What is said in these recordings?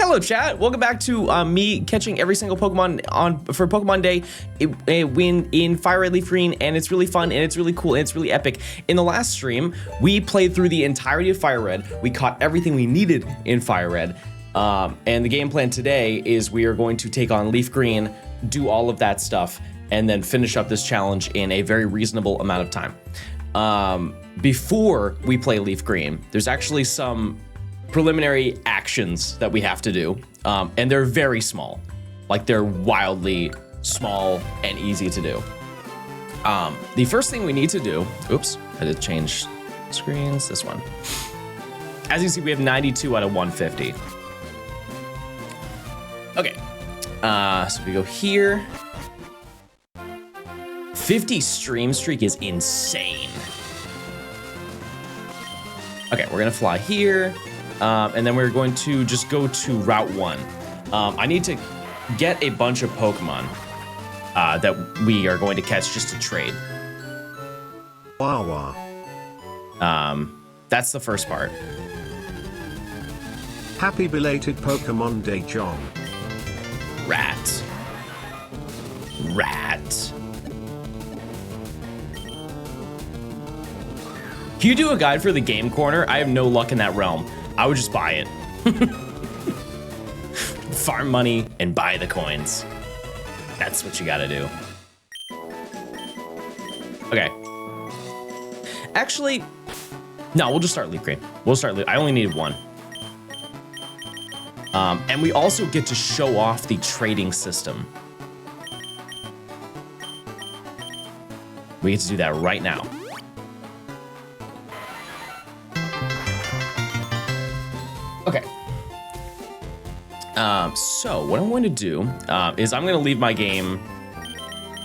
Hello, chat. Welcome back to me catching every single Pokemon for Pokemon Day in Fire Red, Leaf Green, and it's really fun, and it's really cool, and it's really epic. In the last stream, we played through the entirety of Fire Red. We caught everything we needed in Fire Red, and the game plan today is we are going to take on Leaf Green, do all of that stuff, and then finish up this challenge in a very reasonable amount of time. Before we play Leaf Green, there's actually some preliminary actions that we have to do, and they're very small. Like, they're wildly small and easy to do. The first thing we need to do, oops, I did change screens, this one. As you can see, we have 92 out of 150. Okay, so we go here. 50 stream streak is insane. Okay, we're gonna fly here. And then we're going to just go to Route 1. I need to get a bunch of Pokemon that we are going to catch just to trade. Wow. That's the first part. Happy belated Pokemon Day, John. Rat. Can you do a guide for the game corner? I have no luck in that realm. I would just buy it. Farm money and buy the coins. That's what you gotta do. Okay. Actually, no, we'll just start Leaf Green. I only needed one. And we also get to show off the trading system. We get to do that right now. Okay. So what I'm going to do is I'm going to leave my game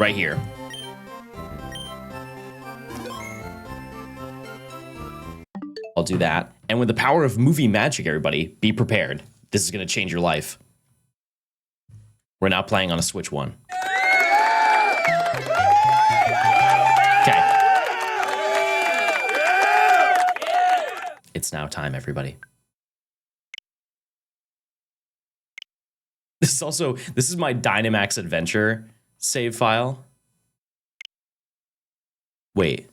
right here. I'll do that. And with the power of movie magic, everybody, be prepared. This is going to change your life. We're now playing on a Switch 1. Okay. It's now time, everybody. This is my Dynamax Adventure save file. Wait.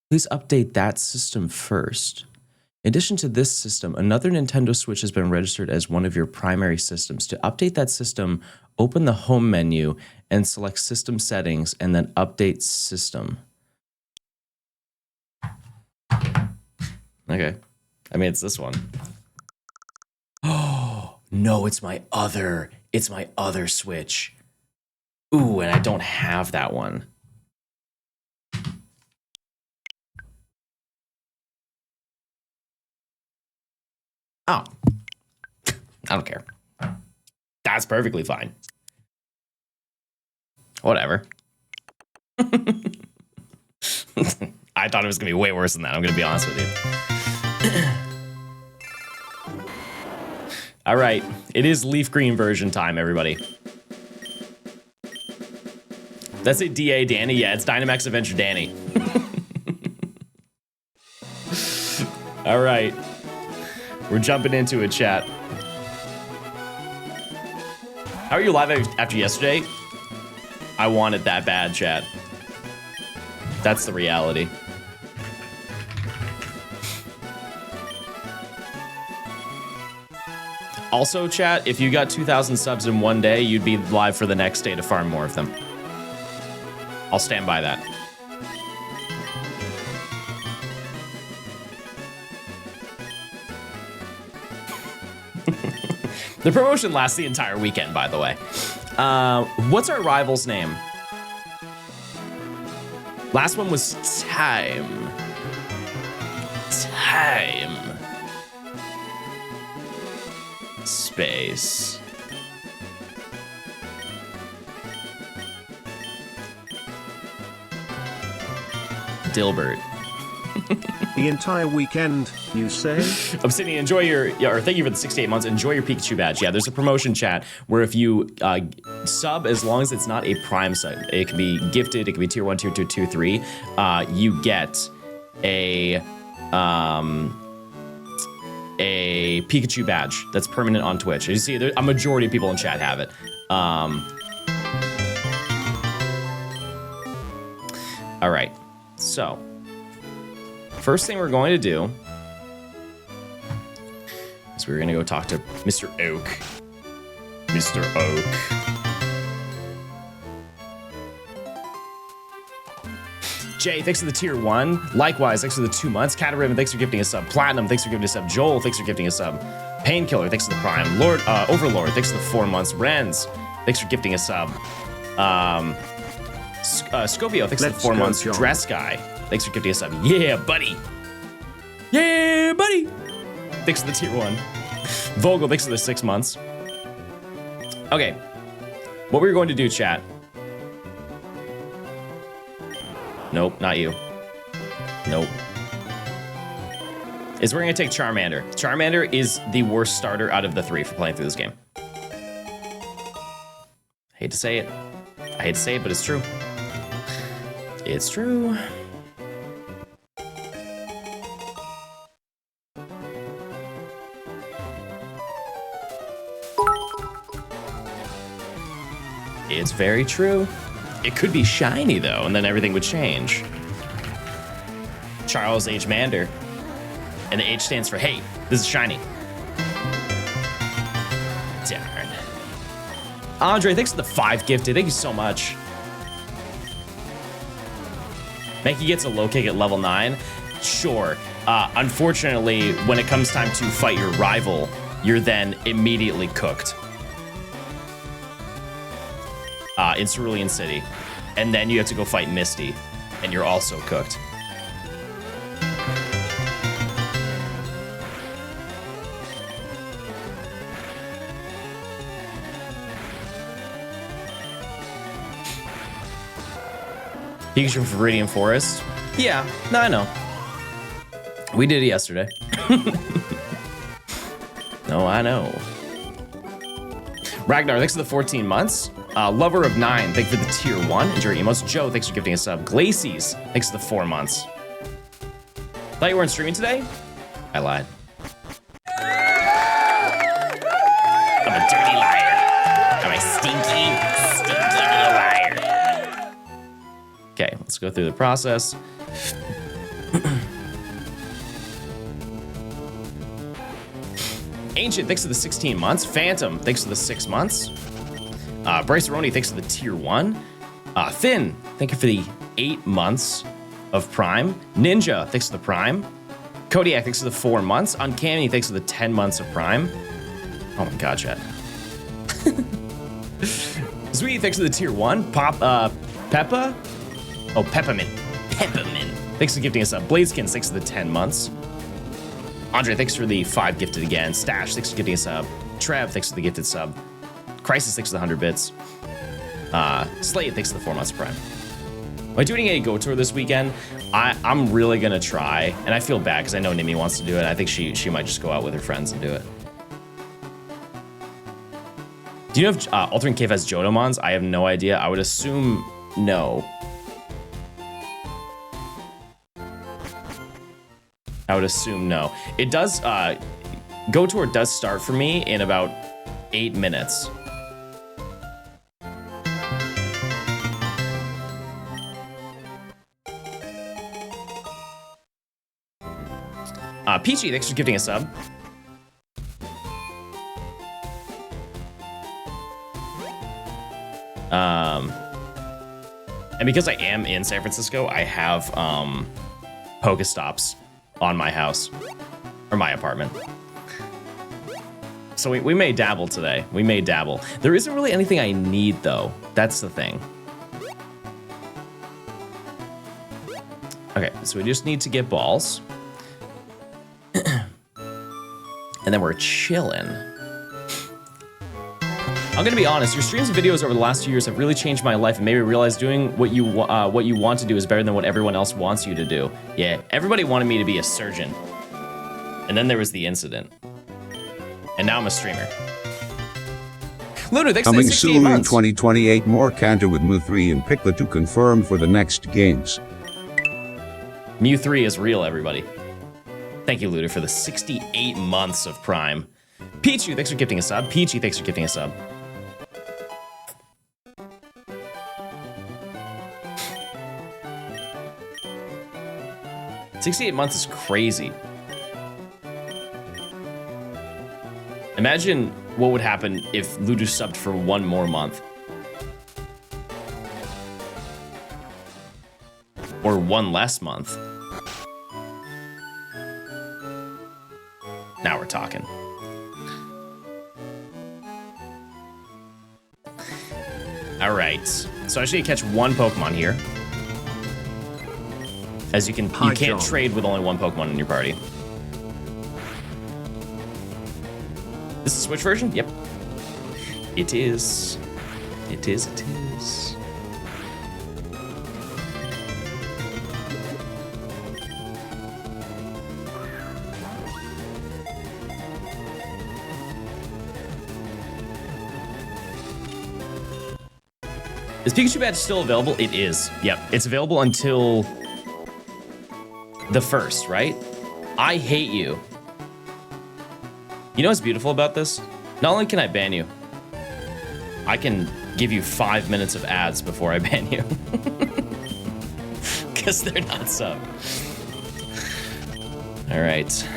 Please update that system first. In addition to this system, another Nintendo Switch has been registered as one of your primary systems. To update that system, open the home menu and select System Settings and then Update System. Okay. I mean, it's this one. Oh, no, it's my other Switch. Ooh, and I don't have that one. Oh, I don't care. That's perfectly fine. Whatever. I thought it was gonna be way worse than that, I'm gonna be honest with you. All right, it is Leaf Green version time, everybody. That's it, DA Danny. Yeah, it's Dynamax Adventure Danny. All right, we're jumping into it, chat. How are you live after yesterday? I want it that bad, chat. That's the reality. Also, chat, if you got 2,000 subs in one day, you'd be live for the next day to farm more of them. I'll stand by that. The promotion lasts the entire weekend, by the way. What's our rival's name? Last one was Time. Space. Dilbert. The entire weekend, you say? Obsidian, enjoy or thank you for the 68 months. Enjoy your Pikachu badge. Yeah, there's a promotion, chat, where if you sub, as long as it's not a prime sub, it can be gifted, it can be tier 1, tier 2, tier 3, you get a a Pikachu badge that's permanent on Twitch. You see, a majority of people in chat have it. All right, so first thing we're going to do is we're going to go talk to Mr. Oak. Mr. Oak. Jay, thanks for the tier 1. Likewise, thanks for the 2 months. Cataribbon, thanks for gifting a sub. Platinum, thanks for giving a sub. Joel, thanks for gifting a sub. Painkiller, thanks for the prime. Overlord, thanks for the 4 months. Renz, thanks for gifting a sub. Scopio, thanks for the 4 months. John. Dress Guy, thanks for gifting a sub. Yeah, buddy. Yeah, buddy. Thanks for the tier 1. Vogel, thanks for the 6 months. Okay, what we're going to do, chat. Nope, not you. Nope. Is we're gonna take Charmander. Charmander is the worst starter out of the 3 for playing through this game. Hate to say it. I hate to say it, but it's true. It's true. It's very true. It could be shiny, though, and then everything would change. Charles H. Mander. And the H stands for, hey, this is shiny. Darn. Andre, thanks for the 5 gifted. Thank you so much. Mankey gets a low kick at level 9. Sure. Unfortunately, when it comes time to fight your rival, you're then immediately cooked. In Cerulean City. And then you have to go fight Misty, and you're also cooked. Pikachu for Viridian Forest? Yeah, no, I know. We did it yesterday. No, I know. Ragnar, thanks for the 14 months. Lover of 9, thank you for the tier 1. Enjoy your emotes. Joe, thanks for gifting a sub. Glacies, thanks for the 4 months. Thought you weren't streaming today? I lied. I'm a dirty liar. I'm a stinky little liar. Okay, let's go through the process. Ancient, thanks for the 16 months. Phantom, thanks for the 6 months. Bryce Roney, thanks for the tier 1. Finn, thank you for the 8 months of Prime. Ninja, thanks for the Prime. Kodiak, thanks for the 4 months. Uncanny, thanks for the 10 months of Prime. Oh my god, chat. Sweet, thanks for the tier 1. Peppa? Oh, Peppermint. Peppermint. Thanks for gifting us up. Bladeskins, thanks for the 10 months. Andre, thanks for the 5 gifted again. Stash, thanks for gifting us up. Trev, thanks for the gifted sub. Crisis, thanks for the 100 bits. Slade, thanks for the 4 months of Prime. Am I doing a Go Tour this weekend? I'm really gonna try, and I feel bad because I know Nimi wants to do it. I think she might just go out with her friends and do it. Do you know if Alternate Cave has Jodomons? I have no idea. I would assume no. I would assume no. It does, Go Tour does start for me in about 8 minutes. Peachy, thanks for gifting a sub. And because I am in San Francisco, I have Pokestops on my house, or my apartment. So we may dabble today. We may dabble. There isn't really anything I need, though. That's the thing. Okay, so we just need to get balls. And then we're chilling. I'm gonna be honest, your streams and videos over the last 2 years have really changed my life and made me realize doing what you want to do is better than what everyone else wants you to do. Yeah, everybody wanted me to be a surgeon. And then there was the incident. And now I'm a streamer. Luna, thanks for the 68 soon in months. 2028, more Kanto with Mu 3 and Piclet to confirm for the next games. Mew 3 is real, everybody. Thank you, Luda, for the 68 months of Prime. Pichu, thanks for gifting a sub. Peachy, thanks for gifting a sub. $68 months is crazy. Imagine what would happen if Ludu subbed for one more month. Or one less month. Now we're talking. All right. So I just need to catch one Pokemon here. As you can't John. trade with only one Pokemon in your party. This is Switch version? Yep. It is. It is. It is. Is Pikachu Badge still available? It is. Yep. It's available until the 1st, right? I hate you. You know what's beautiful about this? Not only can I ban you, I can give you 5 minutes of ads before I ban you. Because they're not sub. All right.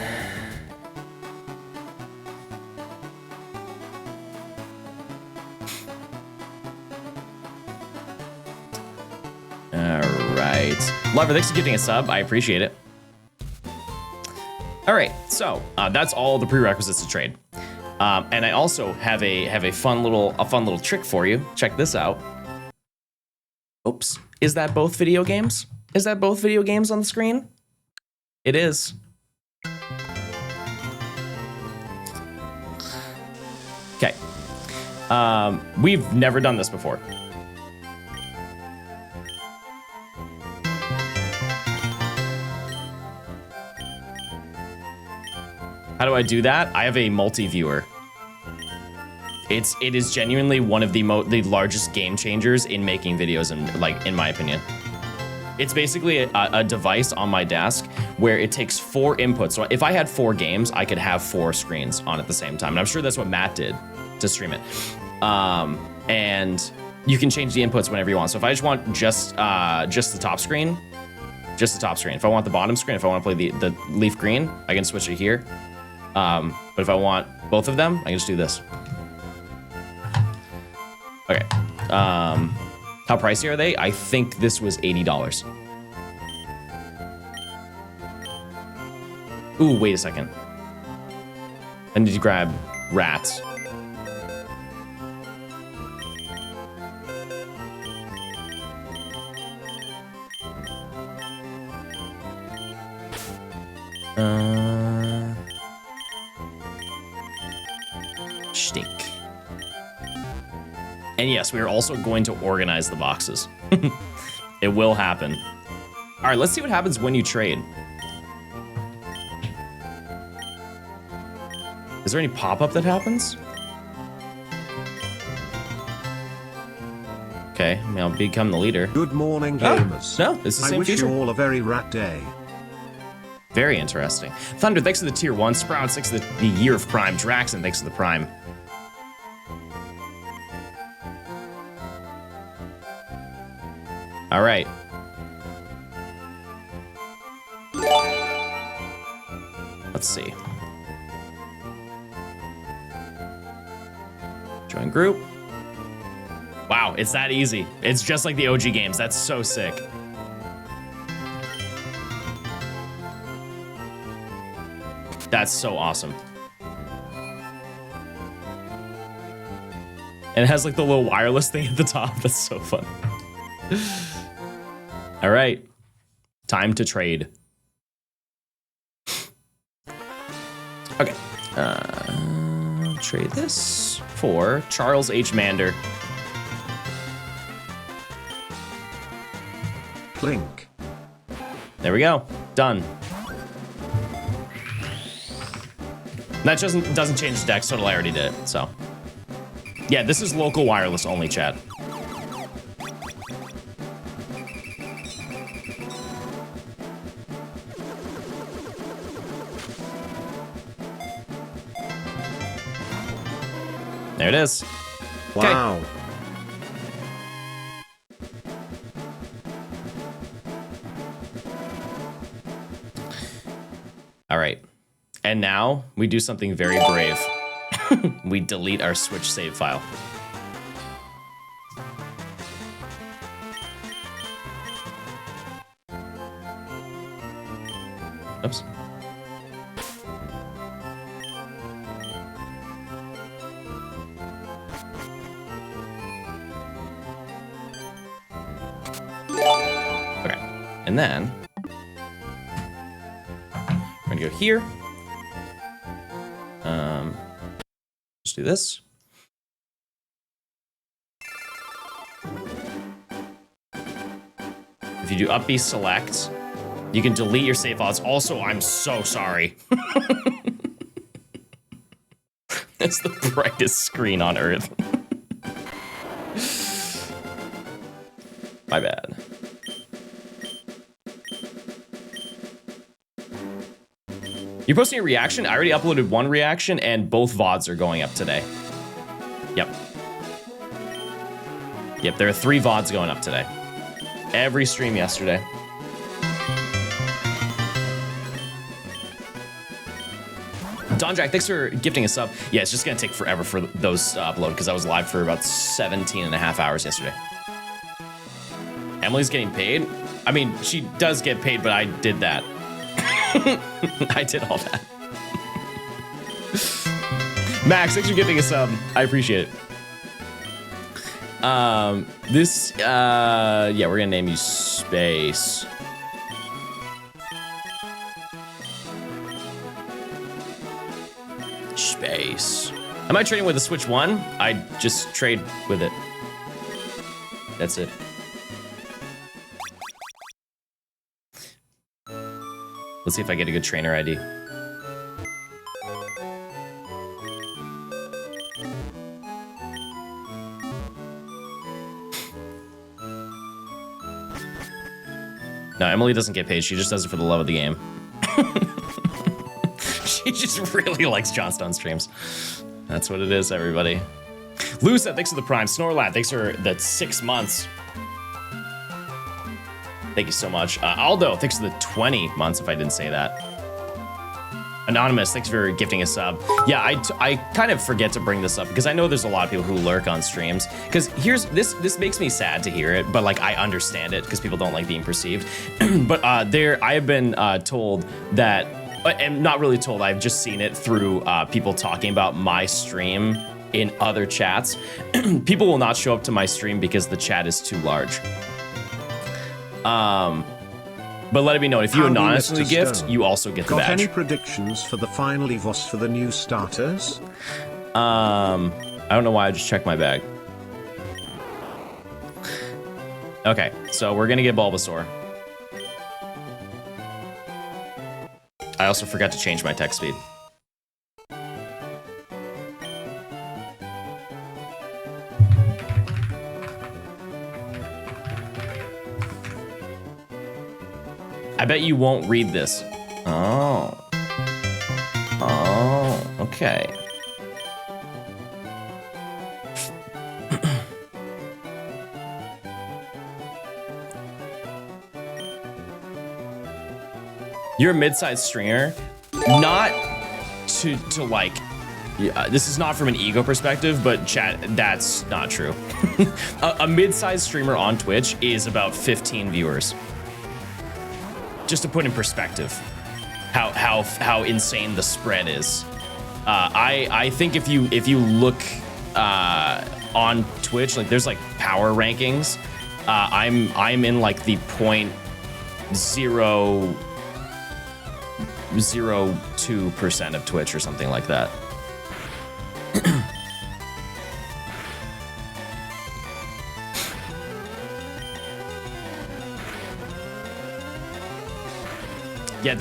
Lover, thanks for giving a sub. I appreciate it. All right, so that's all the prerequisites to trade. And I also have a fun little trick for you. Check this out. Oops, is that both video games? Is that both video games on the screen? It is. Okay. We've never done this before. How do I do that? I have a multi-viewer. It is genuinely one of the largest game changers in making videos, in my opinion. It's basically a device on my desk where it takes 4 inputs. So if I had 4 games, I could have 4 screens on at the same time. And I'm sure that's what Matt did to stream it. And you can change the inputs whenever you want. So if I just want just the top screen, just the top screen. If I want the bottom screen, if I want to play the LeafGreen, I can switch it here. But if I want both of them, I can just do this. Okay. How pricey are they? I think this was $80. Ooh, wait a second. I need to grab rats. Stink. And yes, we are also going to organize the boxes. It will happen. All right, let's see what happens when you trade. Is there any pop-up that happens? Okay, I mean, I'll become the leader. Good morning, gamers. No, it's the same I wish feature. you all a very rat day. Very interesting. Thunder, thanks for the tier 1. Sprout, thanks for the year of Prime. Draxon, thanks for the Prime. All right. Let's see. Join group. Wow, it's that easy. It's just like the OG games. That's so sick. That's so awesome. And it has like the little wireless thing at the top. That's so fun. All right, time to trade. Okay, trade this for Charles H. Mander. Link. There we go, done. That doesn't change the dex total. I already did it, so. Yeah, this is local wireless only, chat. There it is. Wow. All right. And now we do something very brave. We delete our Switch save file. Oops. Okay. And then we're gonna go here. Let's do this. If you do up B select, you can delete your save files. Also, I'm so sorry. That's the brightest screen on Earth. My bad. You're posting a reaction? I already uploaded one reaction and both VODs are going up today. Yep. Yep, there are 3 VODs going up today. Every stream yesterday. Don Jack, thanks for gifting a sub. Yeah, it's just gonna take forever for those to upload because I was live for about 17.5 hours yesterday. Emily's getting paid? I mean, she does get paid, but I did that. I did all that. Max, thanks for giving a sub. I appreciate it. Yeah, we're gonna name you Space. Space. Am I trading with the Switch 1? I just trade with it. That's it. Let's see if I get a good trainer ID. No, Emily doesn't get paid. She just does it for the love of the game. She just really likes Johnstone streams. That's what it is, everybody. Lusa, thanks for the Prime. Snorlad, thanks for the 6 months. Thank you so much. Aldo, thanks for the 20 months, if I didn't say that. Anonymous, thanks for gifting a sub. Yeah, I kind of forget to bring this up because I know there's a lot of people who lurk on streams. Because this makes me sad to hear it, but like I understand it because people don't like being perceived. But I have been told that, and not really told, I've just seen it through people talking about my stream in other chats. People will not show up to my stream because the chat is too large. But let it be known, if you anonymously gift, you also get the badge. Got any predictions for the final EVOS for the new starters? I don't know why I just checked my bag. Okay, so we're gonna get Bulbasaur. I also forgot to change my text speed. I bet you won't read this. Oh. Oh, okay. You're a mid-sized stringer, not to like, this is not from an ego perspective, but chat, that's not true. A mid-sized streamer on Twitch is about 15 viewers. Just to put in perspective how insane the spread is. I think if you look on Twitch, like there's like power rankings. I'm in like the 0.02% of Twitch or something like that. Yeah,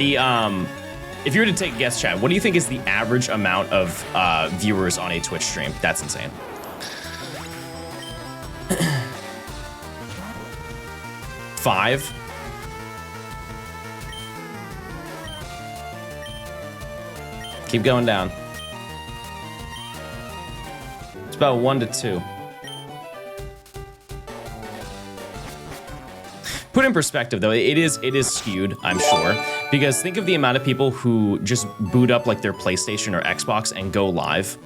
if you were to take a guess, chat, what do you think is the average amount of viewers on a Twitch stream? That's insane. Five. Keep going down. It's about 1 to 2. Put in perspective, though, it is skewed, I'm sure, because think of the amount of people who just boot up like their PlayStation or Xbox and go live,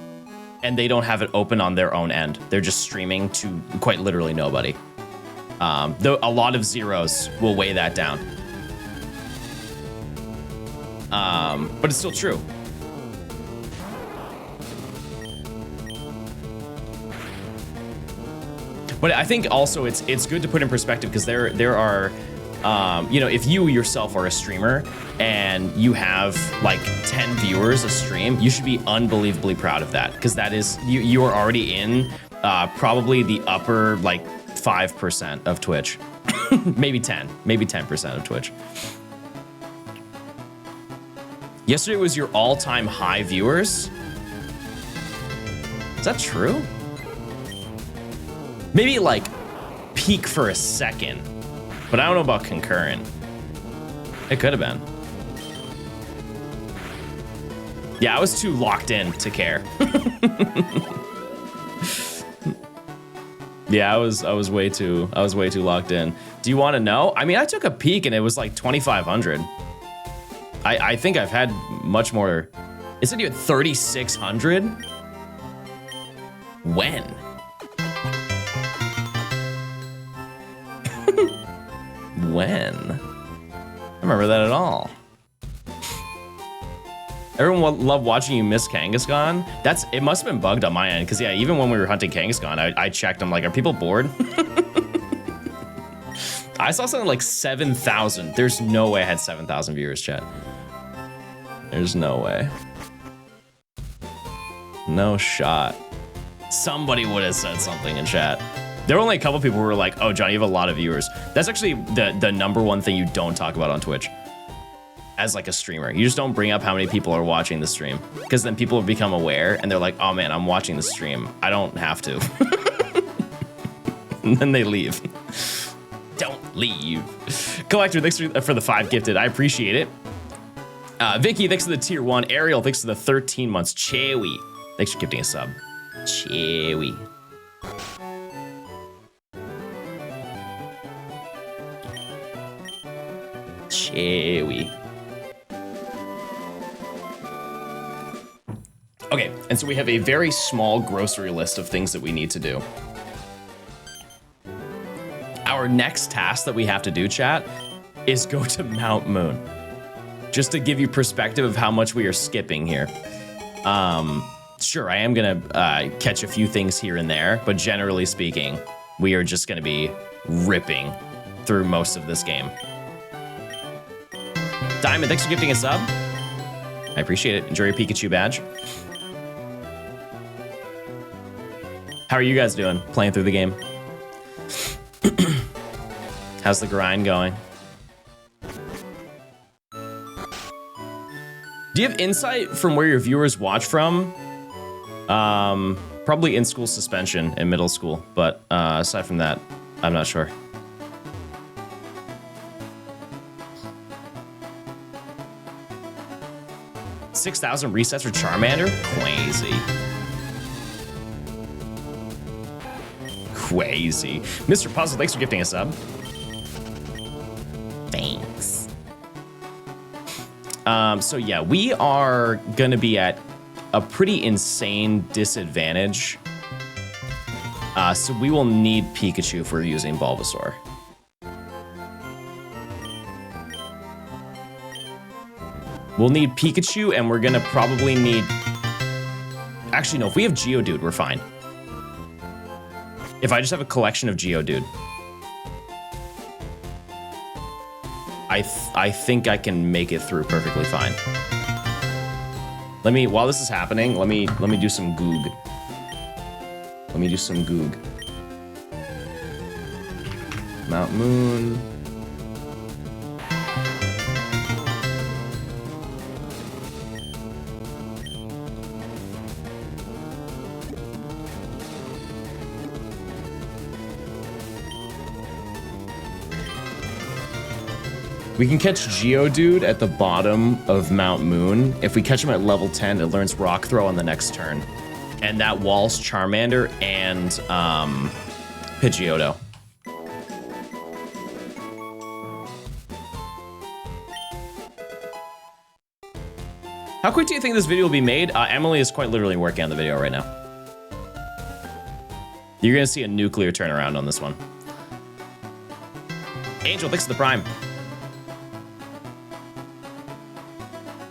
and they don't have it open on their own end. They're just streaming to quite literally nobody. Though a lot of zeros will weigh that down. But it's still true. But I think also it's good to put in perspective because there are, you know, if you yourself are a streamer and you have like 10 viewers a stream, you should be unbelievably proud of that because that is you are already in probably the upper like 5% of Twitch, maybe 10% of Twitch. Yesterday was your all-time high viewers. Is that true? Maybe like peak for a second, but I don't know about concurrent. It could have been. Yeah, I was too locked in to care. Yeah, I was way too locked in. Do you want to know? I mean, I took a peek and it was like 2,500. I think I've had much more. It said you had 3,600. When? When? I don't remember that at all. Everyone loved watching you miss Kangaskhan. It must have been bugged on my end, because yeah, even when we were hunting Kangaskhan, I checked. I'm like, are people bored? I saw something like 7,000. There's no way I had 7,000 viewers, chat. There's no way. No shot. Somebody would have said something in chat. There were only a couple people who were like, oh, Johnny, you have a lot of viewers. That's actually the number one thing you don't talk about on Twitch as like a streamer. You just don't bring up how many people are watching the stream, because then people become aware and they're like, oh man, I'm watching the stream. I don't have to. And then they leave. Don't leave. Collector, thanks for the 5 gifted. I appreciate it. Vicky, thanks for the tier 1. Ariel, thanks for the 13 months. Chewy, thanks for gifting a sub. Chewy. Chewy. Okay, and so we have a very small grocery list of things that we need to do. Our next task that we have to do, chat, is go to Mount Moon. Just to give you perspective of how much we are skipping here. Sure, I am gonna catch a few things here and there, but generally speaking, we are just gonna be ripping through most of this game. Diamond, thanks for gifting a sub. I appreciate it. Enjoy your Pikachu badge. How are you guys doing playing through the game? How's the grind going? Do you have insight from where your viewers watch from? Probably in school suspension in middle school, but aside from that, I'm not sure. $6,000 resets for Charmander? Crazy. Crazy. Mr. Puzzle, thanks for gifting a sub. Thanks. So yeah, we are gonna be at a pretty insane disadvantage. So we will need Pikachu if we're using Bulbasaur. We'll need Pikachu, and we're gonna probably need... Actually, no, if we have Geodude, we're fine. If I just have a collection of Geodude. I think I can make it through perfectly fine. While this is happening, let me do some goog. Let me do some goog. Mount Moon. We can catch Geodude at the bottom of Mount Moon. If we catch him at level 10, it learns Rock Throw on the next turn. And that wall's Charmander and Pidgeotto. How quick do you think this video will be made? Emily is quite literally working on the video right now. You're gonna see a nuclear turnaround on this one. Angel, thanks for the Prime.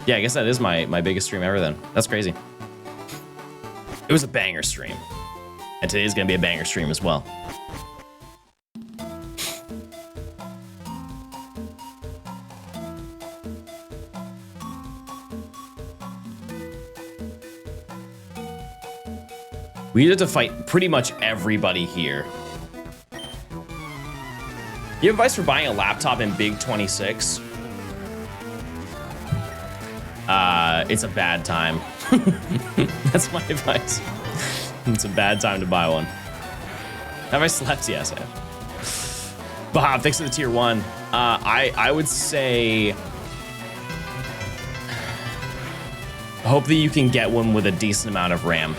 Yeah, I guess that is my biggest stream ever then. That's crazy. It was a banger stream. And today's gonna be a banger stream as well. We had to fight pretty much everybody here. You have advice for buying a laptop in Big 26? It's a bad time. That's my advice. It's a bad time to buy one. Have I slept? Yes, I have. Bob, thanks for the tier 1. I would say... hope that you can get one with a decent amount of RAM.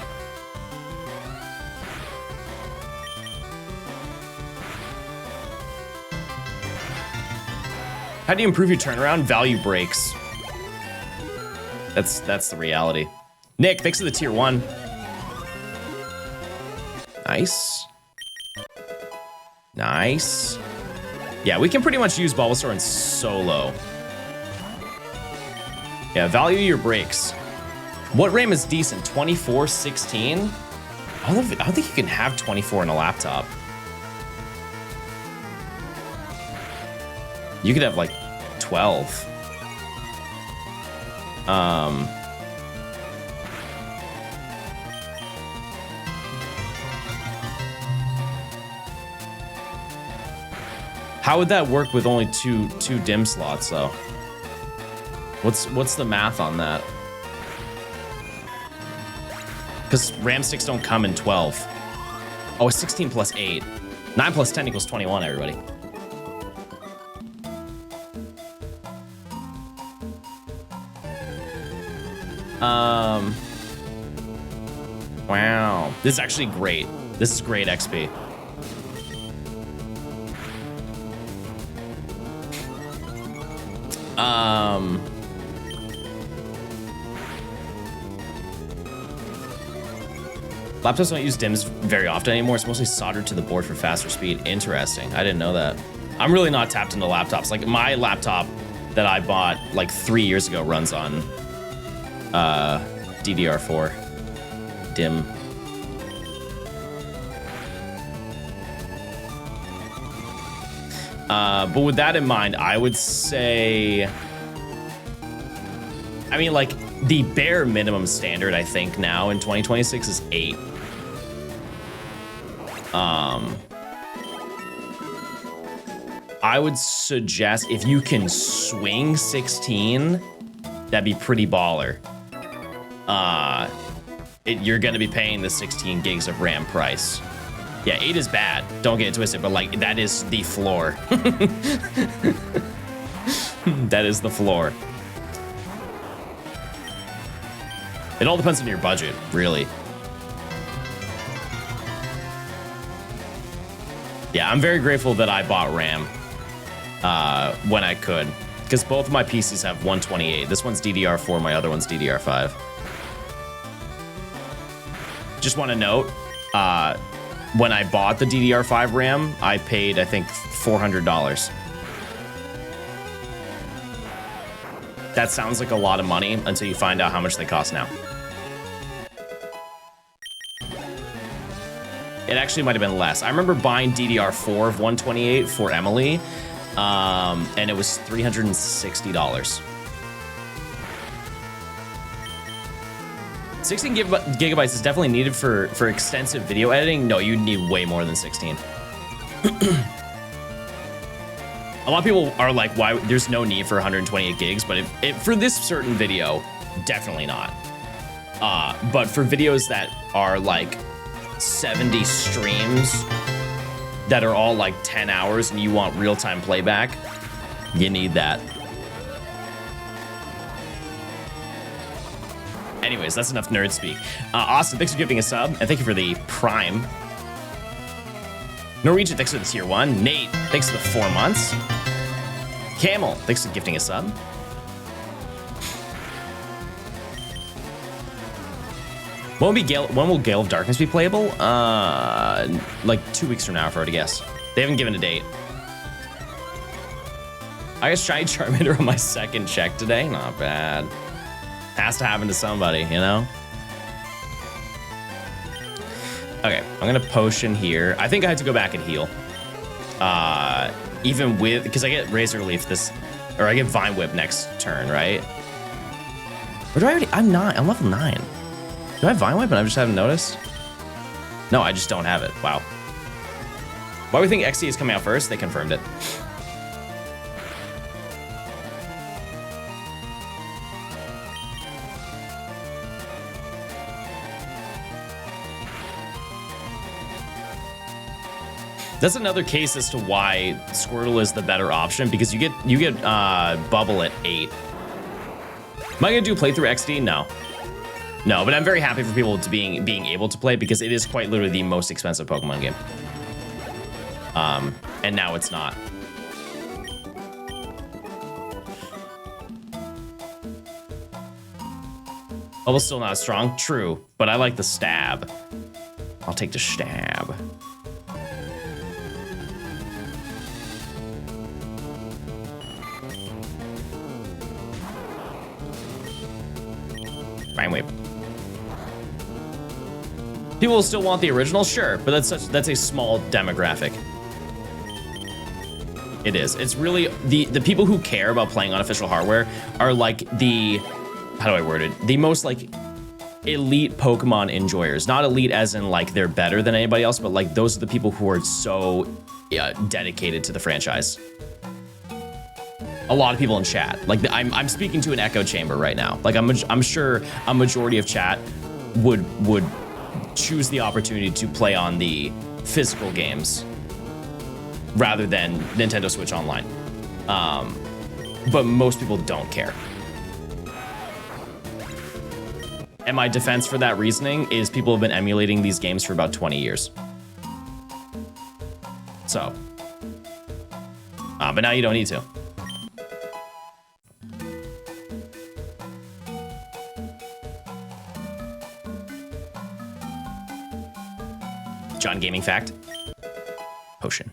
How do you improve your turnaround? Value breaks. That's the reality. Nick, thanks for the tier 1. Nice. Nice. Yeah, we can pretty much use Bulbasaur in solo. Yeah, value your breaks. What RAM is decent? 24, 16? I don't think you can have 24 in a laptop. You could have like 12. How would that work with only two dim slots though? What's the math on that? Because RAM sticks don't come in 12. Oh, it's 16 plus 8. 9 plus 10 equals 21, everybody. Wow. This is actually great. This is great XP. Laptops don't use DIMMs very often anymore. It's mostly soldered to the board for faster speed. Interesting. I didn't know that. I'm really not tapped into laptops. Like my laptop that I bought like 3 years ago runs on DDR4 DIMM. But with that in mind, I would say, I mean, like the bare minimum standard, I think now in 2026 is 8. I would suggest if you can swing 16, that'd be pretty baller. You're gonna be paying the 16 gigs of RAM price. Yeah, 8 is bad. Don't get it twisted, but like that is the floor. That is the floor. It all depends on your budget, really. Yeah, I'm very grateful that I bought RAM when I could, because both of my PCs have 128. This one's DDR4, my other one's DDR5. Just want to note, when I bought the DDR5 RAM, I paid, I think, $400. That sounds like a lot of money until you find out how much they cost now. It actually might have been less. I remember buying DDR4 of 128 for Emily, and it was $360. 16 gigabytes is definitely needed for extensive video editing. No, you need way more than 16. A lot of people are like, why? There's no need for 128 gigs, but for this certain video, definitely not. But for videos that are like 70 streams that are all like 10 hours and you want real-time playback, you need that. Anyways, that's enough nerd speak. Austin, thanks for giving a sub, and thank you for the Prime. Norwegian, thanks for the tier 1. Nate, thanks for the 4 months. Camel, thanks for gifting a sub. When will Gale of Darkness be playable? Like 2 weeks from now, if I were to guess. They haven't given a date. I guess Shiny Charmander on my second check today. Not bad. Has to happen to somebody, you know? Okay, I'm gonna potion here. I think I had to go back and heal. Even with, because I get Razor Leaf this, or I get Vine Whip next turn, right? Or do I already, I'm level 9. Do I have Vine Whip and I just haven't noticed? No, I just don't have it, wow. Why do we think XD is coming out first? They confirmed it. That's another case as to why Squirtle is the better option, because you get Bubble at 8. Am I gonna do playthrough XD? No. No, but I'm very happy for people to being able to play, because it is quite literally the most expensive Pokemon game. And now it's not. Bubble's still not as strong, true, but I like the stab. I'll take the stab. Vine Whip. People will still want the original, sure, but that's a small demographic. It is. It's really the people who care about playing on official hardware are like the, how do I word it? The most like elite Pokemon enjoyers. Not elite as in like they're better than anybody else, but like those are the people who are so dedicated to the franchise. A lot of people in chat, like I'm speaking to an echo chamber right now. Like I'm sure a majority of chat would choose the opportunity to play on the physical games rather than Nintendo Switch Online. But most people don't care. And my defense for that reasoning is people have been emulating these games for about 20 years. So, but now you don't need to. John Gaming Fact. Potion.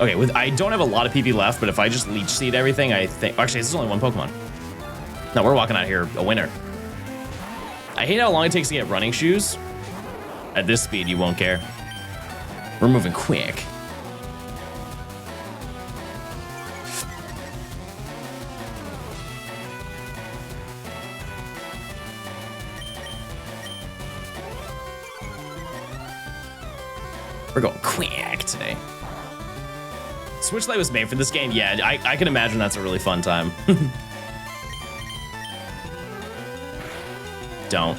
Okay, I don't have a lot of PP left, but if I just Leech Seed everything, I think... Actually, this is only one Pokemon. No, we're walking out here a winner. I hate how long it takes to get running shoes. At this speed, you won't care. We're moving quick. We're going quick today. Switch Lite was made for this game. Yeah, I can imagine that's a really fun time. Don't.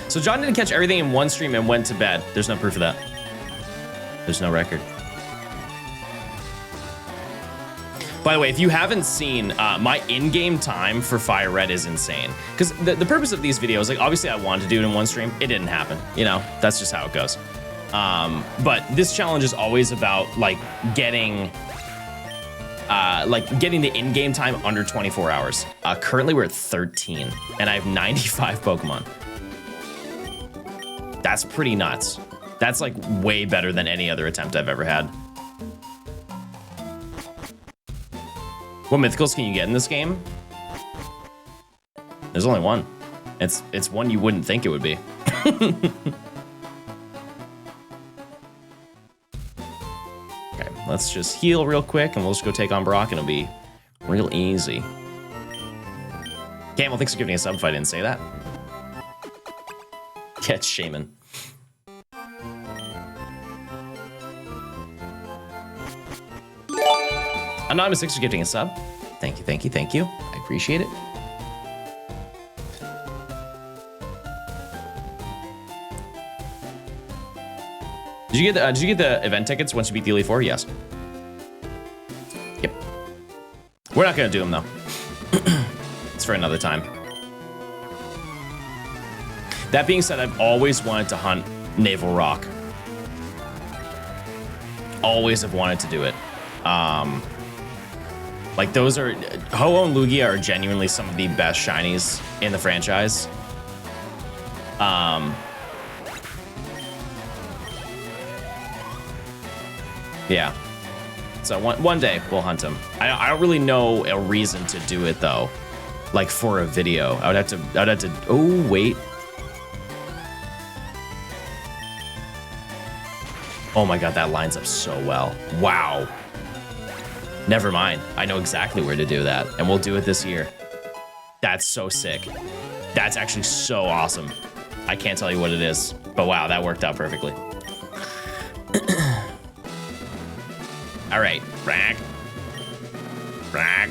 So John didn't catch everything in one stream and went to bed. There's no proof of that. There's no record. By the way, if you haven't seen, my in-game time for Fire Red is insane. Because the purpose of these videos, like obviously I wanted to do it in one stream. It didn't happen, you know, that's just how it goes. But this challenge is always about like getting the in-game time under 24 hours. Currently we're at 13 and I have 95 Pokemon. That's pretty nuts. That's like way better than any other attempt I've ever had. What mythicals can you get in this game? There's only one. It's one you wouldn't think it would be. Okay, let's just heal real quick and we'll just go take on Brock and it'll be real easy. Camel, thanks for giving me a sub if I didn't say that. Yeah, it's Shaman. Anonymous, thanks for gifting a sub. Thank you, thank you, thank you. I appreciate it. Did you get the event tickets once you beat the Elite Four? Yes. Yep. We're not gonna do him though. It's for another time. That being said, I've always wanted to hunt Naval Rock. Always have wanted to do it. Like those are, Ho-Oh and Lugia are genuinely some of the best shinies in the franchise. Yeah. So one day we'll hunt him. I don't really know a reason to do it though. Like for a video, I would have to, oh wait. Oh my God, that lines up so well. Wow. Never mind. I know exactly where to do that, and we'll do it this year. That's so sick. That's actually so awesome. I can't tell you what it is, but wow, that worked out perfectly. All right, brag,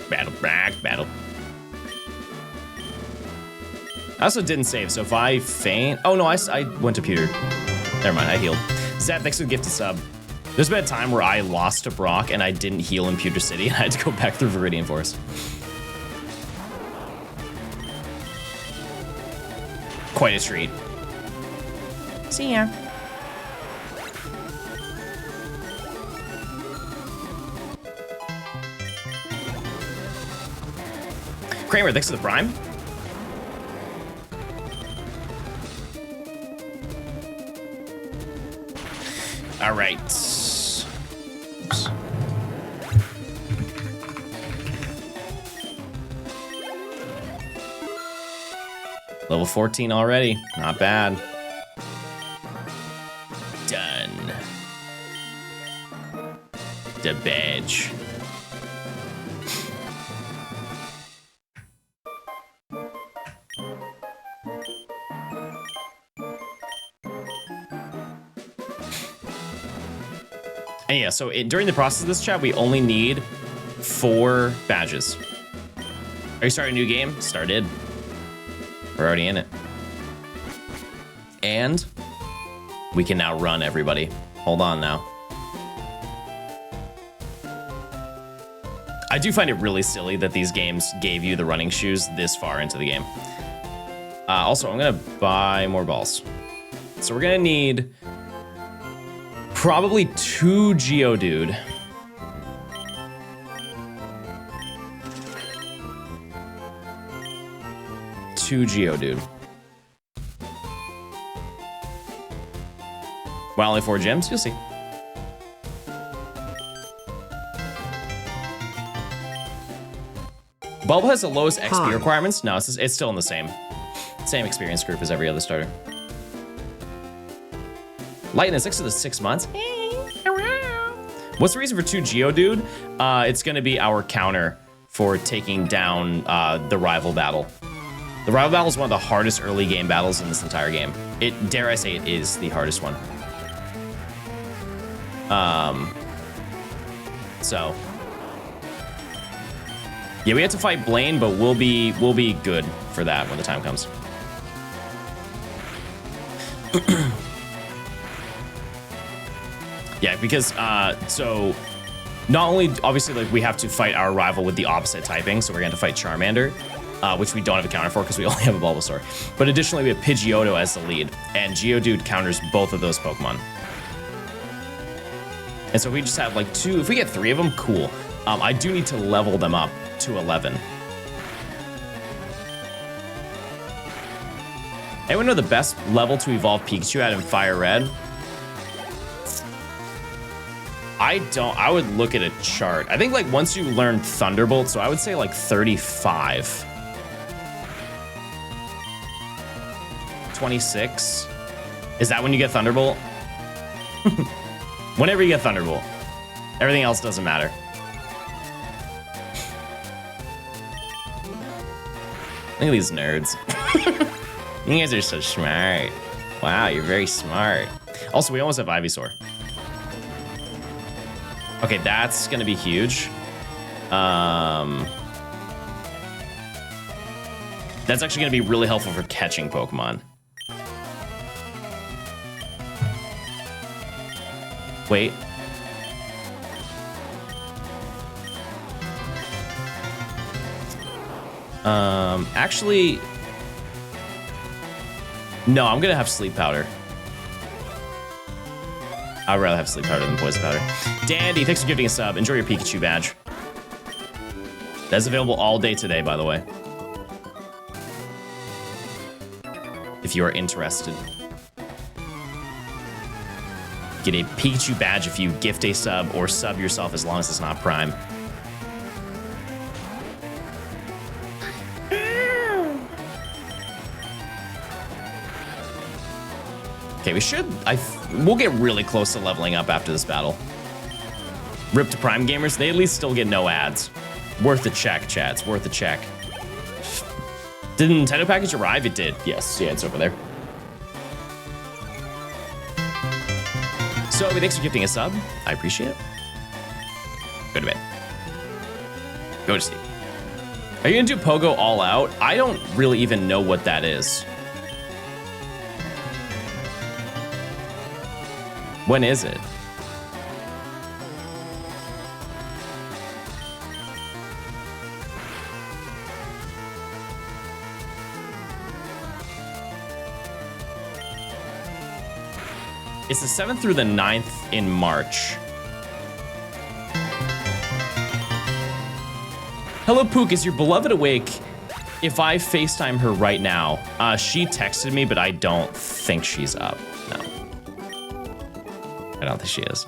battle, battle. I also didn't save, so if I faint, oh no, I went to Pewter. Never mind, I healed. Zap, thanks for the gifted sub. There's been a time where I lost to Brock and I didn't heal in Pewter City and I had to go back through Viridian Forest. Quite a treat. See ya. Kramer, thanks for the prime. All right. Oops. Level 14 already. Not bad. Done. The badge. And yeah, so during the process of this chat, we only need 4 badges. Are you starting a new game? Started. We're already in it. And we can now run everybody. Hold on now. I do find it really silly that these games gave you the running shoes this far into the game. Also, I'm gonna buy more balls. So we're gonna need probably 2 Geodude. Well, only 4 gems, you'll see. Bulb has the lowest XP requirements. No, it's still in the same experience group as every other starter. Lightning is 6 to the 6 months. What's the reason for 2 Geodude? It's going to be our counter for taking down the rival battle. The rival battle is one of the hardest early game battles in this entire game. Dare I say it is the hardest one. So yeah, we have to fight Blaine, but we'll be good for that when the time comes. Yeah, because so not only obviously like we have to fight our rival with the opposite typing, so we're going to fight Charmander, which we don't have a counter for because we only have a Bulbasaur. But additionally, we have Pidgeotto as the lead, and Geodude counters both of those Pokemon. And so we just have like 2. If we get 3 of them, cool. I do need to level them up to 11. Anyone know the best level to evolve Pikachu at in Fire Red? I would look at a chart. I think like once you learn Thunderbolt, so I would say like 35. 26. Is that when you get Thunderbolt? Whenever you get Thunderbolt. Everything else doesn't matter. Look at these nerds. You guys are so smart. Wow, you're very smart. Also, we almost have Ivysaur. Okay, that's gonna be huge. That's actually gonna be really helpful for catching Pokemon. Wait. Actually, no, I'm gonna have sleep powder. I'd rather have sleep powder than poison powder. Dandy, thanks for gifting a sub. Enjoy your Pikachu badge. That's available all day today, by the way. If you are interested. Get a Pikachu badge if you gift a sub or sub yourself as long as it's not Prime. Okay, we should. We'll get really close to leveling up after this battle. Rip to Prime gamers, they at least still get no ads. Worth a check, chat. It's worth a check. Did the Nintendo package arrive? It did. Yes, yeah, it's over there. So, thanks for gifting a sub. I appreciate it. Go to bed. Go to sleep. Are you gonna do Pogo all out? I don't really even know what that is. When is it? It's the 7th through the 9th in March. Hello, Pook. Is your beloved awake? If I FaceTime her right now, she texted me, but I don't think she's up. No. I don't think she is.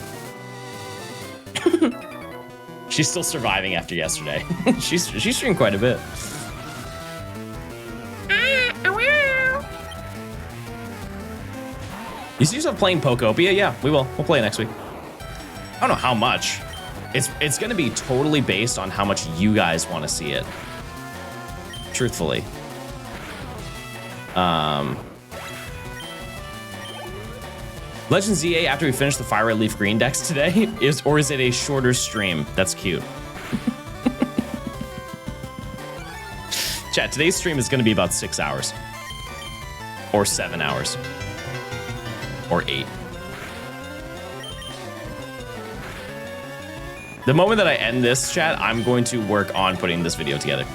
She's still surviving after yesterday. She's streamed quite a bit. You see yourself playing Pokopia? Yeah, we will. We'll play it next week. I don't know how much. It's gonna be totally based on how much you guys want to see it. Truthfully. Legend ZA after we finish the Fire Red Leaf Green decks today? Is it a shorter stream? That's cute. Chat, today's stream is gonna be about 6 hours. Or 7 hours. Or 8. The moment that I end this, chat, I'm going to work on putting this video together.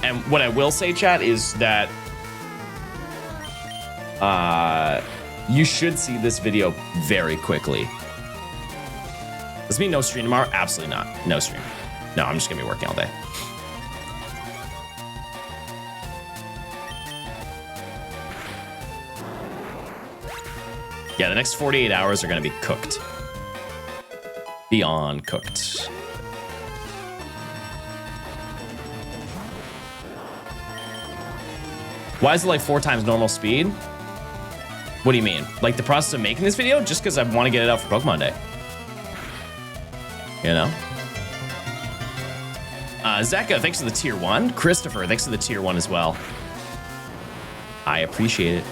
And what I will say, chat, is that you should see this video very quickly. Does it mean no stream tomorrow? Absolutely not. No stream. No, I'm just gonna be working all day. Yeah, the next 48 hours are gonna be cooked. Beyond cooked. Why is it like 4 times normal speed? What do you mean? Like the process of making this video? Just because I want to get it out for Pokemon Day. You know? Zeka, thanks for the tier 1. Christopher, thanks for the tier 1 as well. I appreciate it.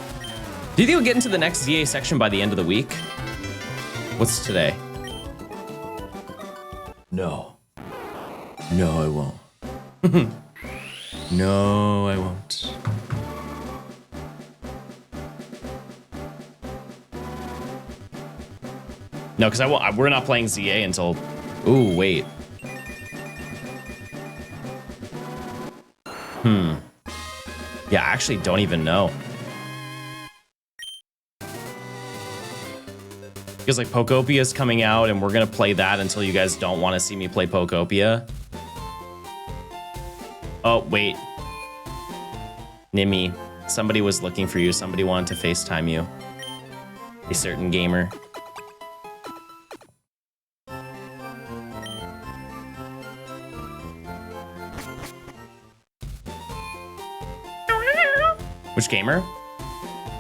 Do you think we'll get into the next ZA section by the end of the week? What's today? No. No, I won't. No, I won't. No, because we're not playing ZA until... Ooh, wait. Yeah, I actually don't even know. Because like Pokopia is coming out and we're gonna play that until you guys don't want to see me play Pokopia. Oh, wait. Nimmy, somebody was looking for you. Somebody wanted to FaceTime you. A certain gamer. Which gamer?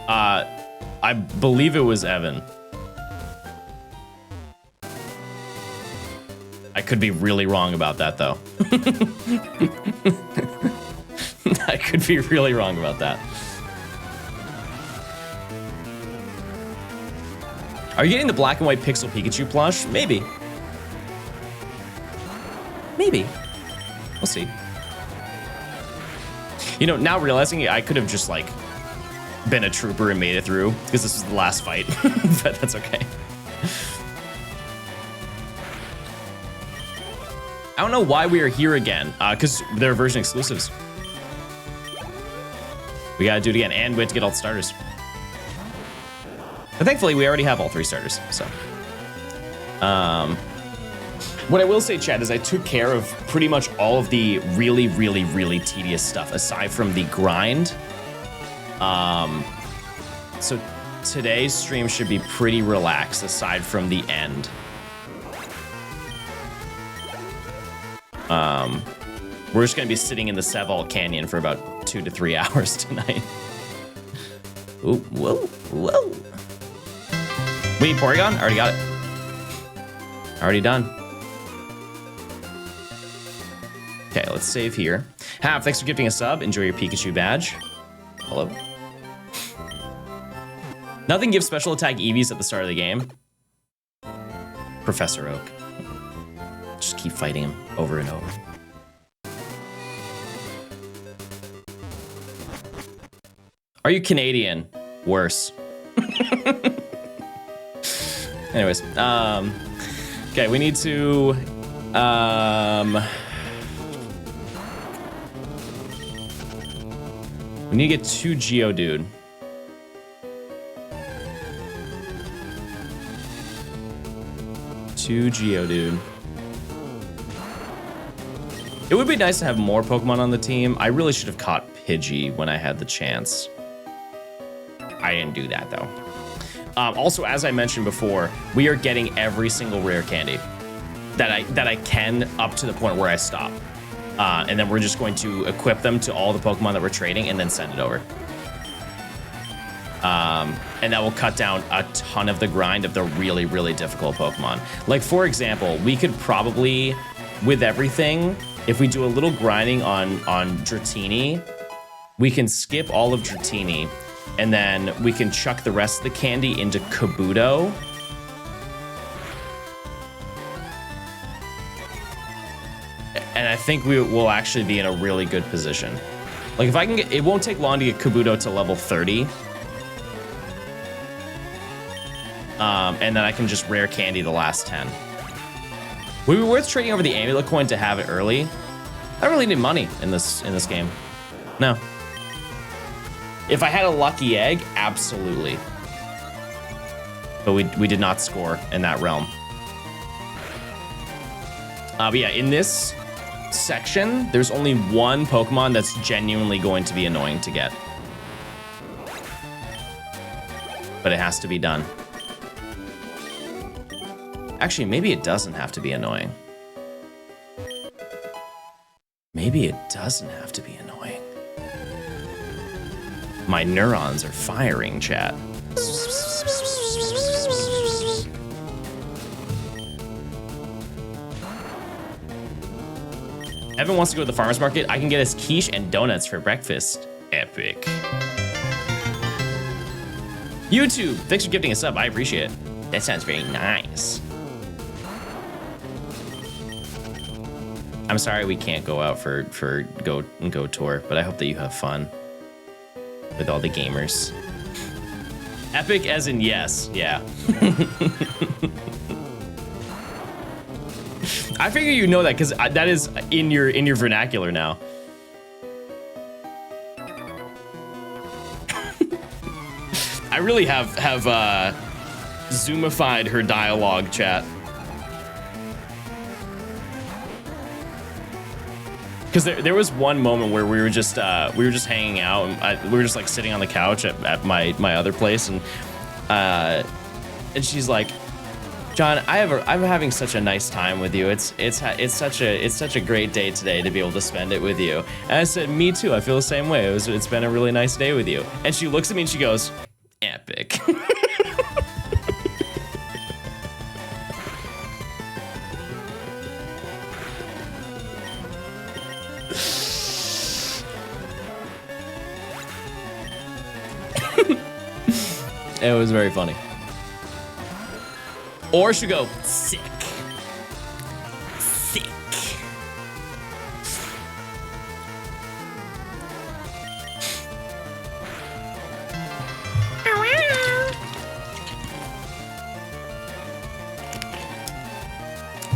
I believe it was Evan. I could be really wrong about that, though. I could be really wrong about that. Are you getting the black and white Pixel Pikachu plush? Maybe. Maybe. We'll see. You know, now realizing I could have just, like, been a trooper and made it through, because this was the last fight, but that's okay. I don't know why we are here again, because they're version exclusives. We gotta do it again, and we have to get all the starters. But thankfully, we already have all 3 starters, so. What I will say, Chad, is I took care of pretty much all of the really, really, really tedious stuff, aside from the grind. So today's stream should be pretty relaxed, aside from the end. We're just gonna be sitting in the Sevii Canyon for about 2 to 3 hours tonight. Ooh, whoa, whoa. We need Porygon? Already got it. Already done. Okay, let's save here. Hav, thanks for gifting a sub. Enjoy your Pikachu badge. Hello. Nothing gives special attack EVs at the start of the game. Professor Oak. Just keep fighting him over and over. Are you Canadian? Worse. Anyways, okay, we need to, we need to get 2 Geodude. It would be nice to have more Pokemon on the team. I really should have caught Pidgey when I had the chance. I didn't do that though. Also, as I mentioned before, we are getting every single rare candy that I can up to the point where I stop. And then we're just going to equip them to all the Pokemon that we're trading and then send it over. And that will cut down a ton of the grind of the really, really difficult Pokemon. Like, for example, we could probably, with everything, if we do a little grinding on Dratini, we can skip all of Dratini, and then we can chuck the rest of the candy into Kabuto. And I think we will actually be in a really good position. Like, if I can get, it won't take long to get Kabuto to level 30. And then I can just rare candy the last 10. Would it be worth trading over the amulet coin to have it early? I don't really need money in this game. No. If I had a lucky egg, absolutely. But we did not score in that realm. But yeah, in this section, there's only one Pokemon that's genuinely going to be annoying to get. But it has to be done. Actually, maybe it doesn't have to be annoying. Maybe it doesn't have to be annoying. My neurons are firing, chat. Evan wants to go to the farmer's market. I can get us quiche and donuts for breakfast. Epic. YouTube, thanks for gifting a sub. I appreciate it. That sounds very nice. I'm sorry we can't go out for go tour, but I hope that you have fun with all the gamers. Epic as in yes, yeah. I figure you know that because that is in your vernacular now. I really have zoomified her dialogue, chat. Because there was one moment where we were just hanging out, and we were just like sitting on the couch at my other place, and she's like, John, I'm having such a nice time with you. It's such a great day today to be able to spend it with you. And I said, me too. I feel the same way. It's been a really nice day with you. And she looks at me and she goes, epic. It was very funny. Or she go, sick. Sick.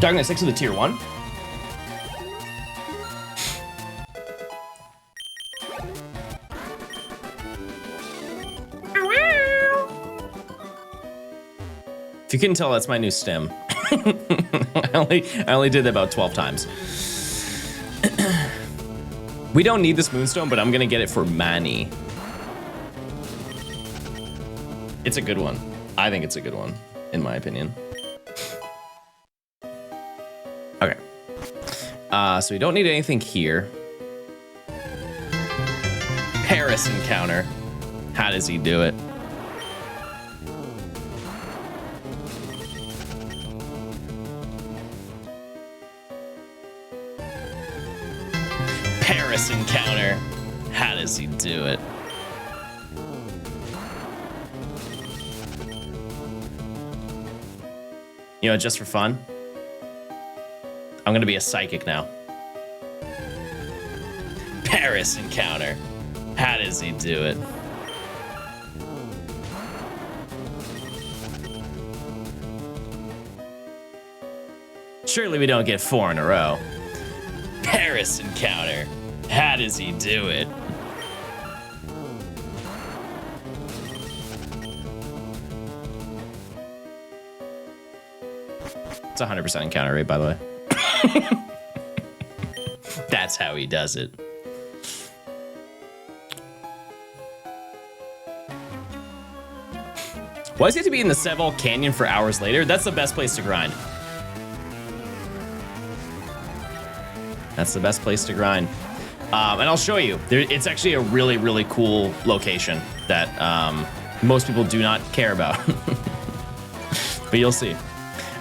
Darkness 6 to the tier 1. you couldn't tell, that's my new stim. I only did that about 12 times. We don't need this moonstone, but I'm gonna get it for Manny. It's a good one. I think it's a good one, in my opinion. Okay. So we don't need anything here. Paris encounter. How does he do it? Paris encounter. How does he do it? You know, just for fun, I'm gonna be a psychic now. Paris encounter. How does he do it? Surely we don't get 4 in a row. Paris encounter. How does he do it? It's 100% encounter rate, by the way. That's how he does it. Why does he have to be in the Sevii Canyon for hours later? That's the best place to grind. That's the best place to grind. And I'll show you. It's actually a really, really cool location that most people do not care about. But you'll see.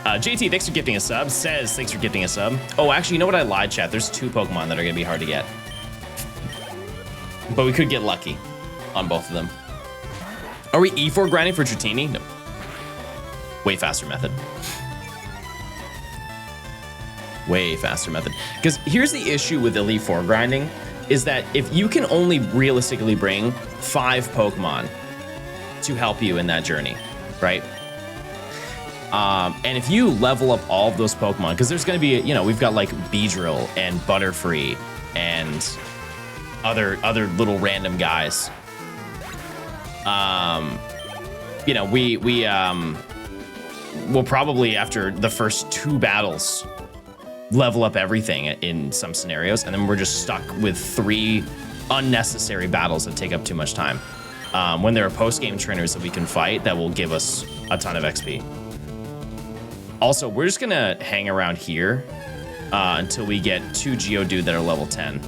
JT, thanks for gifting a sub. Says, thanks for gifting a sub. Oh, actually, you know what? I lied, chat. There's 2 Pokemon that are going to be hard to get. But we could get lucky on both of them. Are we E4 grinding for Dratini? No. Way faster method. Way faster method. Because here's the issue with Elite 4 grinding, is that if you can only realistically bring 5 Pokemon to help you in that journey, right? And if you level up all of those Pokemon, because there's going to be, you know, we've got like Beedrill and Butterfree and other little random guys. You know, we'll probably, after the first 2 battles, level up everything in some scenarios, and then we're just stuck with 3 unnecessary battles that take up too much time. When there are post-game trainers that we can fight, that will give us a ton of XP. Also, we're just gonna hang around here until we get 2 Geodude that are level 10.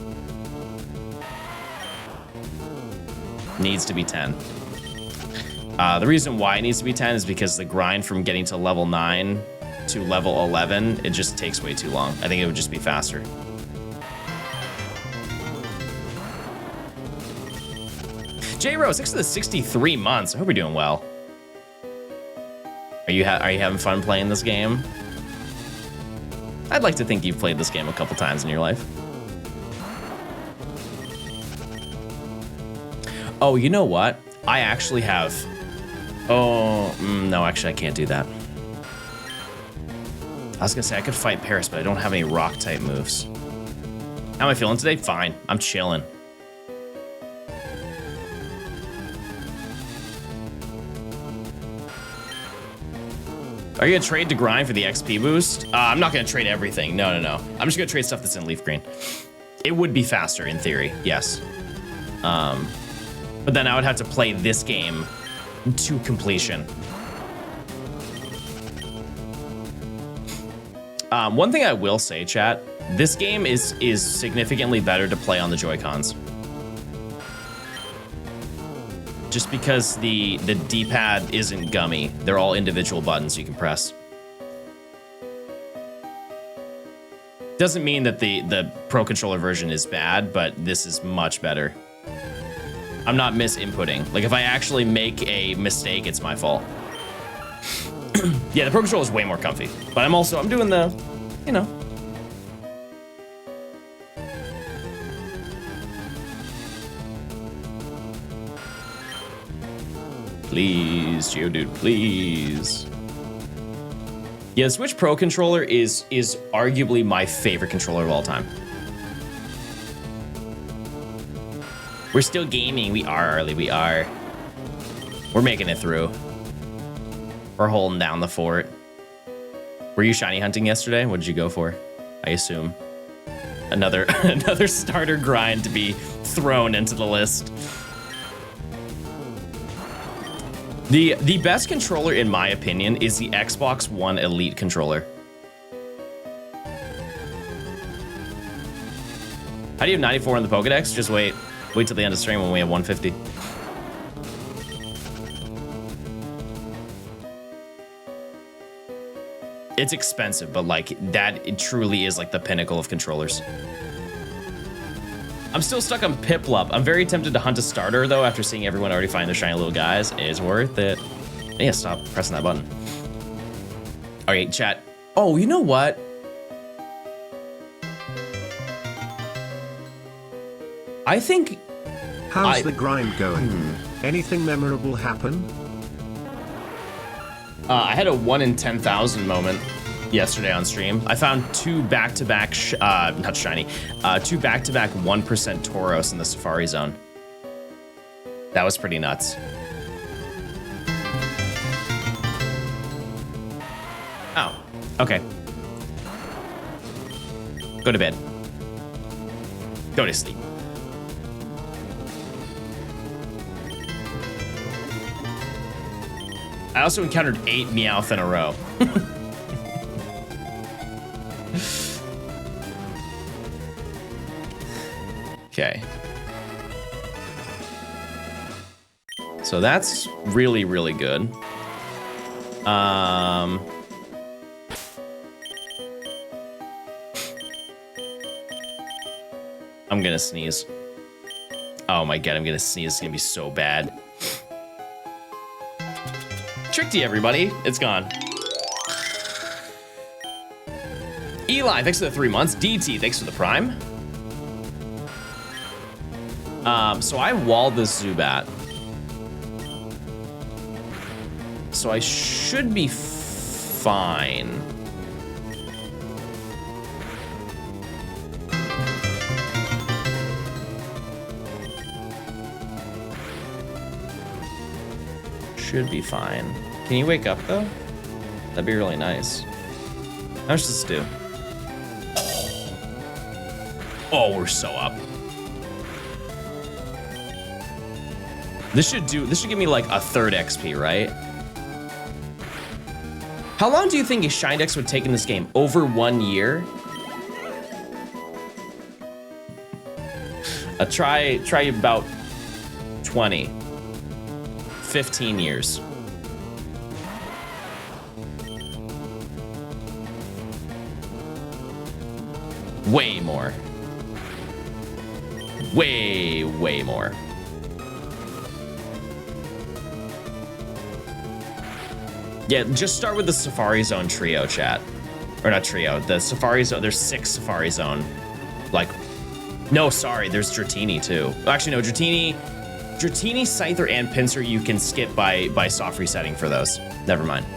Needs to be 10. The reason why it needs to be 10 is because the grind from getting to level 9 to level 11, it just takes way too long. I think it would just be faster. J-Rose, thanks for the 63 months. I hope you're doing well. Are you having fun playing this game? I'd like to think you've played this game a couple times in your life. Oh, you know what? I actually have... Oh, no, actually, I can't do that. I was gonna say I could fight Paris, but I don't have any rock-type moves. How am I feeling today? Fine. I'm chilling. Are you gonna trade to grind for the XP boost? I'm not gonna trade everything. No. I'm just gonna trade stuff that's in LeafGreen. It would be faster in theory, yes. But then I would have to play this game to completion. One thing I will say, chat, this game is significantly better to play on the Joy-Cons. Just because the D-pad isn't gummy. They're all individual buttons you can press. Doesn't mean that the Pro Controller version is bad, but this is much better. I'm not misinputting. Like, if I actually make a mistake, it's my fault. Yeah, the Pro Controller is way more comfy. But I'm doing the, you know. Please, Geodude, please. Yeah, the Switch Pro Controller is arguably my favorite controller of all time. We're still gaming. We are, Arlie. We are. We're making it through. We're holding down the fort. Were you shiny hunting yesterday? What did you go for? I assume. Another another starter grind to be thrown into the list. The best controller, in my opinion, is the Xbox One Elite controller. How do you have 94 on the Pokedex? Just wait till the end of stream when we have 150. It's expensive, but like that, it truly is like the pinnacle of controllers. I'm still stuck on Piplup. I'm very tempted to hunt a starter though after seeing everyone already find their shiny little guys. It is worth it. Yeah, stop pressing that button. Okay, chat. Oh, you know what? I think... How's the grind going? Anything memorable happen? I had a 1 in 10,000 moment yesterday on stream. I found two back-to-back, not shiny, two back-to-back 1% Tauros in the Safari Zone. That was pretty nuts. Oh, okay. Go to bed. Go to sleep. I also encountered 8 Meowth in a row. Okay. So that's really, really good. I'm gonna sneeze. Oh my god, I'm gonna sneeze. It's gonna be so bad. Tricked you, everybody. It's gone. Eli, thanks for the 3 months. DT, thanks for the prime. So I walled this Zubat. So I should be fine. Should be fine. Can you wake up though? That'd be really nice. How much does this do? Oh, we're so up. This should give me like a third XP, right? How long do you think a Shindex would take in this game? Over 1 year? Try about 20. 15 years. Way more. Way more. Yeah, just start with the Safari Zone trio, chat. Or not trio, the Safari Zone. There's 6 Safari Zone. Like, no, sorry, there's Dratini too. Actually, no, Dratini, Scyther, and Pinsir you can skip by soft resetting for those. Never mind.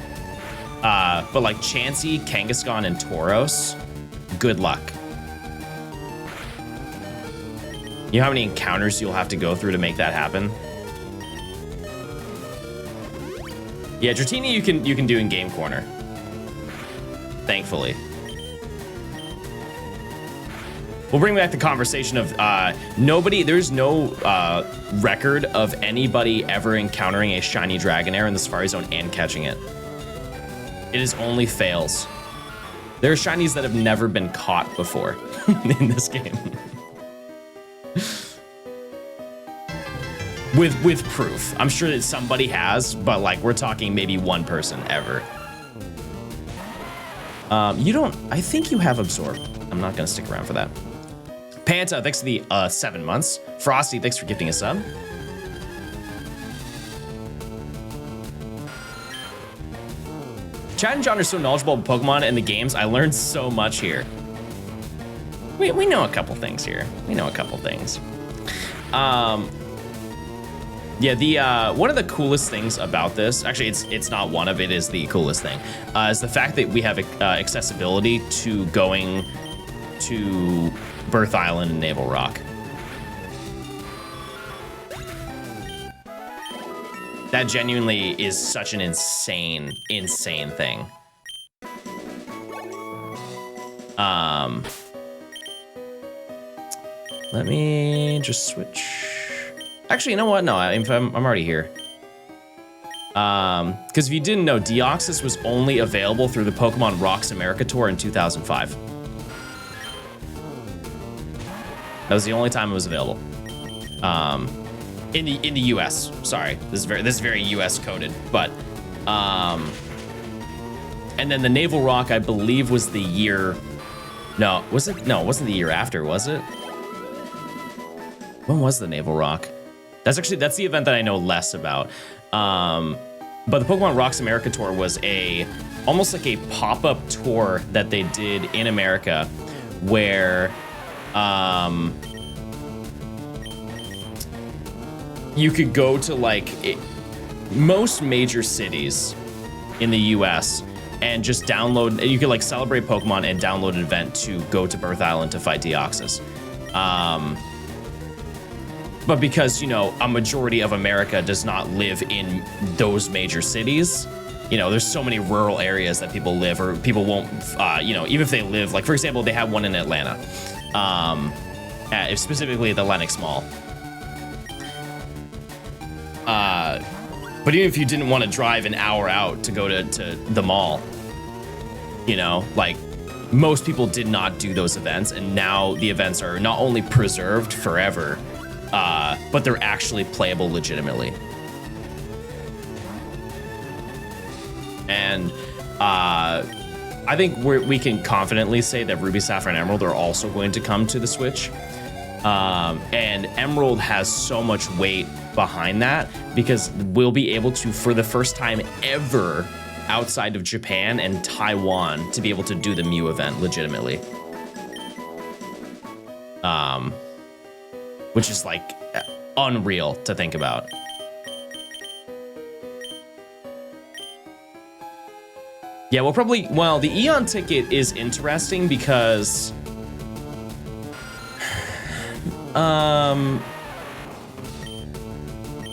But like Chansey, Kangaskhan, and Tauros, good luck. You know how many encounters you'll have to go through to make that happen? Yeah, Dratini you can do in Game Corner. Thankfully. We'll bring back the conversation of there's no record of anybody ever encountering a shiny Dragonair in the Safari Zone and catching it. It is only fails. There are shinies that have never been caught before in this game. With proof. I'm sure that somebody has, but like we're talking maybe one person ever. I think you have Absorb. I'm not gonna stick around for that. Panta, thanks for the 7 months. Frosty, thanks for gifting a sub. Chad and John are so knowledgeable about Pokemon and the games. I learned so much here. We know a couple things here. We know a couple things. Yeah, one of the coolest things about this, actually it's not one of it, is the coolest thing, is the fact that we have accessibility to going to Birth Island and Naval Rock. That genuinely is such an insane thing. Let me just switch. Actually, you know what? No, I'm already here. Because if you didn't know, Deoxys was only available through the Pokemon Rocks America Tour in 2005. That was the only time it was available. In the US. Sorry, this is very US coded, but and then the Naval Rock, I believe, was the year. No, was it? No, it wasn't the year after, was it? When was the Naval Rock? That's the event that I know less about. But the Pokemon Rocks America Tour was almost like a pop-up tour that they did in America, where you could go to like most major cities in the US and just download. You could like celebrate Pokemon and download an event to go to Birth Island to fight Deoxys. But because, you know, a majority of America does not live in those major cities, you know, there's so many rural areas that people live, or people won't, you know, even if they live, like, for example, they have one in Atlanta, specifically at the Lenox Mall. But even if you didn't want to drive an hour out to go to the mall, you know, like, most people did not do those events, and now the events are not only preserved forever, but they're actually playable legitimately. And I think we can confidently say that Ruby, Sapphire, and Emerald are also going to come to the Switch. And Emerald has so much weight behind that because we'll be able to, for the first time ever outside of Japan and Taiwan, to be able to do the Mew event legitimately. Which is like unreal to think about. Yeah, well, the Eon ticket is interesting because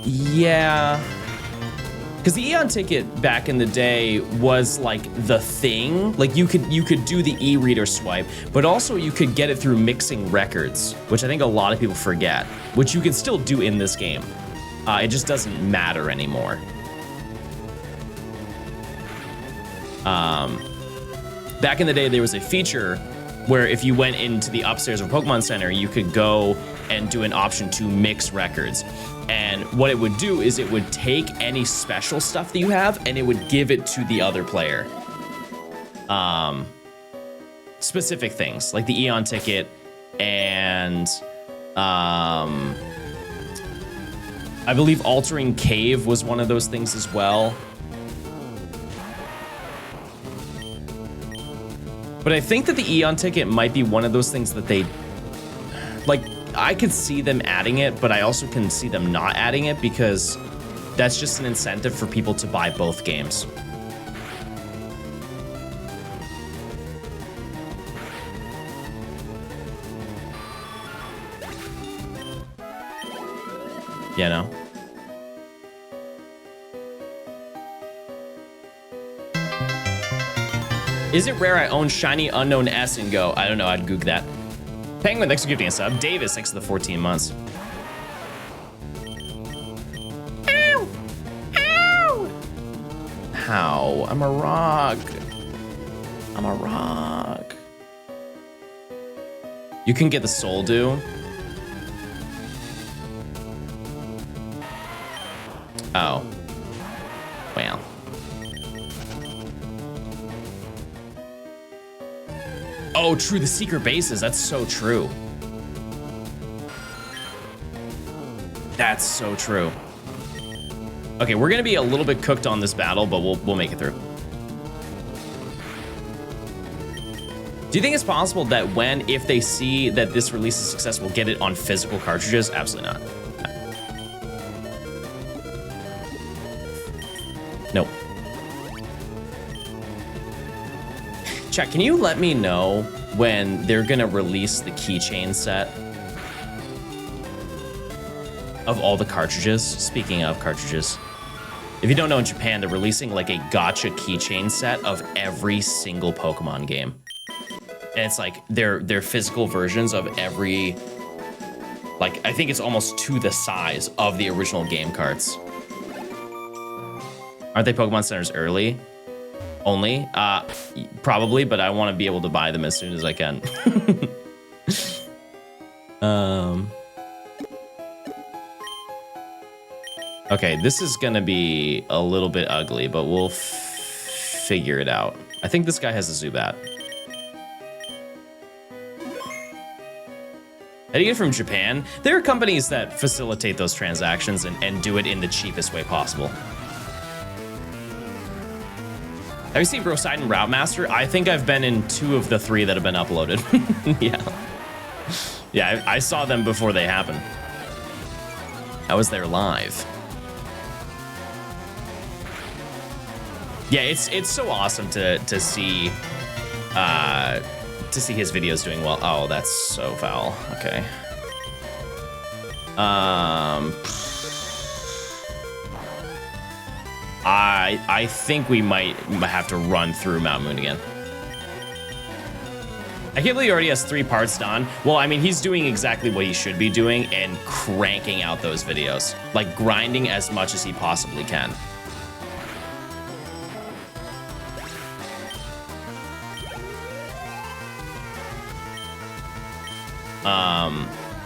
yeah, because the Eon ticket back in the day was like the thing. Like you could do the e-reader swipe, but also you could get it through mixing records, which I think a lot of people forget, which you can still do in this game. It just doesn't matter anymore. Back in the day, there was a feature where if you went into the upstairs of Pokemon Center, you could go and do an option to mix records. And what it would do is it would take any special stuff that you have and it would give it to the other player. Specific things like the Eon ticket and I believe Altering Cave was one of those things as well. But I think that the Eon ticket might be one of those things that they, like, I could see them adding it, but I also can see them not adding it because that's just an incentive for people to buy both games. You know? Is it rare I own Shiny Unknown S and Go? I don't know, I'd goog that. Penguin, thanks for gifting a sub. Davis, thanks for the 14 months. Ow! Ow! How? I'm a rock. I'm a rock. You can get the Soul Dew. Oh. Well. Oh, true, the secret bases. That's so true. That's so true. Okay, we're gonna be a little bit cooked on this battle, but we'll make it through. Do you think it's possible that if they see that this release is successful, get it on physical cartridges? Absolutely not. Nope. Chat, can you let me know when they're gonna release the keychain set of all the cartridges? Speaking of cartridges. If you don't know, in Japan, they're releasing like a gacha keychain set of every single Pokemon game. And it's like they're physical versions of every, like, I think it's almost to the size of the original game cards. Aren't they Pokemon Centers early? Only? Probably, but I want to be able to buy them as soon as I can. Okay, this is gonna be a little bit ugly, but we'll figure it out. I think this guy has a Zubat. How do you get from Japan? There are companies that facilitate those transactions and do it in the cheapest way possible. Have you seen Brosidon Route Master? I think I've been in 2 of the 3 that have been uploaded. Yeah. Yeah, I saw them before they happened. I was there live. Yeah, it's so awesome to see his videos doing well. Oh, that's so foul. Okay. I think we might have to run through Mount Moon again. I can't believe he already has 3 parts done. Well, I mean, he's doing exactly what he should be doing and cranking out those videos. Like, grinding as much as he possibly can.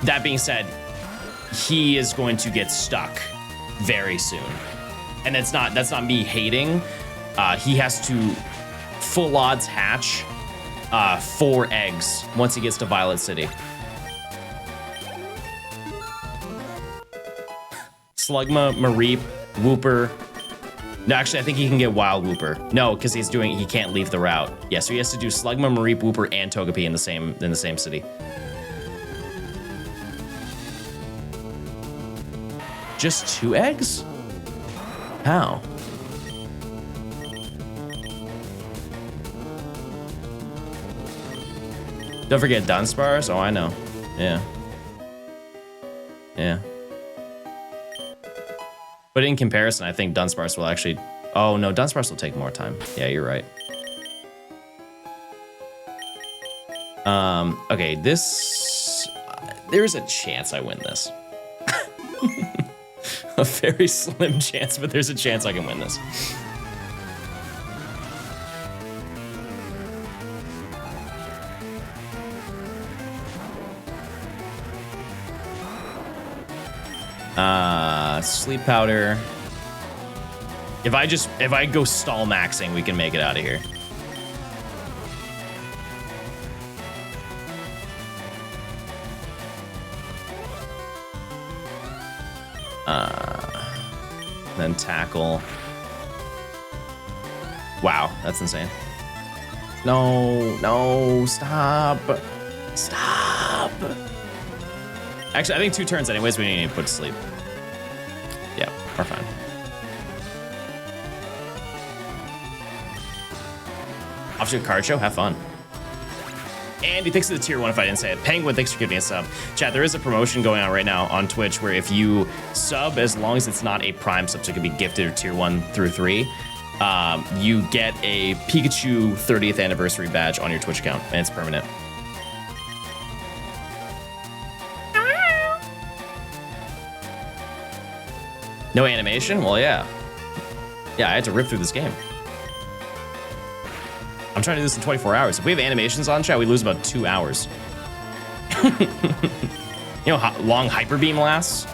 That being said, he is going to get stuck very soon. And that's not me hating. He has to full odds hatch 4 eggs once he gets to Violet City. Slugma, Mareep, Wooper. No, actually, I think he can get Wild Wooper. No, because he can't leave the route. Yeah, so he has to do Slugma, Mareep, Wooper, and Togepi in the same city. Just 2 eggs? How? Don't forget Dunsparce. Oh, I know. Yeah. Yeah. But in comparison, I think Dunsparce will actually... Oh, no, Dunsparce will take more time. Yeah, you're right. Okay, this... there's a chance I win this. A very slim chance, but there's a chance I can win this. Sleep powder. If I go stall maxing, we can make it out of here. Then tackle. Wow, that's insane. No, stop. Stop. Actually, I think 2 turns anyways, we need to put to sleep. Yeah, we're fine. Off to a card show, have fun. Andy, thanks for the tier 1 if I didn't say it. Penguin, thanks for giving me a sub. Chat, there is a promotion going on right now on Twitch where if you sub, as long as it's not a prime sub, so it can be gifted or tier 1 through 3, you get a Pikachu 30th anniversary badge on your Twitch account, and it's permanent. No animation? Well, yeah. Yeah, I had to rip through this game. I'm trying to do this in 24 hours. If we have animations on, chat, we lose about 2 hours. You know how long Hyper Beam lasts?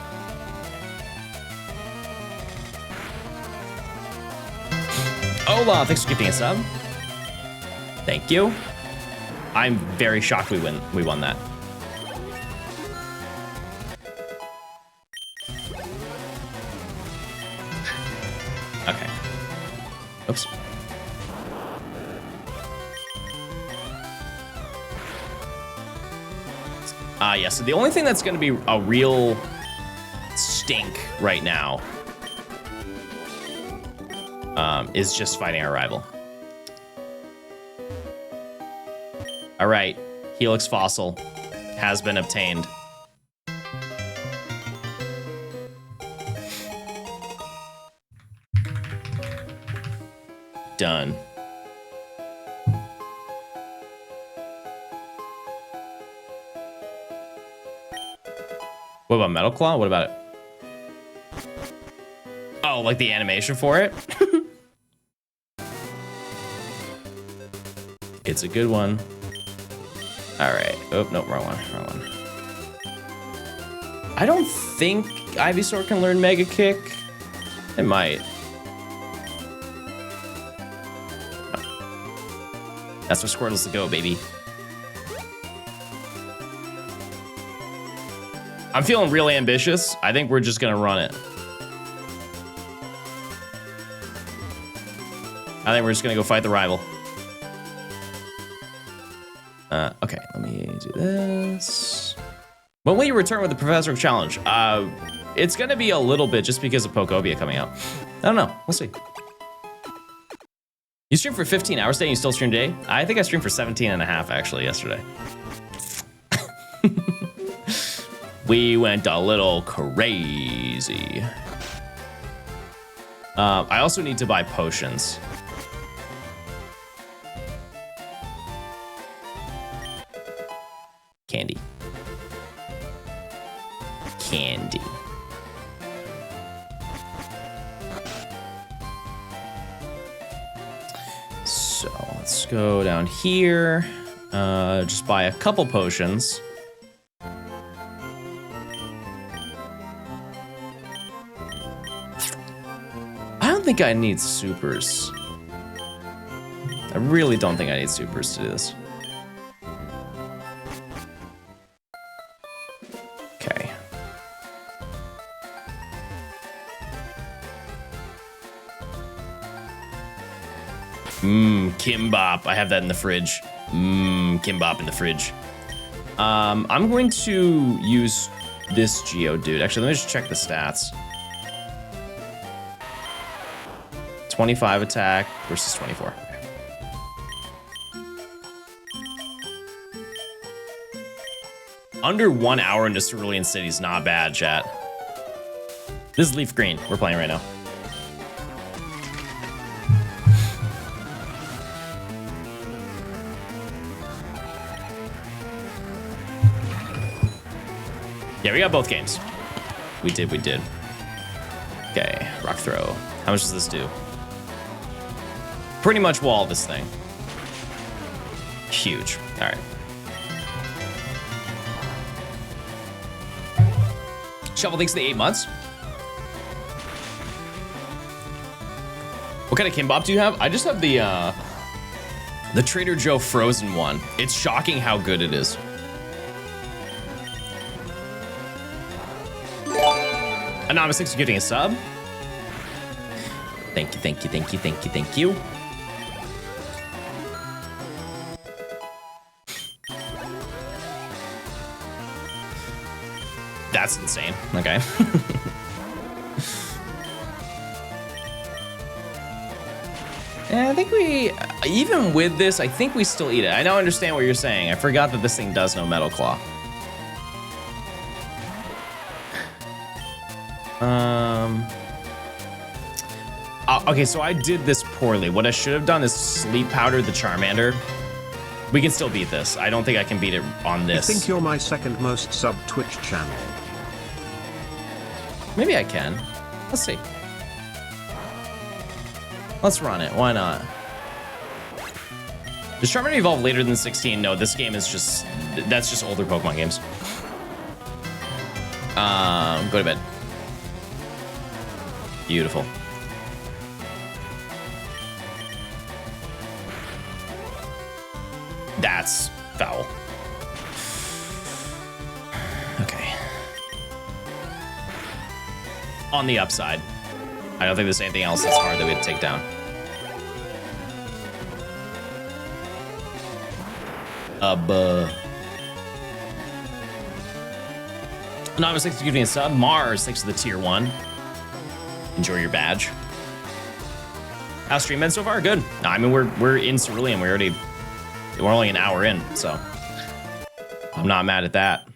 Ola, thanks for gifting a sub. Thank you. I'm very shocked we won that. Okay. Oops. Yeah, so the only thing that's going to be a real stink right now is just fighting our rival. All right, Helix Fossil has been obtained. Done. What about Metal Claw? What about it? Oh, like the animation for it? It's a good one. All right. Oh, no, wrong one. Wrong one. I don't think Ivysaur can learn Mega Kick. It might. That's where Squirtle's to go, baby. I'm feeling really ambitious. I think we're just gonna run it. I think we're just gonna go fight the rival. Okay, let me do this. When will you return with the Professor Challenge? It's gonna be a little bit just because of Pokobia coming out. I don't know, we'll see. You streamed for 15 hours today and you still stream today? I think I streamed for 17 and a half actually yesterday. We went a little crazy. I also need to buy potions. Candy. Candy. So let's go down here. Just buy a couple potions. I don't think I need supers. I really don't think I need supers to do this. Okay. Kimbap. I have that in the fridge. Kimbap in the fridge. I'm going to use this Geodude. Actually, let me just check the stats. 25 attack versus 24. Okay. Under 1 hour into Cerulean City is not bad, chat. This is LeafGreen we're playing right now. Yeah, we got both games. We did. Okay, Rock Throw. How much does this do? Pretty much wall this thing. Huge. All right. Shovel thanks for the 8 months. What kind of Kimbap do you have? I just have the Trader Joe frozen one. It's shocking how good it is. Anonymous, thanks for giving a sub. Thank you. That's insane. Okay. And I think even with this, I think we still eat it. I now understand what you're saying. I forgot that this thing does no Metal Claw. Okay, so I did this poorly. What I should have done is sleep powder the Charmander. We can still beat this. I don't think I can beat it on this. I think you're my second most sub Twitch channel. Maybe I can. Let's see. Let's run it. Why not? Does Charmander evolve later than 16? No, this game is just... That's just older Pokemon games. Go to bed. Beautiful. That's foul. Okay. On the upside, I don't think there's anything else that's hard that we have to take down. Anonymous, thanks for giving a sub. Mars, thanks for the tier 1. Enjoy your badge. How's stream been so far? Good. No, I mean, we're in Cerulean. We're only an hour in, so I'm not mad at that.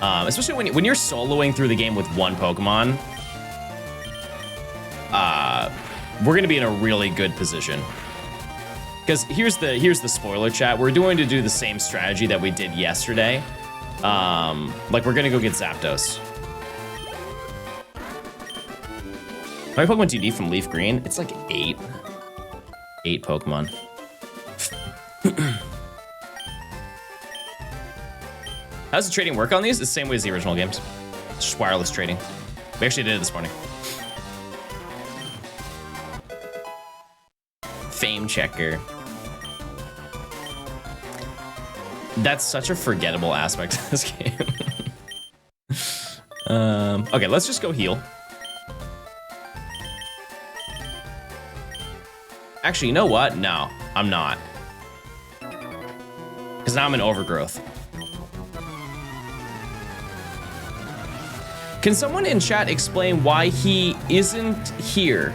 Especially when you're soloing through the game with one Pokemon, we're gonna be in a really good position. Because here's the spoiler, chat. We're going to do the same strategy that we did yesterday. Like we're gonna go get Zapdos. How many Pokemon do you need from LeafGreen? It's like 8. 8 Pokemon. How does the trading work on these? It's the same way as the original games. It's just wireless trading. We actually did it this morning. Fame checker. That's such a forgettable aspect of this game. Okay, let's just go heal. Actually, you know what? No, I'm not. Because now I'm in overgrowth. Can someone in chat explain why he isn't here?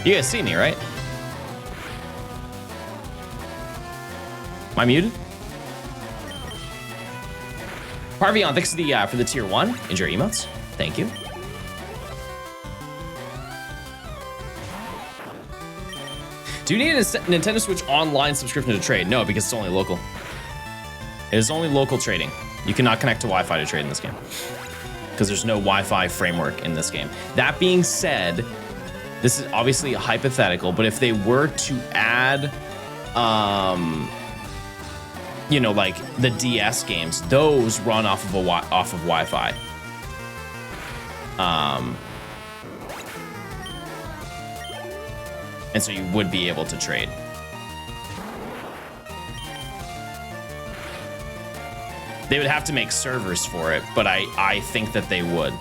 You guys see me, right? Am I muted? Parvion, thanks for the tier 1. Enjoy your emotes. Thank you. Do you need a Nintendo Switch online subscription to trade? No, because it's only local. It is only local trading. You cannot connect to Wi-Fi to trade in this game because there's no Wi-Fi framework in this game. That being said, this is obviously hypothetical, but if they were to add, you know, like the DS games, those run off of Wi-Fi. And so you would be able to trade. They would have to make servers for it, but I think that they would.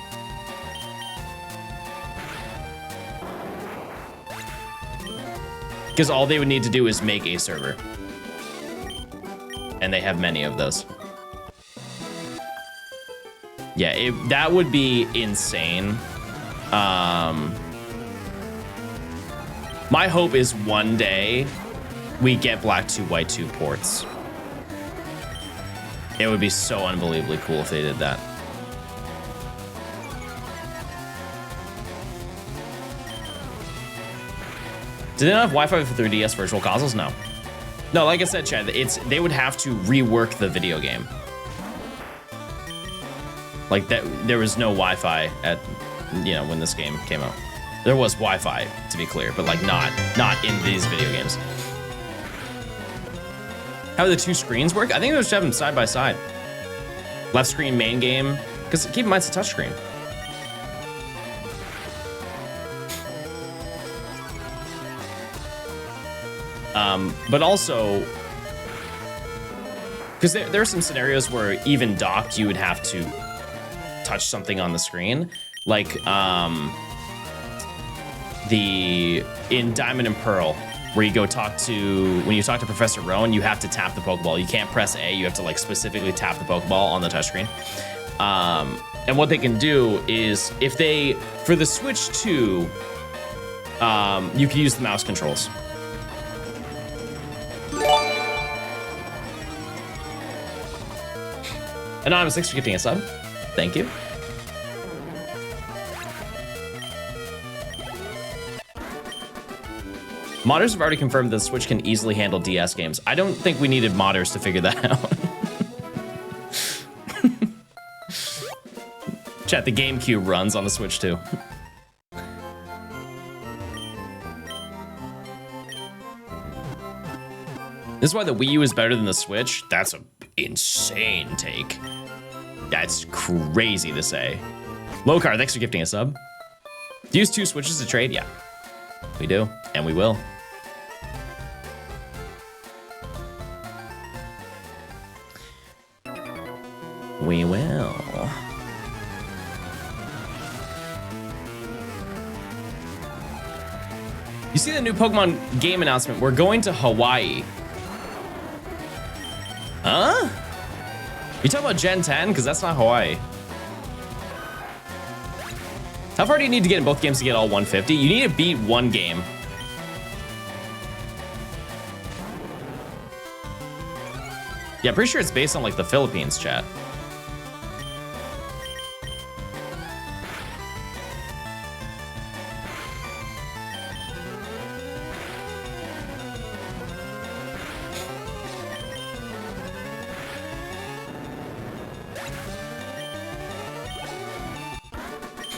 Because all they would need to do is make a server. And they have many of those. Yeah, that would be insane. My hope is one day we get Black 2, White 2 ports. It would be so unbelievably cool if they did that. Do they not have Wi-Fi for 3DS virtual consoles? No. No, like I said, Chad, they would have to rework the video game. Like that, there was no Wi-Fi at, you know, when this game came out. There was Wi-Fi, to be clear, but like not in these video games. How do the two screens work? I think they should have them side by side. Left screen main game, because keep in mind it's a touchscreen. But also, because there are some scenarios where even docked, you would have to touch something on the screen, like in Diamond and Pearl, where you go when you talk to Professor Rowan, you have to tap the Pokeball. You can't press A, you have to like specifically tap the Pokeball on the touchscreen. And what they can do is, for the Switch 2, you can use the mouse controls. Anonymous, thanks for gifting a sub. Thank you. Modders have already confirmed that the Switch can easily handle DS games. I don't think we needed modders to figure that out. Chat, the GameCube runs on the Switch too. This is why the Wii U is better than the Switch. That's an insane take. That's crazy to say. Lowcar, thanks for gifting a sub. Do you use 2 Switches to trade? Yeah, we do, and we will. We will. You see the new Pokemon game announcement? We're going to Hawaii. Huh? You talking about Gen 10? Because that's not Hawaii. How far do you need to get in both games to get all 150? You need to beat one game. Yeah, pretty sure it's based on like the Philippines, chat.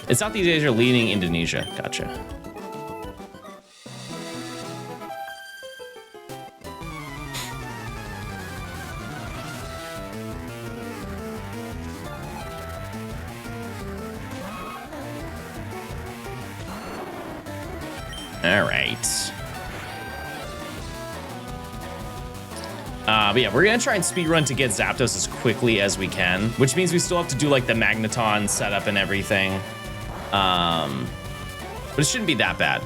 It's Southeast Asia leading Indonesia. Gotcha. All right. But yeah, we're gonna try and speedrun to get Zapdos as quickly as we can, which means we still have to do like the Magneton setup and everything. But it shouldn't be that bad.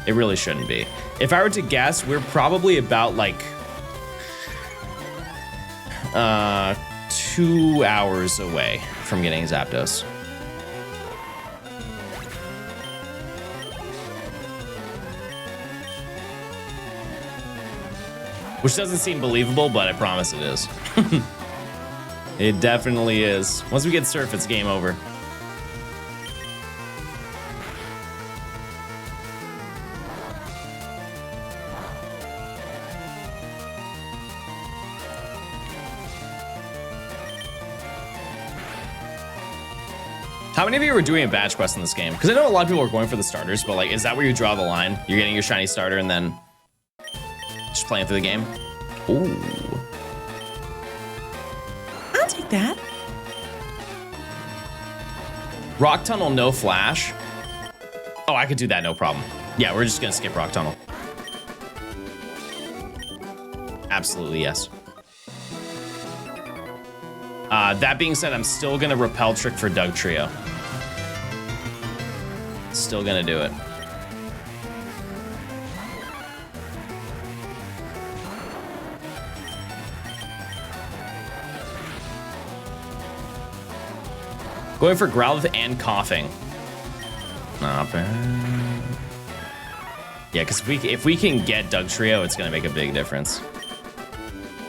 It really shouldn't be. If I were to guess, we're probably about like 2 hours away from getting Zapdos. Which doesn't seem believable, but I promise it is. It definitely is. Once we get Surf, it's game over. How many of you are doing a badge quest in this game? Because I know a lot of people are going for the starters, but like, is that where you draw the line? You're getting your shiny starter and then just playing through the game? Ooh. I'll take that. Rock Tunnel, no flash. Oh, I could do that, no problem. Yeah, we're just gonna skip Rock Tunnel. Absolutely, yes. That being said, I'm still gonna Repel Trick for Doug Trio. Still gonna do it. Going for Growlithe and Coughing. Not bad. Yeah, because if we can get Doug Trio, it's gonna make a big difference.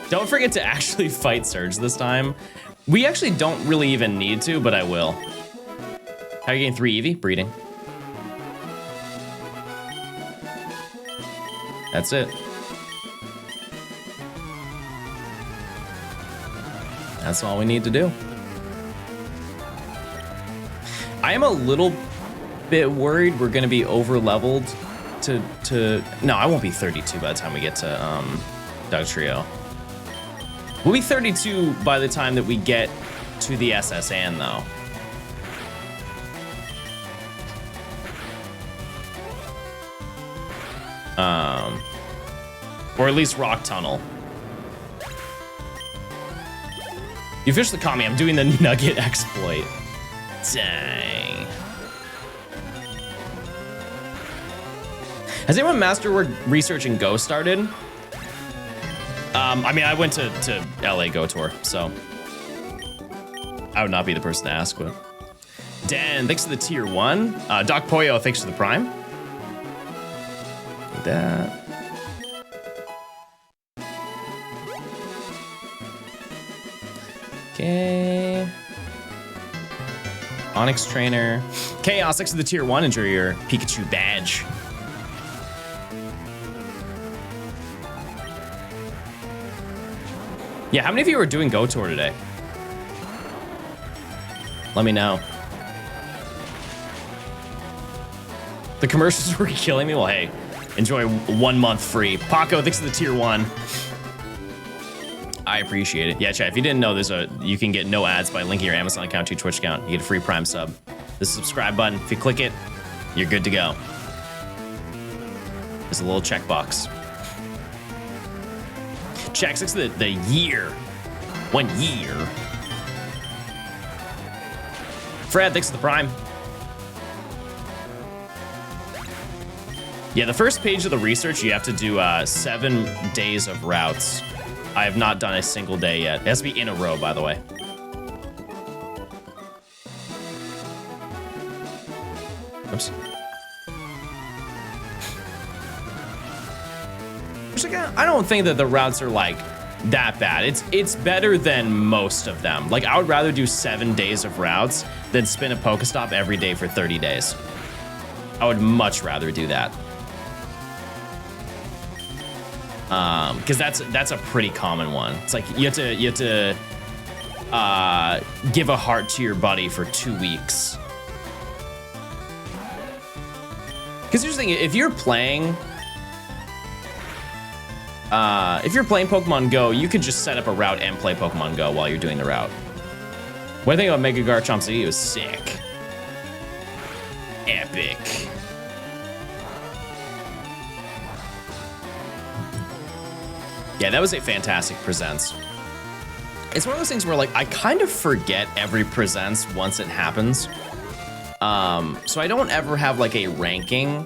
Don't forget to actually fight Surge this time. We actually don't really even need to, but I will. How are you getting 3 Eevee? Breeding. That's it. That's all we need to do. I am a little bit worried we're gonna be over leveled to no, I won't be 32 by the time we get to Doug Trio. We'll be 32 by the time that we get to the SSN though. Or at least Rock Tunnel. You finished the Kami, I'm doing the Nugget exploit. Dang. Has anyone Masterwork researching Go started? I mean, I went to LA Go Tour, so I would not be the person to ask, but Dan, thanks to the tier 1. Doc Poyo, thanks to the Prime. Like that. Okay. Onyx Trainer. Chaos, thanks to the tier 1. Enjoy your Pikachu badge. Yeah, how many of you are doing Go Tour today? Let me know. The commercials were killing me. Well, hey, enjoy 1 month free. Paco, thanks to the tier 1. I appreciate it. Yeah, chat, if you didn't know, you can get no ads by linking your Amazon account to your Twitch account. You get a free Prime sub. The subscribe button, if you click it, you're good to go. There's a little checkbox. Check six the year. 1 year. Fred, thanks to the Prime. Yeah, the first page of the research, you have to do 7 days of routes. I have not done a single day yet. It has to be in a row, by the way. Oops. I don't think that the routes are like that bad. It's better than most of them. Like, I would rather do 7 days of routes than spin a Pokestop every day for 30 days. I would much rather do that. Because that's a pretty common one. It's like you have to give a heart to your buddy for 2 weeks. Because here's the thing, if you're playing Pokemon Go, you could just set up a route and play Pokemon Go while you're doing the route. What do you think about Mega Garchomp City? It was sick. Epic. Yeah, that was a fantastic Presents. It's one of those things where, like, I kind of forget every Presents once it happens. So I don't ever have, like, a ranking.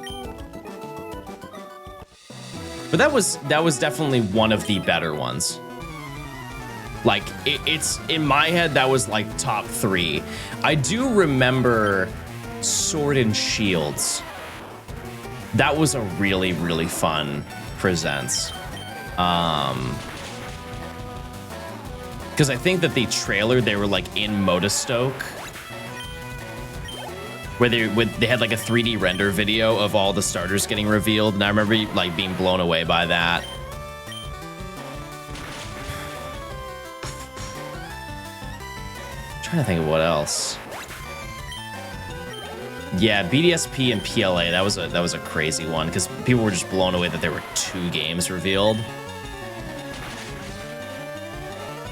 But that was definitely one of the better ones. Like, it's in my head, that was, like, top 3. I do remember Sword and Shields. That was a really, really fun Presents. Because I think that the trailer, they were like in Modestoke, where they had like a 3D render video of all the starters getting revealed, and I remember like being blown away by that. I'm trying to think of what else. Yeah, BDSP and PLA, that was a crazy one because people were just blown away that there were 2 games revealed.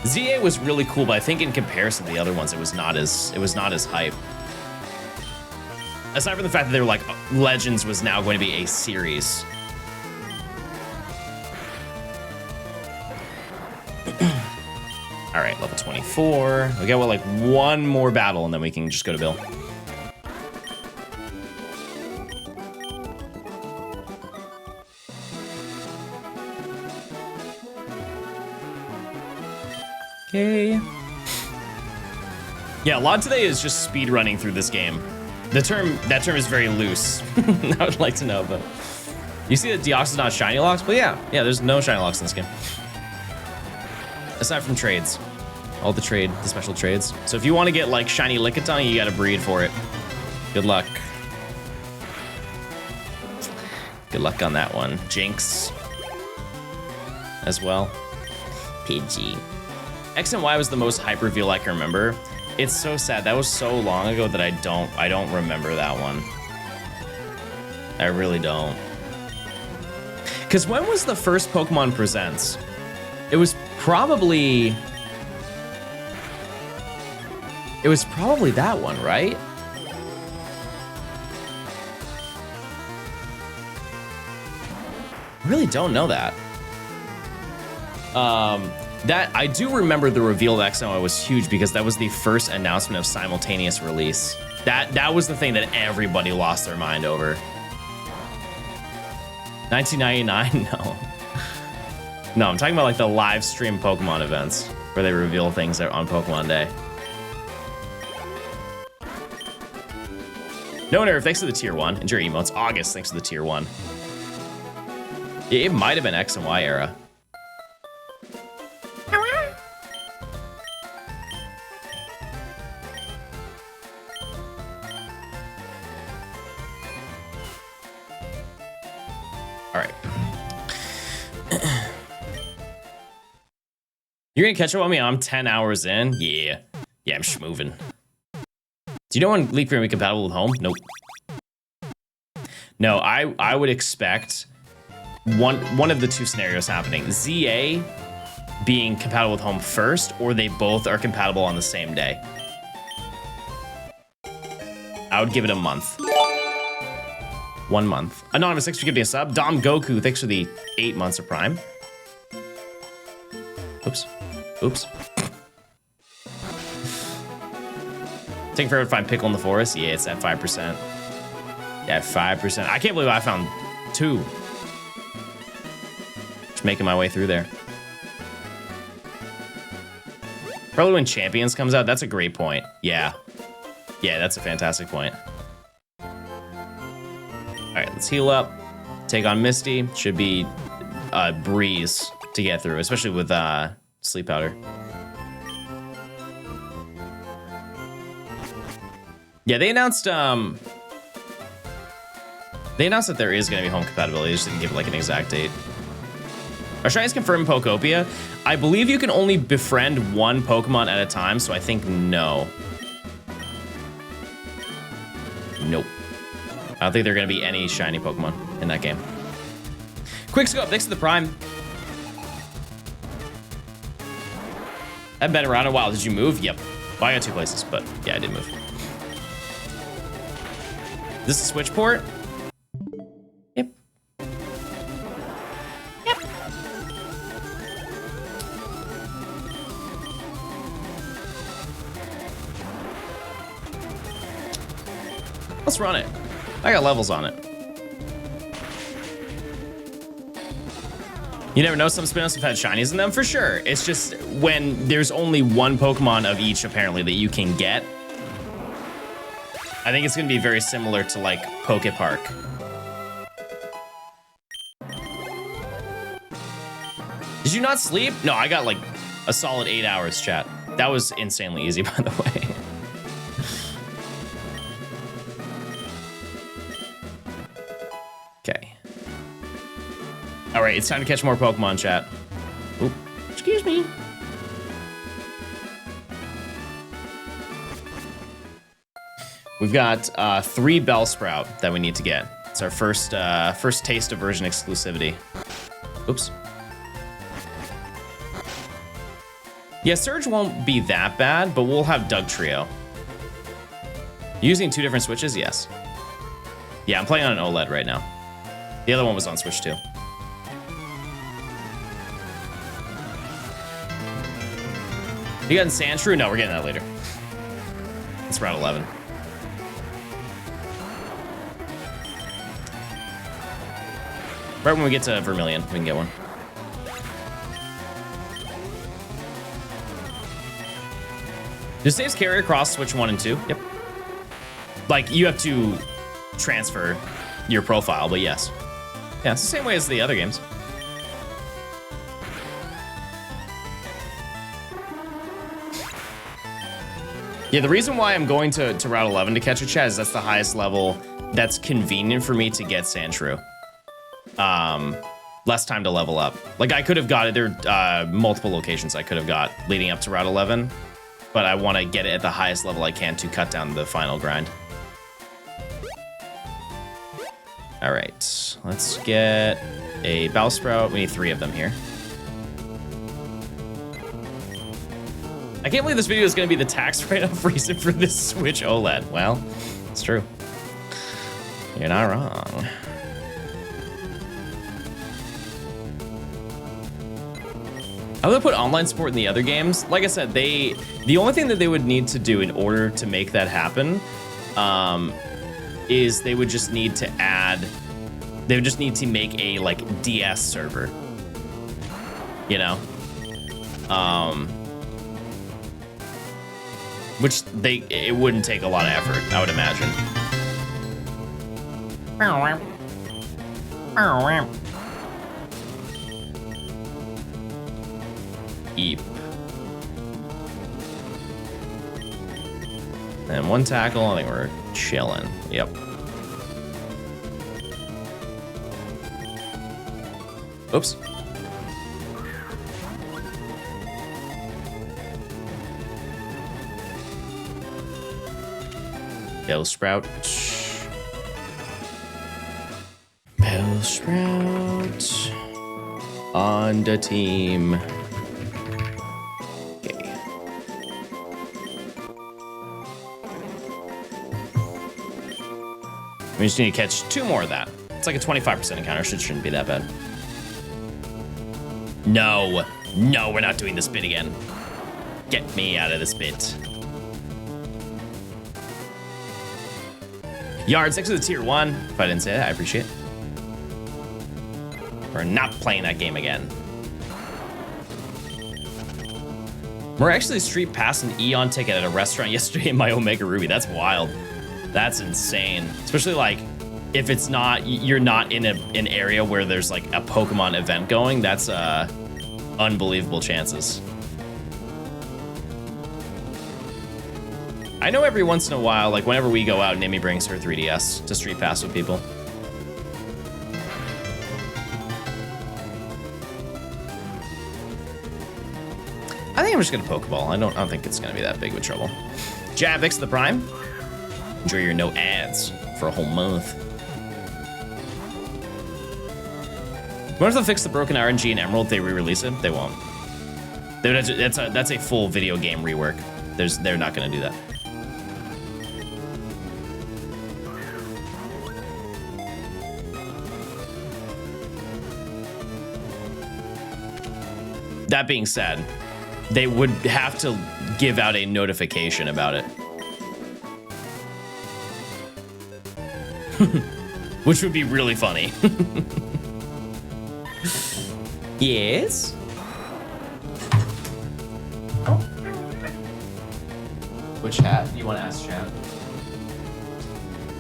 ZA was really cool, but I think in comparison to the other ones, it was not as hype. Aside from the fact that they were like, Legends was now going to be a series. All right, level 24. We got what, like one more battle, and then we can just go to Bill. Okay. Yeah, a lot today is just speed running through this game. That term is very loose. I would like to know, but you see that Deoxys is not shiny locks? But yeah, there's no shiny locks in this game. Aside from trades. All the special trades. So if you want to get like shiny Lickitung, you gotta breed for it. Good luck. Good luck on that one. Jinx. As well. Pidgey. X and Y was the most hype reveal I can remember. It's so sad. That was so long ago that I don't remember that one. I really don't. Because when was the first Pokemon Presents? It was probably that one, right? I really don't know that. That I do remember the reveal of XY was huge because that was the first announcement of simultaneous release. That was the thing that everybody lost their mind over. 1999? No, I'm talking about like the live stream Pokemon events where they reveal things on Pokemon Day. No nerve, thanks for the tier 1. And your emotes. August, thanks for the tier 1. It might have been X and Y era. You're gonna catch up on me? I'm 10 hours in. Yeah, I'm schmoving. Do you know when LeafGreen will be compatible with home? Nope. No, I would expect one of the 2 scenarios happening. ZA being compatible with home first, or they both are compatible on the same day. I would give it a month. 1 month. Anonymous, thanks for giving me a sub. Dom Goku, thanks for the 8 months of Prime. Oops. Taking forever to find Pickle in the forest? Yeah, it's at 5%. Yeah, 5%. I can't believe I found 2. Just making my way through there. Probably when Champions comes out, that's a great point. Yeah, that's a fantastic point. All right, let's heal up. Take on Misty. Should be a breeze to get through, especially with Sleep Powder. Yeah, they announced that there is going to be home compatibility. They just didn't give like an exact date. Are shinies confirmed in Pokopia? I believe you can only befriend 1 Pokemon at a time, so I think no. Nope. I don't think there are going to be any shiny Pokemon in that game. Quick scope, next to the Prime. I've been around a while. Did you move? Yep. Well, I got 2 places, but yeah, I did move. Is this a switch port? Yep. Yep. Let's run it. I got levels on it. You never know, some spin-offs have had shinies in them, for sure. It's just when there's only one Pokemon of each, apparently, that you can get. I think it's gonna be very similar to, like, Poke Park. Did you not sleep? No, I got, like, a solid 8 hours, chat. That was insanely easy, by the way. Okay. All right, it's time to catch more Pokemon, chat. Oop, excuse me. We've got 3 Bellsprout that we need to get. It's our first taste of version exclusivity. Oops. Yeah, Surge won't be that bad, but we'll have Doug Trio. Using 2 different switches, yes. Yeah, I'm playing on an OLED right now. The other one was on Switch too. You got Sandshrew? No, we're getting that later. It's Route 11. Right when we get to Vermilion, we can get one. Do saves carry across Switch 1 and 2? Yep. Like, you have to transfer your profile, but yes. Yeah, it's the same way as the other games. Yeah, the reason why I'm going to Route 11 to catch a chat is that's the highest level that's convenient for me to get Sandshrew. Less time to level up. Like, I could have got it. There are multiple locations I could have got leading up to Route 11, but I want to get it at the highest level I can to cut down the final grind. All right, let's get a Bellsprout. We need 3 of them here. I can't believe this video is going to be the tax write-off reason for this Switch OLED. Well, it's true. You're not wrong. I'm gonna put online support in the other games. Like I said, the only thing that they would need to do in order to make that happen is they would just need to make a, like, DS server. You know? Which it wouldn't take a lot of effort, I would imagine. Eep. And 1 tackle, I think we're chilling. Yep. Oops. Bellsprout. Bellsprout on the team. Okay. We just need to catch 2 more of that. It's like a 25% encounter, so it shouldn't be that bad. No, no, we're not doing this bit again. Get me out of this bit. Yards next to the tier 1. If I didn't say that, I appreciate it. We're not playing that game again. We're actually street past an Eon ticket at a restaurant yesterday in my Omega Ruby. That's wild. That's insane. Especially, like, if it's not, you're not in an area where there's, like, a Pokemon event going. That's unbelievable chances. I know every once in a while, like, whenever we go out, Nimi brings her 3DS to street pass with people. I think I'm just gonna Pokeball. I don't think it's gonna be that big of a trouble. Javix the Prime. Enjoy your no ads for a whole month. What if they fix the broken RNG in Emerald if they re-release it? They won't. That's a full video game rework. They're not gonna do that. That being said, they would have to give out a notification about it. Which would be really funny. Yes? Which hat? You want to ask Chat?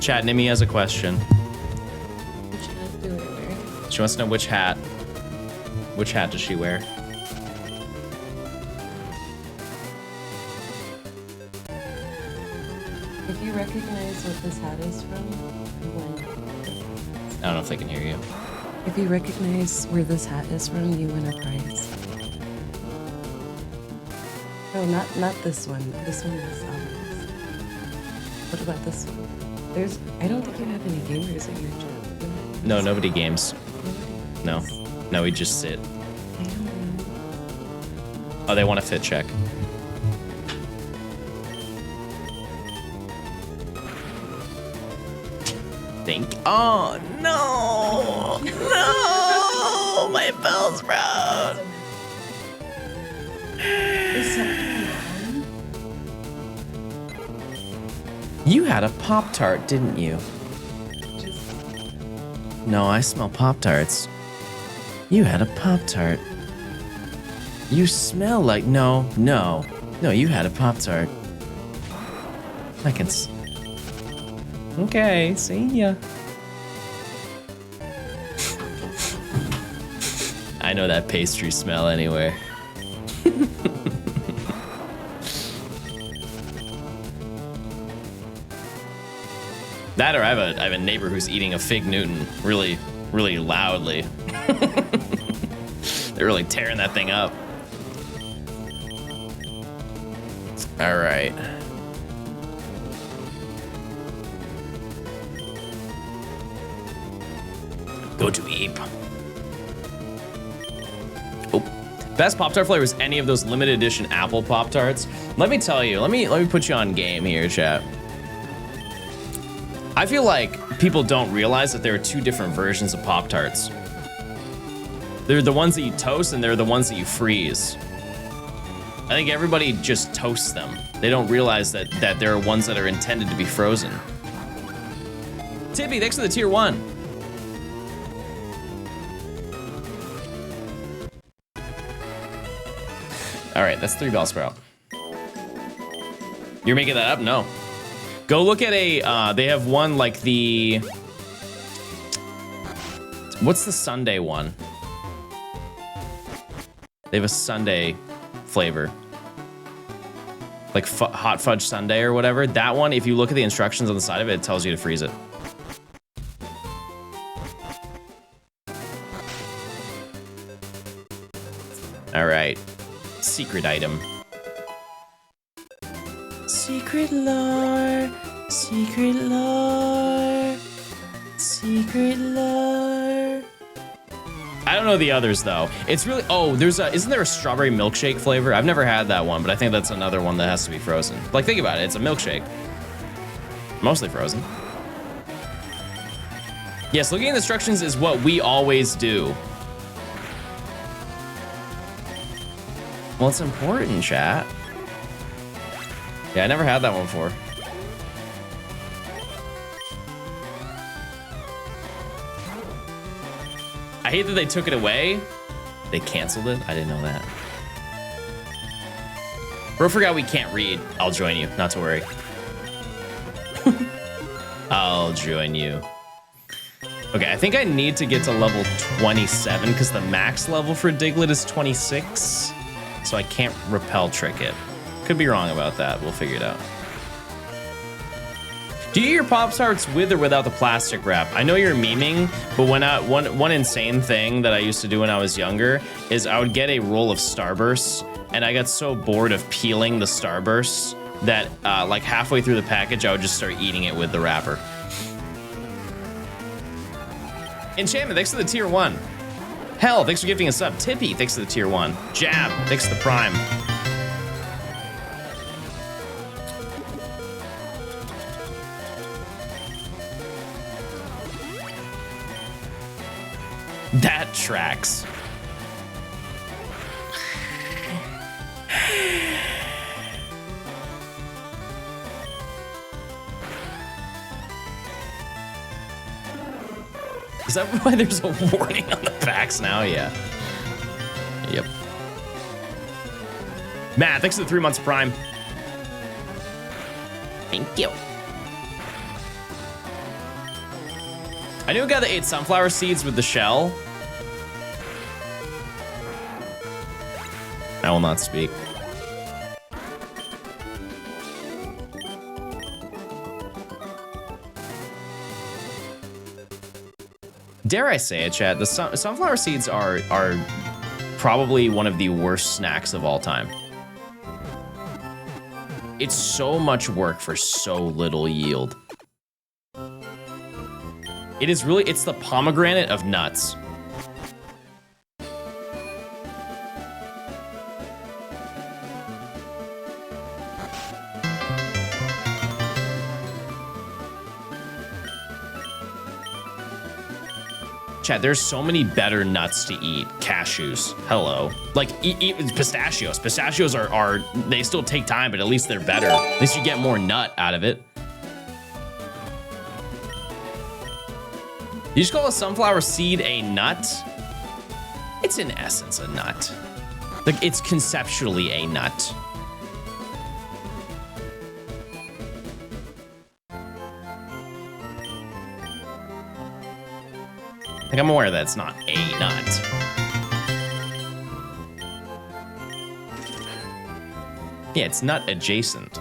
Chat, Nimi has a question. Which hat do I wear? She wants to know which hat. Which hat does she wear? If you recognize what this hat is from, you win. I don't know if they can hear you. If you recognize where this hat is from, you win a prize. No, not this one. This one is obvious. What about this one? I don't think you have any gamers at your job. No, nobody games. Nobody No. No, we just sit. I don't know. Oh, they want a fit check. Oh, no. No. My bell's broke. Is that You had a Pop-Tart, didn't you? just No, I smell Pop-Tarts. You had a Pop-Tart. You smell like... No, you had a Pop-Tart. I can... Okay, see ya. I know that pastry smell anywhere. That or I have a neighbor who's eating a Fig Newton really, really loudly. They're really tearing that thing up. All right. Go to Eep. Oh, best Pop-Tart flavor is any of those limited edition apple Pop-Tarts. Let me tell you, let me put you on game here, chat. I feel like people don't realize that there are two different versions of Pop-Tarts. They're the ones that you toast and they're the ones that you freeze. I think everybody just toasts them. They don't realize that there are ones that are intended to be frozen. Tippy, thanks for the tier 1. All right, that's 3 Bellsprout. You're making that up? No. Go look at they have one like the... What's the sundae one? They have a sundae flavor. Like hot fudge sundae or whatever. That one, if you look at the instructions on the side of it, it tells you to freeze it. All right. Secret item. Secret lore. Secret lore. Secret lore. I don't know the others though. It's really, oh, isn't there a strawberry milkshake flavor? I've never had that one, but I think that's another one that has to be frozen. Like, think about it, it's a milkshake. Mostly frozen. Yes, looking at the instructions is what we always do. Well, it's important, chat. Yeah, I never had that one before. I hate that they took it away. They canceled it. I didn't know that. Bro forgot we can't read. I'll join you, not to worry. I'll join you. Okay, I think I need to get to level 27 because the max level for Diglett is 26. So I can't repel trick it. Could be wrong about that. We'll figure it out. Do you eat your Pop-Tarts with or without the plastic wrap? I know you're memeing, but one insane thing that I used to do when I was younger is I would get a roll of Starbursts, and I got so bored of peeling the Starbursts that like halfway through the package, I would just start eating it with the wrapper. Enchantment, thanks for the tier 1. Hell, thanks for gifting us up. Tippy, thanks to the tier 1. Jab, thanks to the prime. That tracks. Is that why there's a warning on the packs now? Yeah. Yep. Matt, thanks for the 3 months prime. Thank you. I knew a guy that ate sunflower seeds with the shell. I will not speak. Dare I say it, chat? The sunflower seeds are probably one of the worst snacks of all time. It's so much work for so little yield. It is really, it's the pomegranate of nuts. Chat, there's so many better nuts to eat. Cashews, hello. Like, eat pistachios. Pistachios are, they still take time, but at least they're better. At least you get more nut out of it. You just call a sunflower seed a nut? It's in essence a nut. Like, it's conceptually a nut. Like, I'm aware that it's not a nut. Yeah, it's nut adjacent.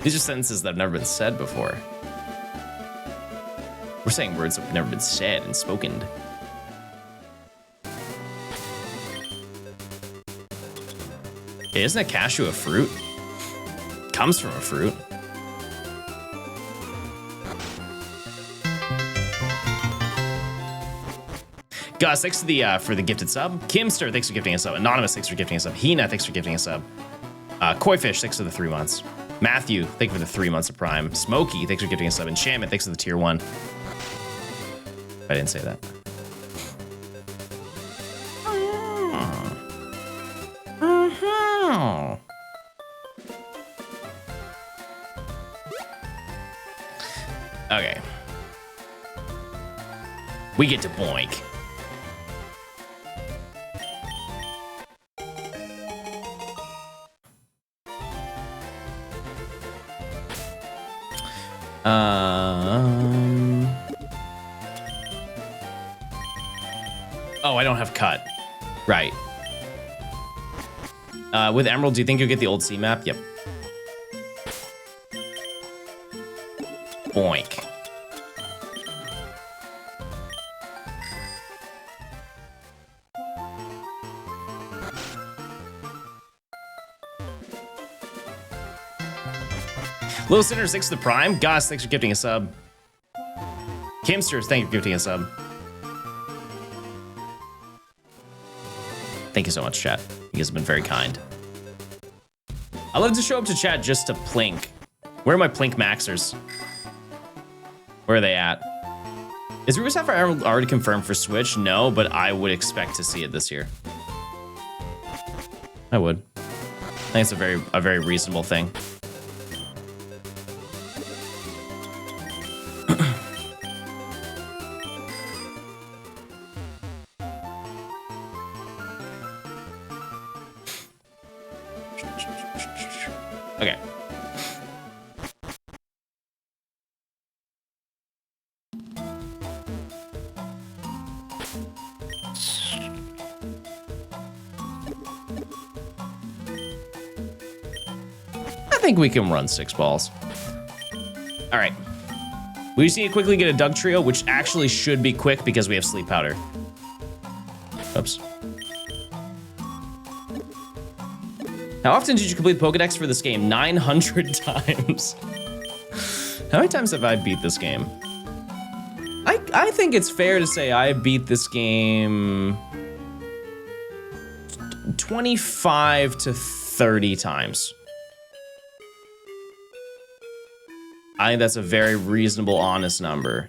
These are sentences that have never been said before. We're saying words that have never been said and spoken. Hey, isn't a cashew a fruit? Comes from a fruit. Gus, thanks to the for the gifted sub. Kimster, thanks for gifting us up. Anonymous, thanks for gifting us up. Hina, thanks for gifting us up. Koifish, thanks for the 3 months. Matthew, thank you for the 3 months of Prime. Smokey, thanks for gifting us up. Enchantment, thanks for the tier 1. I didn't say that. Okay. We get to boink. Oh, I don't have cut. Right. With Emerald, do you think you'll get the old sea map? Yep. Boink. Little Sinners, thanks to the Prime. Goss, thanks for gifting a sub. Kimsters, thank you for gifting a sub. Thank you so much, chat. You guys have been very kind. I love to show up to chat just to plink. Where are my plink maxers? Where are they at? Is Ruby Sapphire Emerald already confirmed for Switch? No, but I would expect to see it this year. I would. I think it's a very reasonable thing. Okay. I think we can run 6 balls. All right. We just need to quickly get a Doug Trio, which actually should be quick because we have Sleep Powder. Oops. How often did you complete the Pokedex for this game? 900 times. How many times have I beat this game? I think it's fair to say I beat this game 25 to 30 times. I think that's a very reasonable, honest number.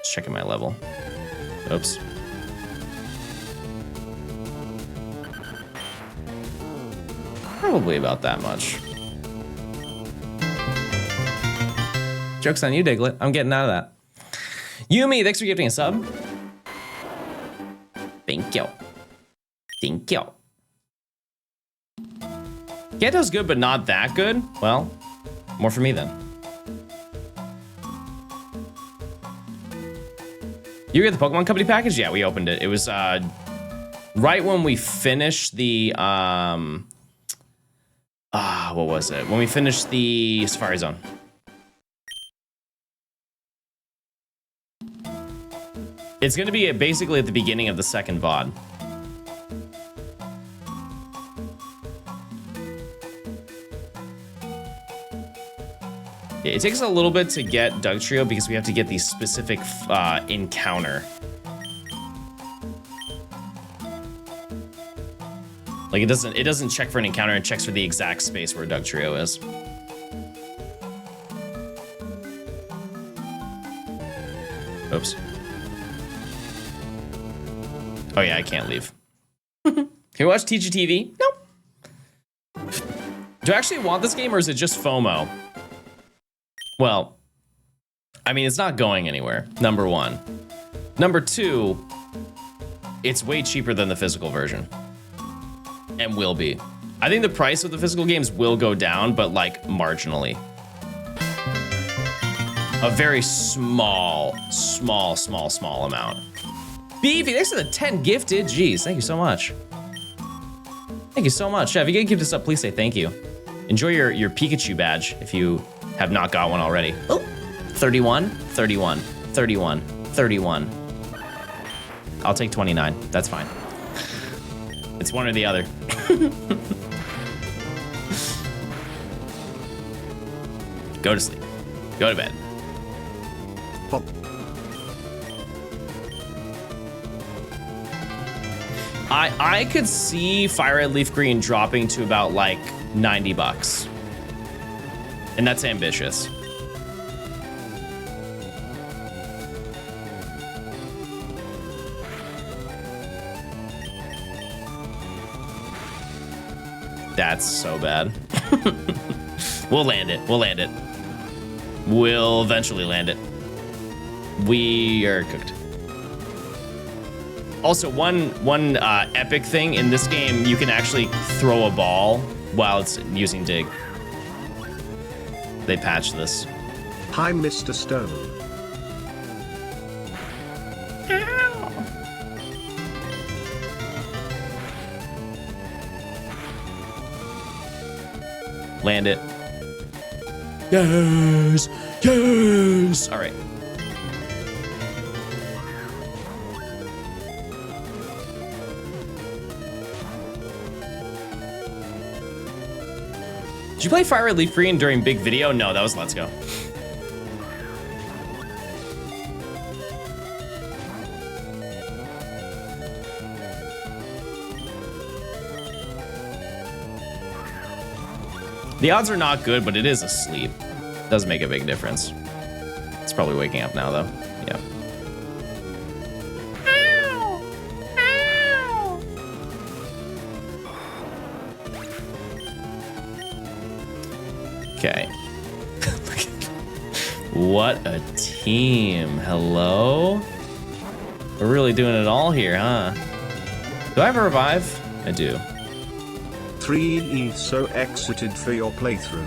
Just checking my level. Oops. Probably about that much. Joke's on you, Diglett. I'm getting out of that. Yumi, thanks for gifting a sub. Thank you. Thank you. Kanto's good, but not that good. Well, more for me then. You get the Pokemon Company package? Yeah, we opened it. It was right when we finished the what was it? When we finished the Safari Zone. It's gonna be basically at the beginning of the second VOD. Yeah, it takes a little bit to get Dugtrio because we have to get the specific encounter. Like it doesn't check for an encounter, it checks for the exact space where Dugtrio is. Oops. Oh yeah, I can't leave. Can you watch TGTV? Nope. Do I actually want this game or is it just FOMO? Well, I mean, it's not going anywhere, number one. Number two, it's way cheaper than the physical version. And will be. I think the price of the physical games will go down, but like marginally. A very small amount. Beefy, thanks for the 10 gifted. Jeez, thank you so much. Thank you so much. Yeah, if you get gifted up, please say thank you. Enjoy your Pikachu badge if you have not got one already. Oh, 31, 31, 31, 31. I'll take 29. That's fine. It's one or the other. Go to sleep. Go to bed. Pop. I could see Fire Red Leaf Green dropping to about like 90 bucks. And that's ambitious. That's so bad. We'll land it. We'll land it. We'll eventually land it. We are cooked. Also, one epic thing in this game, you can actually throw a ball while it's using Dig. They patched this. Hi, Mr. Stone. Land it. Yes! Yes! All right. Did you play Fire Red Leaf Green during Big Video? No, that was Let's Go. The odds are not good, but it is asleep. Does make a big difference. It's probably waking up now, though. Yeah. Okay. What a team. Hello? We're really doing it all here, huh? Do I have a revive? I do. 3E so excited for your playthrough.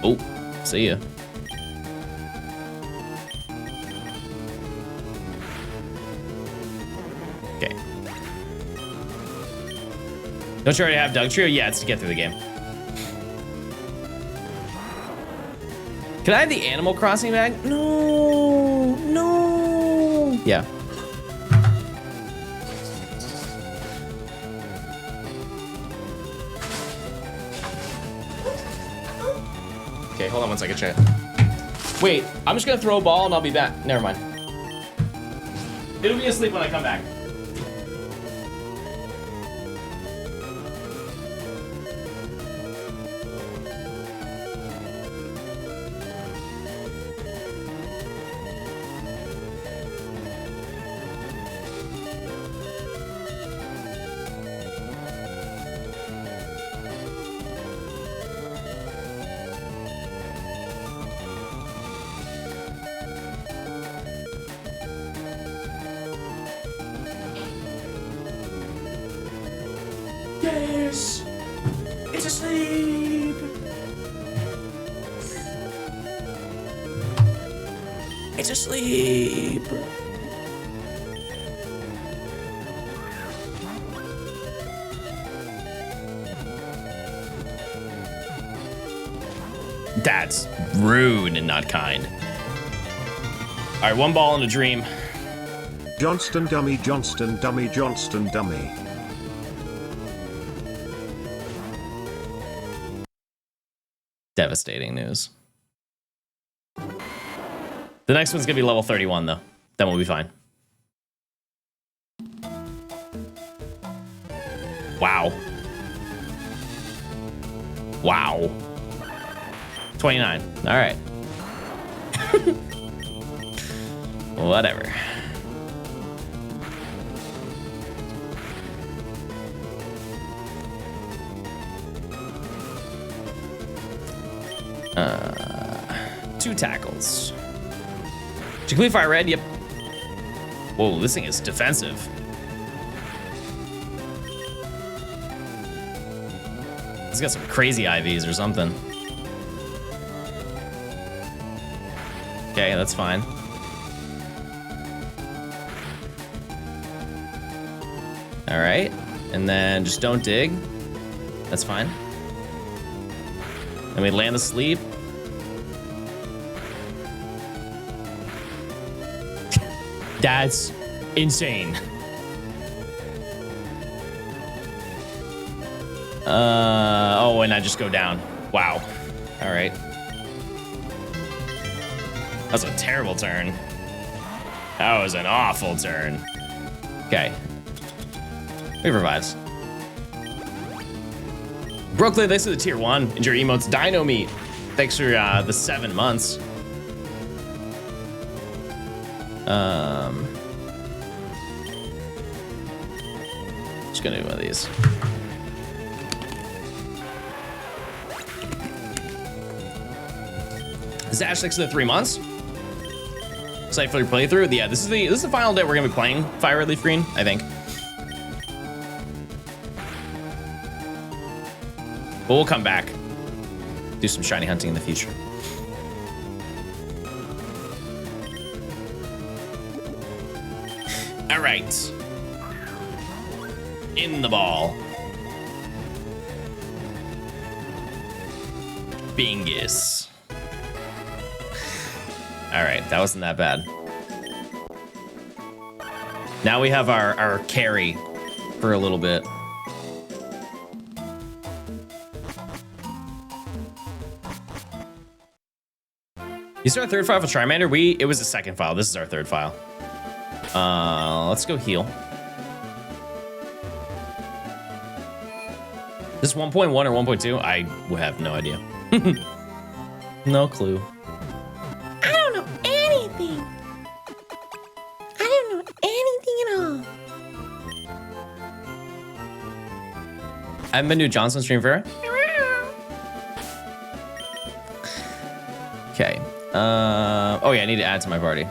Oh, see ya. Okay. Don't you already have Dugtrio? Yeah, it's to get through the game. Can I have the Animal Crossing bag? No, no. Yeah. Okay, hold on one second, chat. Wait, I'm just gonna throw a ball and I'll be back. Never mind. It'll be asleep when I come back. Yes! It's asleep! It's asleep! That's rude and not kind. All right, one ball and a dream. Johnston dummy, Johnston dummy, Johnston dummy. Devastating news. The next one's gonna be level 31 though. Then we'll be fine. Wow. Wow. 29. All right. Whatever. Two tackles. Did you complete Fire Red? Yep. Whoa, this thing is defensive. It's got some crazy IVs or something. Okay, that's fine. All right, and then just don't dig. That's fine. And we land asleep. That's insane. Oh, and I just go down. Wow. All right. That's a terrible turn. That was an awful turn. Okay. We revives. Brooklyn, thanks for the tier 1. And your emotes Dino Meat. Thanks for the 7 months. Just gonna do one of these. Zash, thanks for the 3 months. Excited for your playthrough. Yeah, this is the final day we're gonna be playing Fire Red Leaf Green, I think. But we'll come back. Do some shiny hunting in the future. All right. In the ball. Bingus. All right, that wasn't that bad. Now we have our carry for a little bit. Is there a third file for Charmander? It was the second file. This is our third file. Let's go heal. This 1.1 or 1.2? I have no idea. No clue. I don't know anything. I don't know anything at all. I haven't been to a Johnstone stream for. Okay. Oh yeah, I need to add to my party.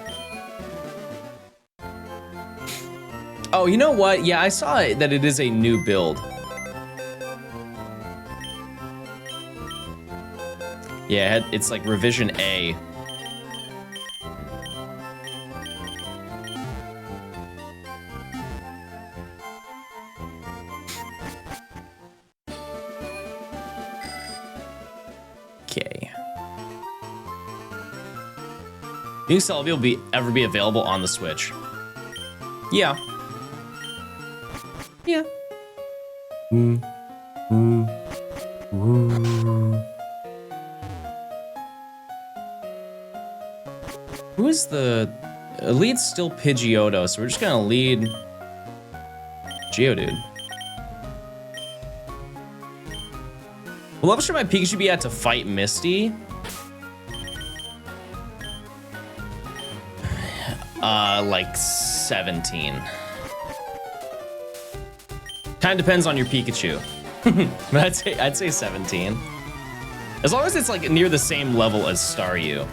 Oh, you know what? Yeah, I saw that it is a new build. Yeah, it's like revision A. Okay. Do you think Celebi will ever be available on the Switch? Yeah. Yeah. Who is the lead's still Pidgeotto, so we're just gonna lead Geodude. What level should my Pikachu be at to fight Misty? Like 17. Kind of depends on your Pikachu. But I'd say 17. As long as it's like near the same level as Staryu.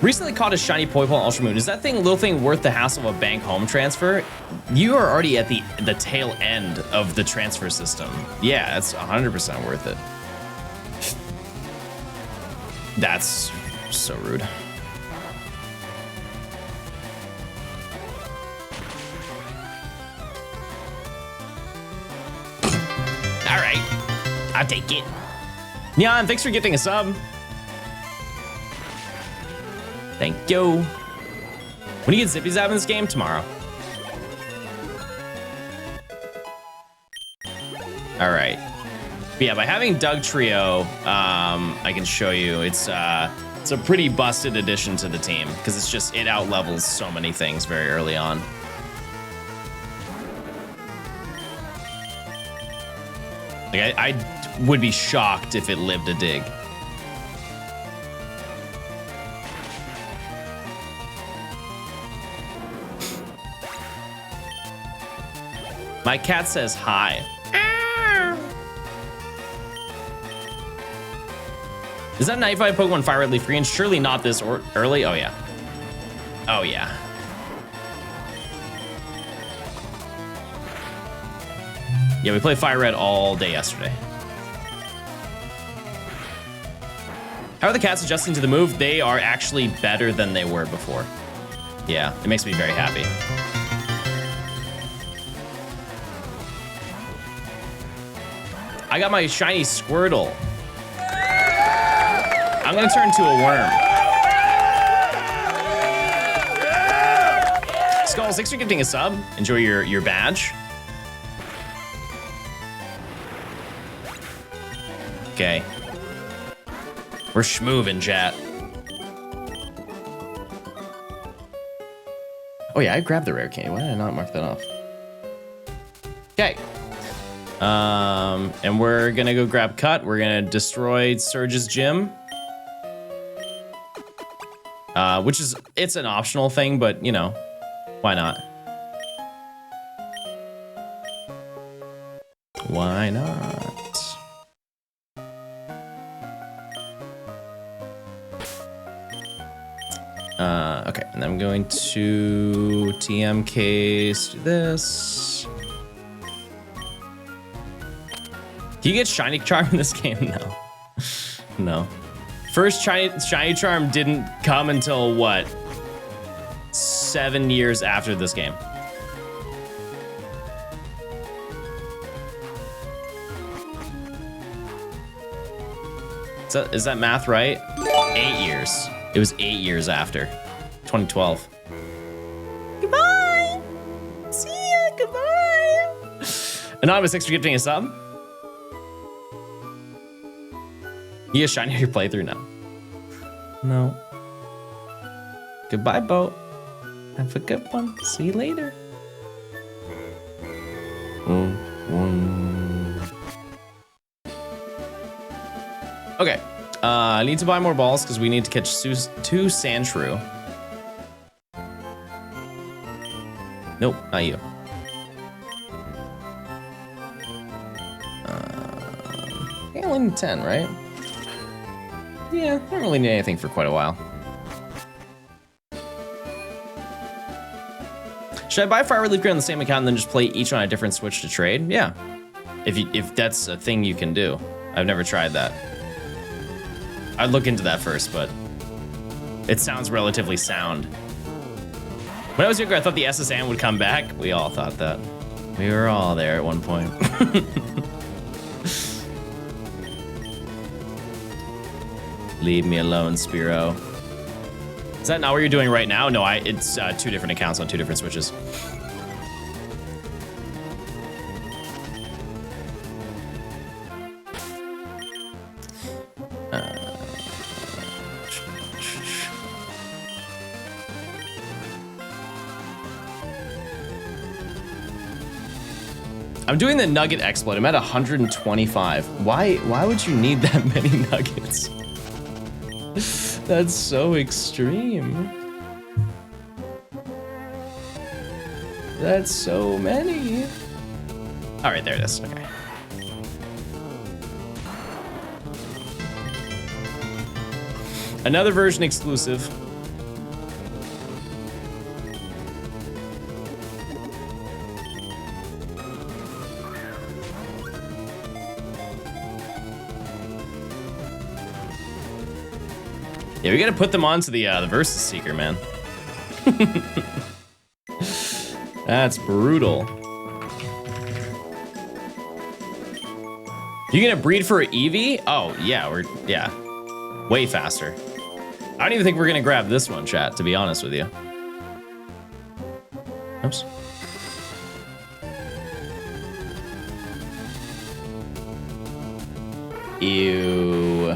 Recently caught a shiny Pokeball Ultra Moon. Is that little thing worth the hassle of a bank home transfer? You are already at the tail end of the transfer system. Yeah, it's 100% worth it. That's so rude. All right, I'll take it. Neon, thanks for gifting a sub. Thank you. When do you get Zippy Zap in this game? Tomorrow. All right. But yeah, by having Doug Trio, I can show you it's a pretty busted addition to the team because it out levels so many things very early on. Like I would be shocked if it lived a dig. My cat says hi. Is that 95 Pokemon Fire Red Leaf Green? Surely not this early. Oh yeah. Oh yeah. Yeah, we played Fire Red all day yesterday. How are the cats adjusting to the move? They are actually better than they were before. Yeah, it makes me very happy. I got my shiny Squirtle. I'm gonna turn into a worm. Skulls, thanks for gifting a sub. Enjoy your badge. Okay. We're schmoovin', chat. Oh yeah, I grabbed the rare candy. Why did I not mark that off? Okay. And we're gonna go grab Cut. We're gonna destroy Surge's gym. Which it's an optional thing, but you know, why not? Why not? Okay, and I'm going to TMK, do this. Do you get Shiny Charm in this game? No. No. First Shiny Charm didn't come until what? 7 years after this game. Is that math right? 8 years. It was 8 years after. 2012. Goodbye. See ya. Goodbye. Anonymous, thanks for gifting a sub. You get shiny your playthrough now. No. Goodbye, boat. Have a good one. See you later. Okay. I need to buy more balls because we need to catch 2 Sandshrew. Nope, not you. I only need 10, right? Yeah, I don't really need anything for quite a while. Should I buy Fire Red Leaf Green on the same account and then just play each on a different Switch to trade? Yeah. If that's a thing you can do. I've never tried that. I'd look into that first, but it sounds relatively sound. When I was younger, I thought the SSN would come back. We all thought that. We were all there at one point. Leave me alone, Spiro. Is that not what you're doing right now? No, it's 2 different accounts on 2 different Switches. I'm doing the nugget exploit. I'm at 125. Why would you need that many nuggets? That's so extreme. That's so many. All right, there it is. Okay. Another version exclusive. Yeah, we gotta put them onto the Versus Seeker, man. That's brutal. You gonna breed for Eevee? Oh yeah, yeah, way faster. I don't even think we're gonna grab this one, chat, to be honest with you. Oops. Ew.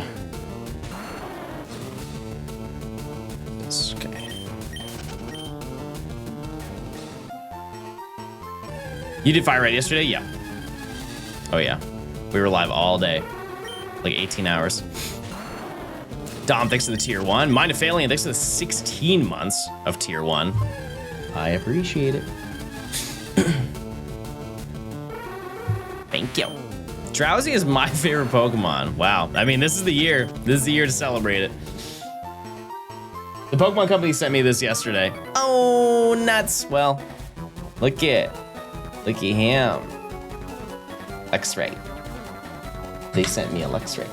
This, okay. You did Fire Red yesterday? Yeah. Oh yeah. We were live all day. Like 18 hours. Dom, thanks to the tier 1. Mind of Failing, thanks to the 16 months of tier 1. I appreciate it. Thank you. Drowsy is my favorite Pokemon. Wow. I mean, this is the year. This is the year to celebrate it. The Pokemon Company sent me this yesterday. Oh, nuts. Well, look at him. X-ray. They sent me a X-ray.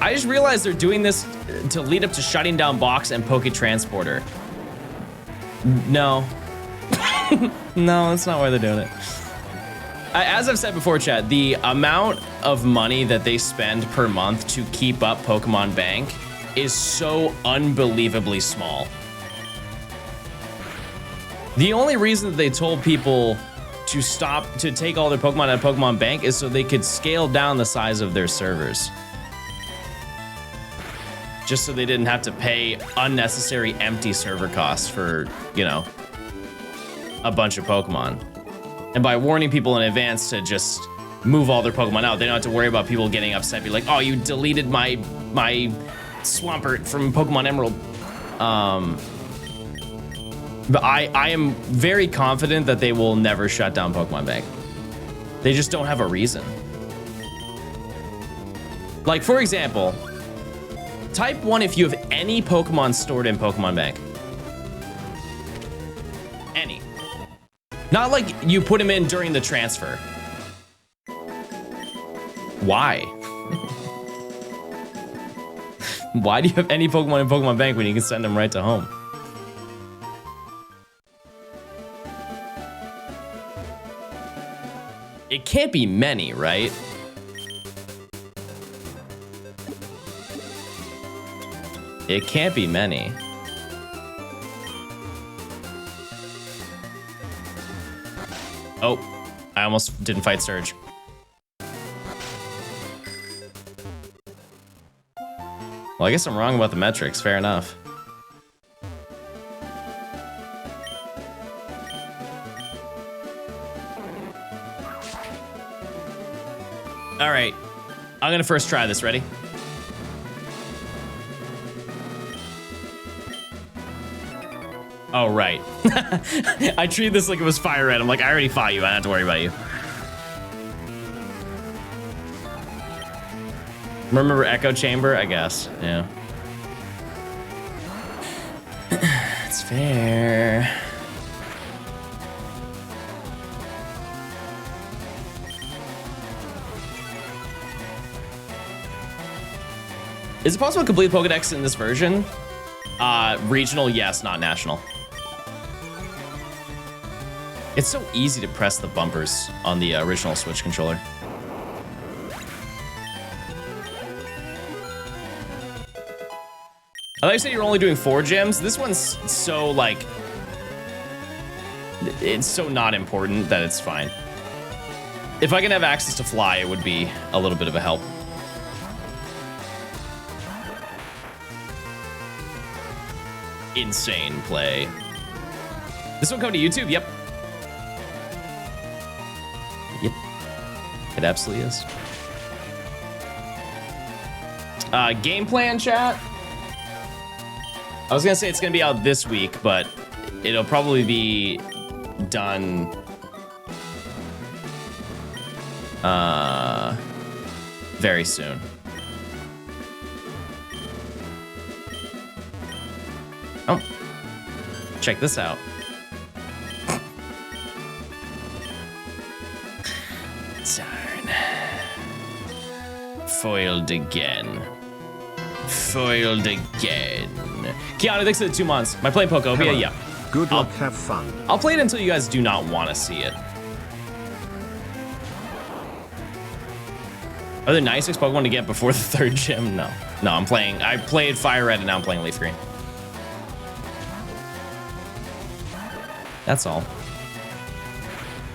I just realized they're doing this to lead up to shutting down Box and Poke Transporter. No. No, that's not why they're doing it. As I've said before, chat, the amount of money that they spend per month to keep up Pokemon Bank is so unbelievably small. The only reason that they told people to stop, to take all their Pokemon out of Pokemon Bank is so they could scale down the size of their servers. Just so they didn't have to pay unnecessary empty server costs for, you know, a bunch of Pokemon. And by warning people in advance to just move all their Pokemon out, they don't have to worry about people getting upset, be like, oh, you deleted my Swampert from Pokemon Emerald. But I am very confident that they will never shut down Pokemon Bank. They just don't have a reason. Like, for example, type 1 if you have any Pokemon stored in Pokemon Bank. Any. Not like you put them in during the transfer. Why? Why do you have any Pokemon in Pokemon Bank when you can send them right to home? It can't be many, right? It can't be many. Oh, I almost didn't fight Surge. Well, I guess I'm wrong about the metrics, fair enough. All right, I'm gonna first try this, ready? Oh, right. I treated this like it was Fire Red. I'm like, I already fought you. I don't have to worry about you. Remember Echo Chamber? I guess. Yeah. It's fair. Is it possible to complete Pokedex in this version? Regional, yes, not national. It's so easy to press the bumpers on the original Switch controller. I thought you said you were only doing 4 gyms. This one's so, like, it's so not important that it's fine. If I can have access to fly, it would be a little bit of a help. Insane play. This one coming to YouTube? Yep. Yep. It absolutely is. Game plan, chat. I was gonna say it's gonna be out this week, but it'll probably be done very soon. Oh, check this out. Darn. Foiled again. Foiled again. Keanu, thanks for the 2 months. Am I playing Pokobia? Hello. Yeah. Good luck, have fun. I'll play it until you guys do not want to see it. Are there nice Pokemon to get before the 3rd gym? No. No, I played Fire Red and now I'm playing Leaf Green. That's all.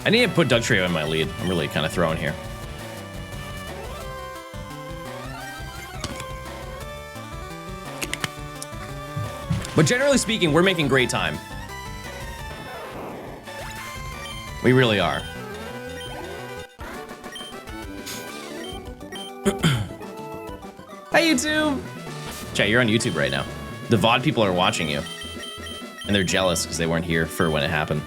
I need to put Dugtrio in my lead. I'm really kind of throwing here. But generally speaking, we're making great time. We really are. Hi, YouTube. Chat, you're on YouTube right now. The VOD people are watching you. And they're jealous because they weren't here for when it happened.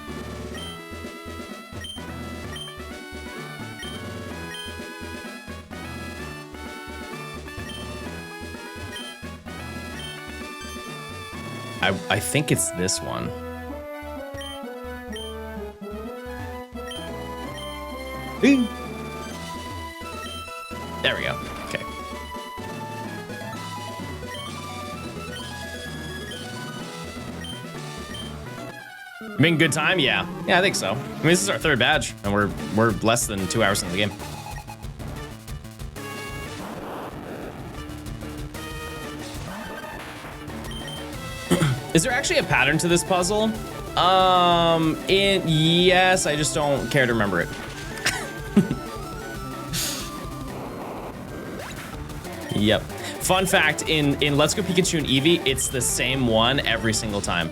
I think it's this one. There we go. Okay. Making good time? Yeah. Yeah, I think so. I mean, this is our 3rd badge, and we're less than 2 hours into the game. Is there actually a pattern to this puzzle? Yes, I just don't care to remember it. Yep. Fun fact, in Let's Go Pikachu and Eevee, it's the same one every single time.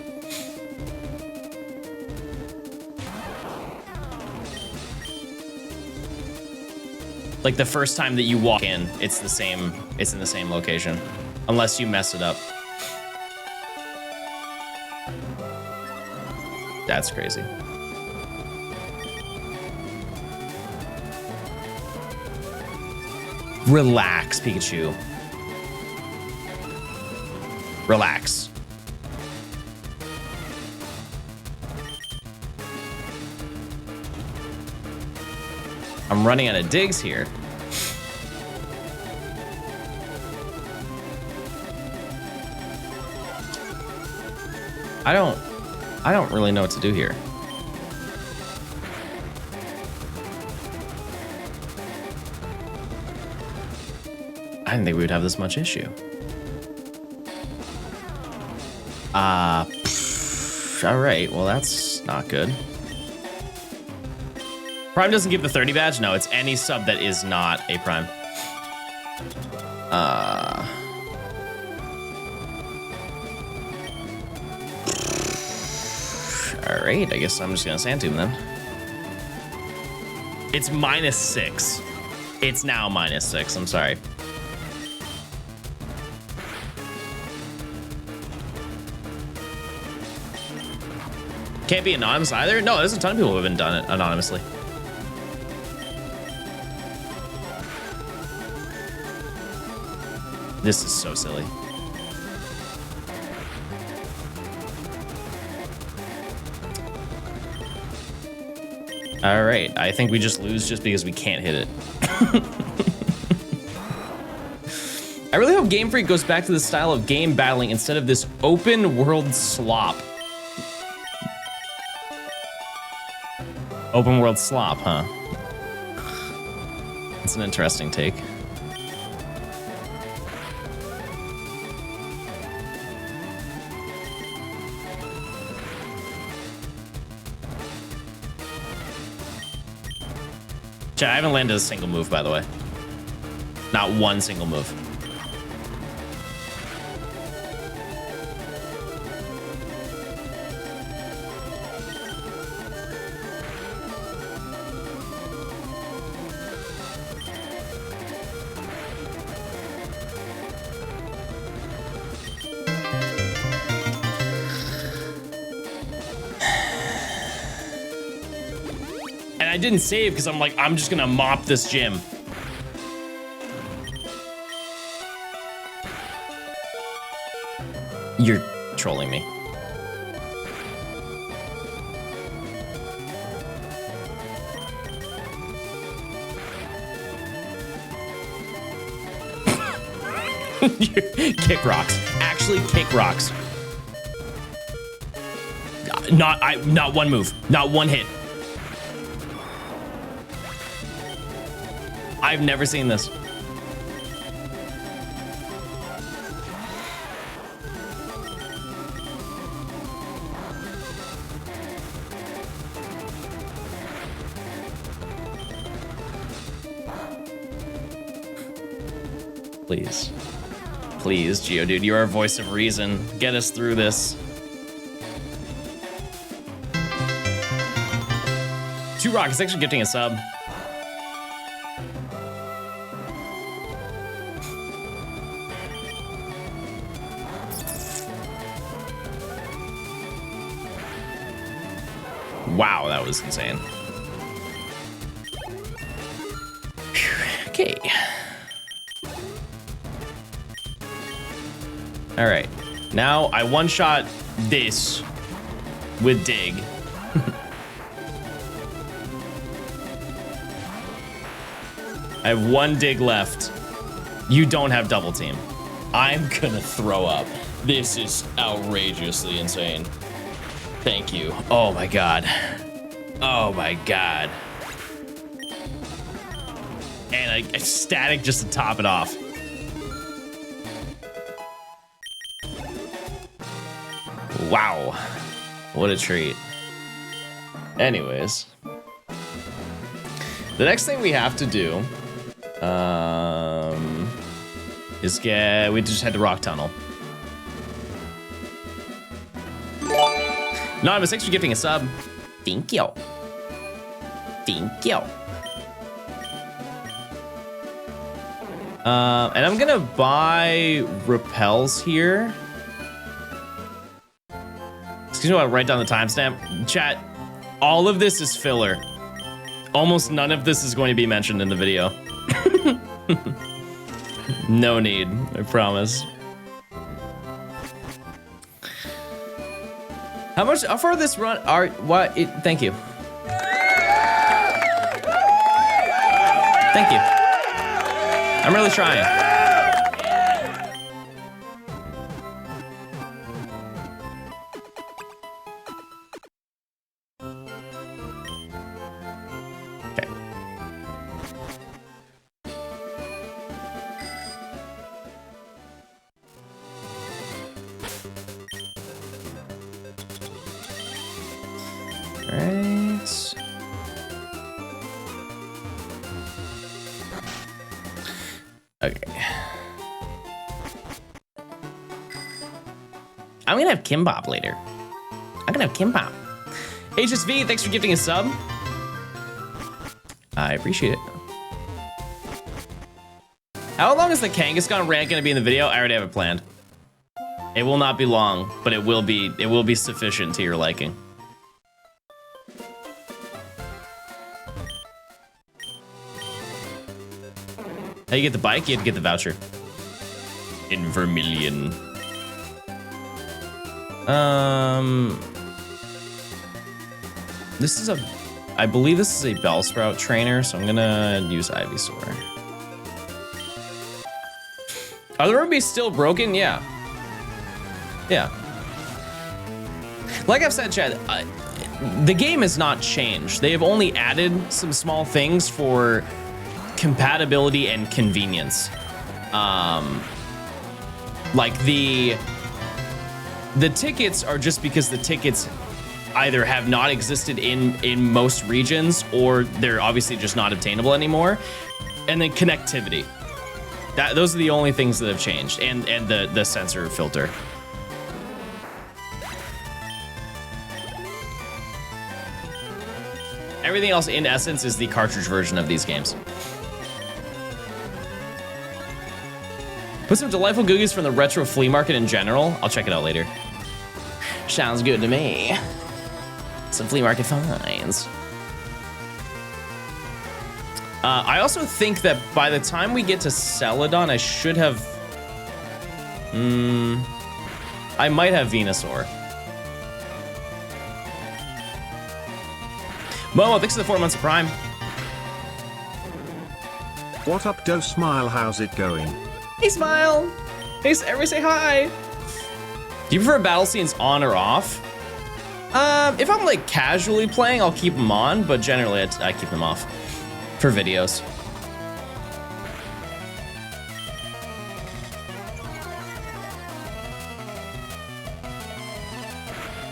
Like the first time that you walk in, it's in the same location. Unless you mess it up. That's crazy. Relax, Pikachu. Relax. I'm running out of digs here. I don't really know what to do here. I didn't think we would have this much issue. All right, well, that's not good. Prime doesn't give the 30 badge? No, it's any sub that is not a Prime. All right, I guess I'm just gonna Sand Tomb then. It's -6. It's now -6, I'm sorry. Can't be anonymous either? No, there's a ton of people who haven't done it anonymously. This is so silly. All right, I think we just lose just because we can't hit it. I really hope Game Freak goes back to the style of game battling instead of this open world slop. Open world slop, huh? That's an interesting take. Chat, I haven't landed a single move, by the way. Not one single move. I didn't save because I'm like, I'm just gonna mop this gym. You're trolling me. Kick rocks. Actually, kick rocks. Not one move. Not one hit. I've never seen this. Please. Please, Geodude, you're our voice of reason. Get us through this. 2 Rockets actually gifting a sub. Wow, that was insane. Whew, okay. All right, now I one-shot this with Dig. I have 1 Dig left. You don't have double team. I'm gonna throw up. This is outrageously insane. Thank you. Oh my God. Oh my God. And a static just to top it off. Wow, what a treat. Anyways, the next thing we have to do is we just head to Rock Tunnel. Anonymous, thanks for gifting a sub. Thank you. Thank you. And I'm gonna buy repels here. Excuse me, I'll write down the timestamp. Chat, all of this is filler. Almost none of this is going to be mentioned in the video. No need, I promise. How far this run are, thank you. Thank you. I'm really trying. I'm gonna have Kimbop later. I'm gonna have Kimbop. HSV, thanks for gifting a sub. I appreciate it. How long is the Kangaskhan rant gonna be in the video? I already have it planned. It will not be long, but it will be sufficient to your liking. How you get the bike? You have to get the voucher. In Vermilion. This is I believe this is a Bellsprout trainer, so I'm gonna use Ivysaur. Are the rubies still broken? Yeah. Yeah. Like I've said, Chad, the game has not changed. They have only added some small things for compatibility and convenience. Like the tickets are just because the tickets either have not existed in most regions, or they're obviously just not obtainable anymore. And then connectivity. Those are the only things that have changed, and the sensor filter. Everything else, in essence, is the cartridge version of these games. Put some delightful googies from the retro flea market in general. I'll check it out later. Sounds good to me. Some flea market finds. I also think that by the time we get to Celadon, I should have... I might have Venusaur. Momo, thanks for the 4 months of Prime. What up, Do Smile? How's it going? Hey, Smile. Hey, everybody say hi. Do you prefer battle scenes on or off? If I'm like casually playing, I'll keep them on, but generally I keep them off for videos.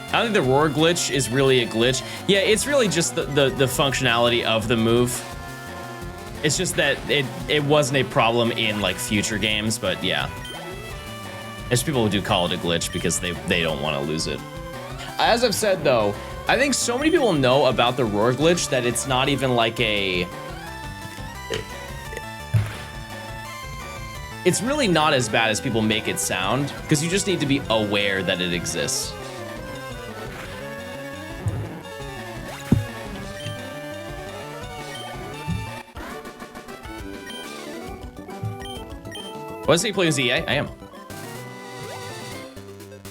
I don't think the roar glitch is really a glitch. Yeah, it's really just the functionality of the move. It's just that it wasn't a problem in like future games, but yeah. There's people who do call it a glitch because they don't want to lose it. As I've said though, I think so many people know about the roar glitch that it's not even like a... It's really not as bad as people make it sound, because you just need to be aware that it exists. What is he playing ZA? I am.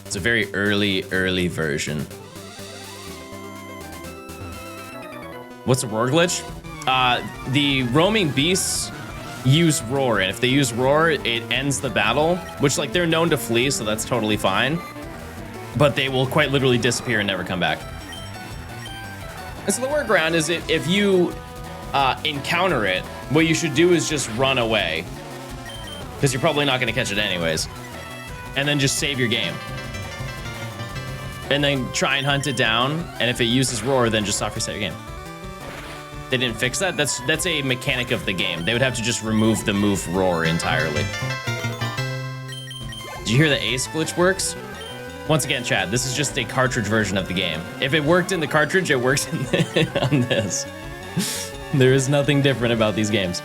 It's a very early version. What's a roar glitch? The roaming beasts use roar, and if they use roar, it ends the battle, which like they're known to flee, so that's totally fine. But they will quite literally disappear and never come back. And so the workaround is if you encounter it, what you should do is just run away, because you're probably not going to catch it anyways, and then just save your game. And then try and hunt it down, and if it uses roar, then just soft reset your game. They didn't fix that? That's a mechanic of the game. They would have to just remove the move roar entirely. Did you hear the ace glitch works? Once again, chat, this is just a cartridge version of the game. If it worked in the cartridge, it works on this. There is nothing different about these games.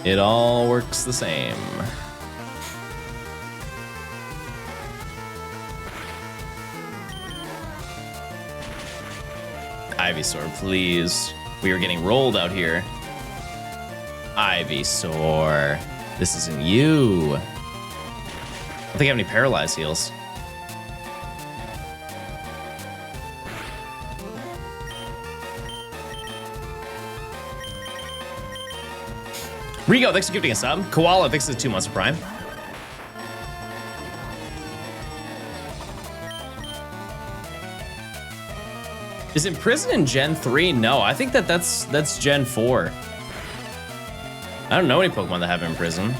It all works the same. Ivysaur, please. We are getting rolled out here. Ivysaur. This isn't you. I don't think I have any paralyzed heals. Rigo, thanks for gifting a sub. Koala, thanks for the 2 months of Prime. Is Imprison in Gen 3? No, I think that's Gen 4. I don't know any Pokemon that have Imprison.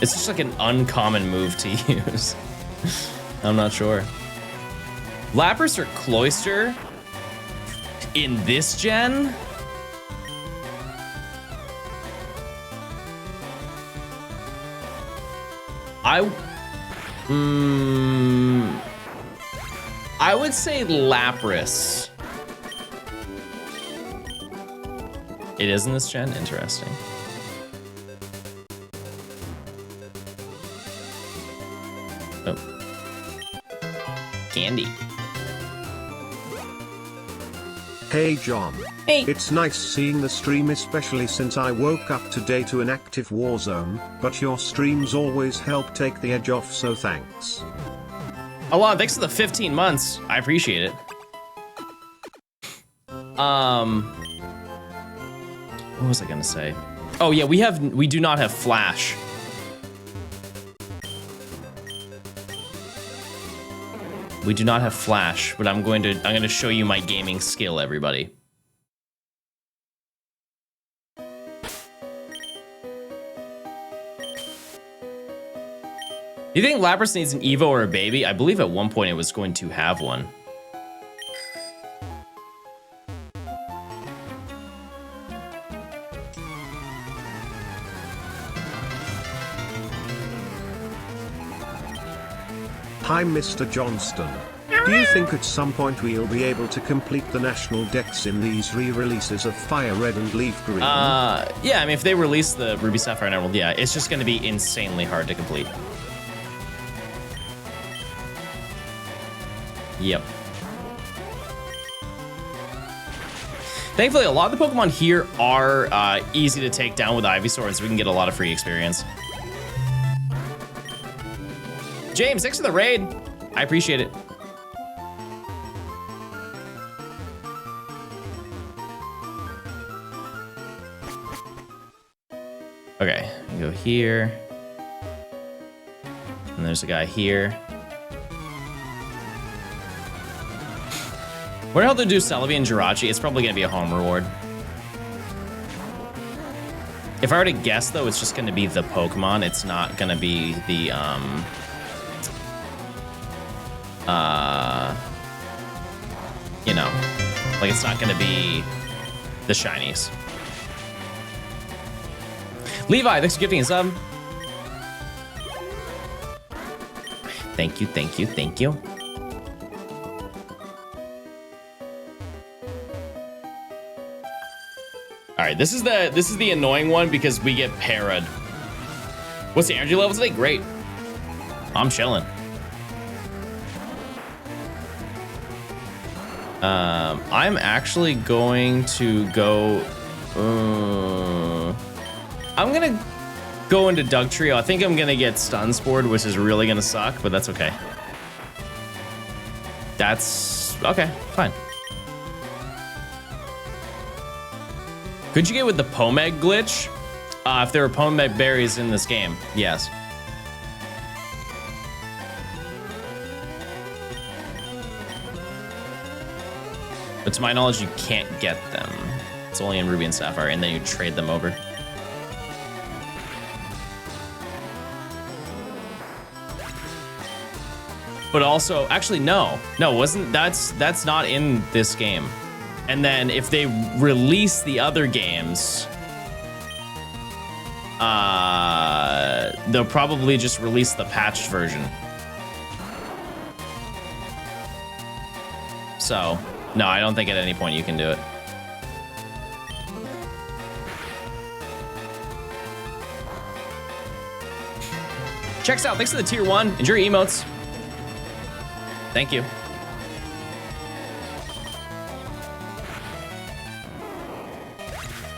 It's just like an uncommon move to use. I'm not sure. Lapras or Cloyster in this gen? I would say Lapras. It is in this gen? Interesting. Oh. Candy. Hey John. Hey. It's nice seeing the stream, especially since I woke up today to an active war zone, but your streams always help take the edge off, so thanks. Alon, thanks for the 15 months. I appreciate it. What was I gonna say? Oh yeah, we do not have Flash. We do not have Flash, but I'm going to show you my gaming skill, everybody. Do you think Lapras needs an Evo or a baby? I believe at one point it was going to have one. Hi Mr. Johnstone. Do you think at some point we'll be able to complete the national decks in these re-releases of Fire Red and Leaf Green? Yeah, I mean, if they release the Ruby, Sapphire, and Emerald, yeah, it's just going to be insanely hard to complete. Yep. Thankfully, a lot of the Pokemon here are easy to take down with Ivysaur, so we can get a lot of free experience. James, thanks for the raid. I appreciate it. Okay, we go here. And there's a guy here. Where the hell did they do Celebi and Jirachi? It's probably gonna be a home reward. If I were to guess though, it's just gonna be the Pokemon. It's not gonna be the you know, like it's not gonna be the shinies. Levi, thanks for gifting a sub. Thank you, thank you, thank you. All right, this is the annoying one because we get parried. What's the energy level today? Great. I'm chilling. I'm actually going to go. I'm gonna go into Doug Trio. I think I'm gonna get Stun Spored, which is really gonna suck, but that's okay. That's okay, fine. Could you get with the Pomeg glitch? If there were Pomeg berries in this game, yes. But to my knowledge, you can't get them. It's only in Ruby and Sapphire, and then you trade them over. But also, actually, no, that's not in this game. And then if they release the other games, they'll probably just release the patched version. So, no, I don't think at any point you can do it. Checks out, thanks for the tier 1. Enjoy your emotes. Thank you.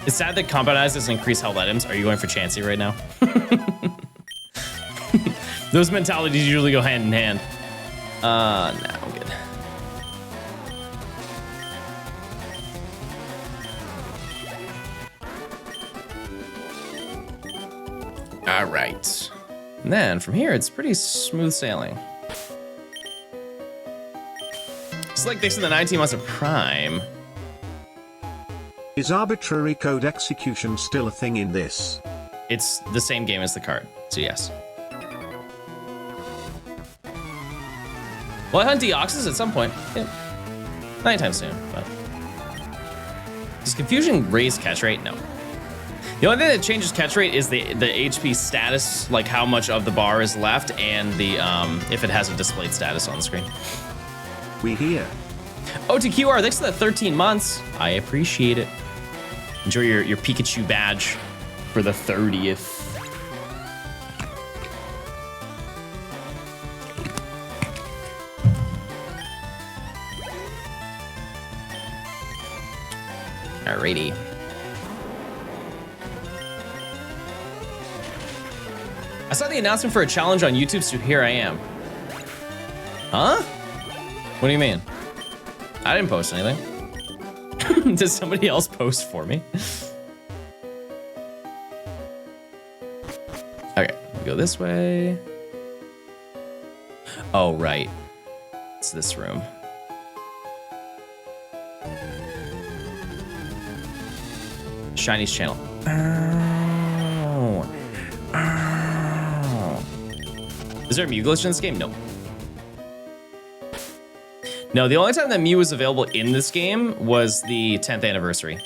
It's sad that Compound Eyes doesn't increase health items. Are you going for Chansey right now? Those mentalities usually go hand in hand. Nah, I'm good. All right. And then from here, it's pretty smooth sailing. It's like this in the 19 months of Prime. Is arbitrary code execution still a thing in this? It's the same game as the card, so yes. Will I hunt Deoxys at some point? Yeah. Not anytime soon, but. Does Confusion raise catch rate? No. The only thing that changes catch rate is the HP status, like how much of the bar is left, and the if it has a displayed status on the screen. We here. OTQR, thanks for that 13 months. I appreciate it. Enjoy your Pikachu badge for the 30th. Alrighty. I saw the announcement for a challenge on YouTube, so here I am. Huh? What do you mean? I didn't post anything. Did somebody else post for me? Okay, we go this way. Oh, right. It's this room. Shiny's channel. Oh. Oh. Is there a Mew glitch in this game? No. No, the only time that Mew was available in this game was the 10th anniversary.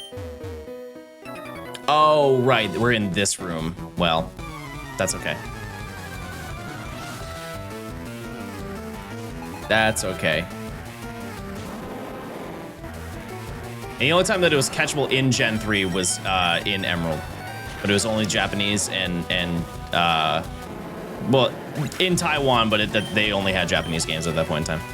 Oh, right, we're in this room. Well, that's okay. That's okay. And the only time that it was catchable in Gen 3 was in Emerald. But it was only Japanese and well, in Taiwan, but they only had Japanese games at that point in time.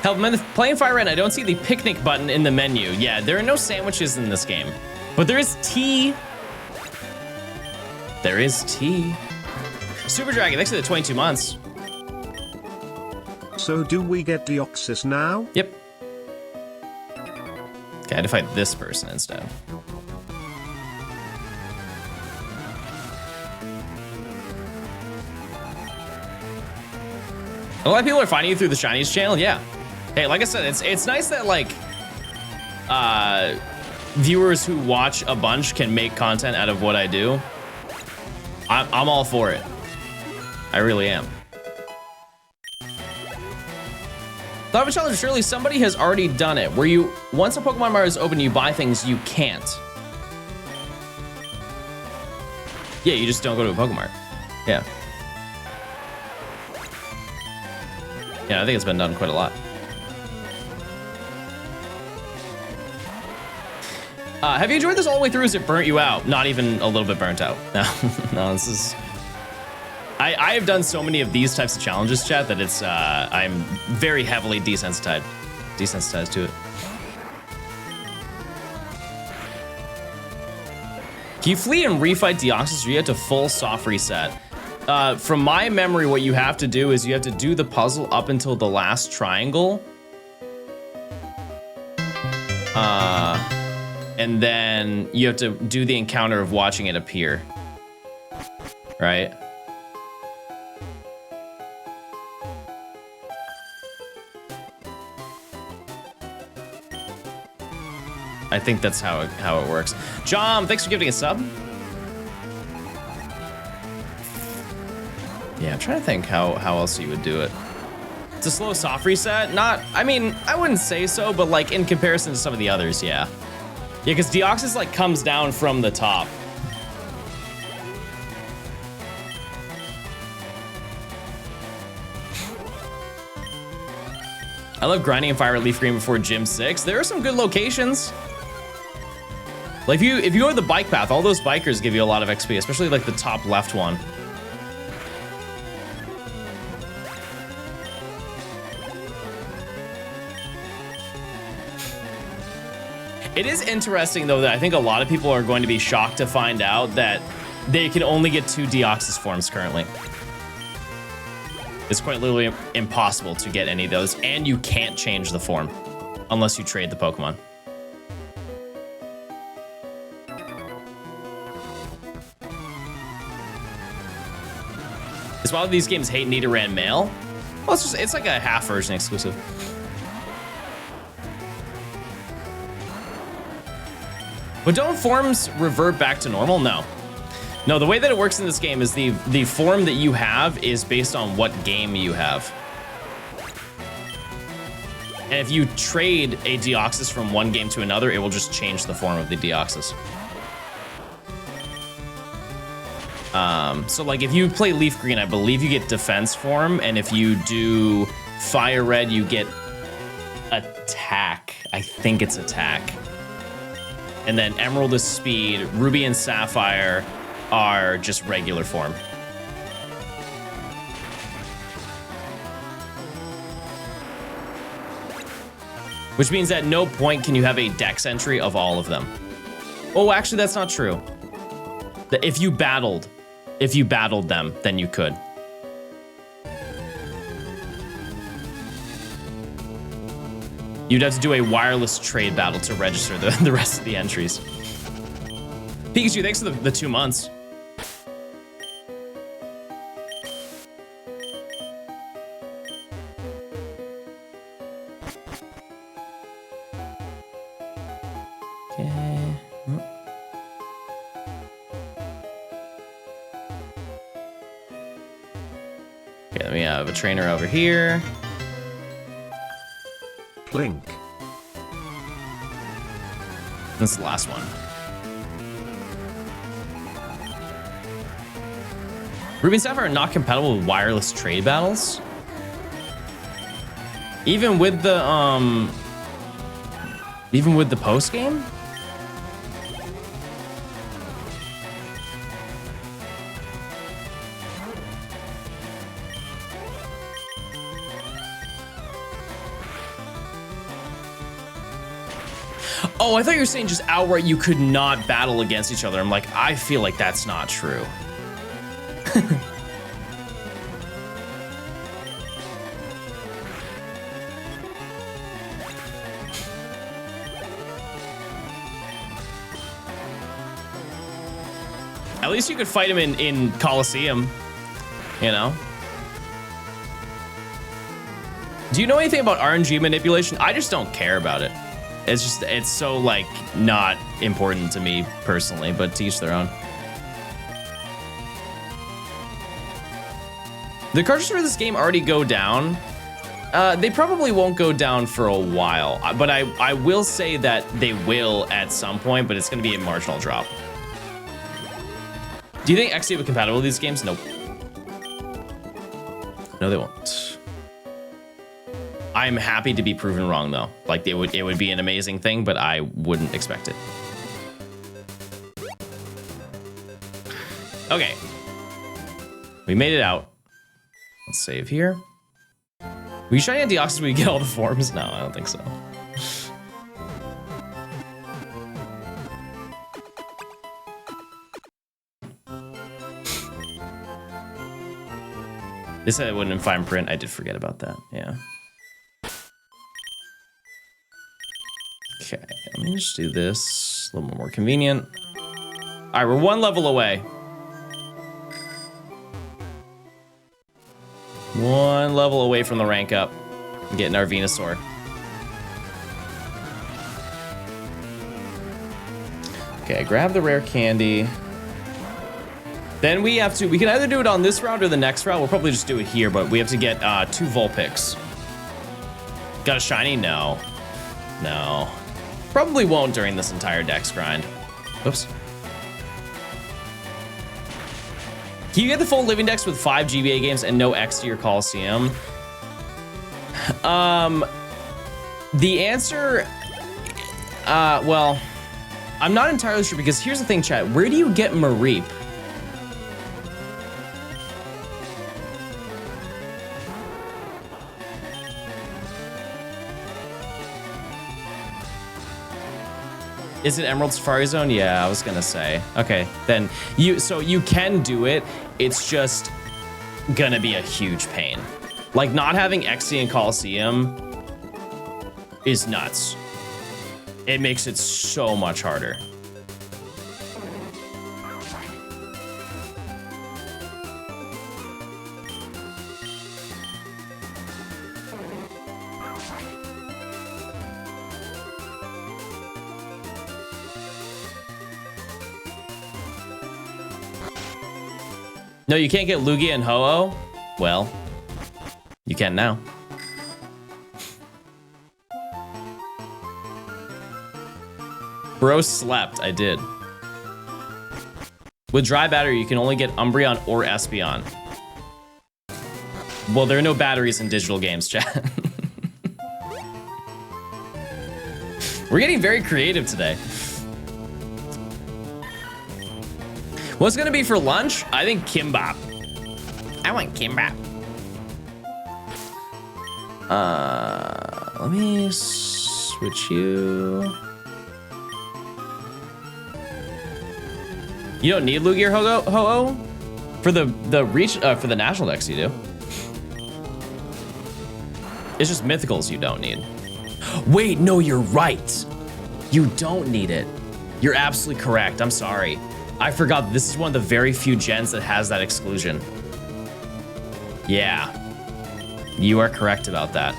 Help, I'm playing Fire Red. I don't see the picnic button in the menu. Yeah, there are no sandwiches in this game, but there is tea. There is tea. Super Dragon, thanks for the 22 months. So do we get Deoxys now? Yep. Okay, I had to fight this person instead. A lot of people are finding you through the Shinies channel, yeah. Hey, like I said, it's nice that like viewers who watch a bunch can make content out of what I do. I'm all for it. I really am. Thought of a challenge, surely somebody has already done it, where you, once a Pokemon Mart is open, you buy things you can't. Yeah, you just don't go to a Pokemon. Yeah. Yeah, I think it's been done quite a lot. Have you enjoyed this all the way through? Has it burnt you out? Not even a little bit burnt out. No, no, this is... I have done so many of these types of challenges, chat, that it's, I'm very heavily desensitized to it. Can you flee and refight Deoxys, or you have to full soft reset? From my memory, what you have to do is you have to do the puzzle up until the last triangle. And then you have to do the encounter of watching it appear. Right? I think that's how it works. John, thanks for giving a sub. Yeah, I'm trying to think how else you would do it. It's a slow soft reset. Not, I mean, I wouldn't say so, but like in comparison to some of the others, yeah. Yeah, because Deoxys like comes down from the top. I love grinding and fire LeafGreen before Gym 6. There are some good locations. Like if you go to the bike path, all those bikers give you a lot of XP, especially like the top left one. It is interesting though that I think a lot of people are going to be shocked to find out that they can only get 2 Deoxys forms currently. It's quite literally impossible to get any of those, and you can't change the form unless you trade the Pokemon. Is why these games hate Nidoran Mail? Well, it's like a half version exclusive. But don't forms revert back to normal? No. No, the way that it works in this game is the form that you have is based on what game you have. And if you trade a Deoxys from one game to another, it will just change the form of the Deoxys. So like if you play LeafGreen, I believe you get defense form, and if you do Fire Red, you get attack. I think it's attack. And then Emerald is speed, Ruby and Sapphire are just regular form. Which means at no point can you have a dex entry of all of them. Oh, actually, that's not true. If you battled them, then you could. You'd have to do a wireless trade battle to register the rest of the entries. Pikachu, thanks for the 2 months. Okay. Okay, then we have a trainer over here. Link. This is the last one. Ruby and Sapphire are not compatible with wireless trade battles. Even with the post game? Oh, I thought you were saying just outright you could not battle against each other. I'm like, I feel like that's not true. At least you could fight him in Coliseum, you know? Do you know anything about RNG manipulation? I just don't care about it. It's so, like, not important to me personally, but to each their own. The cartridges for this game already go down. They probably won't go down for a while, but I will say that they will at some point, but it's going to be a marginal drop. Do you think XD will be compatible with these games? Nope. No, they won't. I'm happy to be proven wrong, though. Like, it would be an amazing thing, but I wouldn't expect it. Okay. We made it out. Let's save here. Were you shining at Deoxys when you get all the forms? No, I don't think so. They said it wouldn't in fine print. I did forget about that. Yeah. Okay, let me just do this. A little more convenient. All right, we're one level away. One level away from the rank up. And getting our Venusaur. Okay, grab the rare candy. Then we have to, we can either do it on this round or the next round. We'll probably just do it here, but we have to get 2 Vulpix. Got a shiny? No. No. Probably won't during this entire Dex grind. Oops. Can you get the full living Dex with 5 GBA games and no XD or Coliseum? The answer, well, I'm not entirely sure because here's the thing, chat. Where do you get Mareep? Is it Emerald Safari Zone? Yeah, I was gonna say. Okay, then so you can do it. It's just gonna be a huge pain. Like not having XD and Coliseum is nuts. It makes it so much harder. No, you can't get Lugia and Ho-Oh? Well, you can now. Bro slept, I did. With dry battery, you can only get Umbreon or Espeon. Well, there are no batteries in digital games, chat. We're getting very creative today. What's gonna be for lunch? I think kimbap. I want kimbap. Let me switch you. You don't need Lugia or Ho-Oh? For the reach for the national decks you do. It's just mythicals you don't need. Wait, no, you're right. You don't need it. You're absolutely correct. I'm sorry. I forgot this is one of the very few gens that has that exclusion. Yeah, you are correct about that.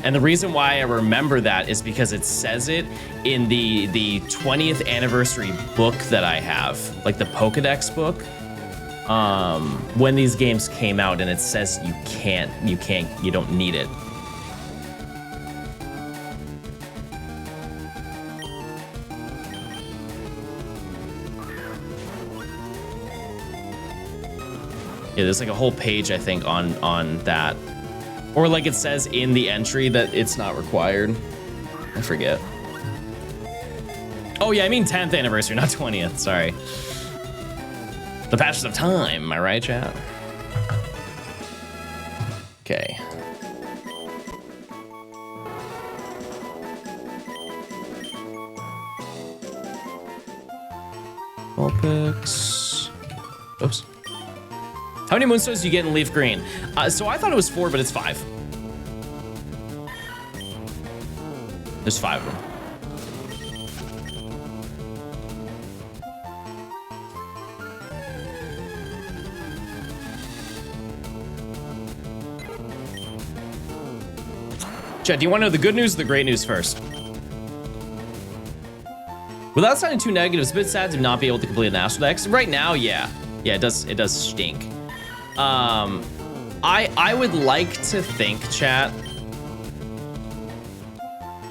And the reason why I remember that is because it says it in the 20th anniversary book that I have, like the Pokedex book. When these games came out, and it says you don't need it. Yeah, there's like a whole page, I think, on that. Or like it says in the entry that it's not required. I forget. Oh yeah, I mean 10th anniversary, not 20th, sorry. The passage of time, am I right, chat? Okay. Vulpix. Oops. How many Moonstones do you get in Leaf Green? So I thought it was 4, but it's 5. There's 5 of them. Chat, do you want to know the good news or the great news first? Without sounding too negative, it's a bit sad to not be able to complete a national dex. Right now, yeah. Yeah, it does stink. I would like to think, chat.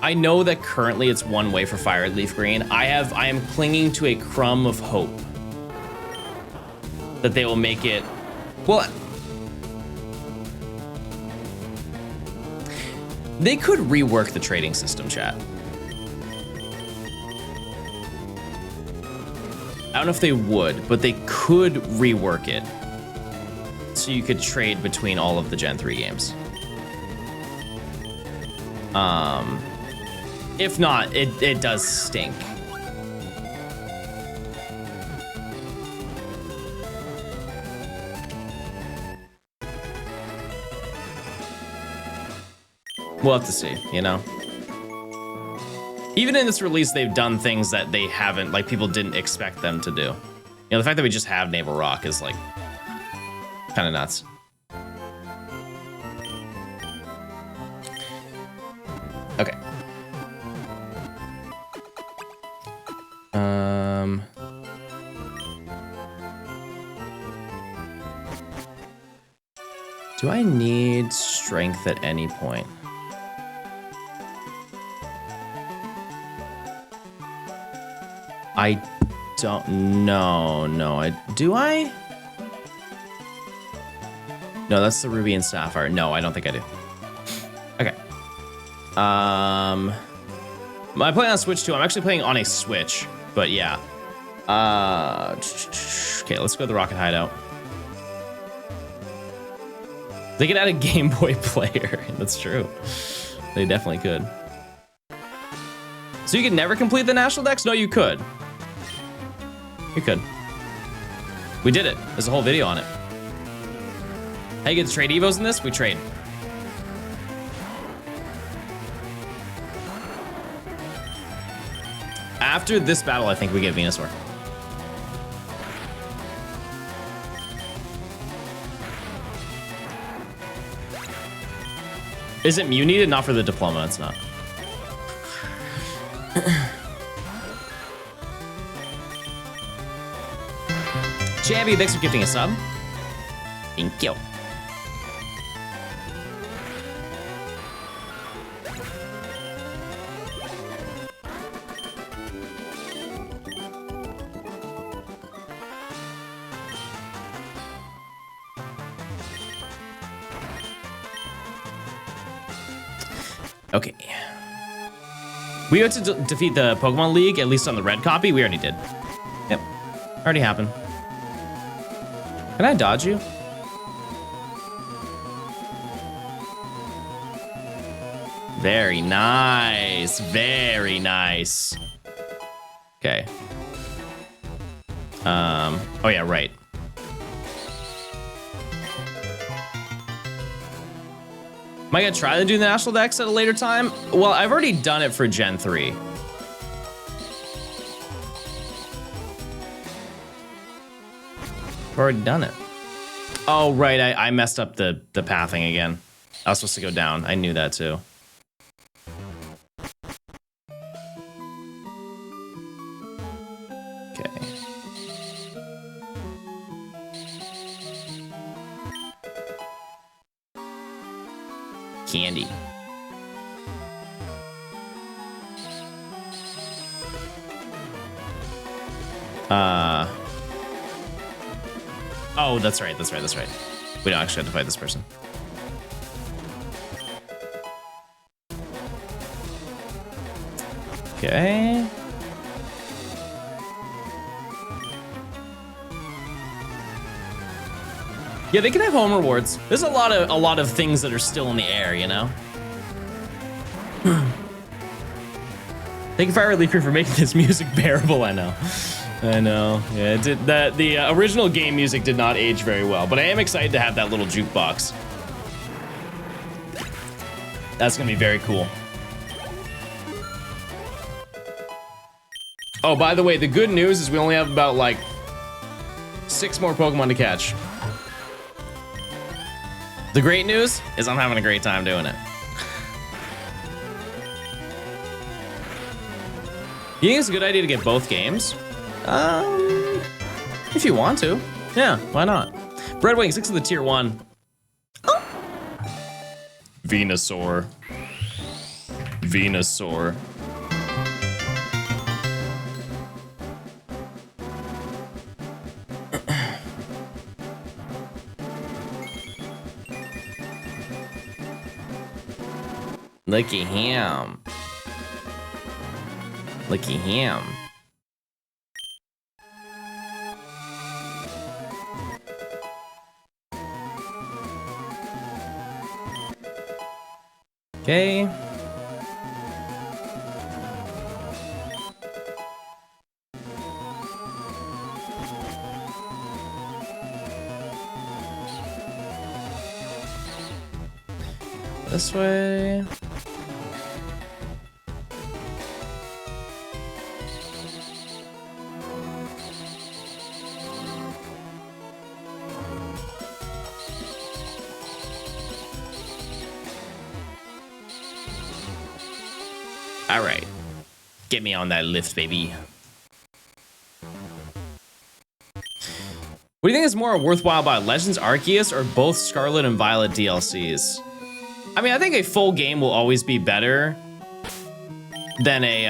I know that currently it's one way for Fire Red Leaf Green. I am clinging to a crumb of hope that they will make it. Well, they could rework the trading system, chat. I don't know if they would, but they could rework it so you could trade between all of the Gen 3 games. If not, it does stink. We'll have to see, you know? Even in this release, they've done things that they haven't, like, people didn't expect them to do. You know, the fact that we just have Naval Rock is, like, kind of nuts. Okay. Do I need strength at any point? I don't know. No, do I? No, that's the Ruby and Sapphire. No, I don't think I do. Okay. I'm playing on Switch too. I'm actually playing on a Switch, but yeah. Okay, let's go to the Rocket Hideout. They could add a Game Boy player. That's true. They definitely could. So you could never complete the National Dex? No, you could. You could. We did it. There's a whole video on it. How you get to trade Evos in this? We trade. After this battle, I think we get Venusaur. Is it Mew needed? Not for the diploma, it's not. Jabby, thanks for gifting a sub. Thank you. Okay. We had to defeat the Pokemon League, at least on the red copy. We already did. Yep. Already happened. Can I dodge you? Very nice. Very nice. Okay. Oh yeah, right. Am I gonna try to do the National Dex at a later time? Well, I've already done it for Gen 3. I've already done it. Oh, right, I messed up the pathing again. I was supposed to go down. I knew that too. Okay. Candy. Oh, that's right. We don't actually have to fight this person. Okay. Yeah, they can have home rewards. There's a lot of things that are still in the air, you know? Thank you, Fire Relief Crew, for making this music bearable, I know. I know. Yeah, it did. The original game music did not age very well, but I am excited to have that little jukebox. That's gonna be very cool. Oh, by the way, the good news is we only have about like 6 more Pokemon to catch. The great news is I'm having a great time doing it. You think it's a good idea to get both games? If you want to. Yeah, why not? Breadwing, 6 of the tier 1. Oh. Venusaur. Venusaur. Look at him. Look at him. Okay. This way. All right, get me on that lift, baby. What do you think is more worthwhile about Legends Arceus or both Scarlet and Violet DLCs? I mean, I think a full game will always be better than a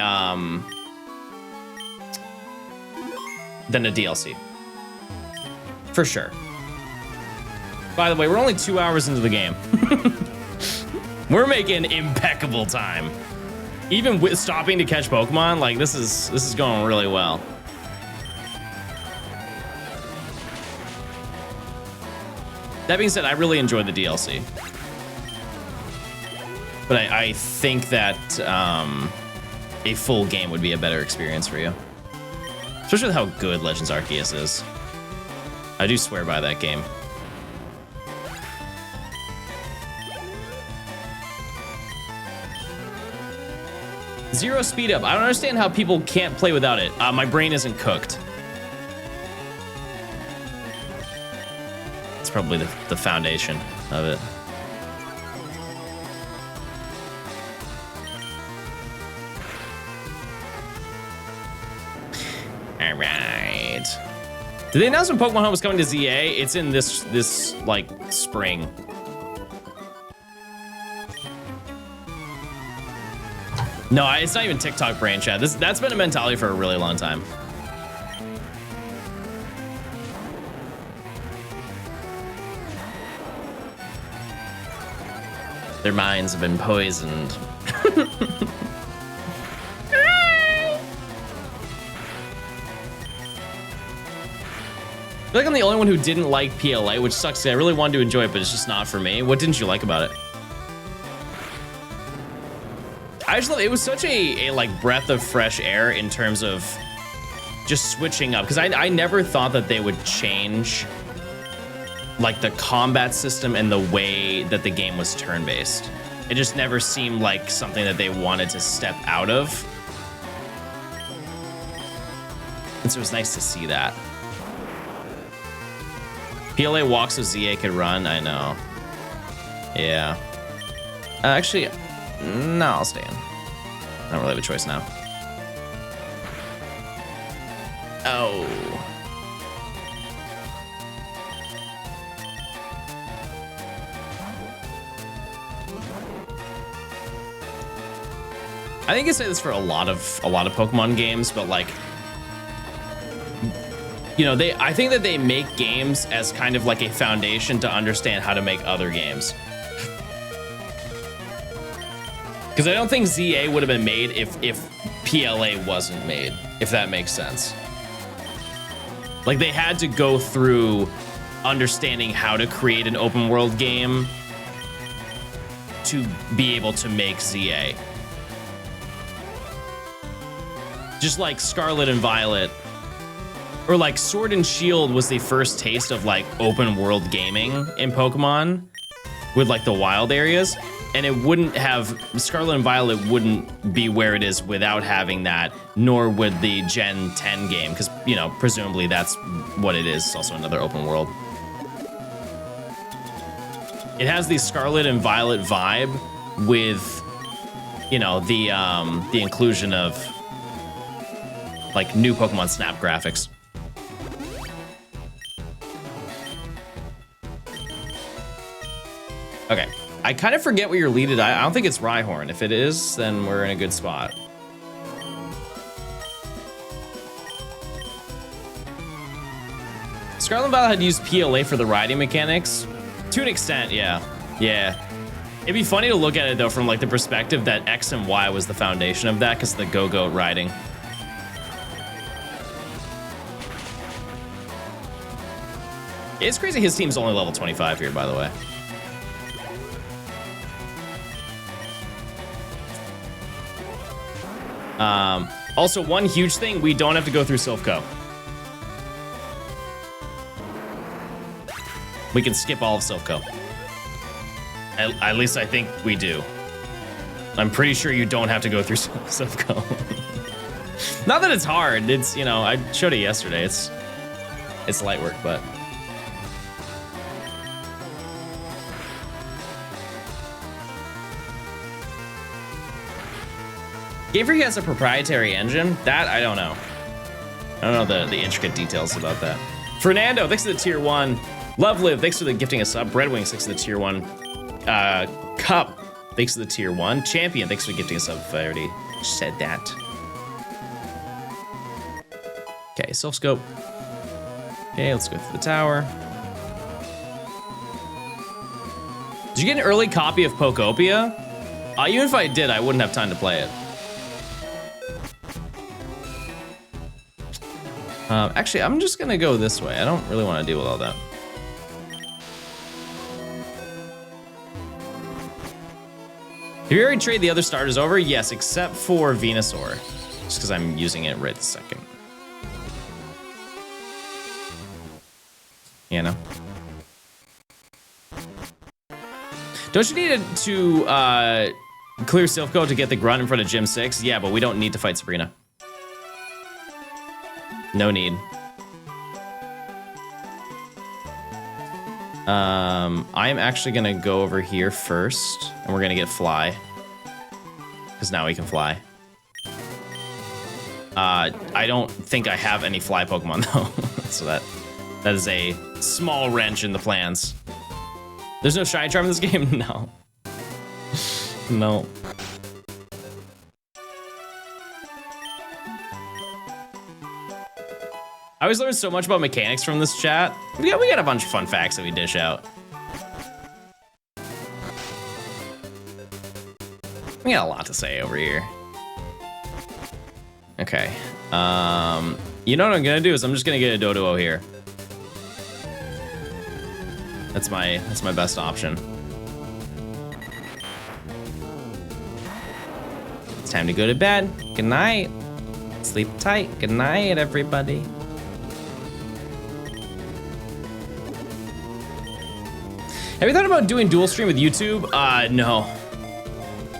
DLC. For sure. By the way, we're only 2 hours into the game. We're making impeccable time. Even with stopping to catch Pokemon, like this is going really well. That being said, I really enjoyed the DLC. But I think that a full game would be a better experience for you. Especially with how good Legends Arceus is. I do swear by that game. Zero speed up. I don't understand how people can't play without it. My brain isn't cooked. It's probably the foundation of it. All right. Did they announce when Pokemon Home was coming to ZA? It's in this like spring. No, it's not even TikTok brain chat. That's been a mentality for a really long time. Their minds have been poisoned. I feel like I'm the only one who didn't like PLA, which sucks. I really wanted to enjoy it, but it's just not for me. What didn't you like about it? I just love it. It was such a like breath of fresh air in terms of just switching up, because I never thought that they would change like the combat system and the way that the game was turn-based. It just never seemed like something that they wanted to step out of. And so it was nice to see that. PLA walks so ZA could run, I know. Yeah. Actually, no, I'll stay in. I don't really have a choice now. Oh. I think I say this for a lot of Pokemon games, but like, you know, I think that they make games as kind of like a foundation to understand how to make other games. Because I don't think ZA would have been made if PLA wasn't made, if that makes sense. Like, they had to go through understanding how to create an open world game to be able to make ZA. Just like Scarlet and Violet or like Sword and Shield was the first taste of like open world gaming in Pokemon with like the wild areas. And it wouldn't have, Scarlet and Violet wouldn't be where it is without having that, nor would the Gen 10 game, because, you know, presumably that's what it is. It's also another open world. It has the Scarlet and Violet vibe with, you know, the inclusion of, like, new Pokemon Snap graphics. Okay. I kind of forget what your lead is. I don't think it's Rhyhorn. If it is, then we're in a good spot. Scarlet and Violet had used PLA for the riding mechanics. To an extent, yeah. Yeah. It'd be funny to look at it, though, from like the perspective that X and Y was the foundation of that, because of the Go-Goat riding. It's crazy his team's only level 25 here, by the way. Also, one huge thing, we don't have to go through Silphco. We can skip all of Silphco. At least I think we do. I'm pretty sure you don't have to go through Silphco. Not that it's hard. It's, you know, I showed it yesterday. It's light work, but... Game Freak has a proprietary engine? That, I don't know. I don't know the intricate details about that. Fernando, thanks for the tier 1. Love Live, thanks for the gifting a sub. Breadwings, thanks for the tier 1. Cup, thanks for the tier 1. Champion, thanks for gifting a sub, if I already said that. Okay, Self Scope. Okay, let's go through the tower. Did you get an early copy of Pokopia? Even if I did, I wouldn't have time to play it. Actually, I'm just gonna go this way. I don't really want to deal with all that. Have you already traded the other starters over? Yes, except for Venusaur. Just because I'm using it right this second. You know? Don't you need to clear Silphco to get the grunt in front of Gym 6? Yeah, but we don't need to fight Sabrina. No need. I'm actually gonna go over here first, and we're gonna get Fly. Because now we can fly. I don't think I have any Fly Pokemon, though. So that is a small wrench in the plans. There's no Shiny Charm in this game? No. No. I always learn so much about mechanics from this chat. We got a bunch of fun facts that we dish out. We got a lot to say over here. Okay. You know what I'm gonna do is I'm just gonna get a Doduo here. That's my best option. It's time to go to bed. Good night. Sleep tight. Good night, everybody. Have you thought about doing dual stream with YouTube? No.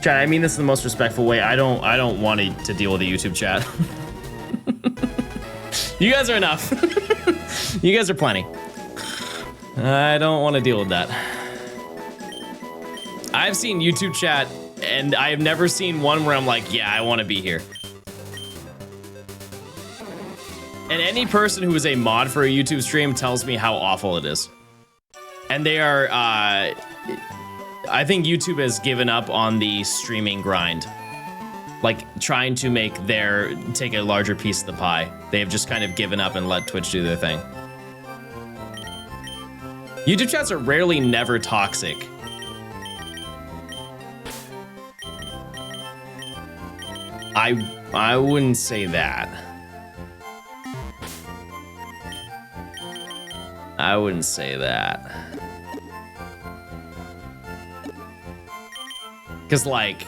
Chat, I mean this in the most respectful way. I don't want to deal with the YouTube chat. You guys are enough. You guys are plenty. I don't want to deal with that. I've seen YouTube chat, and I've never seen one where I'm like, yeah, I want to be here. And any person who is a mod for a YouTube stream tells me how awful it is. And they are, I think YouTube has given up on the streaming grind. Like, trying to take a larger piece of the pie. They have just kind of given up and let Twitch do their thing. YouTube chats are rarely never toxic. I wouldn't say that. I wouldn't say that. Cause like,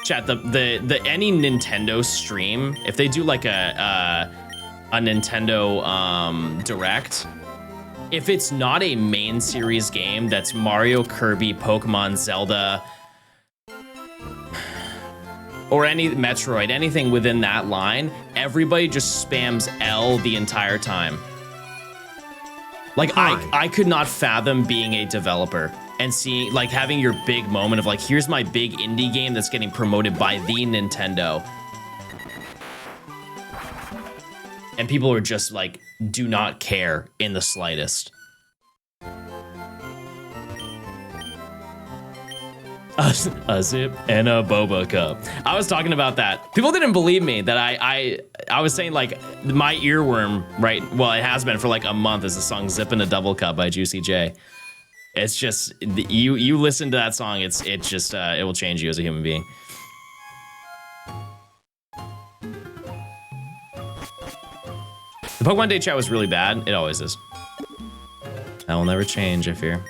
chat, the any Nintendo stream, if they do like a a Nintendo Direct, if it's not a main series game that's Mario, Kirby, Pokemon, Zelda, or any Metroid, anything within that line, everybody just spams L the entire time. Like, I could not fathom being a developer and seeing, like, having your big moment of like, here's my big indie game that's getting promoted by the Nintendo. And people are just like, do not care in the slightest. A zip and a boba cup. I was talking about that. People didn't believe me that I was saying like my earworm, right? Well, it has been for like a month, is the song "Zip and a Double Cup" by Juicy J. It's just you listen to that song, it will change you as a human being. The Pokemon Day chat was really bad. It always is. That will never change, I fear.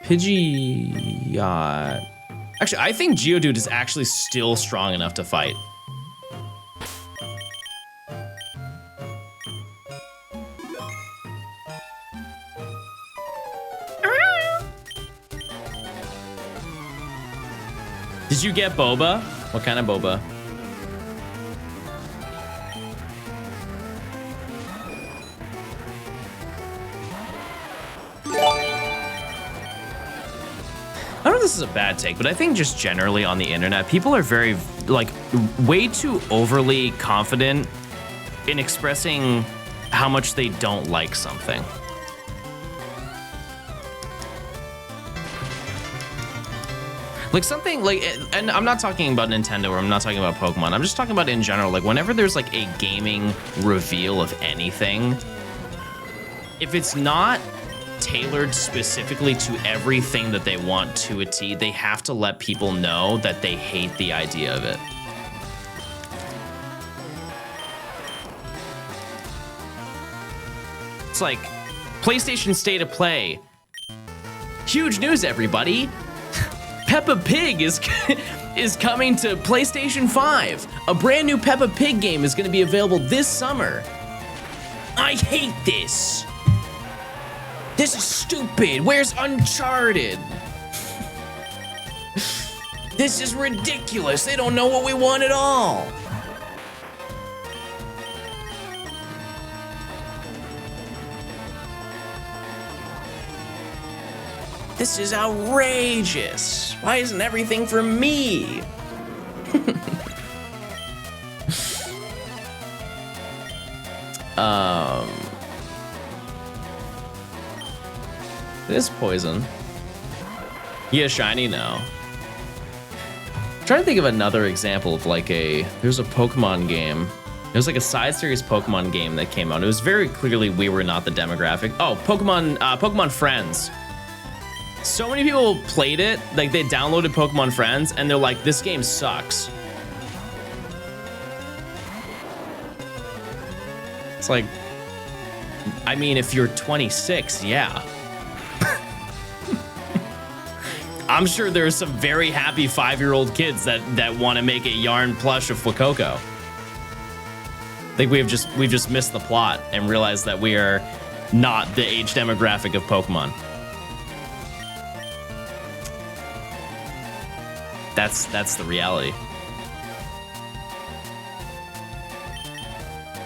Pidgeot. Actually, I think Geodude is actually still strong enough to fight. Did you get boba? What kind of boba? I don't know if this is a bad take, but I think just generally on the internet, people are very, like, way too overly confident in expressing how much they don't like something. Like something like, and I'm not talking about Nintendo or I'm not talking about Pokemon, I'm just talking about in general, like whenever there's like a gaming reveal of anything, if it's not tailored specifically to everything that they want to a T, they have to let people know that they hate the idea of it. It's like PlayStation State of Play. Huge news, everybody. Peppa Pig is coming to PlayStation 5. A brand new Peppa Pig game is going to be available this summer. I hate this. This is stupid. Where's Uncharted? This is ridiculous. They don't know what we want at all. This is outrageous. Why isn't everything for me? It is poison. Yeah, shiny now. I'm trying to think of another example of like there's a Pokemon game. It was like a side series Pokemon game that came out. It was very clearly we were not the demographic. Oh, Pokemon Friends. So many people played it, like they downloaded Pokemon Friends and they're like, this game sucks. It's like, I mean, if you're 26, yeah. I'm sure there's some very happy 5-year-old kids that want to make a yarn plush of Fuecoco. I think we've just missed the plot and realized that we are not the age demographic of Pokemon. That's the reality.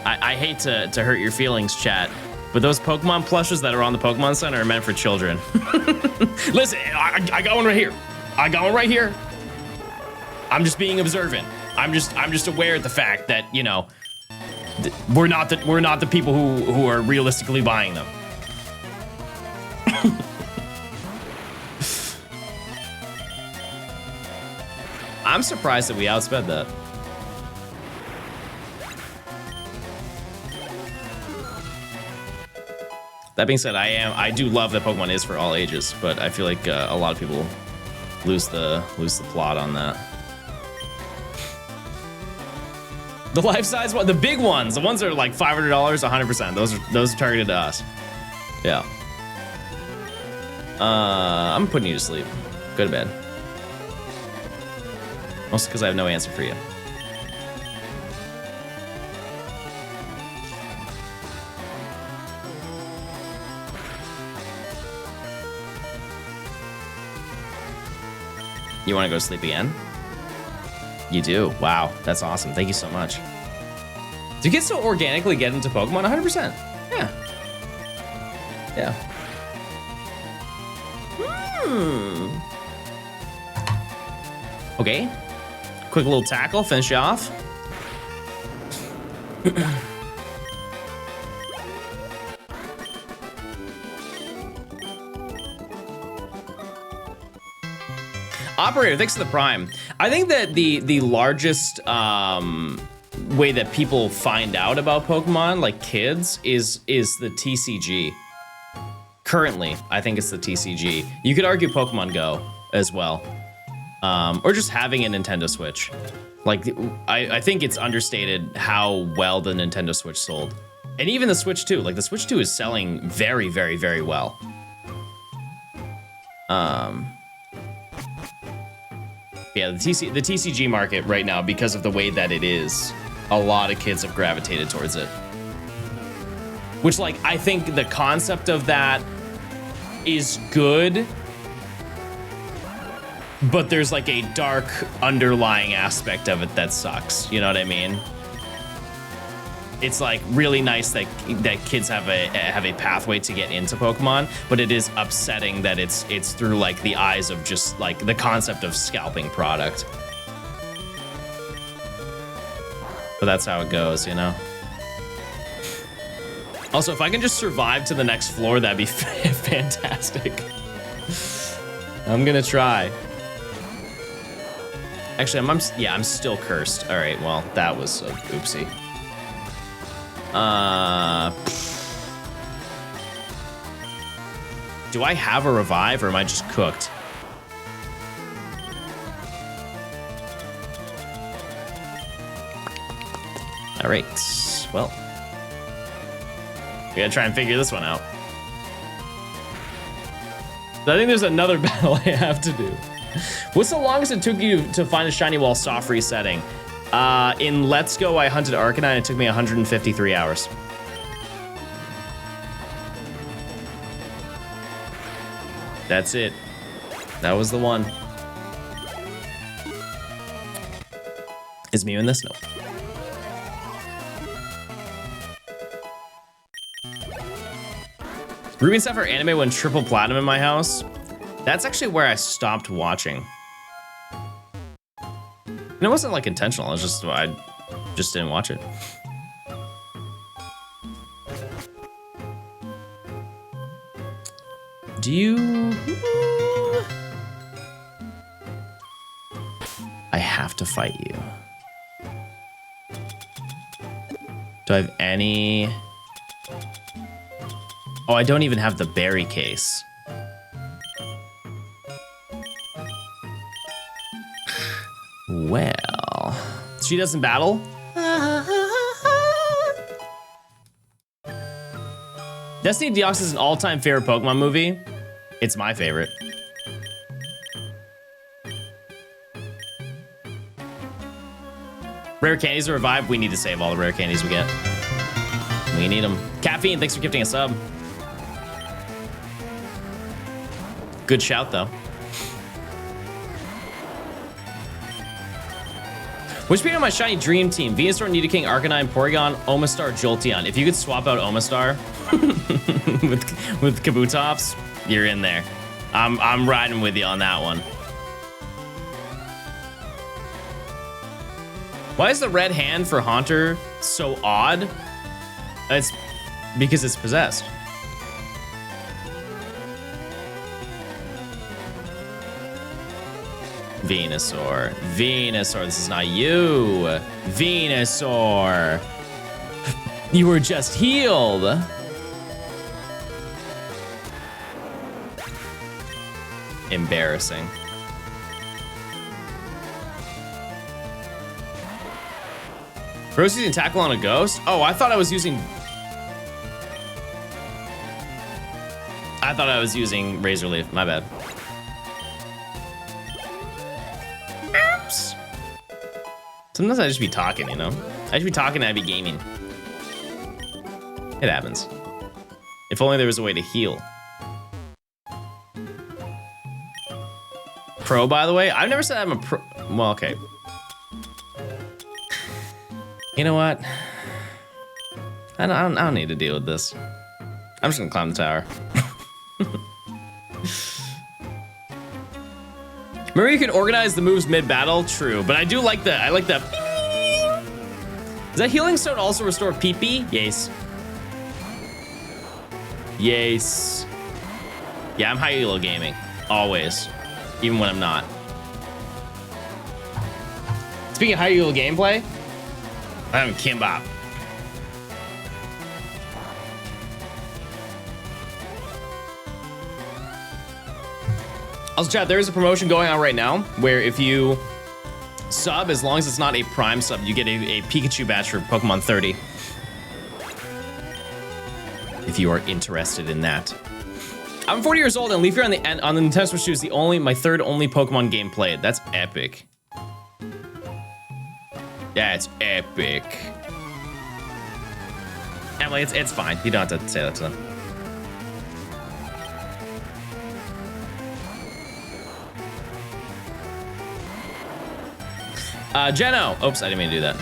I hate to hurt your feelings, chat, but those Pokemon plushes that are on the Pokemon Center are meant for children. Listen, I got one right here. I got one right here. I'm just being observant. I'm just aware of the fact that, you know, we're not the people who are realistically buying them. I'm surprised that we outsped that. That being said, I do love that Pokemon is for all ages, but I feel like a lot of people lose the plot on that. The life size one, the big ones, the ones that are like $500, 100%. Those are targeted to us. Yeah. I'm putting you to sleep. Go to bed. Mostly because I have no answer for you. You want to go to sleep again? You do. Wow, that's awesome. Thank you so much. Do kids still organically get into Pokemon? 100%. Yeah. Yeah. Okay. Quick little tackle, finish you off. Operator, thanks for the Prime. I think that the largest way that people find out about Pokemon, like kids, is the TCG. Currently, I think it's the TCG. You could argue Pokemon Go as well. Or just having a Nintendo Switch. Like, I think it's understated how well the Nintendo Switch sold. And even the Switch 2. Like, the Switch 2 is selling very, very, very well. Yeah, the TCG market right now, because of the way that it is, a lot of kids have gravitated towards it. Which, like, I think the concept of that is good, but there's like a dark underlying aspect of it that sucks. You know what I mean? It's like really nice that kids have a pathway to get into Pokemon, but it is upsetting that it's through like the eyes of just like the concept of scalping product. But that's how it goes, you know? Also, if I can just survive to the next floor, that'd be fantastic. I'm gonna try. Actually, I'm still cursed. All right, well, that was a oopsie. Do I have a revive or am I just cooked? All right, well. We gotta try and figure this one out. I think there's another battle I have to do. What's the longest it took you to find a shiny while soft resetting? In Let's Go, I hunted Arcanine. It took me 153 hours. That's it. That was the one. Is Mew in this? No. Ruby and Sapphire anime went triple platinum in my house. That's actually where I stopped watching. And it wasn't like intentional. It was just I just didn't watch it. Do you? I have to fight you. Do I have any? Oh, I don't even have the berry case. Well, she doesn't battle? Destiny Deoxys is an all-time favorite Pokemon movie. It's my favorite. Rare candies to revive. We need to save all the rare candies we get. We need them. Caffeine, thanks for gifting a sub. Good shout, though. Which being on my shiny dream team? Venusaur, Nidoking, Arcanine, Porygon, Omastar, Jolteon. If you could swap out Omastar with Kabutops, you're in there. I'm riding with you on that one. Why is the red hand for Haunter so odd? It's because it's possessed. Venusaur. Venusaur, this is not you. Venusaur. You were just healed. Embarrassing. Bro's using Tackle on a Ghost? Oh, I thought I was using Razor Leaf. My bad. Sometimes I just be talking, you know? I just be talking and I be gaming. It happens. If only there was a way to heal. Pro, by the way? I've never said I'm a pro. Well, okay. You know what? I don't need to deal with this. I'm just gonna climb the tower. Remember you can organize the moves mid-battle? True, but I do like the, Does that healing stone also restore PP? Yes. Yes. Yeah, I'm high elo gaming. Always. Even when I'm not. Speaking of high elo gameplay, I'm Kimbop. Also, chat, there is a promotion going on right now where if you sub, as long as it's not a Prime sub, you get a Pikachu badge for Pokemon 30. If you are interested in that. I'm 40 years old and LeafGreen on the Nintendo Switch 2 is my third only Pokemon game played. That's epic. That's epic. Emily, it's fine. You don't have to say that to them. Jeno. Oops, I didn't mean to do that.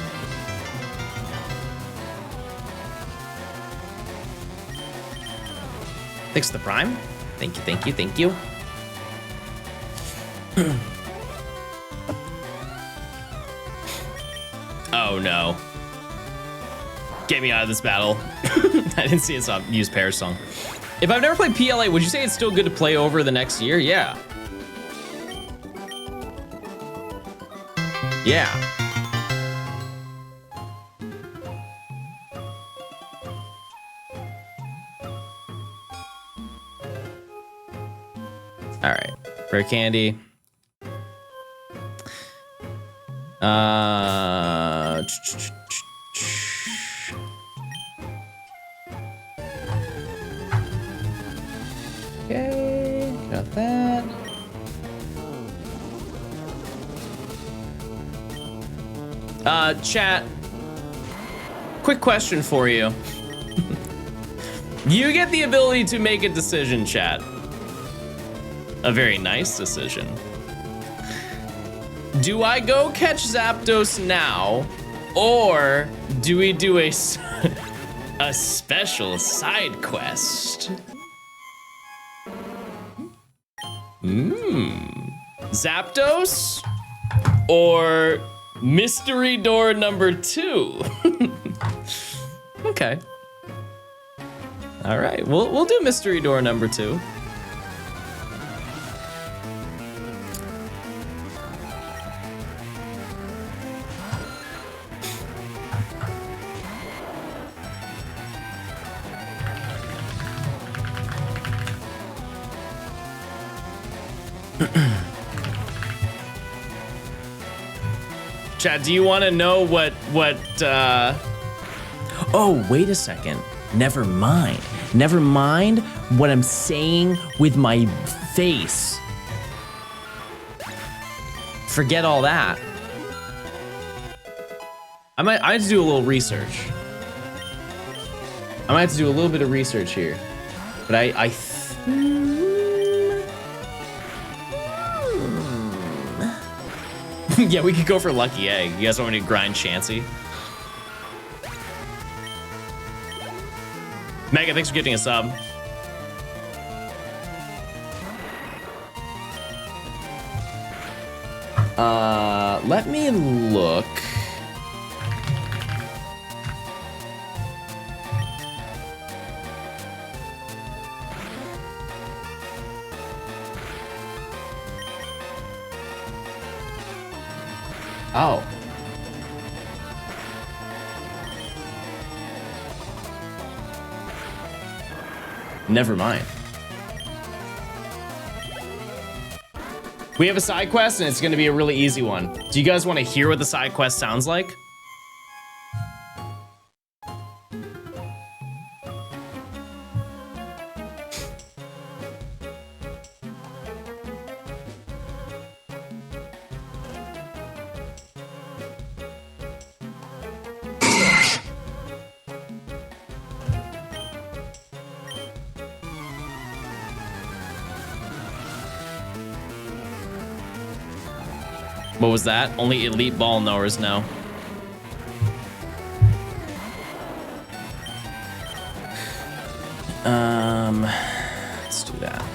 Thanks to the Prime. Thank you, thank you, thank you. Oh no. Get me out of this battle. I didn't see it use Pear's song. If I've never played PLA, would you say it's still good to play over the next year? Yeah. Yeah. All right, rare candy. Okay, got that. Chat. Quick question for you. You get the ability to make a decision, chat. A very nice decision. Do I go catch Zapdos now, or do we do a special side quest? Zapdos or mystery door number 2? Okay. All right, we'll do mystery door number 2. Chad, do you want to know what Oh, wait a second. Never mind. Never mind what I'm saying with my face. Forget all that. I have to do a little research. I might have to do a little bit of research here. But yeah, we could go for Lucky Egg. You guys want me to grind Chansey? Mega, thanks for getting a sub. Let me look. Oh. Never mind. We have a side quest and it's gonna be a really easy one. Do you guys want to hear what the side quest sounds like? What was that? Only elite ball knowers know. Let's do that.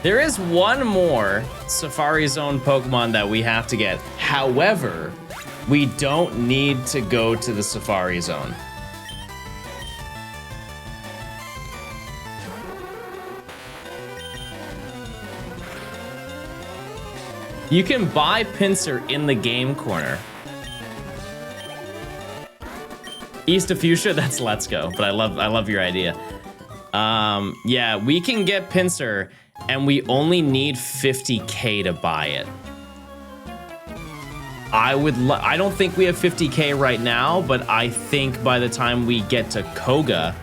There is one more Safari Zone Pokemon that we have to get. However, we don't need to go to the Safari Zone. You can buy Pinsir in the game corner. East of Fuchsia, that's Let's Go, but I love your idea. Yeah, we can get Pinsir, and we only need 50k to buy it. I don't think we have 50k right now, but I think by the time we get to Koga,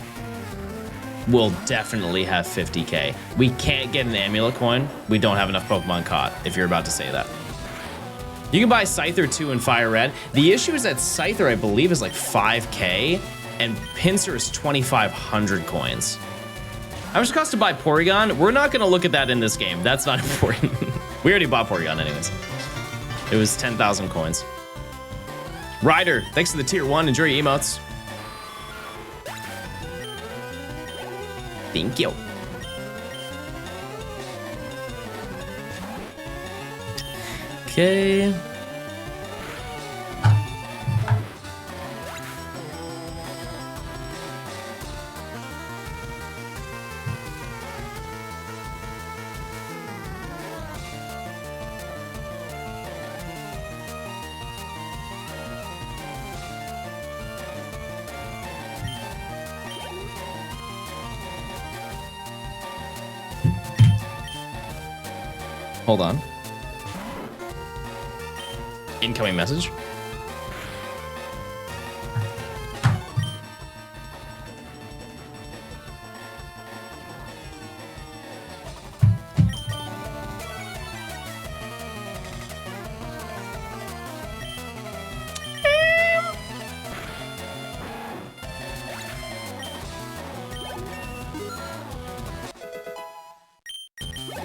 we'll definitely have 50k. We can't get an amulet coin. We don't have enough Pokemon caught, if you're about to say that. You can buy Scyther 2 in Fire Red. The issue is that Scyther, I believe, is like 5k, and Pinsir is 2,500 coins. How much it costs to buy Porygon? We're not gonna look at that in this game. That's not important. We already bought Porygon anyways. It was 10,000 coins. Ryder, thanks for the tier 1. Enjoy your emotes. Thank you. Okay. Hold on. Incoming message.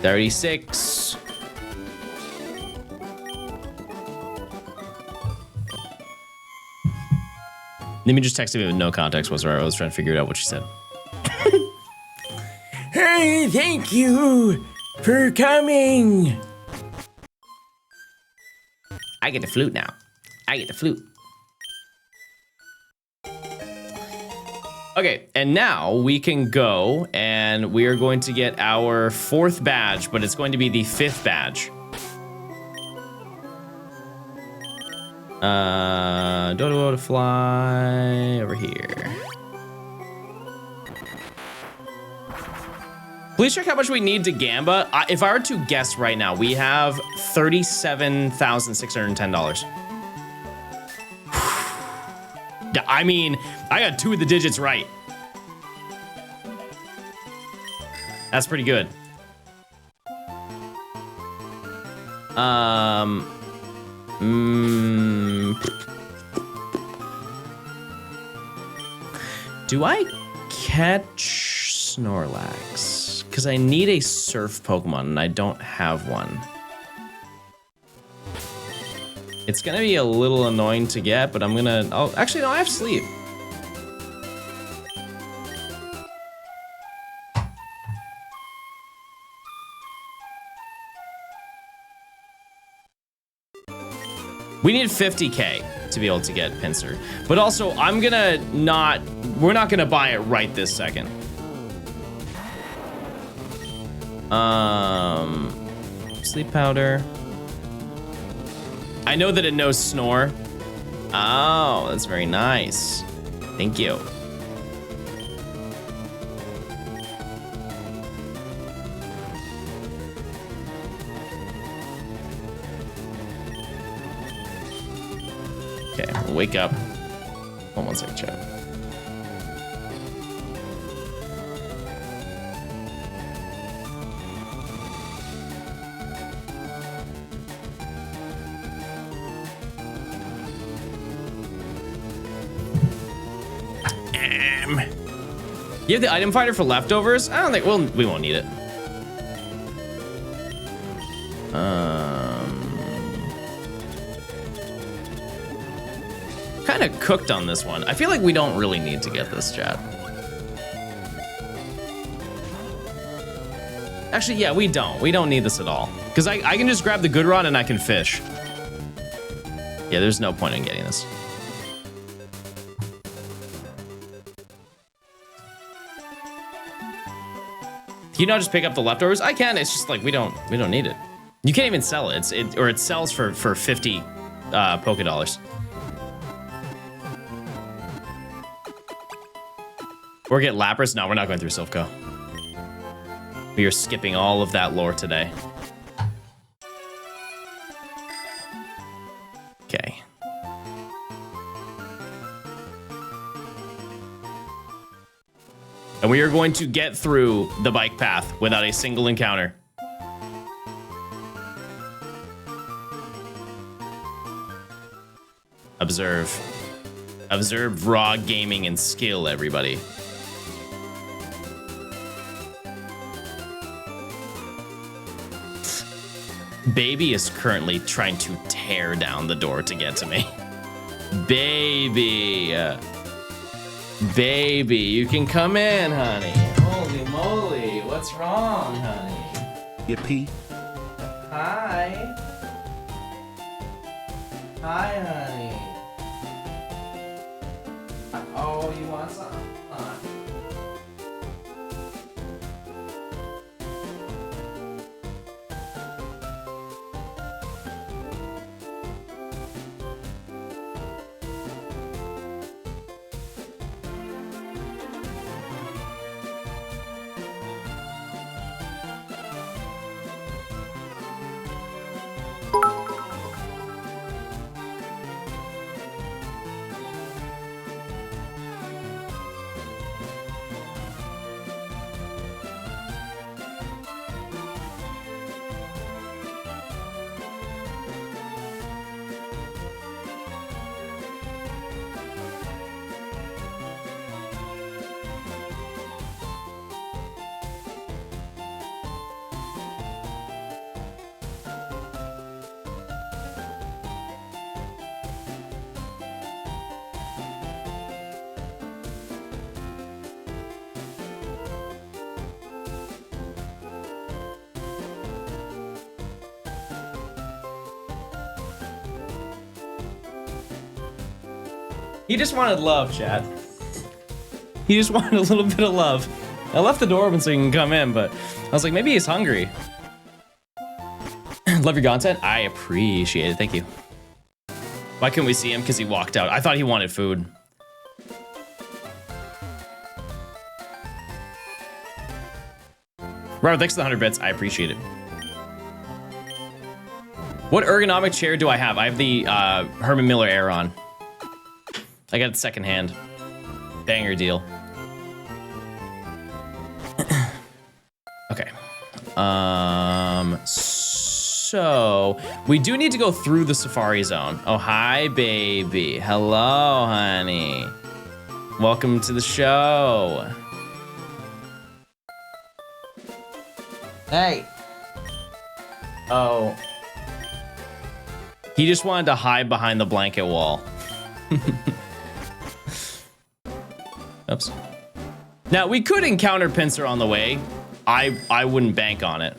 $36. Let me just text me with no context whatsoever. I was trying to figure out what she said. Hey, thank you for coming. I get the flute now. I get the flute. Okay, and now we can go and we are going to get our 4th badge, but it's going to be the 5th badge. Dodo to fly over here. Please check how much we need to Gamba. If I were to guess right now, we have $37,610. I mean, I got 2 of the digits right. That's pretty good. Do I catch Snorlax? Because I need a surf Pokemon and I don't have one. It's gonna be a little annoying to get, but I'm gonna, oh, actually no, I have sleep. We need 50k to be able to get Pinsir. But also, we're not gonna buy it right this second. Sleep powder. I know that it knows Snore. Oh, that's very nice. Thank you. Okay, we'll wake up. Hold on one second, chat. You have the item finder for leftovers? I don't think we won't need it. Kind of cooked on this one. I feel like we don't really need to get this, chat. Actually, yeah, we don't. We don't need this at all. Because I can just grab the good rod and I can fish. Yeah, there's no point in getting this. Can you not just pick up the leftovers? I can. It's just like we don't need it. You can't even sell it. It sells for 50 Poke dollars. Or get Lapras? No, we're not going through Silph. We are skipping all of that lore today. Okay. And we are going to get through the bike path without a single encounter. Observe. Observe raw gaming and skill, everybody. Baby is currently trying to tear down the door to get to me. Baby. Baby, you can come in, honey. Holy moly, what's wrong, honey? Yippee. Hi. Hi, honey. Oh, you want some? He just wanted love, Chad. He just wanted a little bit of love. I left the door open so he can come in, but I was like, maybe he's hungry. Love your content. I appreciate it. Thank you. Why couldn't we see him? Because he walked out. I thought he wanted food. Robert, thanks for the 100 bits. I appreciate it. What ergonomic chair do I have? I have the Herman Miller Air on. I got it secondhand. Banger deal. Okay. So we do need to go through the safari zone. Oh, hi, baby. Hello, honey. Welcome to the show. Hey. Oh. He just wanted to hide behind the blanket wall. Oops. Now, we could encounter Pinsir on the way. I wouldn't bank on it.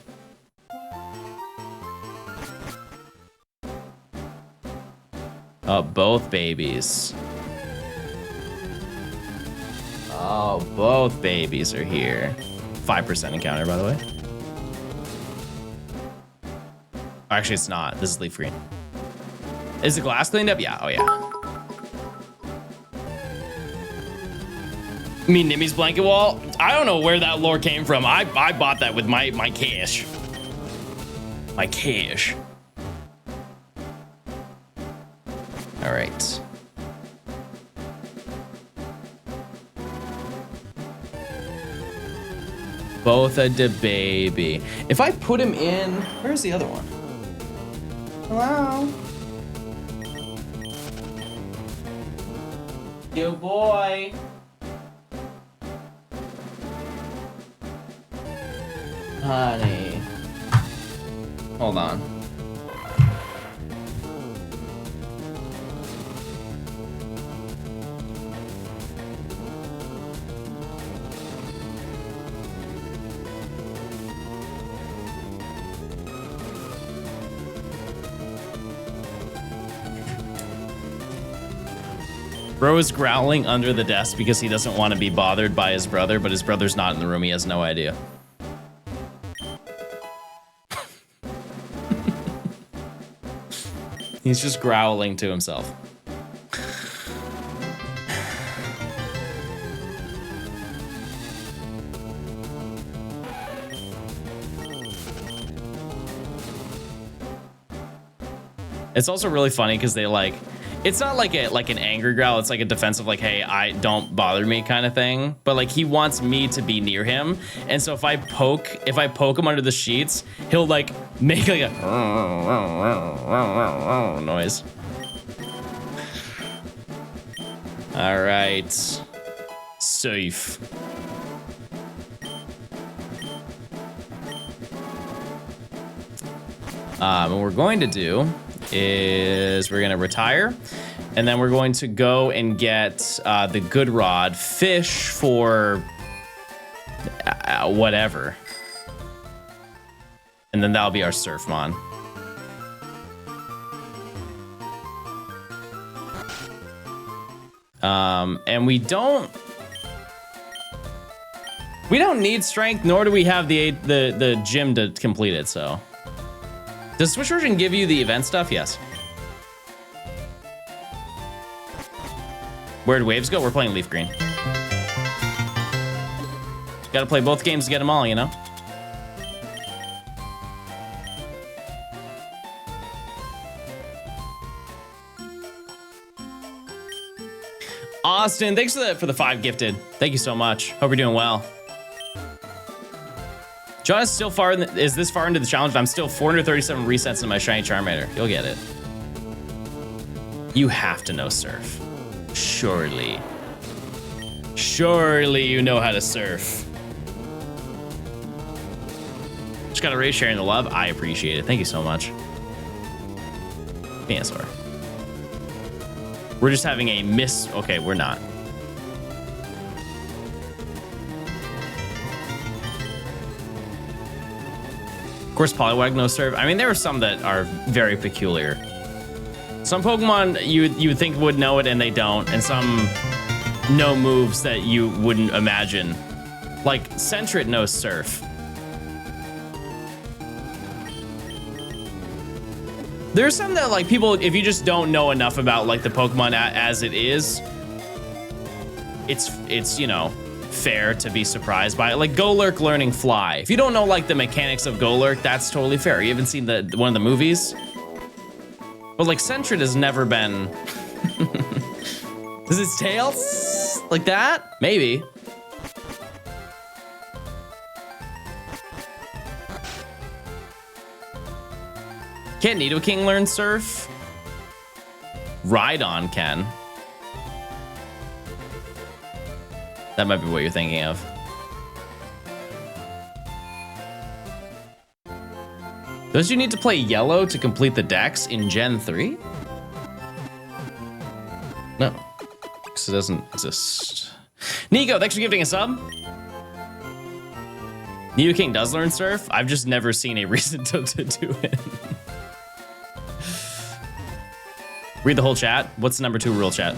Oh, both babies. Oh, both babies are here. 5% encounter, by the way. Actually, it's not. This is LeafGreen. Is the glass cleaned up? Yeah. Oh, yeah. You mean Nimmy's blanket wall? I don't know where that lore came from. I bought that with my cash. My cash. All right. Both a da baby. If I put him in, where's the other one? Hello? You boy. Honey. Hold on. Bro is growling under the desk because he doesn't want to be bothered by his brother, but his brother's not in the room. He has no idea. He's just growling to himself. It's also really funny because they like, it's not like an angry growl. It's like a defensive, like, hey, I don't bother me kind of thing. But like he wants me to be near him, and so if I poke him under the sheets, he'll like make like a noise. All right, safe. What we're going to do is we're gonna retire, and then we're going to go and get the good rod fish for whatever, and then that'll be our surfmon. And we don't need strength, nor do we have the gym to complete it. So does Switch version give you the event stuff? Yes. Where'd waves go? We're playing LeafGreen. Gotta play both games to get them all, you know? Austin, thanks for the 5 gifted. Thank you so much. Hope you're doing well. John is still is this far into the challenge? I'm still 437 resets in my shiny Charmander. You'll get it. You have to know surf. Surely. Surely you know how to surf. Just gotta raise sharing the love. I appreciate it. Thank you so much. Venusaur. We're just having a miss. Okay, we're not. Of course, Poliwag no serve. I mean, there are some that are very peculiar. Some Pokemon you would think would know it and they don't, and some know moves that you wouldn't imagine. Like Sentret knows Surf. There's some that like people, if you just don't know enough about like the Pokemon as it is, it's you know, fair to be surprised by it. Like Golurk learning Fly. If you don't know like the mechanics of Golurk, that's totally fair. You haven't seen one of the movies. But like Sentret has never been. Is its tail like that? Maybe. Can't Nidoking learn Surf? Rhydon can. That might be what you're thinking of. Don't you need to play Yellow to complete the Dex in Gen 3? No, because it doesn't exist. Nico, thanks for gifting a sub. Nidoking does learn Surf. I've just never seen a reason to do it. Read the whole chat. What's the number 2 rule, chat?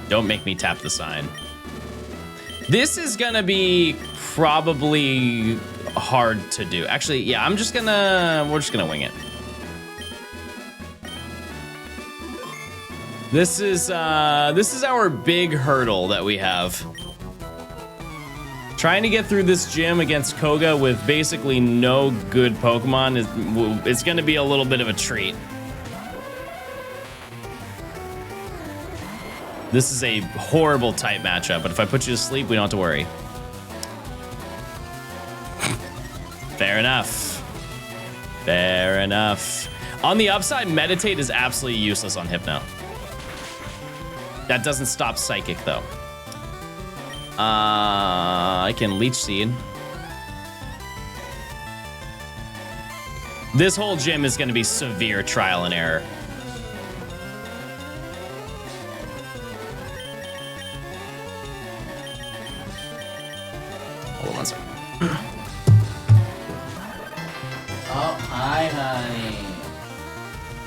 Don't make me tap the sign. This is gonna be probably hard to do. Actually, yeah, we're just gonna wing it. This is our big hurdle that we have. Trying to get through this gym against Koga with basically no good Pokemon it's gonna be a little bit of a treat. This is a horrible type matchup, but if I put you to sleep, we don't have to worry. Fair enough. Fair enough. On the upside, Meditate is absolutely useless on Hypno. That doesn't stop Psychic, though. I can Leech Seed. This whole gym is going to be severe trial and error. Hold on one second. Oh, hi, honey.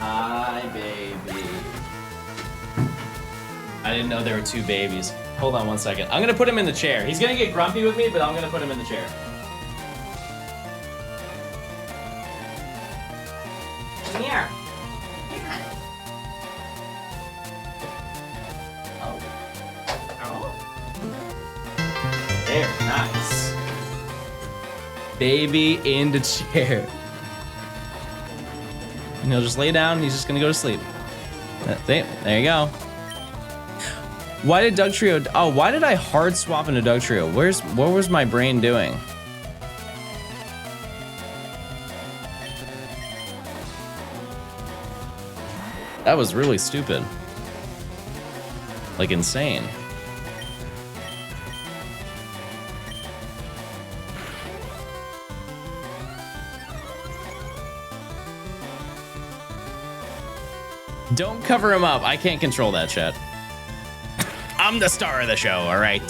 Hi, baby. I didn't know there were 2 babies. Hold on one second. I'm gonna put him in the chair. He's gonna get grumpy with me, but I'm gonna put him in the chair. Come here. Oh. There, nice. Baby in the chair. And he'll just lay down and he's just gonna go to sleep. That's it. There you go. Why did Dugtrio? Oh, why did I hard swap into Dugtrio? What was my brain doing? That was really stupid. Like insane. Don't cover him up. I can't control that, chat. I'm the star of the show, all right?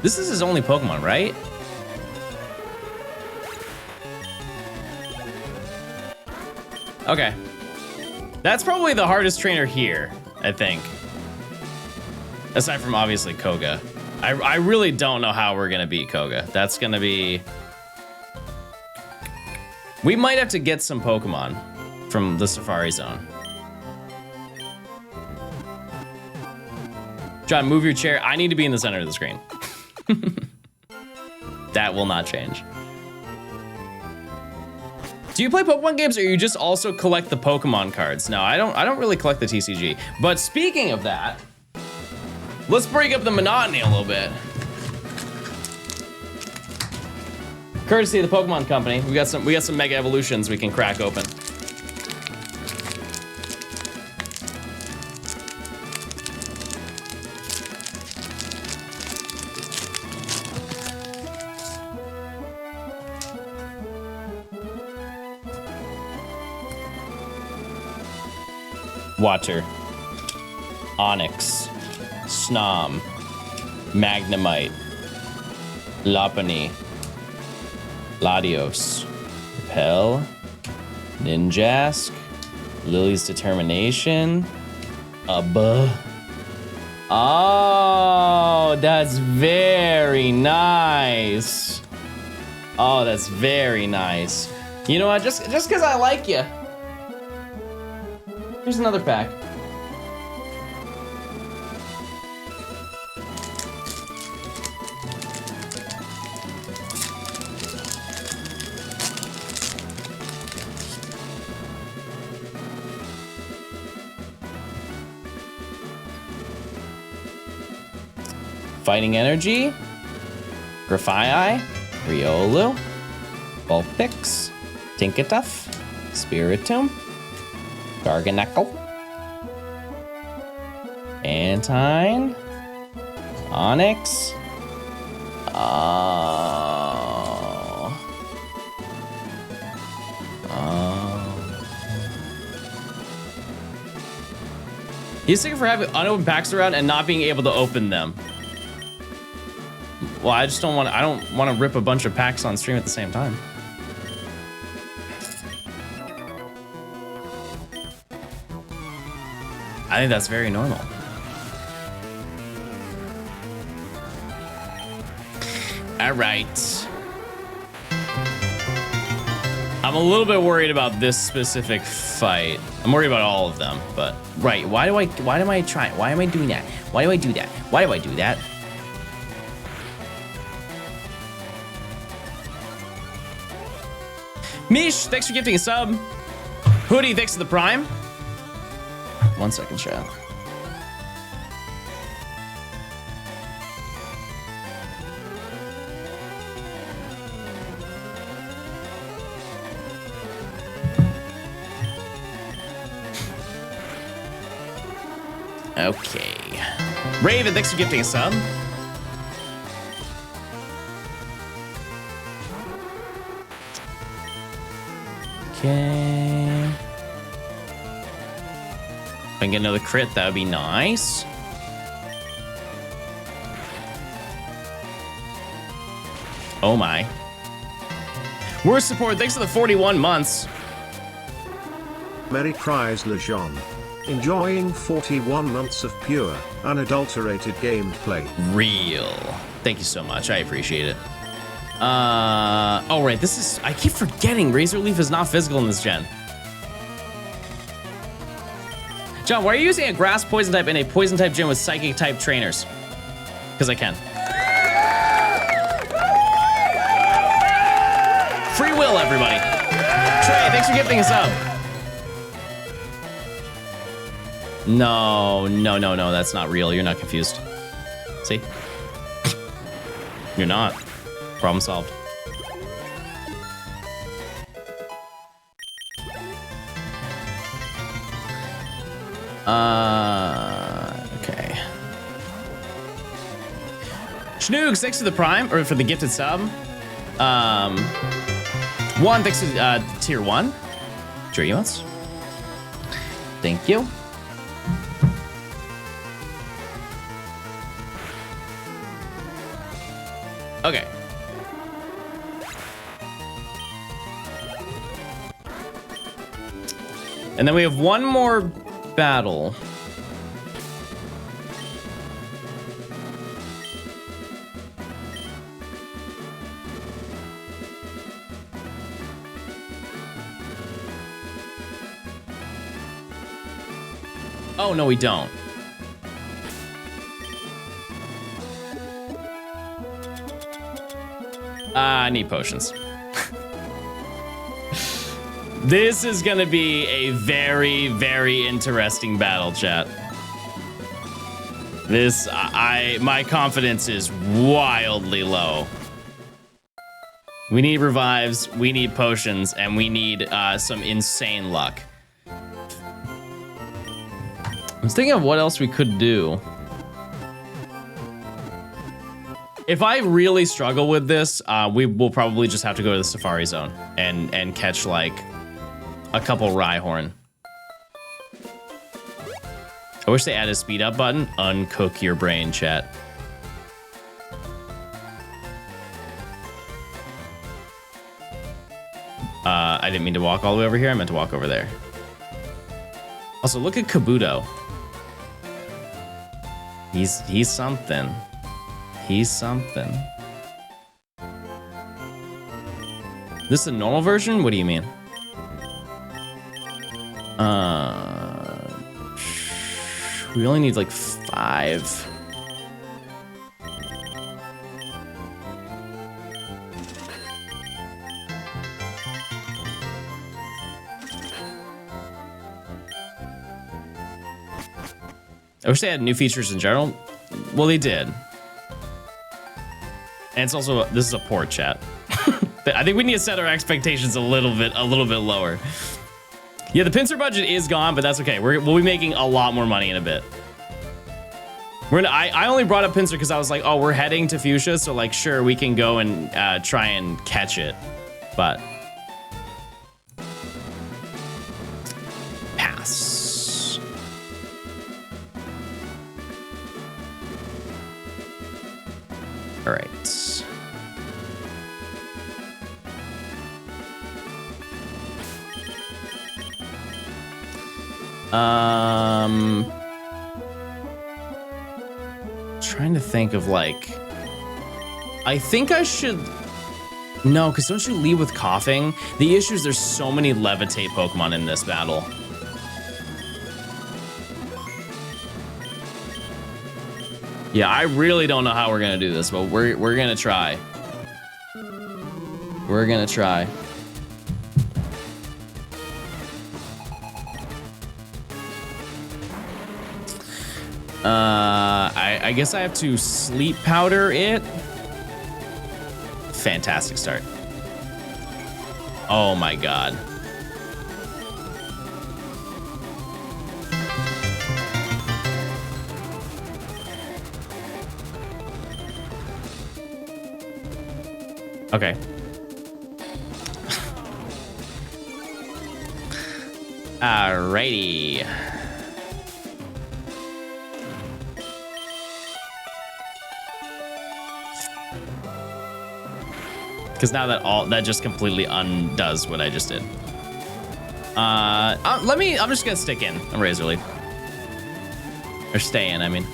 This is his only Pokemon, right? Okay. That's probably the hardest trainer here, I think. Aside from, obviously, Koga. I really don't know how we're going to beat Koga. That's going to be... We might have to get some Pokemon from the Safari Zone. John, move your chair. I need to be in the center of the screen. That will not change. Do you play Pokemon games or you just also collect the Pokemon cards? No, I don't really collect the TCG. But speaking of that, let's break up the monotony a little bit. Courtesy of the Pokemon Company, we got some Mega Evolutions we can crack open. Water, Onyx, Snom, Magnemite, Lopunny, Latios, Repel, Ninjask, Lily's Determination, Oh, that's very nice. Oh, that's very nice. You know what? Just because I like you. Here's another pack. Fighting Energy, Grafaiai, Riolu, Vulpix, Tinkatuff, Spiritomb, Garganacl, Antine, Onyx, He's sick for having unopened packs around and not being able to open them. Well, I don't want to rip a bunch of packs on stream at the same time. I think that's very normal. All right. I'm a little bit worried about this specific fight. I'm worried about all of them, but right. Why am I doing that? Why do I do that? Why do I do that? Mish, thanks for gifting a sub. Hoodie, thanks for the prime. 1 second, chat. Okay. Raven, thanks for gifting a sub. Okay. If I can get another crit, that would be nice. Oh my. Worst support, thanks for the 41 months. Merry Cries Lejean. Enjoying 41 months of pure, unadulterated gameplay. Real. Thank you so much. I appreciate it. Oh, right. This is... I keep forgetting Razor Leaf is not physical in this gen. John, why are you using a grass poison type in a poison type gym with psychic type trainers? Because I can. Free will, everybody. Trey, thanks for gifting us up. No, that's not real. You're not confused. See? You're not. Problem solved. Okay. Schnoogs, thanks for the prime, or for the gifted sub. One, thanks to tier 1. Sure, you want? Thank you. Okay. And then we have one more battle. Oh, no, we don't. I need potions. This is gonna be a very, very interesting battle, chat. This, my confidence is wildly low. We need revives, we need potions, and we need some insane luck. I was thinking of what else we could do. If I really struggle with this, we will probably just have to go to the Safari Zone and catch like a couple Rhyhorn. I wish they added a speed up button. Uncook your brain, chat. I didn't mean to walk all the way over here. I meant to walk over there. Also, look at Kabuto. He's something. He's something. This is a normal version? What do you mean? We only need like 5. I wish they had new features in general. Well, they did. And it's also, this is a port, chat. I think we need to set our expectations a little bit lower. Yeah, the pincer budget is gone, but that's okay. We'll be making a lot more money in a bit. I only brought up pincer because I was like, oh, we're heading to Fuchsia, so like, sure, we can go and try and catch it, but pass. All right. Trying to think of like, I think I should, no, because don't you lead with coughing? The issue is there's so many levitate Pokemon in this battle. Yeah, I really don't know how we're gonna do this, but we're gonna try. We're gonna try. I guess I have to sleep powder it. Fantastic start. Oh my god. Okay. Alrighty. Because now that just completely undoes what I just did. I'm just gonna stick in a Razor Leaf. Or stay in, I mean.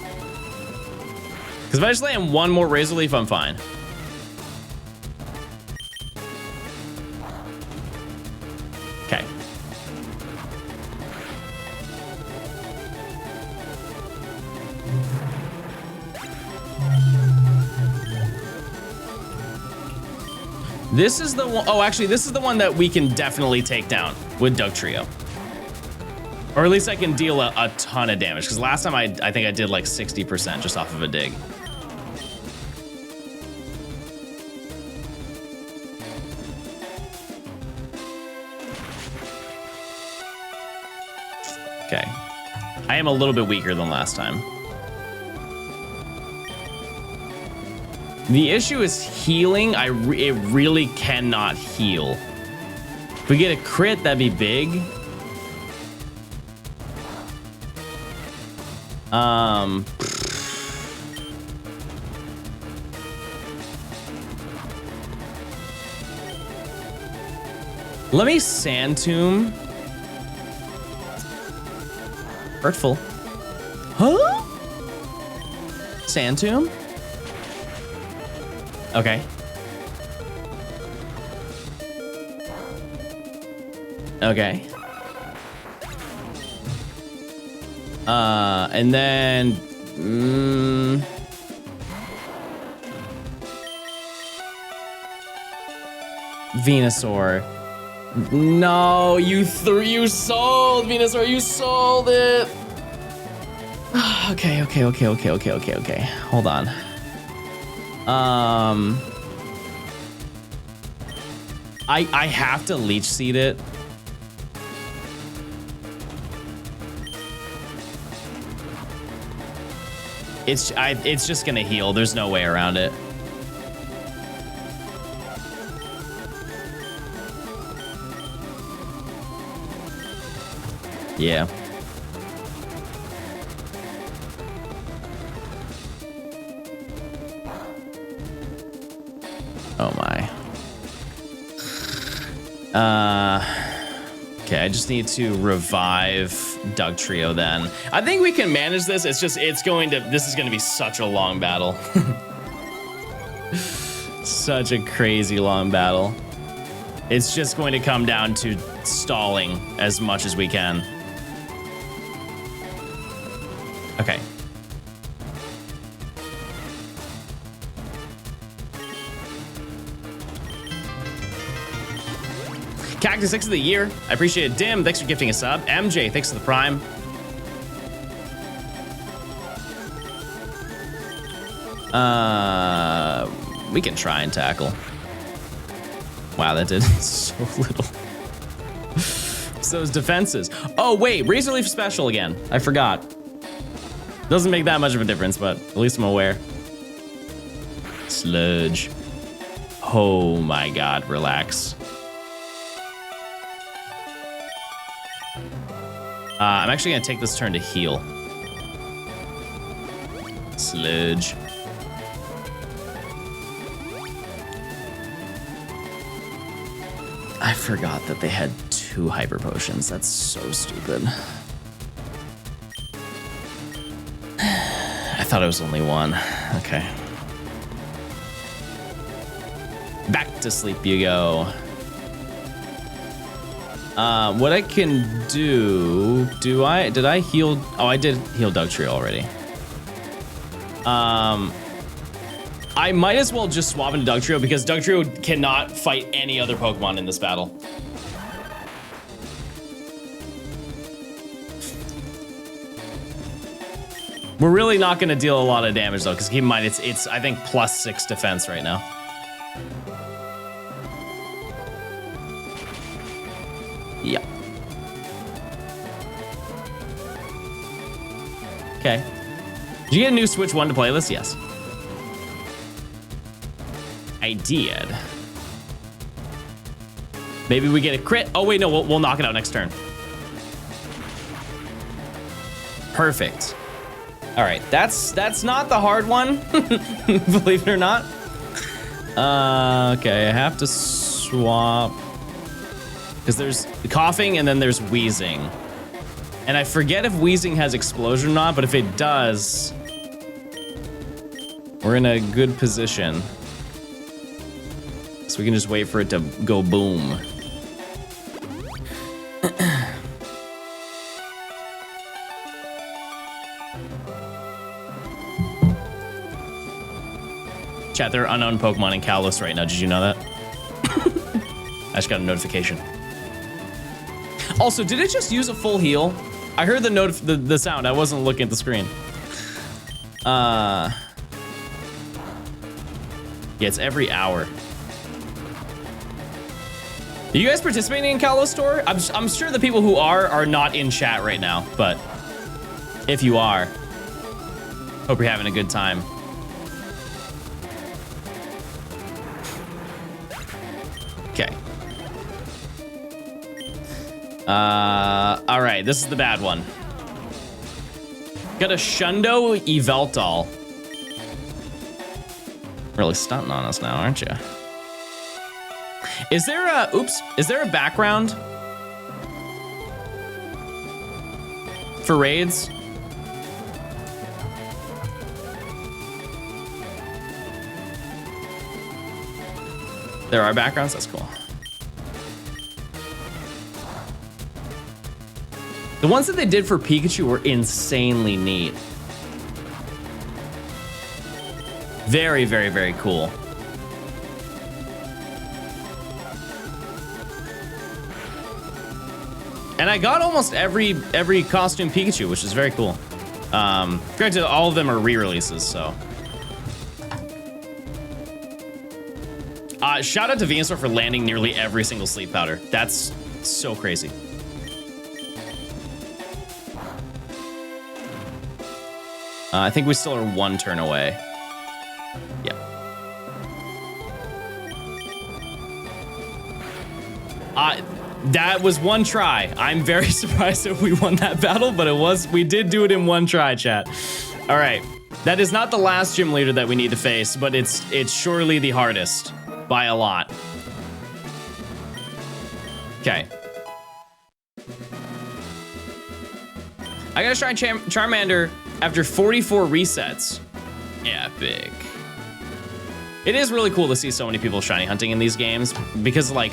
Because if I just lay in one more Razor Leaf, I'm fine. Okay. This is the one, oh, actually, this is the one that we can definitely take down with Dugtrio. Or at least I can deal a ton of damage, because last time I think I did like 60% just off of a dig. Okay. I am a little bit weaker than last time. The issue is healing. It really cannot heal. If we get a crit, that'd be big. Let me Sand Tomb. Hurtful. Huh? Sand Tomb? Okay. Okay. And then Venusaur. No, you sold Venusaur, you sold it. Okay. Hold on. I have to Leech Seed it. It's just gonna heal. There's no way around it. Yeah. Oh my. Okay, I just need to revive Dugtrio then. I think we can manage this. This is going to be such a long battle. Such a crazy long battle. It's just going to come down to stalling as much as we can. Okay. Cactus, thanks for the year. I appreciate it. Dim, thanks for gifting a sub. MJ, thanks for the prime. We can try and tackle. Wow, that did so little. So his defenses. Oh, wait, Razor Leaf special again. I forgot. Doesn't make that much of a difference, but at least I'm aware. Sludge. Oh my God, relax. I'm actually gonna take this turn to heal. Sludge. I forgot that they had 2 hyper potions. That's so stupid. I thought it was only 1. Okay. Back to sleep you go. What I can do, did I heal? Oh, I did heal Dugtrio already. I might as well just swap into Dugtrio because Dugtrio cannot fight any other Pokemon in this battle. We're really not gonna deal a lot of damage though, because keep in mind, it's I think +6 defense right now. Yeah. Okay. Did you get a new Switch 1 to playlist? Yes. I did. Maybe we get a crit. Oh, wait, no, we'll knock it out next turn. Perfect. All right, that's not the hard one, believe it or not. Okay, I have to swap. Because there's coughing and then there's wheezing. And I forget if wheezing has explosion or not, but if it does, we're in a good position. So we can just wait for it to go boom. Chat, there are unknown Pokemon in Kalos right now. Did you know that? I just got a notification. Also, did it just use a full heal? I heard the sound. I wasn't looking at the screen. Yeah, it's every hour. Are you guys participating in Kalos Store? I'm sure the people who are not in chat right now, but if you are, hope you're having a good time. Okay. All right, this is the bad one. Got a Shundo Yveltal. Really stunting on us now, aren't you? Is there a background for raids? There are backgrounds, that's cool. The ones that they did for Pikachu were insanely neat. Very, very, very cool. And I got almost every costume Pikachu, which is very cool. Granted, all of them are re-releases, so. Shout out to Venusaur for landing nearly every single sleep powder. That's so crazy. I think we still are one turn away. Yep. That was one try. I'm very surprised that we won that battle, but we did do it in one try, chat. All right. That is not the last gym leader that we need to face, but it's surely the hardest by a lot. Okay. I gotta try Charmander after 44 resets. Epic. It is really cool to see so many people shiny hunting in these games because, like,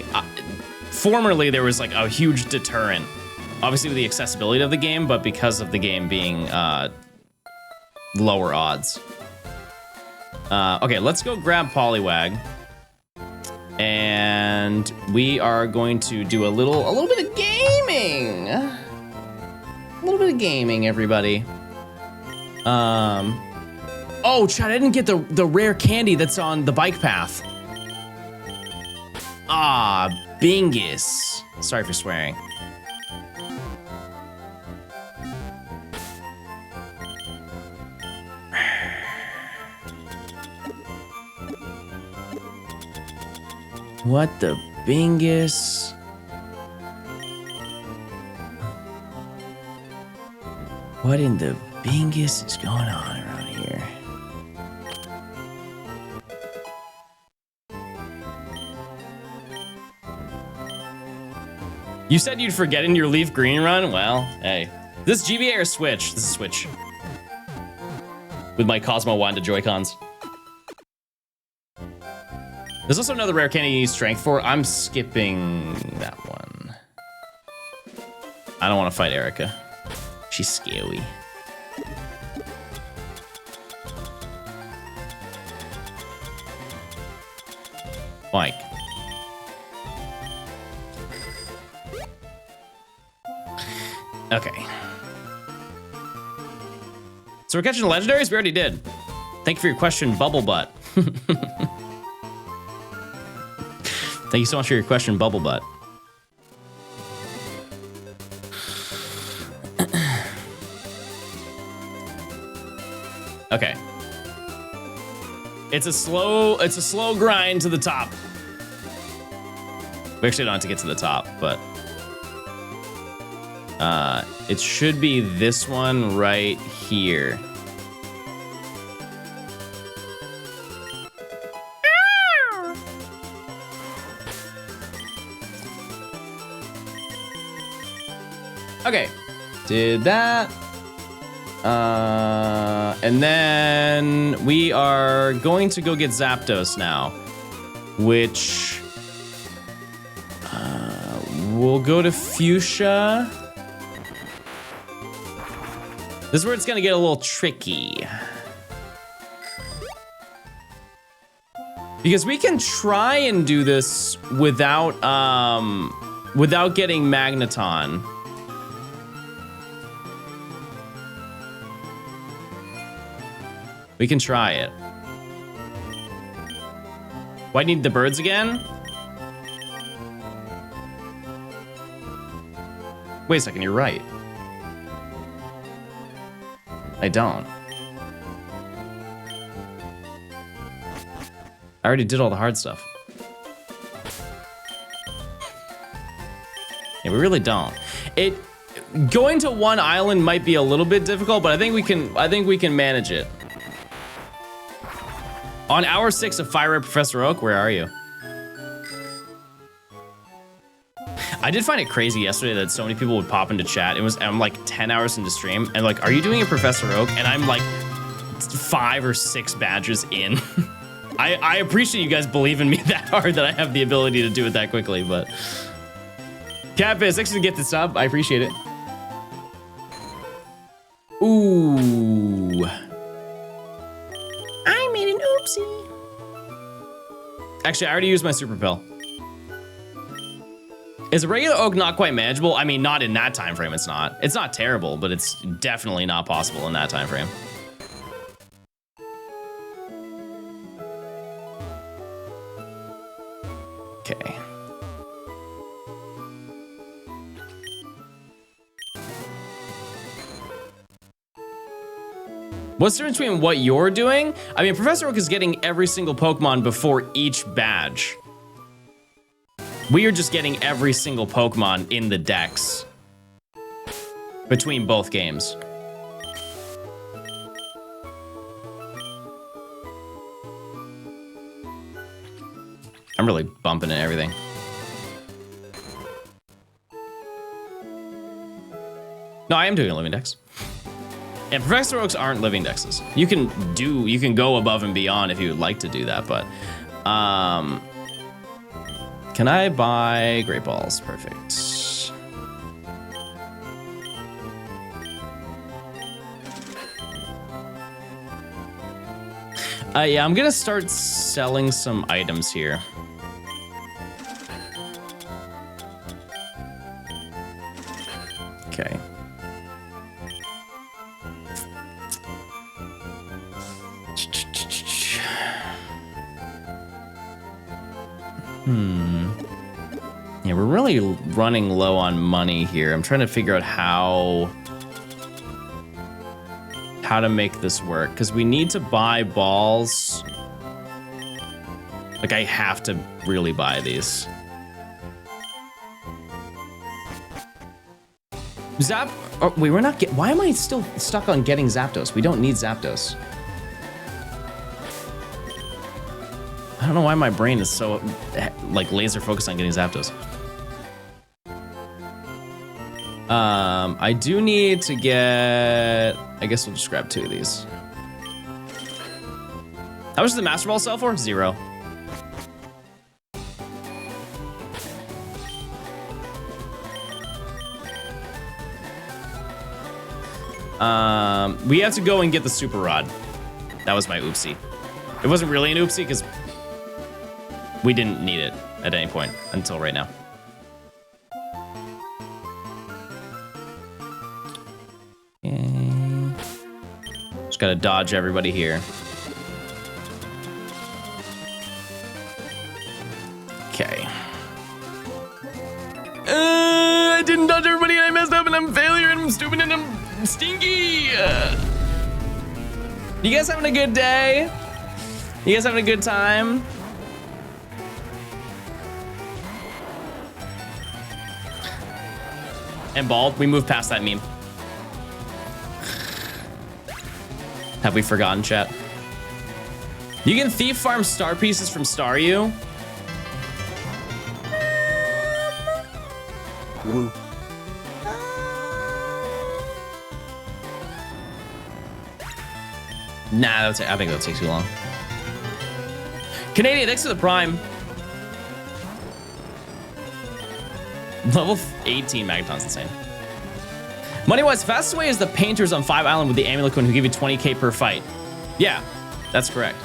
formerly there was like a huge deterrent, obviously with the accessibility of the game, but because of the game being lower odds. Okay, let's go grab Poliwag. And we are going to do a little bit of gaming. A little bit of gaming, everybody. Oh, Chad, I didn't get the rare candy that's on the bike path. Ah, Bingus. Sorry for swearing. What the Bingus? What in the Bingus is going on around here? You said you'd forget in your LeafGreen run? Well, hey. This GBA or Switch? This is Switch. With my Cosmo Wanda Joy-Cons. There's also another rare candy you need strength for. I'm skipping that one. I don't want to fight Erica. She's scary. Mike. Okay. So we're catching legendaries? We already did. Thank you for your question, Bubble Butt. Thank you so much for your question, Bubble Butt. Okay. It's a slow grind to the top. We We actually don't have to get to the top, but it should be this one right here. Okay, did that. And then we are going to go get Zapdos now, which we'll go to Fuchsia. This is where it's gonna get a little tricky. Because we can try and do this without getting Magneton. We can try it. Why need the birds again? Wait a second, you're right. I don't. I already did all the hard stuff. Yeah, we really don't. Going to one island might be a little bit difficult, but I think we can manage it. On hour 6 of Fire Red Professor Oak, where are you? I did find it crazy yesterday that so many people would pop into chat. I'm like 10 hours into stream and like, are you doing a Professor Oak? And I'm like 5 or 6 badges in. I appreciate you guys believe in me that hard that I have the ability to do it that quickly, but. Catfish, thanks for the gift sub. I appreciate it. Ooh. I made an oopsie. Actually, I already used my super pill. Is a regular oak not quite manageable? I mean, not in that time frame. It's not. It's not terrible, but it's definitely not possible in that time frame. Okay. What's the difference between what you're doing? I mean, Professor Oak is getting every single Pokemon before each badge. We are just getting every single Pokemon in the dex between both games. I'm really bumping and everything. No, I am doing a living dex. And Professor Oaks aren't living dexes. You can go above and beyond if you would like to do that, but can I buy Great Balls? Perfect. Yeah, I'm gonna start selling some items here. Okay. Yeah, we're really running low on money here. I'm trying to figure out how to make this work, because we need to buy balls. Like, I have to really buy these. Oh, wait, we're not why am I still stuck on getting Zapdos? We don't need Zapdos. I don't know why my brain is so, like, laser focused on getting Zapdos. I do need to get, I guess we'll just grab 2 of these. How much does the Master Ball sell for? 0. We have to go and get the Super Rod. That was my oopsie. It wasn't really an oopsie because we didn't need it at any point until right now. Okay. Just gotta dodge everybody here. Okay. I didn't dodge everybody and I messed up and I'm a failure and I'm stupid and I'm stinky. You guys having a good day? You guys having a good time? and bald. We moved past that meme. Have we forgotten, chat? You can thief farm star pieces from Staryu. Woo. Nah, I think that'll take too long. Canadian, thanks for the prime. Level 18 Magaton's insane. Money-wise, fastest way is the painters on 5 Island with the amulet coin who give you 20k per fight. Yeah, that's correct.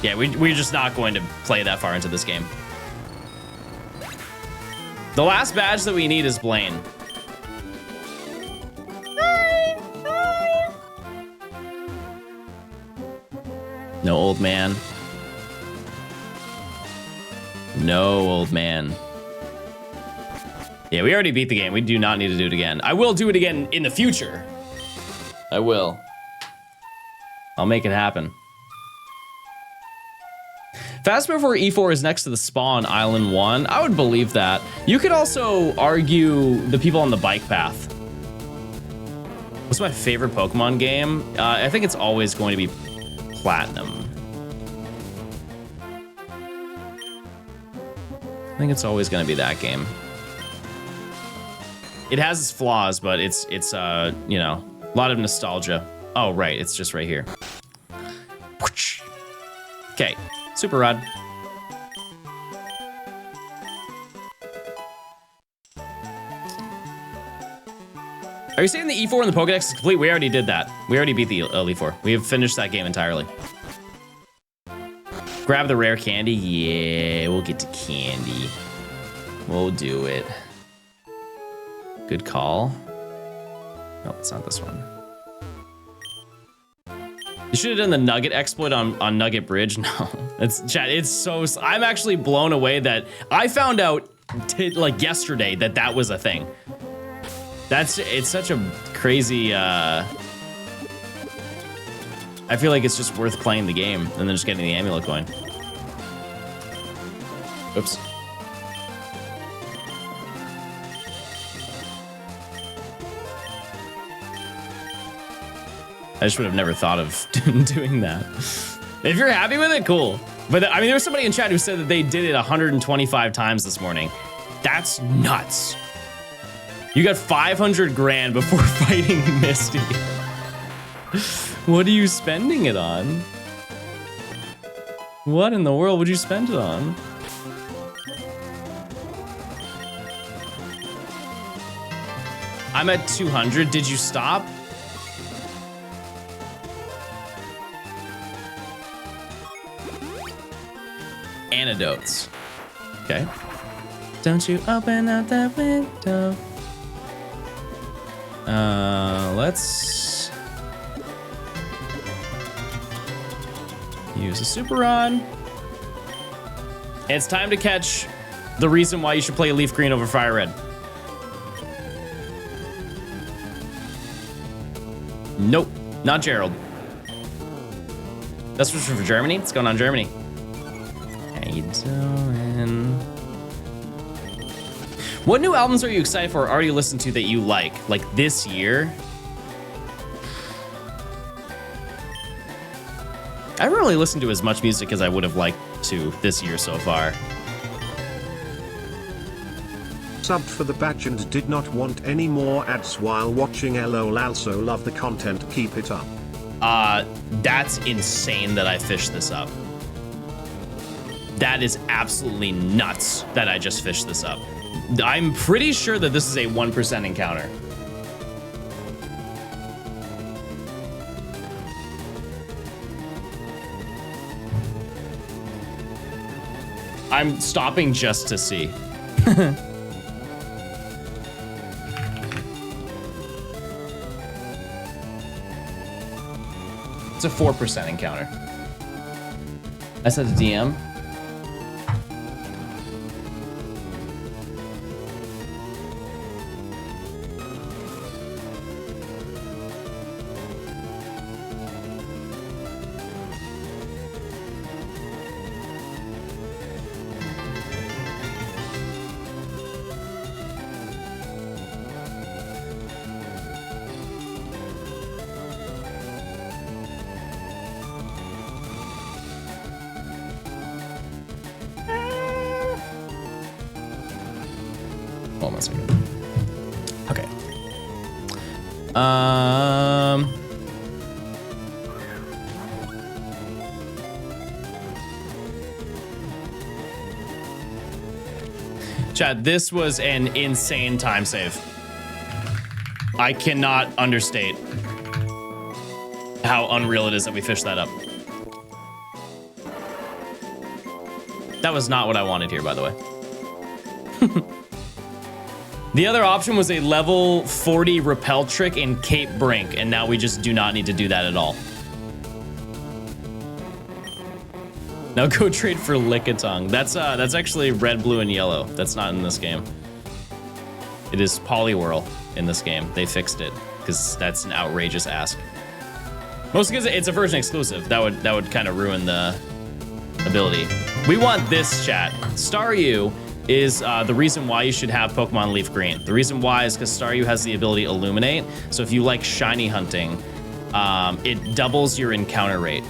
Yeah, we're just not going to play that far into this game. The last badge that we need is Blaine. No, old man. No, old man. Yeah, we already beat the game. We do not need to do it again. I will do it again in the future. I will. I'll make it happen. Fast before E4 is next to the spawn, Island 1. I would believe that. You could also argue the people on the bike path. What's my favorite Pokemon game? I think it's always going to be Platinum. I think it's always going to be that game. It has its flaws, but it's you know, a lot of nostalgia. Oh, right, it's just right here. Okay, Super Rod. Are you saying the E4 and the Pokedex is complete? We already did that. We already beat the E4. We have finished that game entirely. Grab the rare candy. Yeah, we'll get to candy. We'll do it. Good call. No, it's not this one. You should have done the Nugget exploit on Nugget Bridge. No, it's so. I'm actually blown away that I found out like yesterday that was a thing. It's such a crazy. I feel like it's just worth playing the game and then just getting the amulet coin. Oops. I just would have never thought of doing that. If you're happy with it, cool. But I mean, there was somebody in chat who said that they did it 125 times this morning. That's nuts. You got 500 grand before fighting Misty. What are you spending it on? What in the world would you spend it on? I'm at 200. Did you stop? Antidotes. Okay. Don't you open up that window. Let's use a Super Rod. It's time to catch the reason why you should play Leaf Green over Fire Red. Nope, not Gerald. That's for Germany. What's going on, Germany? How you doing? What new albums are you excited for or already listened to that you like this year? I haven't really listened to as much music as I would have liked to this year so far. Subbed for the badge and did not want any more ads while watching. LOL, also love the content, keep it up. That's insane that I fished this up. That is absolutely nuts that I just fished this up. I'm pretty sure that this is a 1% encounter. I'm stopping just to see. It's a 4% encounter. I said a DM. 1 second. Okay. Chad, this was an insane time save. I cannot understate how unreal it is that we fished that up. That was not what I wanted here, by the way. The other option was a level 40 repel trick in Cape Brink, and now we just do not need to do that at all. Now go trade for Lickitung. That's actually red, blue, and yellow. That's not in this game. It is Poliwhirl in this game. They fixed it because that's an outrageous ask. Mostly because it's a version exclusive. That would kind of ruin the ability. We want this, chat. Staryu is the reason why you should have Pokemon Leaf Green. The reason why is because Staryu has the ability Illuminate. So if you like shiny hunting, it doubles your encounter rate.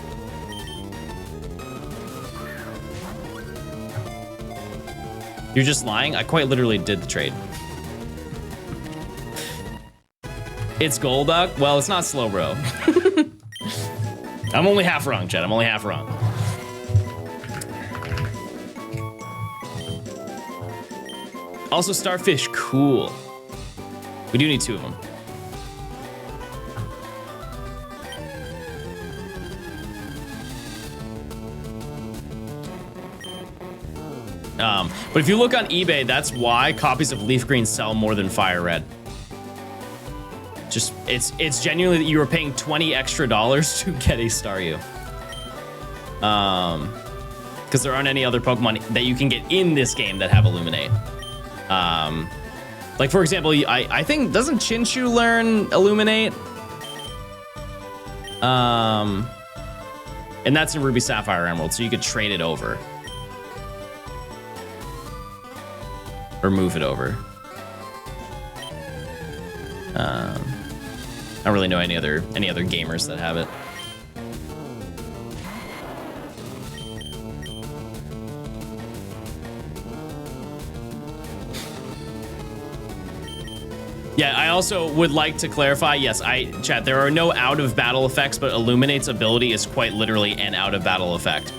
You're just lying? I quite literally did the trade. It's Golduck? Well, it's not Slowbro. I'm only half wrong, Chad. I'm only half wrong. Also, Starfish, cool. We do need 2 of them. But if you look on eBay, that's why copies of Leaf Green sell more than Fire Red. Just, it's genuinely that you were paying $20 extra to get a Staryu. Because there aren't any other Pokemon that you can get in this game that have Illuminate. Like for example, I think, doesn't Chinchou learn Illuminate? And that's in Ruby, Sapphire, Emerald, so you could trade it over. Or move it over. I don't really know any other gamers that have it. Yeah, I also would like to clarify, yes, chat, there are no out of battle effects, but Illuminate's ability is quite literally an out of battle effect.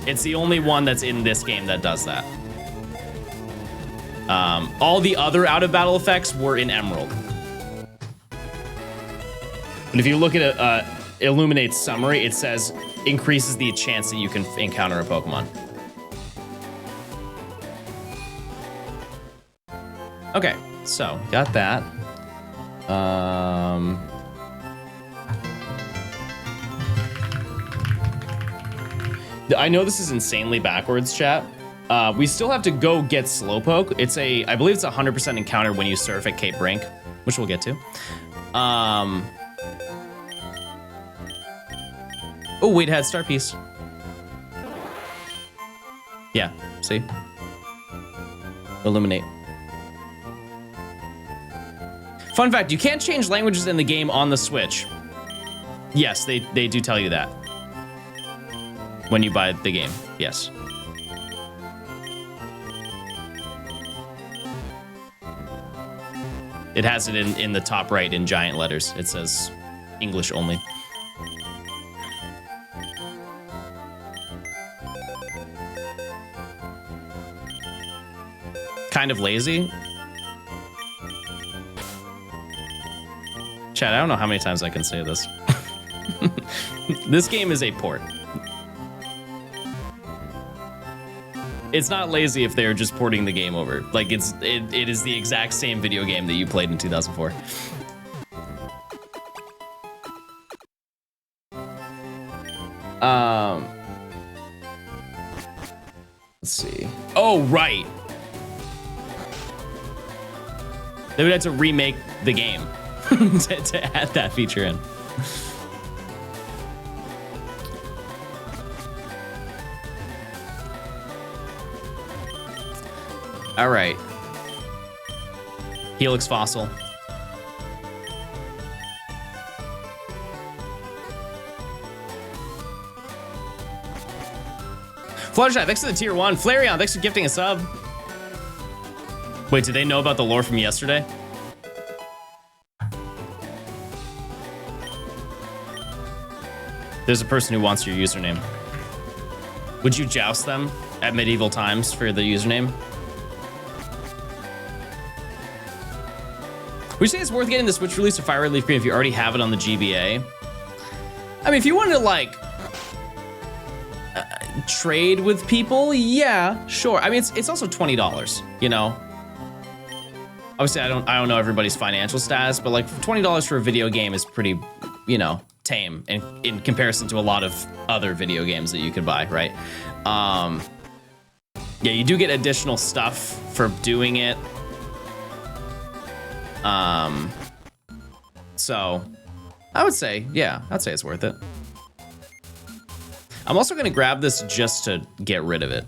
It's the only one that's in this game that does that. All the other out of battle effects were in Emerald. But if you look at Illuminate's summary, it says increases the chance that you can encounter a Pokemon. Okay, so got that. I know this is insanely backwards, chat. We still have to go get Slowpoke. I believe it's a 100% encounter when you surf at Cape Brink, which we'll get to. Oh, wait, it had Star Piece. Yeah, see? Illuminate. Fun fact, you can't change languages in the game on the Switch. Yes, they do tell you that. When you buy the game, yes. It has it in the top right in giant letters. It says English only. Kind of lazy. Chat, I don't know how many times I can say this. This game is a port. It's not lazy if they're just porting the game over. Like, it is the exact same video game that you played in 2004. Let's see. Oh, right. They would have to remake the game to add that feature in. All right. Helix Fossil. Fluttershy, thanks for the tier 1. Flareon, thanks for gifting a sub. Wait, did they know about the lore from yesterday? There's a person who wants your username. Would you joust them at medieval times for the username? We say it's worth getting the Switch release of Fire Red LeafGreen if you already have it on the GBA. I mean, if you wanted to like trade with people, yeah, sure. I mean, it's also $20, you know. Obviously, I don't know everybody's financial status, but like $20 for a video game is pretty, you know, tame in comparison to a lot of other video games that you could buy, right? Yeah, you do get additional stuff for doing it. So I would say, yeah, I'd say it's worth it. I'm also gonna grab this just to get rid of it.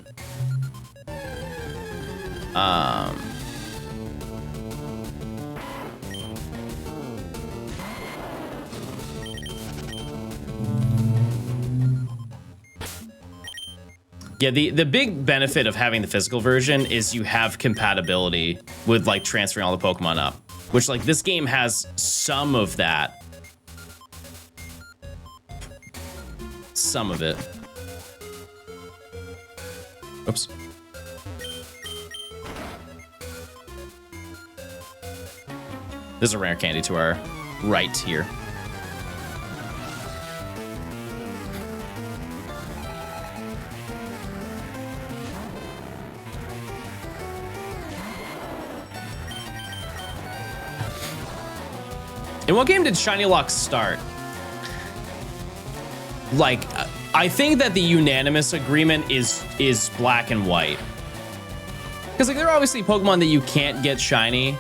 Yeah, the big benefit of having the physical version is you have compatibility with like transferring all the Pokemon up, which like this game has some of that. Some of it. Oops. There's a rare candy to our right here. In what game did Shiny Lock start? Like, I think that the unanimous agreement is black and white. Because like there are obviously Pokemon that you can't get shiny.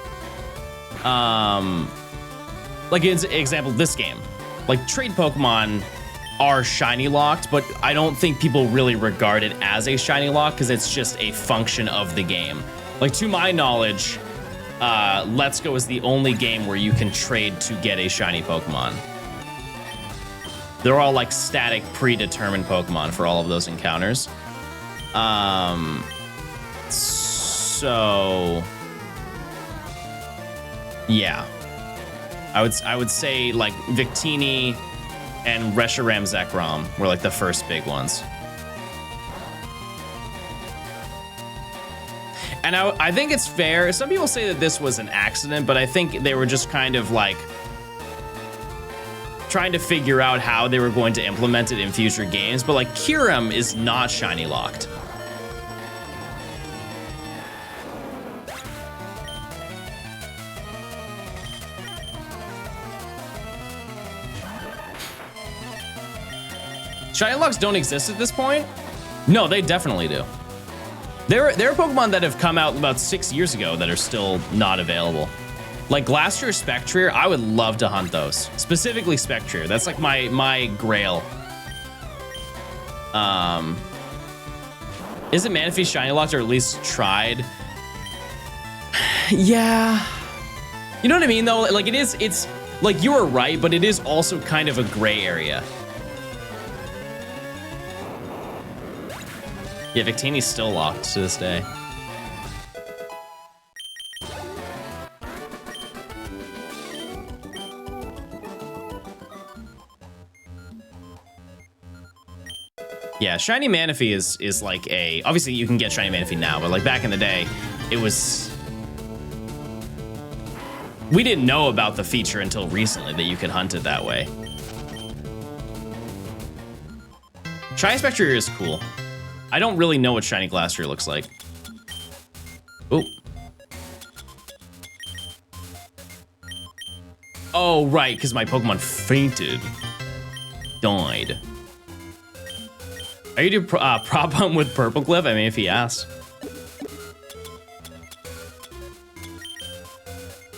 Like in example, this game. Like trade Pokemon are shiny locked, but I don't think people really regard it as a shiny lock because it's just a function of the game. Like to my knowledge, Let's Go is the only game where you can trade to get a shiny Pokemon. They're all like static, predetermined Pokemon for all of those encounters. So yeah, I would say like Victini and Reshiram Zekrom were like the first big ones. And I think it's fair. Some people say that this was an accident, but I think they were just kind of like trying to figure out how they were going to implement it in future games. But like Kyurem is not shiny locked. Shiny locks don't exist at this point? No, they definitely do. There are Pokemon that have come out about 6 years ago that are still not available. Like Glastrier, Spectrier, I would love to hunt those. Specifically Spectrier, that's like my grail. Isn't Manaphy shiny locked or at least tried? Yeah. You know what I mean though? Like it's like you were right, but it is also kind of a gray area. Yeah, Victini's still locked to this day. Yeah, Shiny Manaphy is like a... Obviously, you can get Shiny Manaphy now, but like back in the day, it was... We didn't know about the feature until recently that you could hunt it that way. Shiny Spectrier is cool. I don't really know what Shiny Glastrier looks like. Oh. Oh, right, because my Pokemon fainted. Died. Are you doing prop hunt with Purple Cliff? I mean, if he asks.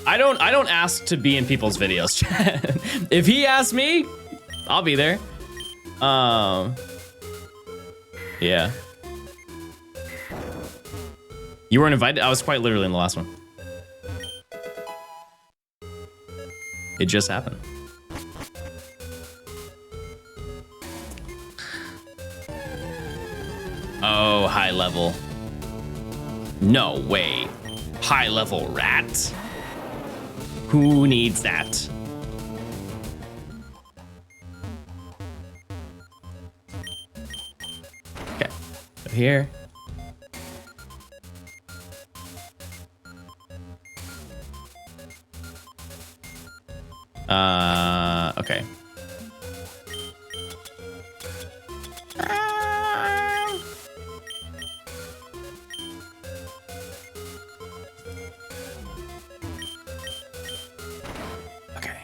I don't ask to be in people's videos, chat. If he asks me, I'll be there. Yeah. You weren't invited? I was quite literally in the last one. It just happened. Oh, high level. No way. high-level rat. Who needs that? Okay, so here. Okay. Okay.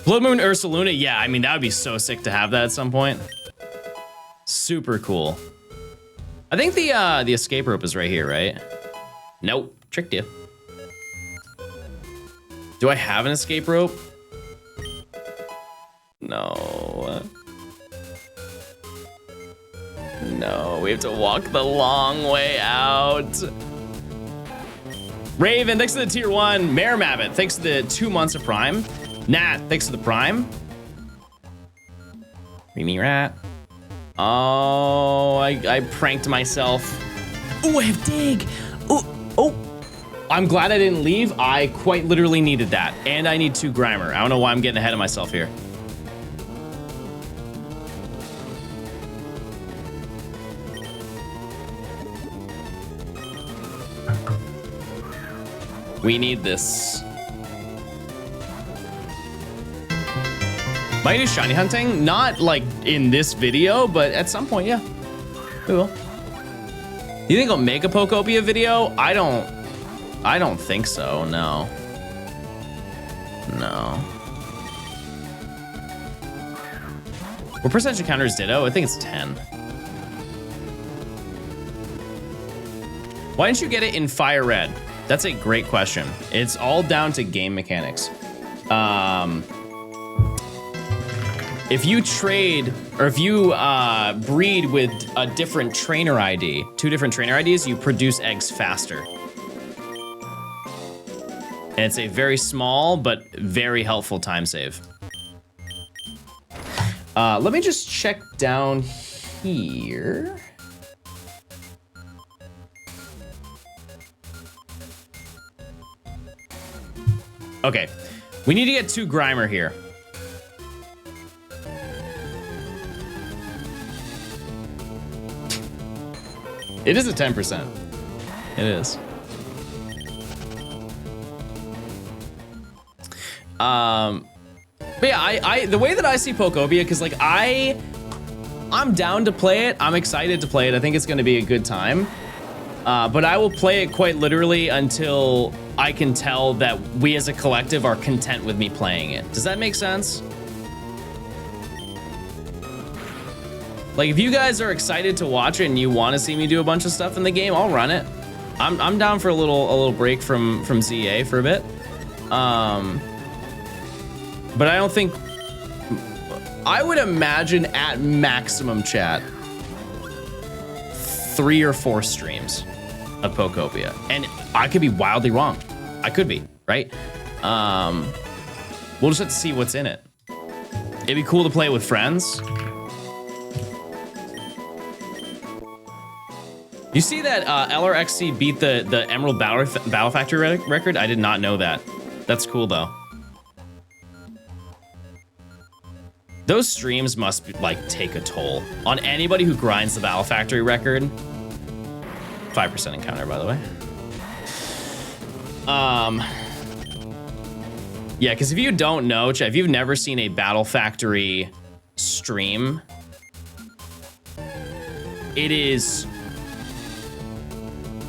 Blood Moon Ursaluna, yeah, I mean, that would be so sick to have that at some point. Super cool. I think the escape rope is right here, right? Nope, tricked you. Do I have an escape rope? No. No, we have to walk the long way out. Raven, thanks to the tier 1. Mare Mabbit, thanks to the 2 months of Prime. Nat, thanks to the Prime. Mimi Rat. Oh, I pranked myself. Oh, I have dig. Oh. I'm glad I didn't leave. I quite literally needed that. And I need 2 Grimer. I don't know why I'm getting ahead of myself here. We need this. Might do shiny hunting? Not like in this video, but at some point, yeah. We will. You think I'll make a Pokopia video? I don't think so, no. No. What percentage counter is Ditto? I think it's 10. Why didn't you get it in Fire Red? That's a great question. It's all down to game mechanics. If you trade, or if you breed with a different trainer ID, 2 different trainer IDs, you produce eggs faster. And it's a very small, but very helpful time save. Let me just check down here. Okay, we need to get 2 Grimer here. It is a 10%. It is. But yeah, the way that I see Pokopia, because like I'm down to play it. I'm excited to play it. I think it's going to be a good time. But I will play it quite literally until I can tell that we as a collective are content with me playing it. Does that make sense? Like, if you guys are excited to watch it and you want to see me do a bunch of stuff in the game, I'll run it. I'm down for a little break from ZA for a bit. But I don't think... I would imagine at maximum, chat, 3 or 4 streams of Pokopia. And I could be wildly wrong. I could be, right? We'll just have to see what's in it. It'd be cool to play it with friends. You see that LRXC beat the Emerald Battle Factory record? I did not know that. That's cool, though. Those streams must, like, take a toll on anybody who grinds the Battle Factory record. 5% encounter, by the way. Yeah, because if you don't know, if you've never seen a Battle Factory stream, it is...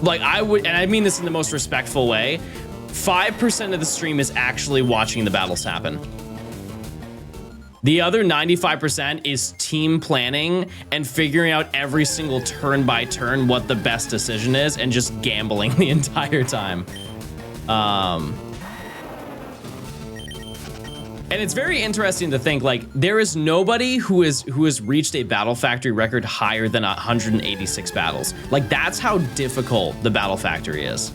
Like, I would, and I mean this in the most respectful way, 5% of the stream is actually watching the battles happen. The other 95% is team planning and figuring out every single turn by turn what the best decision is and just gambling the entire time. And it's very interesting to think, like, there is nobody who has reached a Battle Factory record higher than 186 battles. Like, that's how difficult the Battle Factory is.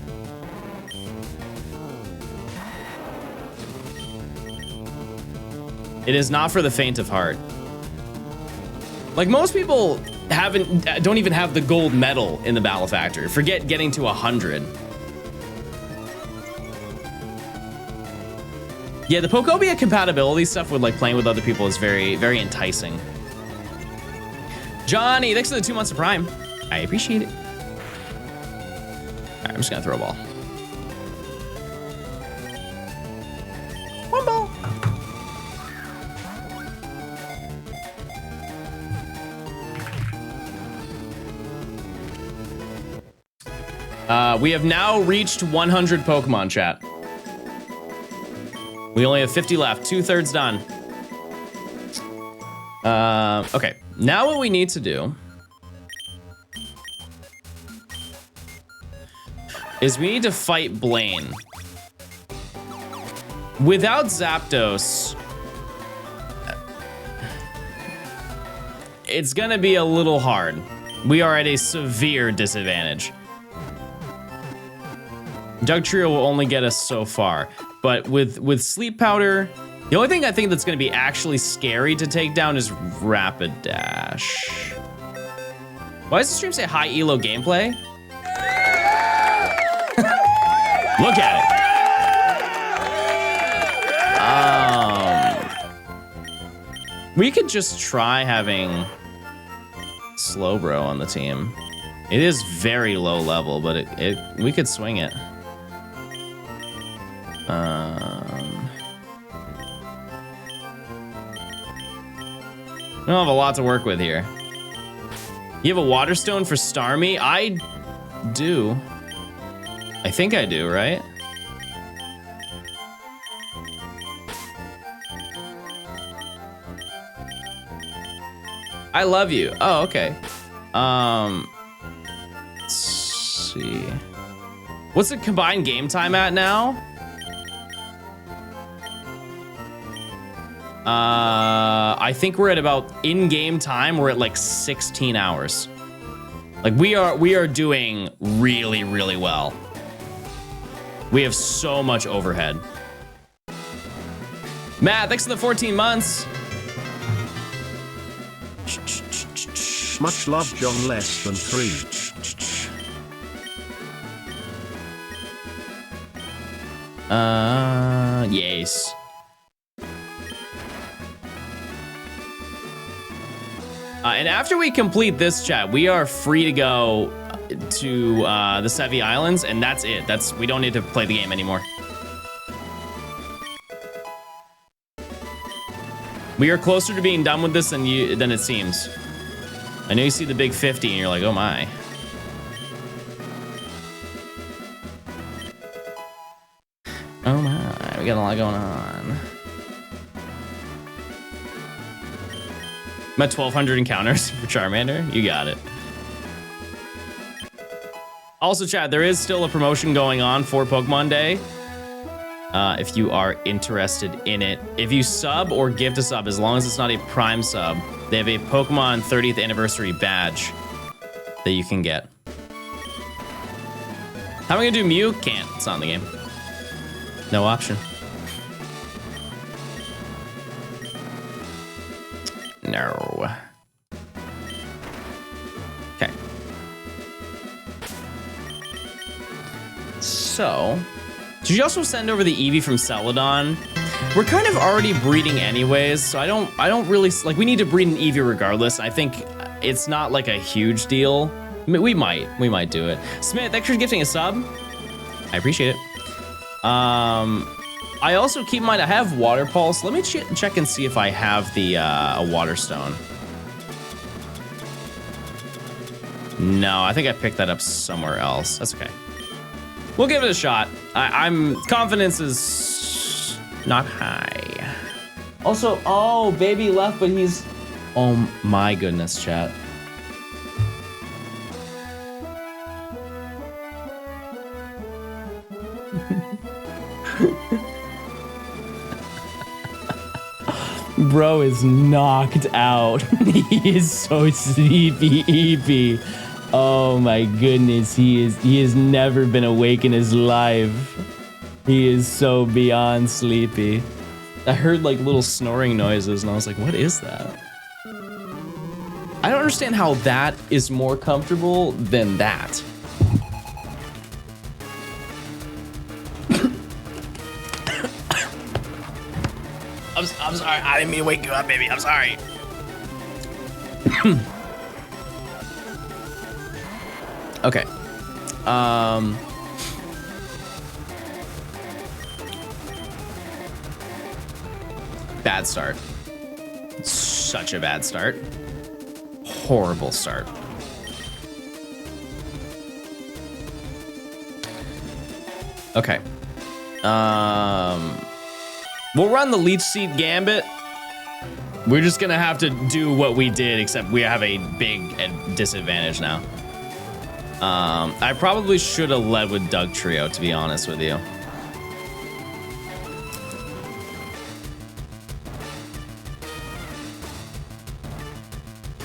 It is not for the faint of heart. Like, most people don't even have the gold medal in the Battle Factory. Forget getting to 100. Yeah, the Pokobia compatibility stuff with like playing with other people is very, very enticing. Johnny, thanks for the 2 months of Prime. I appreciate it. All right, I'm just gonna throw a ball. One ball. We have now reached 100 Pokemon, chat. We only have 50 left, 2/3 done. Okay, now what we need to do is we need to fight Blaine. Without Zapdos, it's gonna be a little hard. We are at a severe disadvantage. Doug Trio will only get us so far, but with Sleep Powder, the only thing I think that's going to be actually scary to take down is Rapid Dash. Why does the stream say high elo gameplay? Look at it. We could just try having Slowbro on the team. It is very low level, but we could swing it. We don't have a lot to work with here. You have a Water Stone for Starmie? I do. I think I do, right? I love you. Oh, okay. Let's see. What's the combined game time at now? I think we're at about in-game time. We're at like 16 hours. Like we are doing really, really well. We have so much overhead. Matt, thanks for the 14 months. Much love, John. Less than 3. Yes. And after we complete this chat, we are free to go to the Sevii Islands, and that's it. We don't need to play the game anymore. We are closer to being done with this than it seems. I know you see the big 50 and you're like, oh my. Oh my, we got a lot going on. I'm at 1,200 encounters for Charmander. You got it. Also, chat, there is still a promotion going on for Pokemon Day. If you are interested in it. If you sub or gift a sub, as long as it's not a Prime sub, they have a Pokemon 30th anniversary badge that you can get. How am I gonna do Mew? Can't. It's not in the game. No option. No. Okay. So, did you also send over the Eevee from Celadon? We're kind of already breeding anyways, so I don't really, like, we need to breed an Eevee regardless. I think it's not like a huge deal. I mean, we might do it. Smith, thanks for gifting a sub. I appreciate it. I also, keep in mind, I have Water Pulse. Let me check and see if I have the a Water Stone. No, I think I picked that up somewhere else. That's okay. We'll give it a shot. I'm confidence is not high. Also, oh, baby left, but he's, oh my goodness, chat. Bro is knocked out. He is so sleepy. Oh my goodness, he has never been awake in his life. He is so beyond sleepy. I heard like little snoring noises and I was like, what is that? I don't understand how that is more comfortable than that. I'm sorry. I didn't mean to wake you up, baby. I'm sorry. Okay. Bad start. Such a bad start. Horrible start. Okay. We'll run the Leech Seed Gambit. We're just gonna have to do what we did, except we have a big disadvantage now. I probably should have led with Doug Trio, to be honest with you.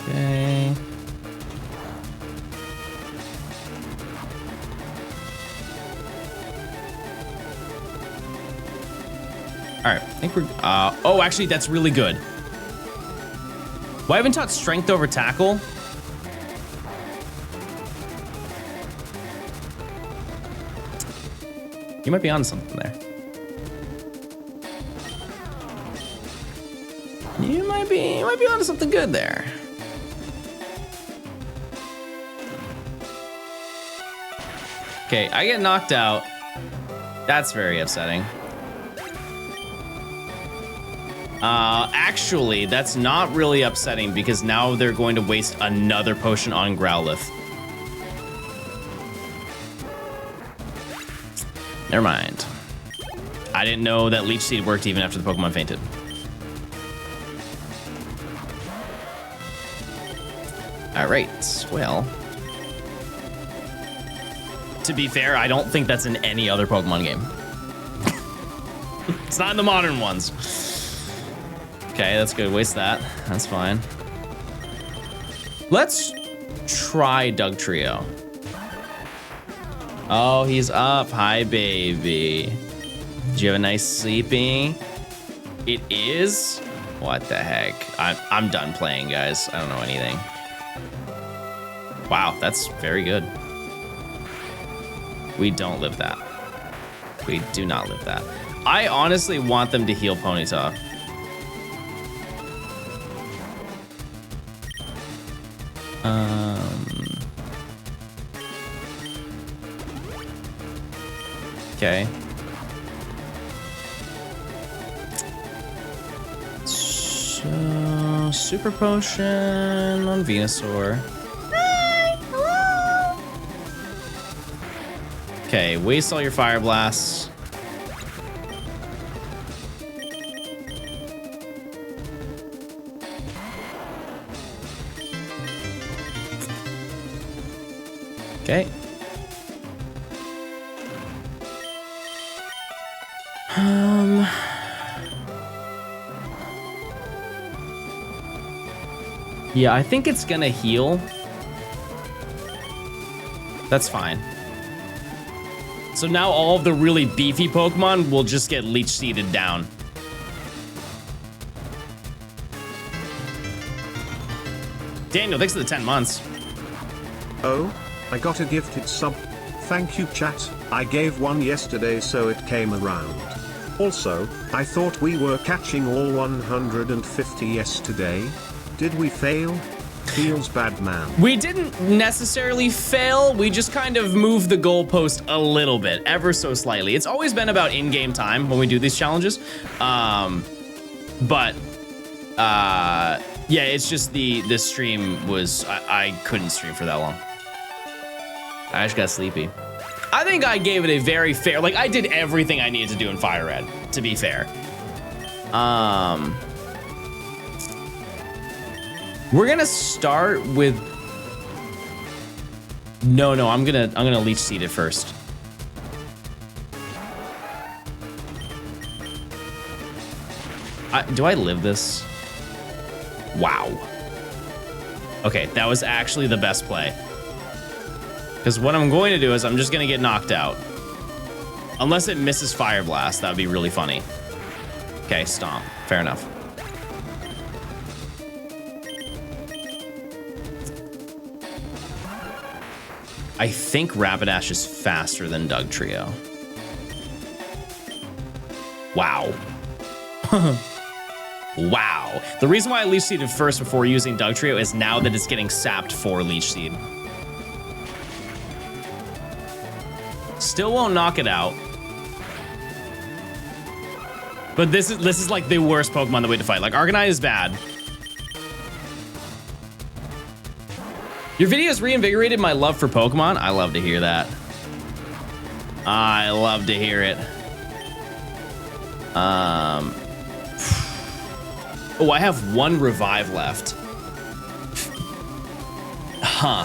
Okay. All right, I think we're, oh, actually, that's really good. Well, I haven't taught strength over tackle. You might be on something there. You might be on something good there. Okay, I get knocked out. That's very upsetting. Actually, that's not really upsetting because now they're going to waste another potion on Growlithe. Never mind. I didn't know that Leech Seed worked even after the Pokemon fainted. All right, well. To be fair, I don't think that's in any other Pokemon game. It's not in the modern ones. Okay, that's good. Waste that. That's fine. Let's try Doug Trio. Oh, he's up. Hi, baby. Did you have a nice sleeping? It is? What the heck? I'm done playing, guys. I don't know anything. Wow, that's very good. We don't live that. We do not live that. I honestly want them to heal Ponyta. Okay. So, Super Potion on Venusaur. Hi, hello. Okay, waste all your Fire Blasts. Okay. Yeah, I think it's gonna heal. That's fine. So now all of the really beefy Pokemon will just get Leech Seeded down. Daniel, thanks for the 10 months. Oh, I got a gifted sub. Thank you, chat. I gave one yesterday, so it came around. Also, I thought we were catching all 150 yesterday. Did we fail? Feels bad, man. We didn't necessarily fail. We just kind of moved the goalpost a little bit, ever so slightly. It's always been about in-game time when we do these challenges. Yeah, it's just the stream was, I couldn't stream for that long. I just got sleepy. I think I gave it a very fair, like I did everything I needed to do in Fire Red, to be fair. We're gonna start with, no, I'm gonna Leech Seed it first. Do I live this? Wow. Okay, that was actually the best play. Because what I'm going to do is I'm just going to get knocked out. Unless it misses Fire Blast, that would be really funny. Okay, Stomp. Fair enough. I think Rapidash is faster than Dugtrio. Wow. Wow. The reason why I Leech Seeded first before using Dugtrio is now that it's getting sapped for Leech Seed. Still won't knock it out. But this is like the worst Pokemon the way to fight. Like, Arcanine is bad. Your videos reinvigorated my love for Pokemon. I love to hear that. I love to hear it. Oh, I have 1 revive left. Huh.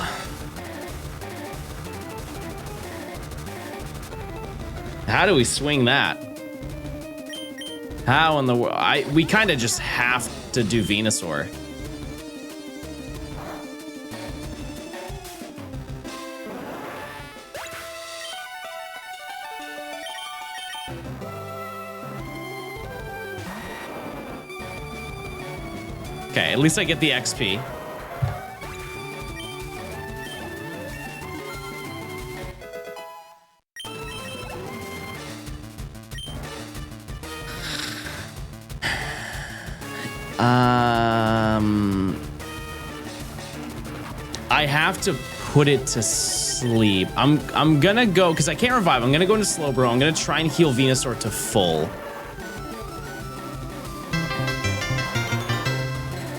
How do we swing that? How in the world? We kind of just have to do Venusaur. Okay, at least I get the XP. I have to put it to sleep. I'm gonna go, because I can't revive. I'm gonna go into Slowbro. I'm gonna try and heal Venusaur to full.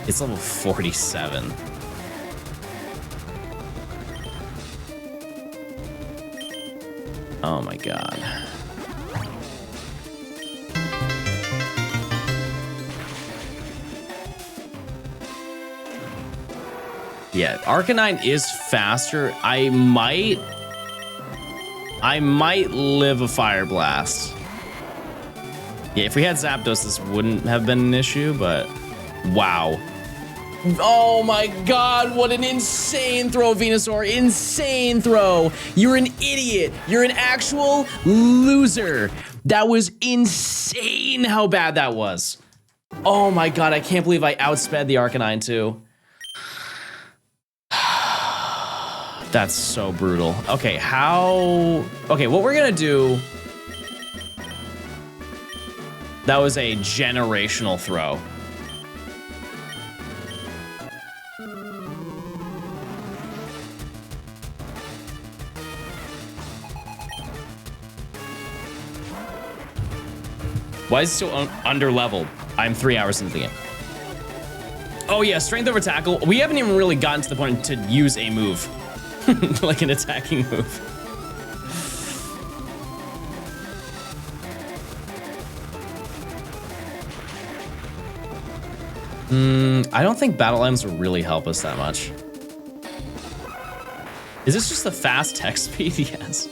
It's level 47. Oh my god. Yeah, Arcanine is faster. I might live a Fire Blast. Yeah, if we had Zapdos, this wouldn't have been an issue, but wow. Oh my god, what an insane throw, Venusaur. Insane throw. You're an idiot. You're an actual loser. That was insane how bad that was. Oh my god, I can't believe I outsped the Arcanine too. That's so brutal. Okay, what we're gonna do... That was a generational throw. Why is it so under-leveled? I'm 3 hours into the game. Oh yeah, strength over tackle. We haven't even really gotten to the point to use a move. Like an attacking move. I don't think battle items will really help us that much. Is this just the fast text speed? Yes.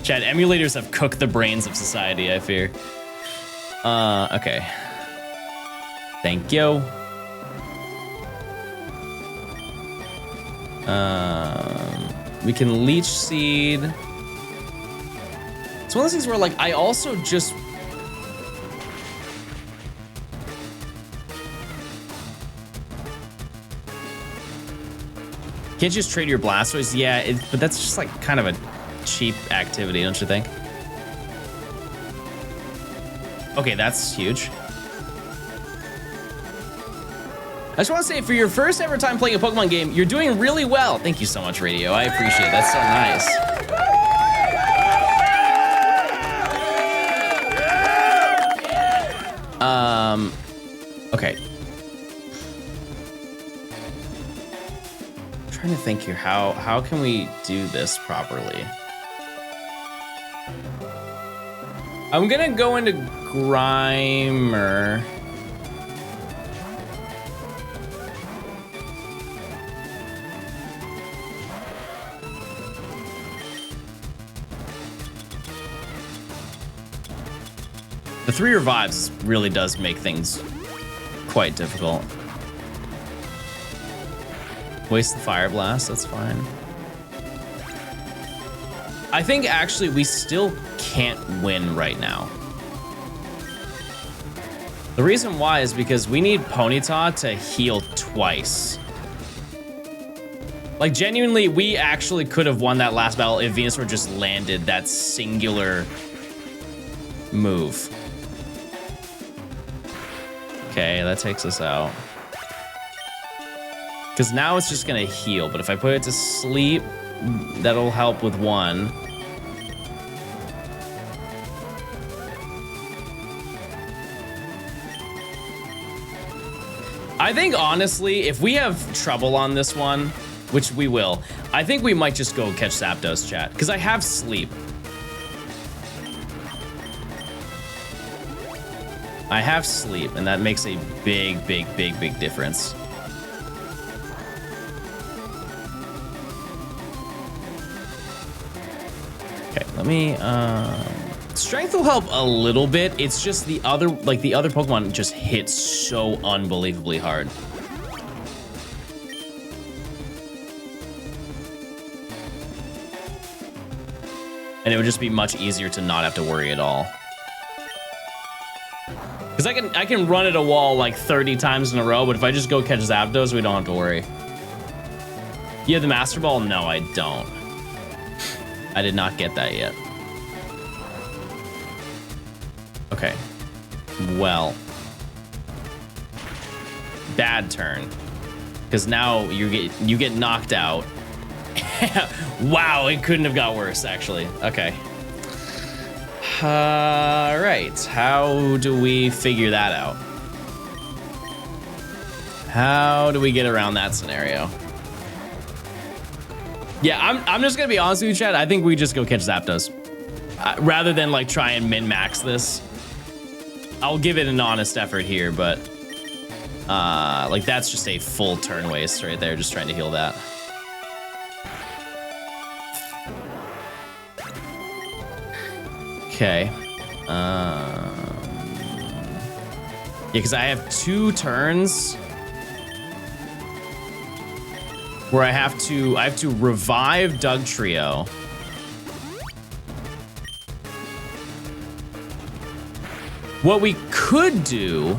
Chad, emulators have cooked the brains of society, I fear. Okay. Thank you. We can Leech Seed. It's one of those things where, like, I also just... Can't you just trade your Blastoise? Yeah, but that's just, like, kind of a cheap activity, don't you think? Okay, that's huge. I just want to say, for your first ever time playing a Pokemon game, you're doing really well. Thank you so much, Radio. I appreciate it. That's so nice. Okay. I'm trying to think here. How can we do this properly? I'm gonna go into Grimer. The 3 revives really does make things quite difficult. Waste the Fire Blast, that's fine. I think actually we still can't win right now. The reason why is because we need Ponyta to heal twice. Like, genuinely, we actually could have won that last battle if Venusaur just landed that singular move. Okay, that takes us out. Because now it's just gonna heal, but if I put it to sleep, that'll help with one. I think, honestly, if we have trouble on this one, which we will, I think we might just go catch Zapdos, chat, because I have sleep. I have sleep, and that makes a big, big, big, big difference. Okay, let me, strength will help a little bit. It's just the other Pokemon just hit so unbelievably hard. And it would just be much easier to not have to worry at all. Because I can run at a wall like 30 times in a row, but if I just go catch Zapdos, we don't have to worry. You have the Master Ball? No, I don't. I did not get that yet. Okay. Well. Bad turn. Because now you get knocked out. Wow, it couldn't have got worse, actually. Okay. Alright. How do we figure that out? How do we get around that scenario? Yeah, I'm just gonna be honest with you, Chad. I think we just go catch Zapdos. Rather than like try and min-max this. I'll give it an honest effort here, but like that's just a full turn waste right there, just trying to heal that. Okay. Yeah, because I have 2 turns where I have to revive Dugtrio. What we could do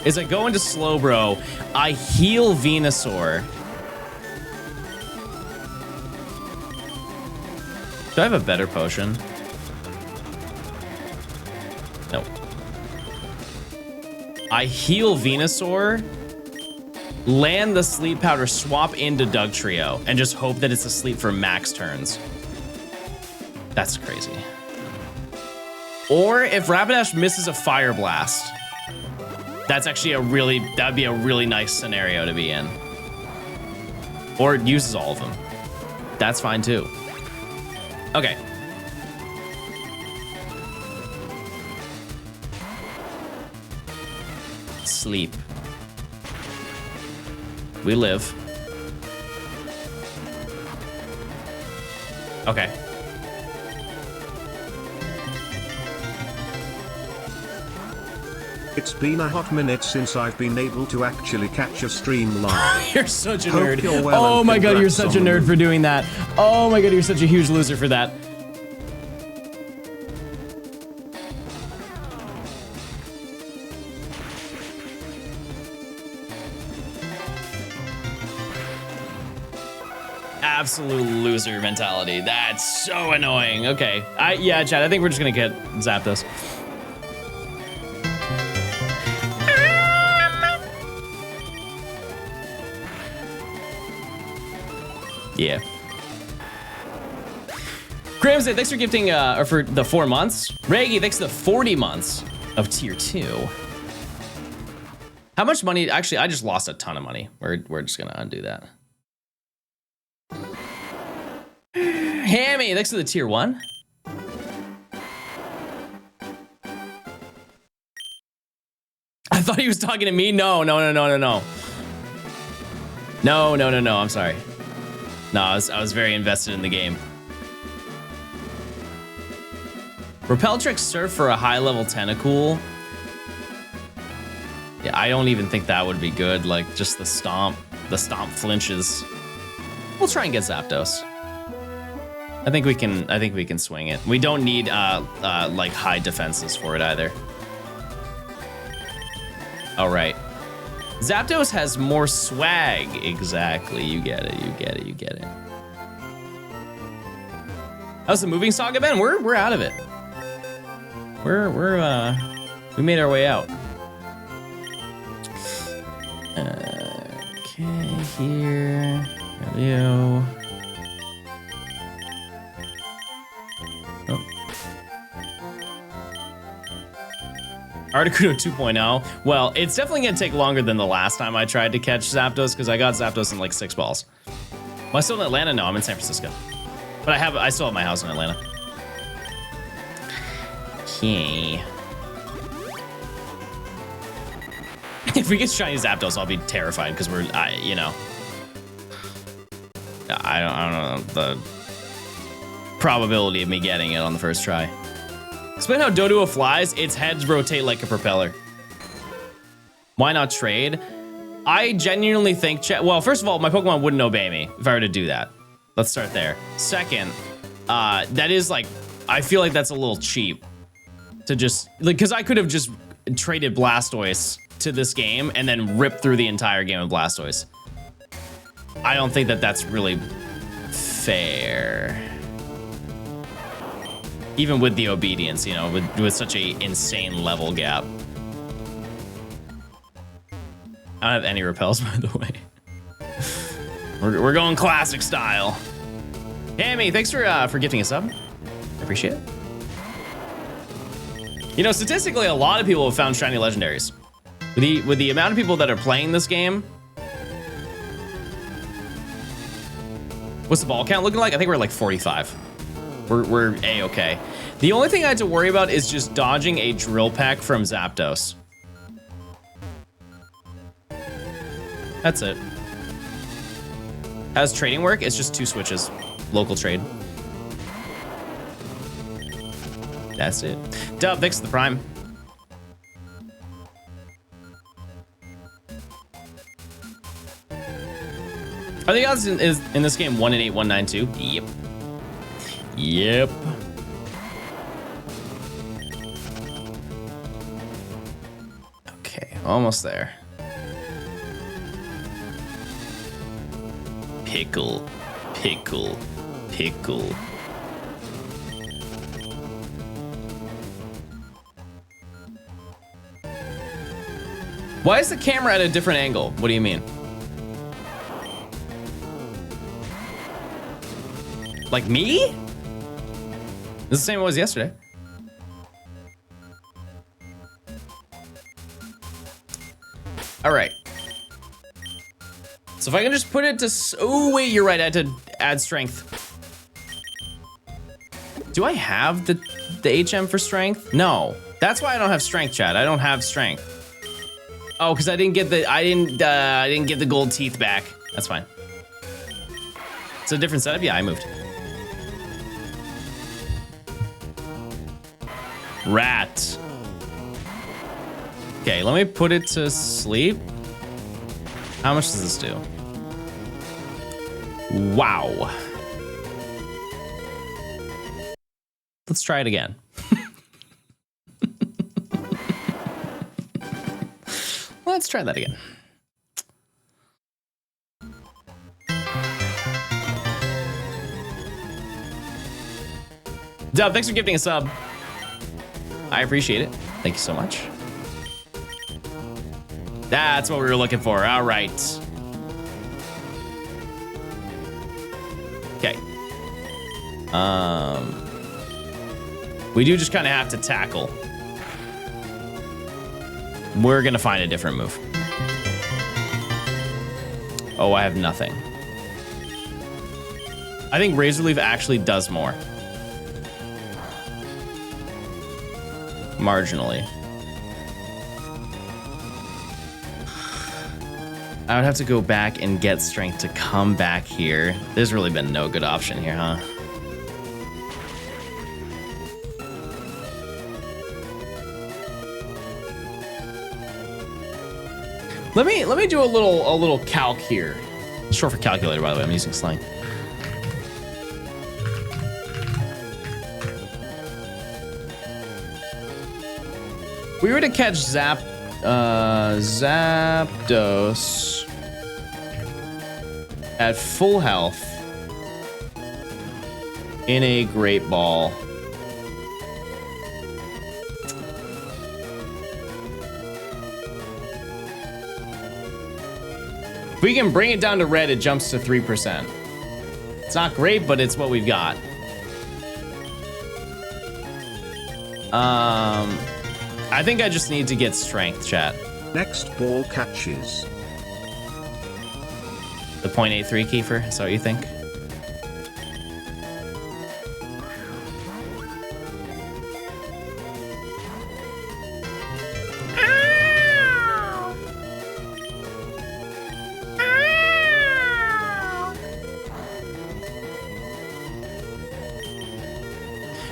is I go into Slowbro, I heal Venusaur. Do I have a better potion? Nope. I heal Venusaur, land the sleep powder, swap into Dugtrio, and just hope that it's asleep for max turns. That's crazy. Or if Rapidash misses a Fire Blast, that's actually that'd be a really nice scenario to be in. Or it uses all of them. That's fine too. Okay. Sleep. We live. Okay. It's been a hot minute since I've been able to actually catch a stream live. You're such a Hope nerd. you're well Oh and my god, you're congrats such a on the nerd move. for doing that. Oh my god, you're such a huge loser for that. Absolute loser mentality. That's so annoying. Okay. Yeah, Chad, I think we're just gonna get Zapdos. Yeah. Gramsay, thanks for gifting, or for the 4 months. Reggie, thanks for the 40 months of tier 2. How much money? Actually, I just lost a ton of money. We're just gonna undo that. Hammy, thanks for the tier 1. I thought he was talking to me. No. No, I'm sorry. No, I was very invested in the game. Repel Trick Surf for a high level Tentacool. Yeah, I don't even think that would be good. Like just the stomp flinches. We'll try and get Zapdos. I think we can swing it. We don't need like high defenses for it either. All right. Zapdos has more swag. Exactly. You get it. You get it. You get it. How's the moving saga been? We're out of it. We made our way out. Okay, here. Go. Oh. Articuno 2.0. Well, it's definitely gonna take longer than the last time I tried to catch Zapdos because I got Zapdos in like 6 balls. Am I still in Atlanta? No, I'm in San Francisco. But I still have my house in Atlanta. Okay. If we get shiny Zapdos, I'll be terrified because you know. I don't know the probability of me getting it on the first try. Explain how Doduo flies. Its heads rotate like a propeller. Why not trade? I genuinely think, well, first of all, my Pokemon wouldn't obey me if I were to do that. Let's start there. Second, that is like, I feel like that's a little cheap to just, like, because I could have just traded Blastoise to this game and then ripped through the entire game of Blastoise. I don't think that that's really fair. Even with the obedience, you know, with such a insane level gap. I don't have any repels, by the way. We're going classic style. Hammy, thanks for gifting a sub. I appreciate it. You know, statistically, a lot of people have found shiny legendaries. With the amount of people that are playing this game. What's the ball count looking like? I think we're like 45. We're A-okay. The only thing I had to worry about is just dodging a drill pack from Zapdos. That's it. How's trading work? It's just 2 switches. Local trade. That's it. Dub, thanks to the Prime. Are the odds in this game 1 in 8, 192? Yep. Yep. Okay, almost there. Pickle, pickle, pickle. Why is the camera at a different angle? What do you mean? Like me? This is the same it was yesterday. All right. So if I can just put it to, oh wait, you're right, I had to add strength. Do I have the HM for strength? No, that's why I don't have strength, chat. I don't have strength. Oh, because I didn't get the gold teeth back. That's fine. It's a different setup. Yeah, I moved. Rat. Okay, let me put it to sleep. How much does this do? Wow. Let's try it again. Let's try that again. Dub, thanks for gifting a sub. I appreciate it. Thank you so much. That's what we were looking for. All right. Okay. We do just kind of have to tackle. We're gonna find a different move. Oh, I have nothing. I think Razor Leaf actually does more. Marginally. I would have to go back and get strength to come back here. There's really been no good option here, huh? Let me do a little calc here. Short for calculator, by the way. I'm using slang. If we were to catch Zapdos at full health in a Great Ball. If we can bring it down to red, it jumps to 3%. It's not great, but it's what we've got. I think I just need to get strength, chat. Next ball catches. The 0.83 Kiefer, is that what you think?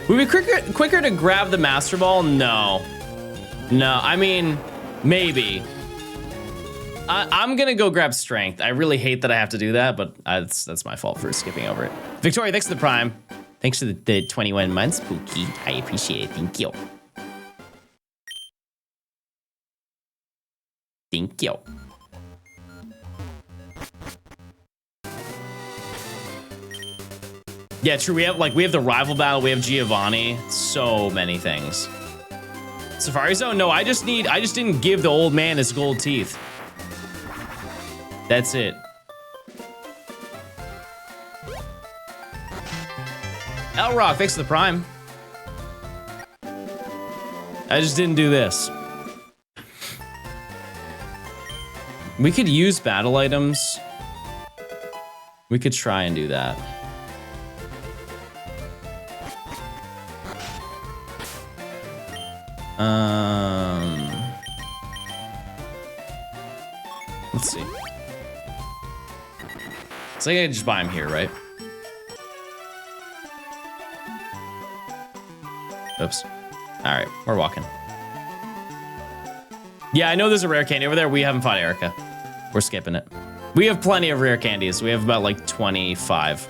Would it be quicker to grab the Master Ball? No. No, I mean, maybe. I'm gonna go grab Strength. I really hate that I have to do that, but that's my fault for skipping over it. Victoria, thanks for the Prime. Thanks for the 21 months, Pookie. I appreciate it. Thank you. Thank you. Yeah, true. We have the rival battle. We have Giovanni. So many things. Safari Zone. No, I just didn't give the old man his gold teeth. That's it. L Rock, thanks for the Prime. I just didn't do this. We could use battle items. We could try and do that. Let's see. It's like I just buy him here, right? Oops. All right, we're walking. Yeah, I know there's a rare candy over there. We haven't fought Erica. We're skipping it. We have plenty of rare candies. We have about like 25.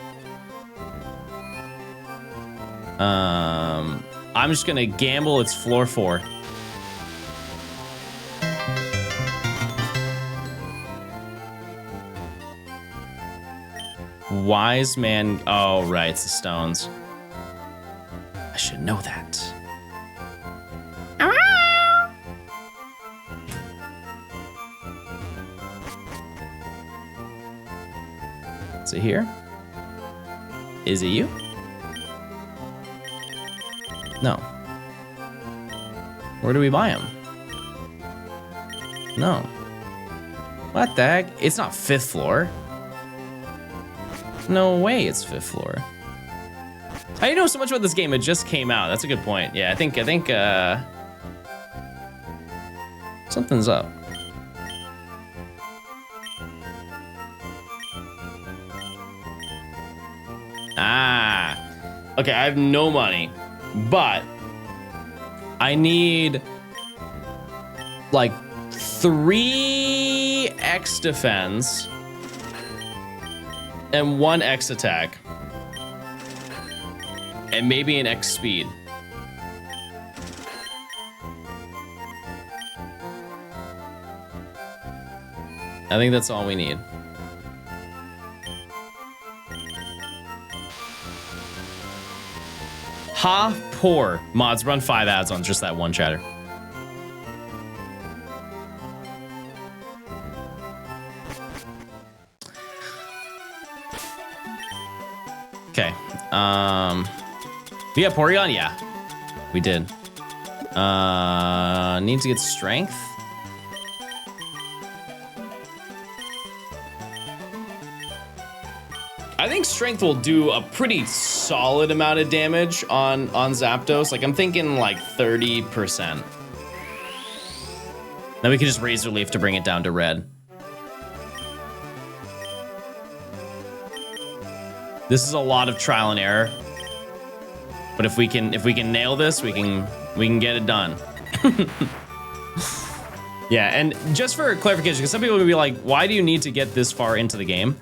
I'm just gonna gamble it's floor 4. Wise man. Oh, right, it's the stones. I should know that. Is it here? Is it you? No. Where do we buy them? No. What the heck? It's not 5th floor. No way it's 5th floor. I didn't know so much about this game. It just came out. That's a good point. Yeah, I think something's up. Ah. Okay, I have no money, but I need like 3 X defense and 1 X attack. And maybe an X speed. I think that's all we need. Ha, poor. Mods, run 5 ads on just that one chatter. Okay. We got Porygon? Yeah, we did. Need to get strength. I think strength will do a pretty solid amount of damage on Zapdos. Like, I'm thinking like 30%. Then we can just Razor Leaf to bring it down to red. This is a lot of trial and error. But if we can nail this, we can get it done. Yeah, and just for clarification, because some people would be like, why do you need to get this far into the game?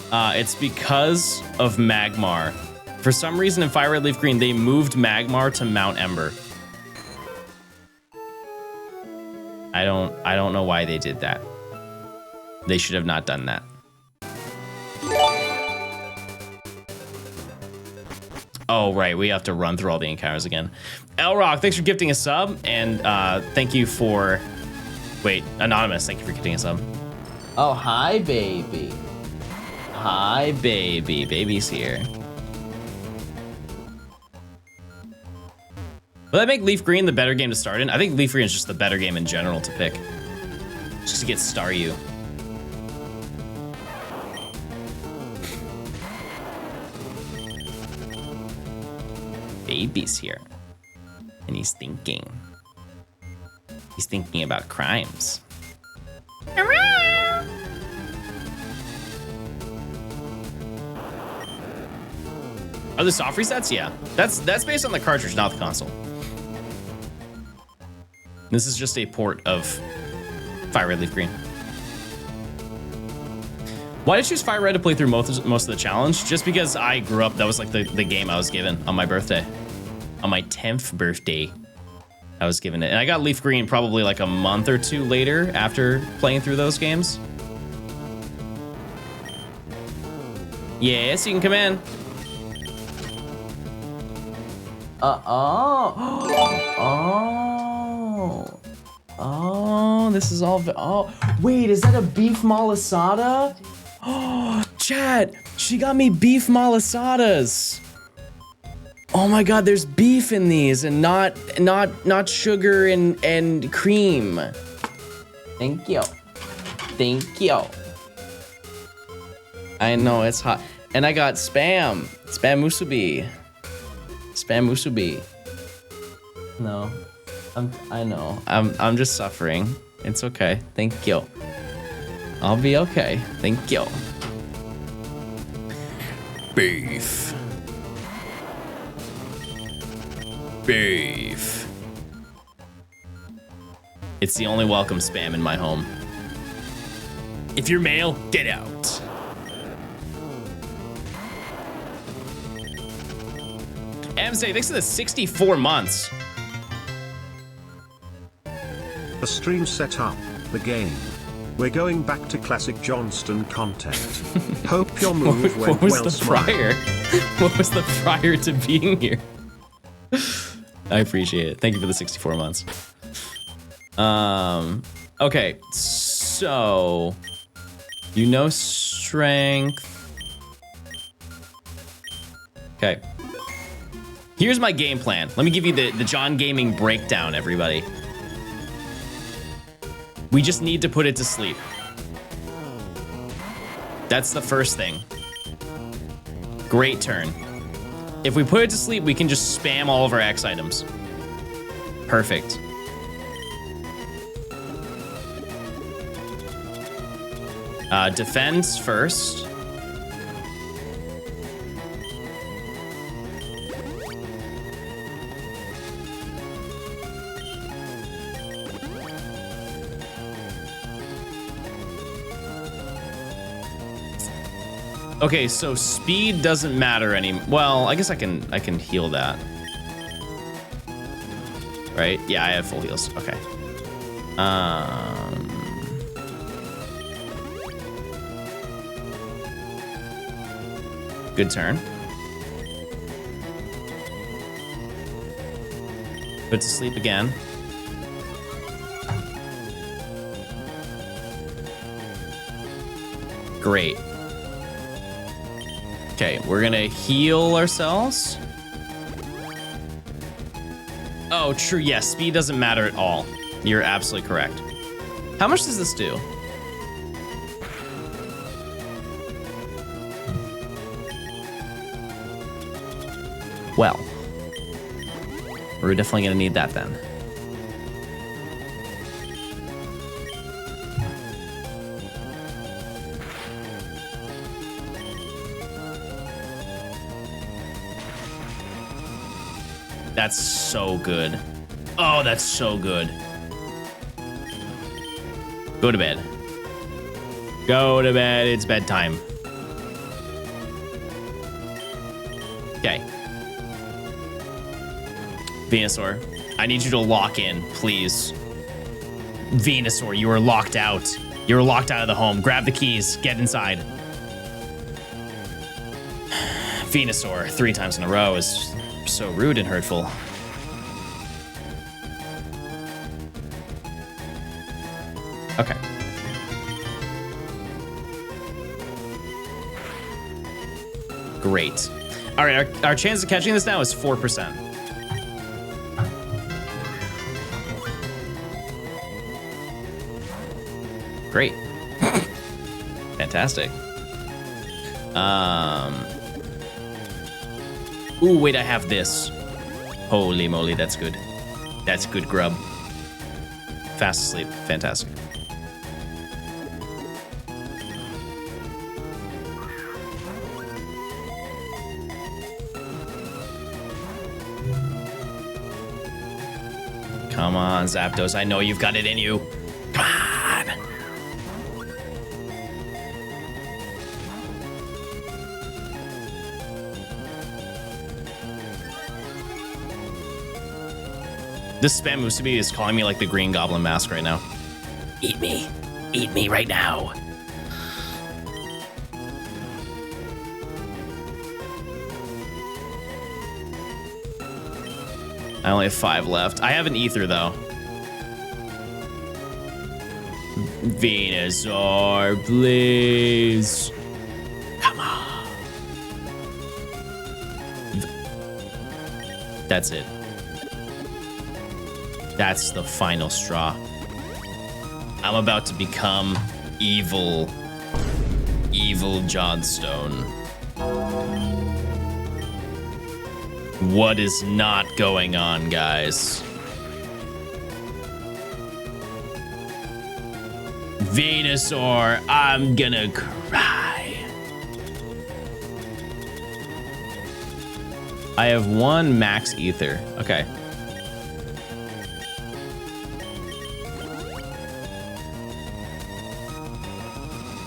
It's because of Magmar. For some reason in Fire Red Leaf Green, they moved Magmar to Mount Ember. I don't know why they did that. They should have not done that. Oh, right. We have to run through all the encounters again. Elrock, thanks for gifting a sub. And thank you for... Wait, Anonymous, thank you for gifting a sub. Oh, hi, baby. Hi, baby. Baby's here. Will that make Leaf Green the better game to start in? I think Leaf Green is just the better game in general to pick. Just to get Staryu. Baby's here. And he's thinking. He's thinking about crimes. Are the soft resets? Yeah. That's based on the cartridge, not the console. This is just a port of Fire Red Leaf Green. Why did you choose Fire Red to play through most of the challenge? Just because I grew up, that was like the game I was given on my birthday. On my 10th birthday, I was given it. And I got Leaf Green probably like a month or two later after playing through those games. Yes, you can come in. Oh, this is all, oh, wait, is that a beef malasada? Oh, chat, she got me beef malasadas. Oh my God, there's beef in these and not sugar and cream. Thank you. Thank you. I know it's hot. And I got spam musubi. Spam musubi. No, I know. I'm just suffering. It's okay. Thank you. I'll be okay. Thank you. Beef. Beef. It's the only welcome spam in my home. If you're male, get out. Say thanks to the 64 months. The stream set up, the game. We're going back to classic Johnstone content. Hope your move went well. What was the prior? What was the prior to being here? I appreciate it. Thank you for the 64 months. Okay, so you know strength. Okay. Here's my game plan. Let me give you the John Gaming breakdown, everybody. We just need to put it to sleep. That's the first thing. Great turn. If we put it to sleep, we can just spam all of our X items. Perfect. Defense first. Okay, so speed doesn't matter anymore. Well, I guess I can heal that. Right? Yeah, I have full heals. Okay. Good turn. Put to sleep again. Great. Okay, we're gonna heal ourselves. Oh, true, yes, speed doesn't matter at all. You're absolutely correct. How much does this do? Well, we're definitely gonna need that then. That's so good. Oh, that's so good. Go to bed. Go to bed, it's bedtime. Okay. Venusaur, I need you to lock in, please. Venusaur, you are locked out. You're locked out of the home. Grab the keys. Get inside. Venusaur, 3 times in a row is so rude and hurtful. Okay. Great. All right, our chance of catching this now is 4%. Great. Fantastic. Ooh, wait, I have this. Holy moly, that's good. That's good grub. Fast asleep. Fantastic. Come on, Zapdos. I know you've got it in you. Come on. This spam Musubi is calling me like the Green Goblin mask right now. Eat me. Eat me right now. I only have 5 left. I have an ether though. Venusaur, please. Come on. That's it. That's the final straw. I'm about to become evil. Evil Johnstone. What is not going on, guys? Venusaur, I'm gonna cry. I have 1 max ether. Okay.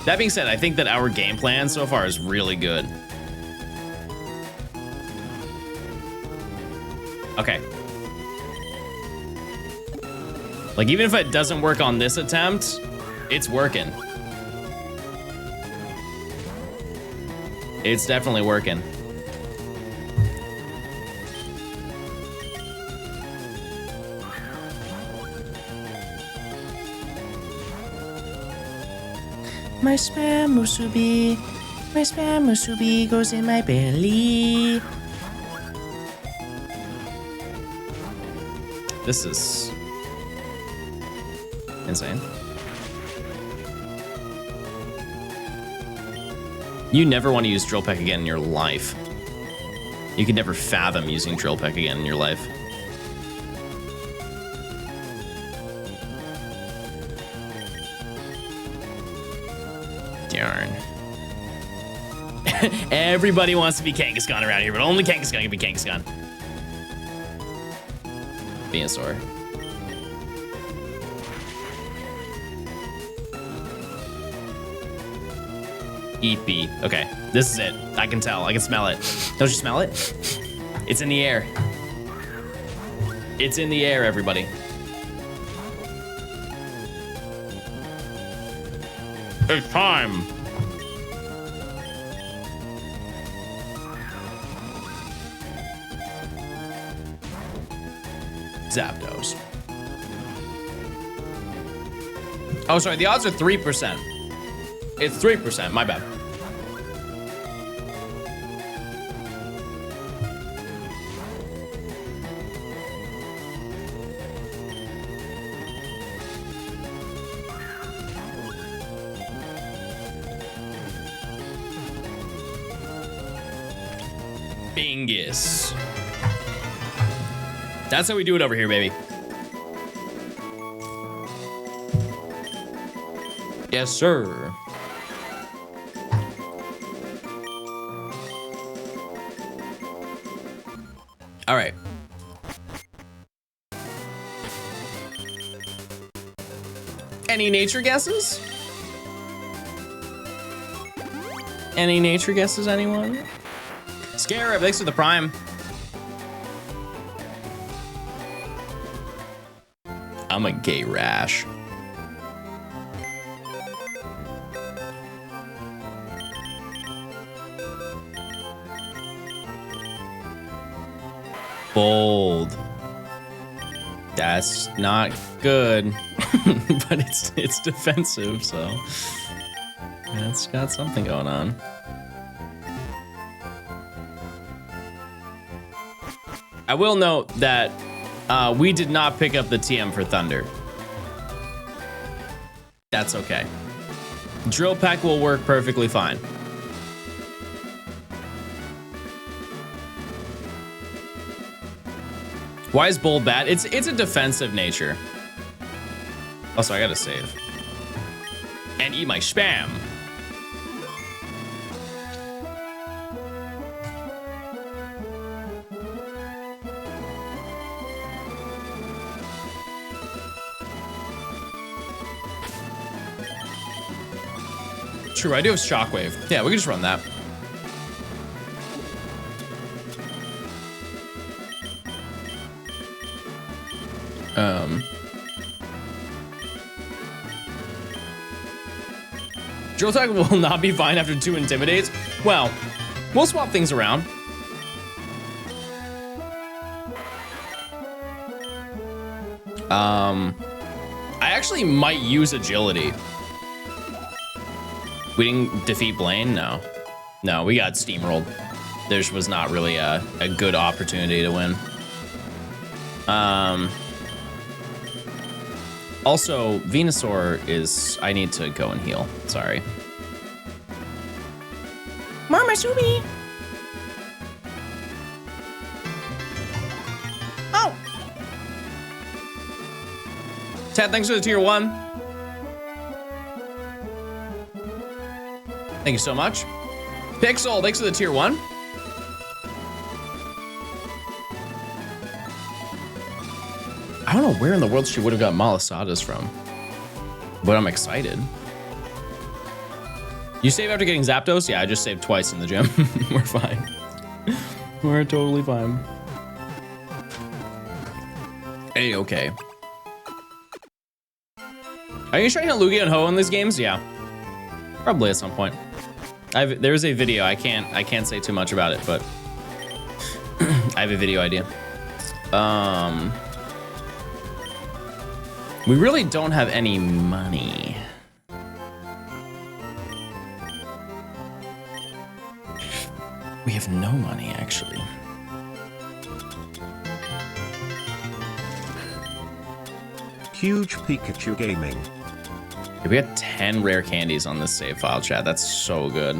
That being said, I think that our game plan so far is really good. Okay. Like, even if it doesn't work on this attempt, it's working. It's definitely working. My spam musubi goes in my belly. This is insane. You never want to use Drill Peck again in your life. You could never fathom using Drill Peck again in your life. Darn. Everybody wants to be Kangaskhan around here, but only Kangaskhan can be Kangaskhan. Venusaur. Eat B. Okay, this is it. I can tell. I can smell it. Don't you smell it? It's in the air. It's in the air, everybody. It's time. Zapdos. Oh, sorry. The odds are 3%. It's 3%. My bad. Bingus. That's how we do it over here, baby. Yes, sir. All right. Any nature guesses? Any nature guesses, anyone? Scarab, thanks for the prime. I'm a gay rash. Bold. That's not good, but it's defensive, so it's got something going on. I will note that we did not pick up the TM for Thunder. That's okay. Drill Peck will work perfectly fine. Why is Bold bad? It's a defensive nature. Also, I gotta save. And eat my spam. True, I do have Shockwave. Yeah, we can just run that. Drill Tag will not be fine after 2 Intimidates. Well, we'll swap things around. I actually might use Agility. We didn't defeat Blaine? No. No, we got steamrolled. There was not really a good opportunity to win. Also, Venusaur is... I need to go and heal. Sorry. Mama Subi. Oh. Ted, thanks for the tier 1. Thank you so much. Pixel, thanks for the tier 1. I don't know where in the world she would have got Malasadas from, but I'm excited. You save after getting Zapdos? Yeah, I just saved twice in the gym. We're fine. We're totally fine. Hey, okay. Are you trying to Lugia and Ho in these games? Yeah, probably at some point. There's a video. I can't say too much about it, but I have a video idea. We really don't have any money. We have no money, actually. Huge Pikachu gaming. We got 10 rare candies on this save file, chat. That's so good.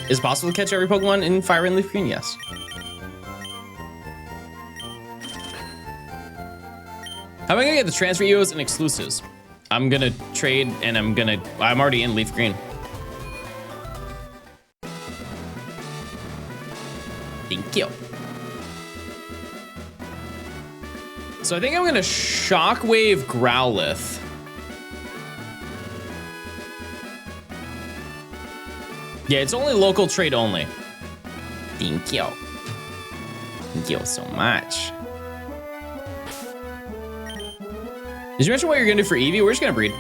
Is it possible to catch every Pokemon in Fire and Leaf Green? Yes. How am I gonna get the transfer EOs and exclusives? I'm gonna trade and I'm already in Leaf Green. Thank you. So I think I'm gonna Shockwave Growlithe. Yeah, it's only local trade only. Thank you. Thank you so much. Did you mention what you're gonna do for Eevee? We're just gonna breed.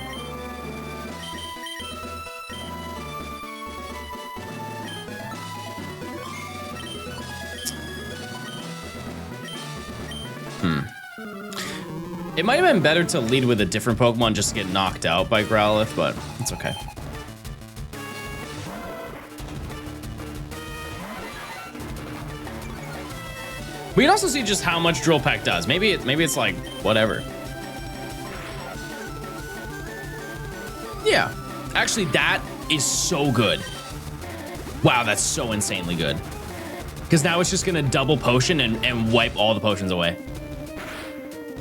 It might have been better to lead with a different Pokemon just to get knocked out by Growlithe, but it's okay. We can also see just how much Drill Peck does. Maybe it's like whatever. Yeah, actually that is so good. Wow, that's so insanely good. Because now it's just gonna double potion and wipe all the potions away.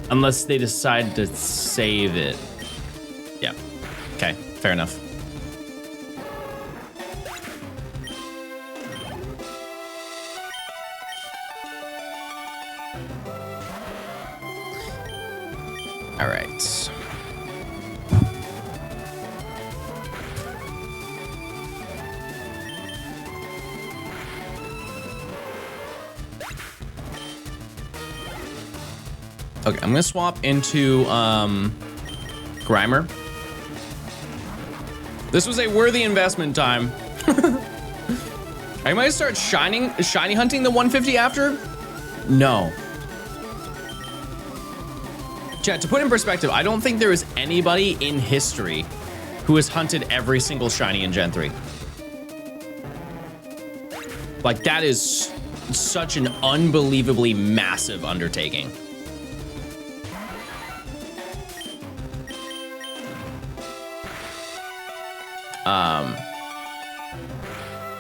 Unless they decide to save it. Yeah, okay, fair enough. All right. Okay, I'm gonna swap into Grimer. This was a worthy investment time. I might start shiny hunting the 150 after? No. Chat, to put in perspective, I don't think there is anybody in history who has hunted every single shiny in Gen 3. Like, that is such an unbelievably massive undertaking.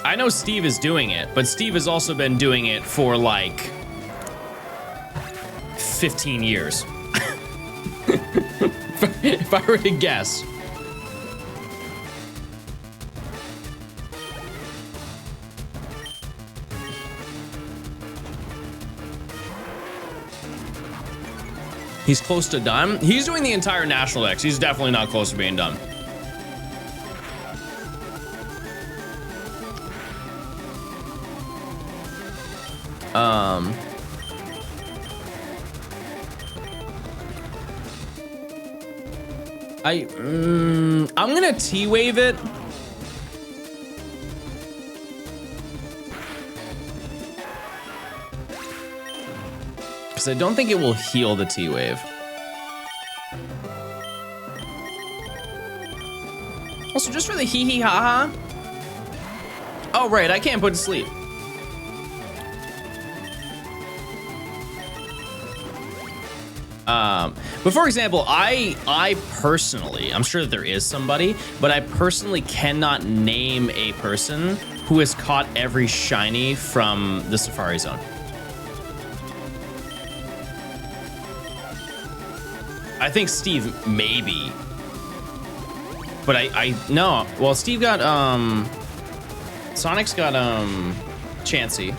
I know Steve is doing it, but Steve has also been doing it for like 15 years. If I were to guess. He's close to done. He's doing the entire National X. He's definitely not close to being done. I'm gonna T-wave it. Because I don't think it will heal the T-wave. Also, just for the hee-hee ha-ha. Oh, right, I can't put to sleep. But for example, I personally, I'm sure that there is somebody, but I personally cannot name a person who has caught every shiny from the Safari Zone. I think Steve maybe, but no. Well, Steve got Sonic's got Chansey.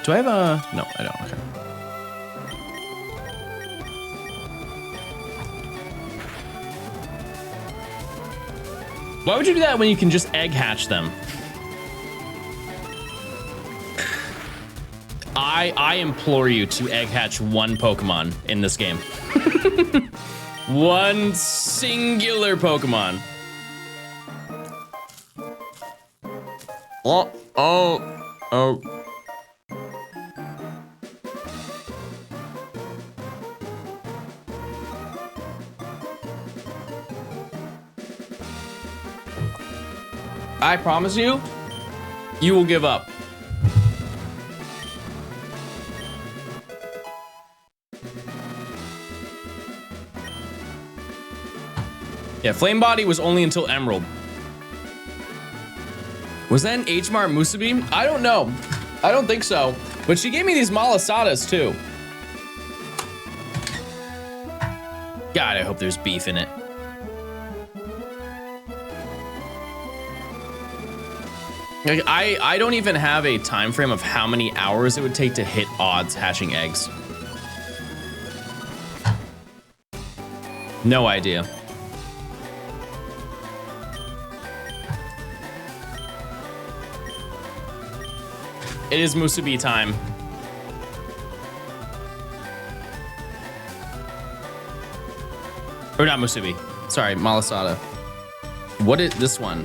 Do I have a... No, I don't. Okay. Why would you do that when you can just egg hatch them? I implore you to egg hatch one Pokemon in this game. One singular Pokemon. Oh. I promise you, you will give up. Yeah, Flame Body was only until Emerald. Was that an H-Mart Musubi? I don't know. I don't think so. But she gave me these Malasadas too. God, I hope there's beef in it. Like, I don't even have a time frame of how many hours it would take to hit odds hatching eggs. No idea. It is Musubi time. Or not Musubi. Sorry, Malasada. What is this one?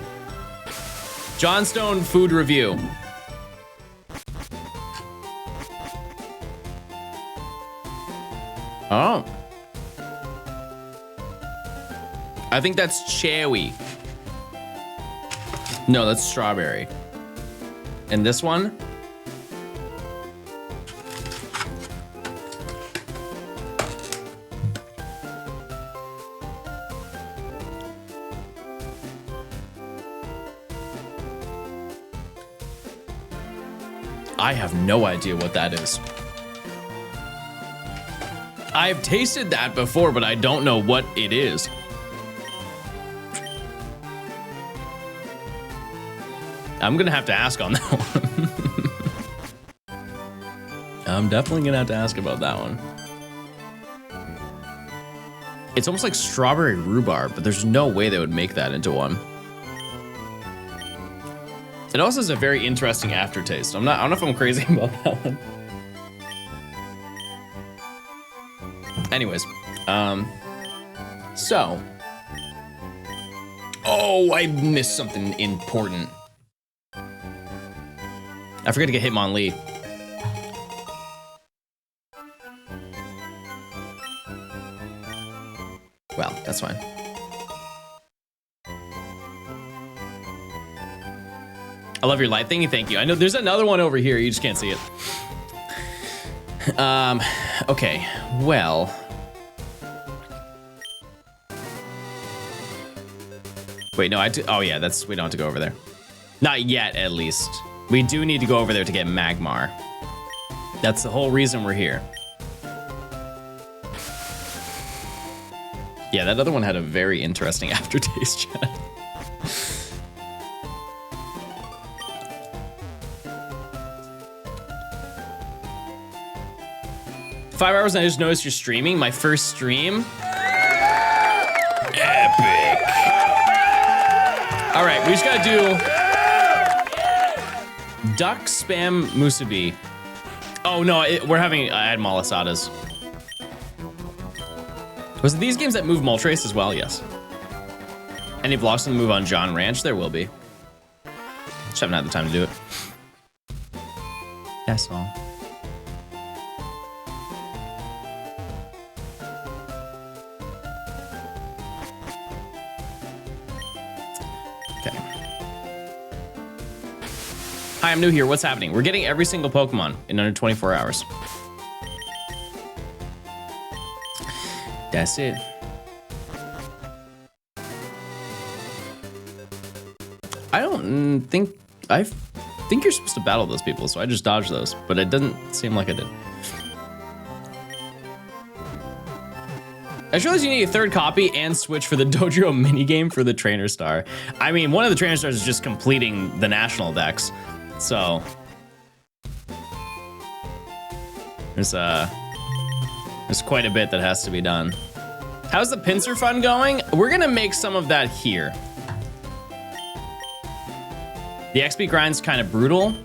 Johnstone food review. Oh. I think that's cherry. No, that's strawberry. And this one? I have no idea what that is. I've tasted that before, but I don't know what it is. I'm gonna have to ask on that one. I'm definitely gonna have to ask about that one. It's almost like strawberry rhubarb, but there's no way they would make that into one. It also has a very interesting aftertaste. I don't know if I'm crazy about that one. Anyways, so. Oh, I missed something important. I forgot to get Hitmonlee. Well, that's fine. I love your light thingy, thank you. I know there's another one over here, you just can't see it. Okay, well. Wait, no, oh yeah, we don't have to go over there. Not yet, at least. We do need to go over there to get Magmar. That's the whole reason we're here. Yeah, that other one had a very interesting aftertaste, chat. 5 hours and I just noticed you're streaming. My first stream. Epic. All right, we just gotta do duck spam musubi. Oh no, we're having I had malasadas. Was it these games that move Moltres as well? Yes. Any vlogs on the move on John Ranch? There will be. Just haven't had the time to do it. That's all. Okay. Hi, I'm new here. What's happening? We're getting every single Pokemon in under 24 hours. That's it. I think you're supposed to battle those people, so I just dodged those, but it doesn't seem like I did. I just realized you need a third copy and switch for the Dojo minigame for the trainer star. I mean, one of the trainer stars is just completing the national dex, so there's quite a bit that has to be done. How's the pincer fun going? We're gonna make some of that here. The XP grind's kind of brutal.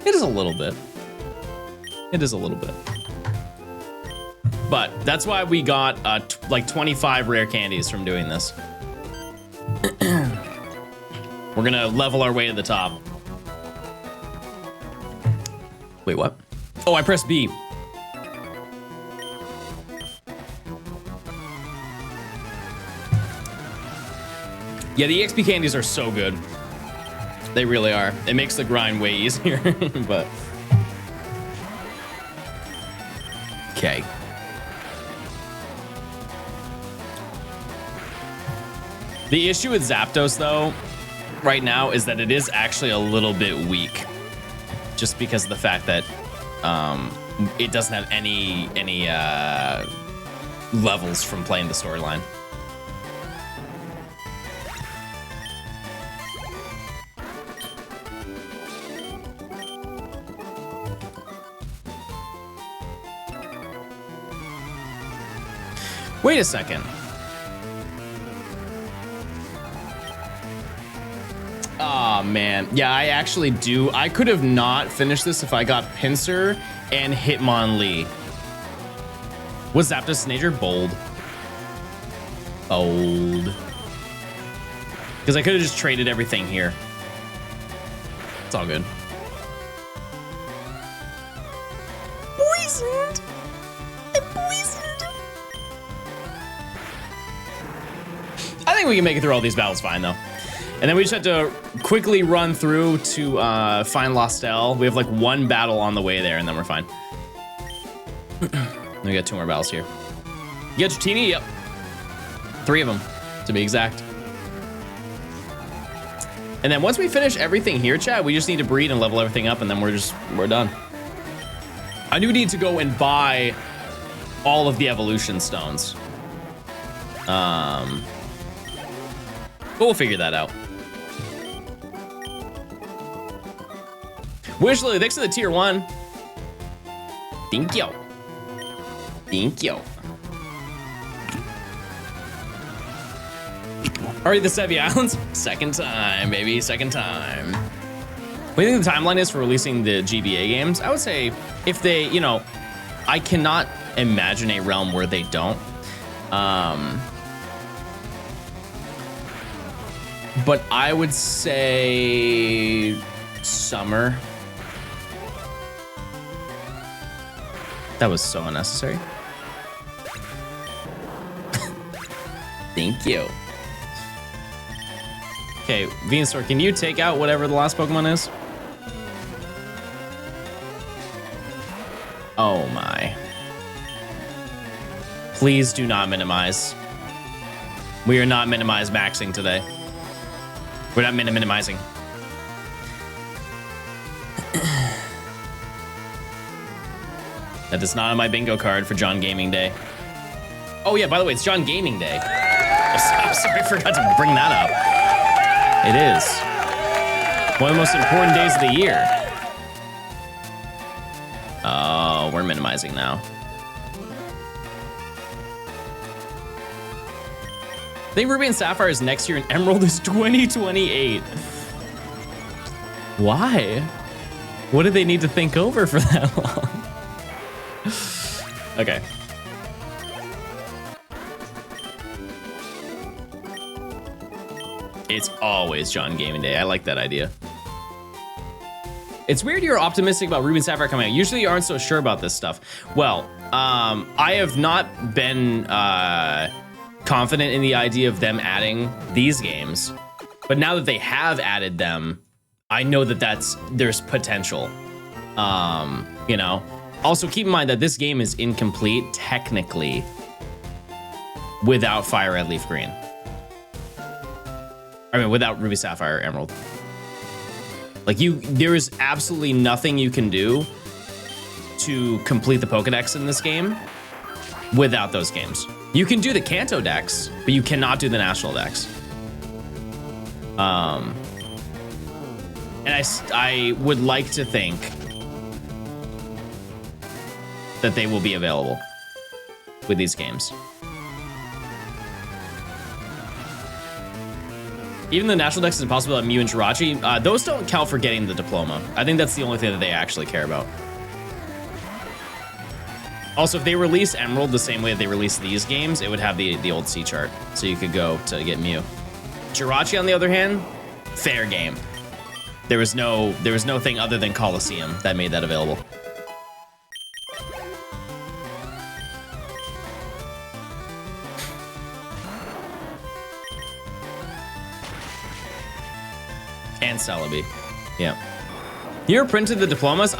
It is a little bit. It is a little bit. But that's why we got like 25 rare candies from doing this. We're gonna level our way to the top. Wait, what? Oh, I pressed B. Yeah, the EXP candies are so good. They really are. It makes the grind way easier, but. Okay. The issue with Zapdos, though, right now is that it is actually a little bit weak. Just because of the fact that it doesn't have any levels from playing the storyline. Wait a second. Aw, man. Yeah, I actually do. I could have not finished this if I got Pinsir and Hitmonlee. Was Zapdos Nature? Bold. Bold. Because I could have just traded everything here. It's all good. Poisoned. I'm poisoned. I think we can make it through all these battles fine, though. And then we just have to quickly run through to find Lostel. We have like one battle on the way there, and then we're fine. We got 2 more battles here. You got Dratini? Yep. 3 of them, to be exact. And then once we finish everything here, chat, we just need to breed and level everything up, and then we're done. I do need to go and buy all of the evolution stones. But we'll figure that out. Wishley, thanks for the tier 1. Thank you. Thank you. Alright, the Sevii Islands. Second time, baby, second time. What do you think the timeline is for releasing the GBA games? I would say if they, you know, I cannot imagine a realm where they don't. But I would say summer. That was so unnecessary. Thank you. Okay, Venusaur, can you take out whatever the last Pokemon is? Oh my. Please do not minimize. We are not maxing today. We're not minimizing. That is not on my bingo card for John Gaming Day. Oh yeah, by the way, it's John Gaming Day. I'm sorry, I forgot to bring that up. It is one of the most important days of the year. Oh, we're minimizing now. I think Ruby and Sapphire is next year and Emerald is 2028. Why? What did they need to think over for that long? Okay. It's always John Gaming Day. I like that idea. It's weird you're optimistic about Ruby and Sapphire coming out. Usually you aren't so sure about this stuff. Well, I have not been confident in the idea of them adding these games. But now that they have added them, I know that there's potential. You know. Also, keep in mind that this game is incomplete, technically, without Fire Red, Leaf Green. I mean, without Ruby, Sapphire, Emerald. Like, there is absolutely nothing you can do to complete the Pokedex in this game without those games. You can do the Kanto Dex, but you cannot do the National Dex. And I would like to think that they will be available with these games. Even the National Dex is impossible at Mew and Jirachi. Those don't count for getting the diploma. I think that's the only thing that they actually care about. Also, if they release Emerald the same way that they release these games, it would have the old C chart, so you could go to get Mew. Jirachi, on the other hand, fair game. There was no thing other than Coliseum that made that available. And Celebi. Yeah. You ever printed the diplomas?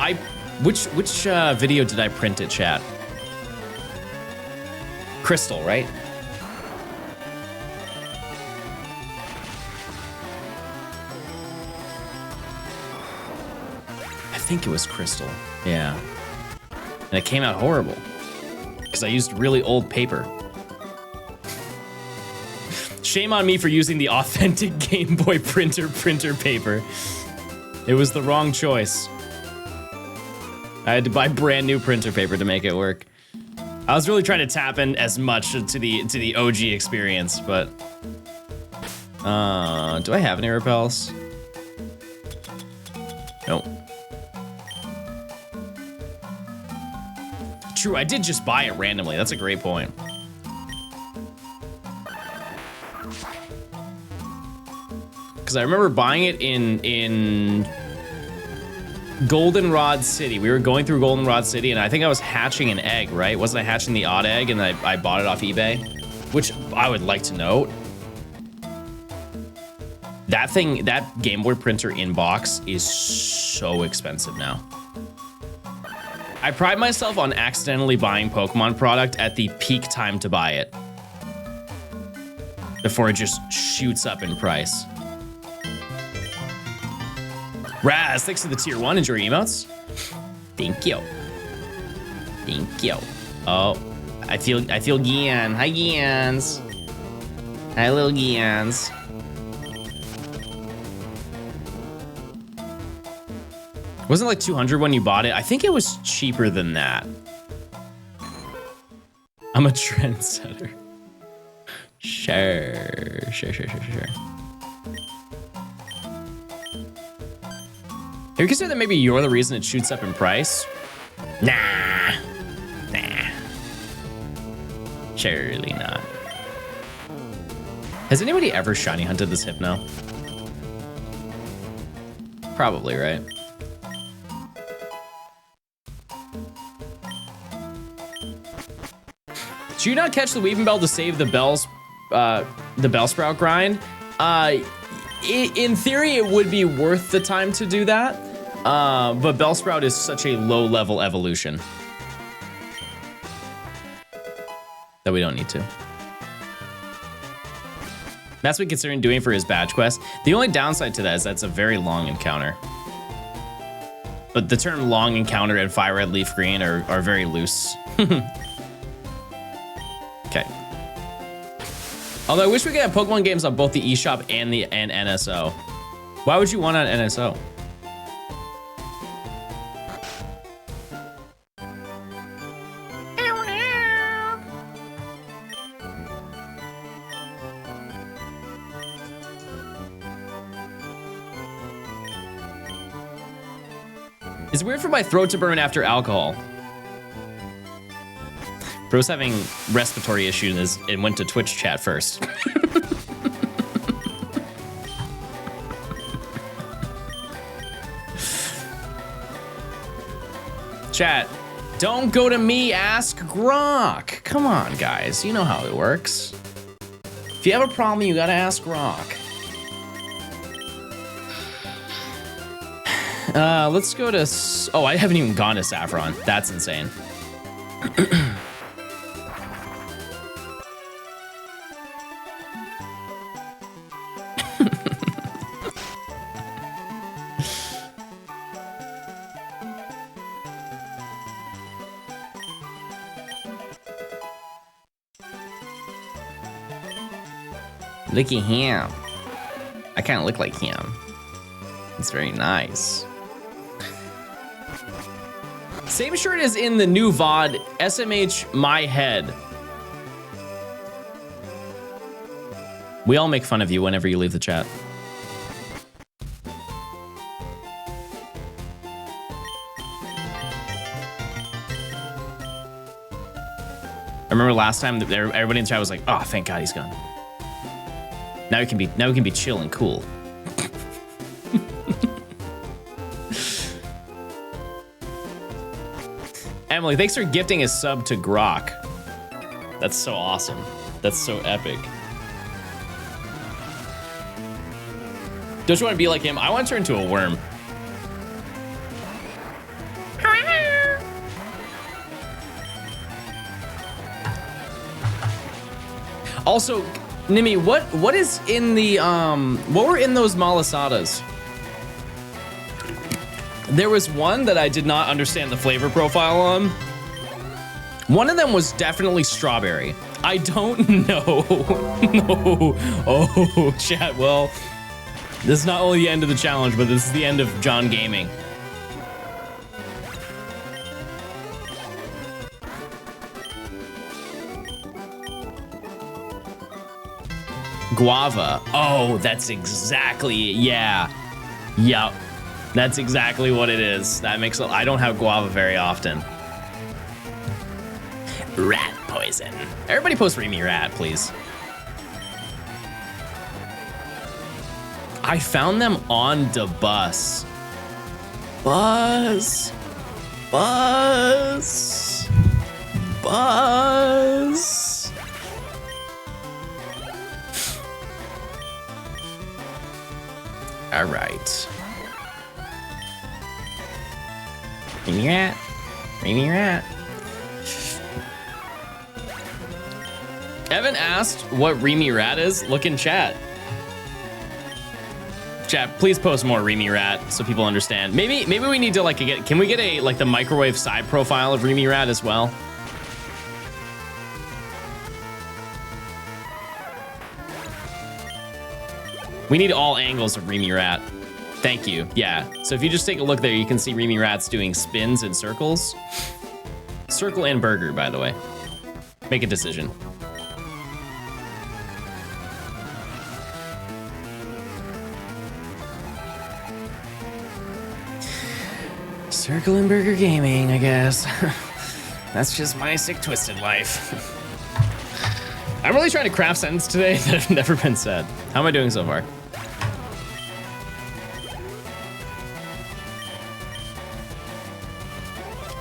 Which video did I print it, chat? Crystal, right? I think it was Crystal. Yeah. And it came out horrible because I used really old paper. Shame on me for using the authentic Game Boy printer paper. It was the wrong choice. I had to buy brand new printer paper to make it work. I was really trying to tap in as much to the OG experience, but do I have any repels? Nope. True, I did just buy it randomly. That's a great point. Because I remember buying it in Goldenrod City. We were going through Goldenrod City, and I think I was hatching an egg, right? Wasn't I hatching the odd egg, and I bought it off eBay? Which I would like to note. That Game Boy printer in box is so expensive now. I pride myself on accidentally buying Pokemon product at the peak time to buy it, before it just shoots up in price. Raz, thanks for the tier 1. Enjoy your emotes. Thank you. Thank you. Oh, I feel Gian. Hi, Gians. Hi, little Gians. Wasn't it like 200 when you bought it? I think it was cheaper than that. I'm a trendsetter. Sure. you consider that maybe you're the reason it shoots up in price? Nah. Surely not. Has anybody ever shiny hunted this Hypno? Probably, right? Should you not catch the Weaving Bell to save the Bellsprout grind? In theory, it would be worth the time to do that, but Bellsprout is such a low-level evolution that we don't need to. That's what we're considering doing for his badge quest. The only downside to that is that's a very long encounter. But the term long encounter and Fire Red Leaf Green are very loose. Okay. Although I wish we could have Pokemon games on both the eShop and NSO. Why would you want on NSO? It's weird for my throat to burn after alcohol. Bro's having respiratory issues and went to Twitch chat first. Chat, don't go to me, ask Grok. Come on, guys, you know how it works. If you have a problem, you gotta ask Grok. Let's go to... Oh, I haven't even gone to Saffron. That's insane. Look at him. I kind of look like him. It's very nice. Same shirt as in the new VOD, SMH My Head. We all make fun of you whenever you leave the chat. I remember last time that everybody in the chat was like, "Oh, thank God he's gone." Now we can be chill and cool. Emily, thanks for gifting a sub to Grok. That's so awesome. That's so epic. Don't you want to be like him? I want to turn into a worm. Also, Nimi, what is in the what were in those malasadas? There was one that I did not understand the flavor profile on. One of them was definitely strawberry. I don't know. No. Oh, chat. Well, this is not only the end of the challenge, but this is the end of John Gaming. Guava. Oh, that's exactly, yeah. Yup. That's exactly what it is. That makes, I don't have guava very often. Rat poison. Everybody post Remy Rat, please. I found them on the bus. Bus. All right. Remy Rat. Evan asked what Remy Rat is. Look in chat. Chat, please post more Remy Rat so people understand. Maybe we need to can we get a the microwave side profile of Remy Rat as well? We need all angles of Remy Rat. Thank you. Yeah. So if you just take a look there, you can see Remy Rat's doing spins and circles. Circle and burger, by the way. Make a decision. Circle and Burger Gaming, I guess. That's just my sick, twisted life. I'm really trying to craft sentences today that have never been said. How am I doing so far?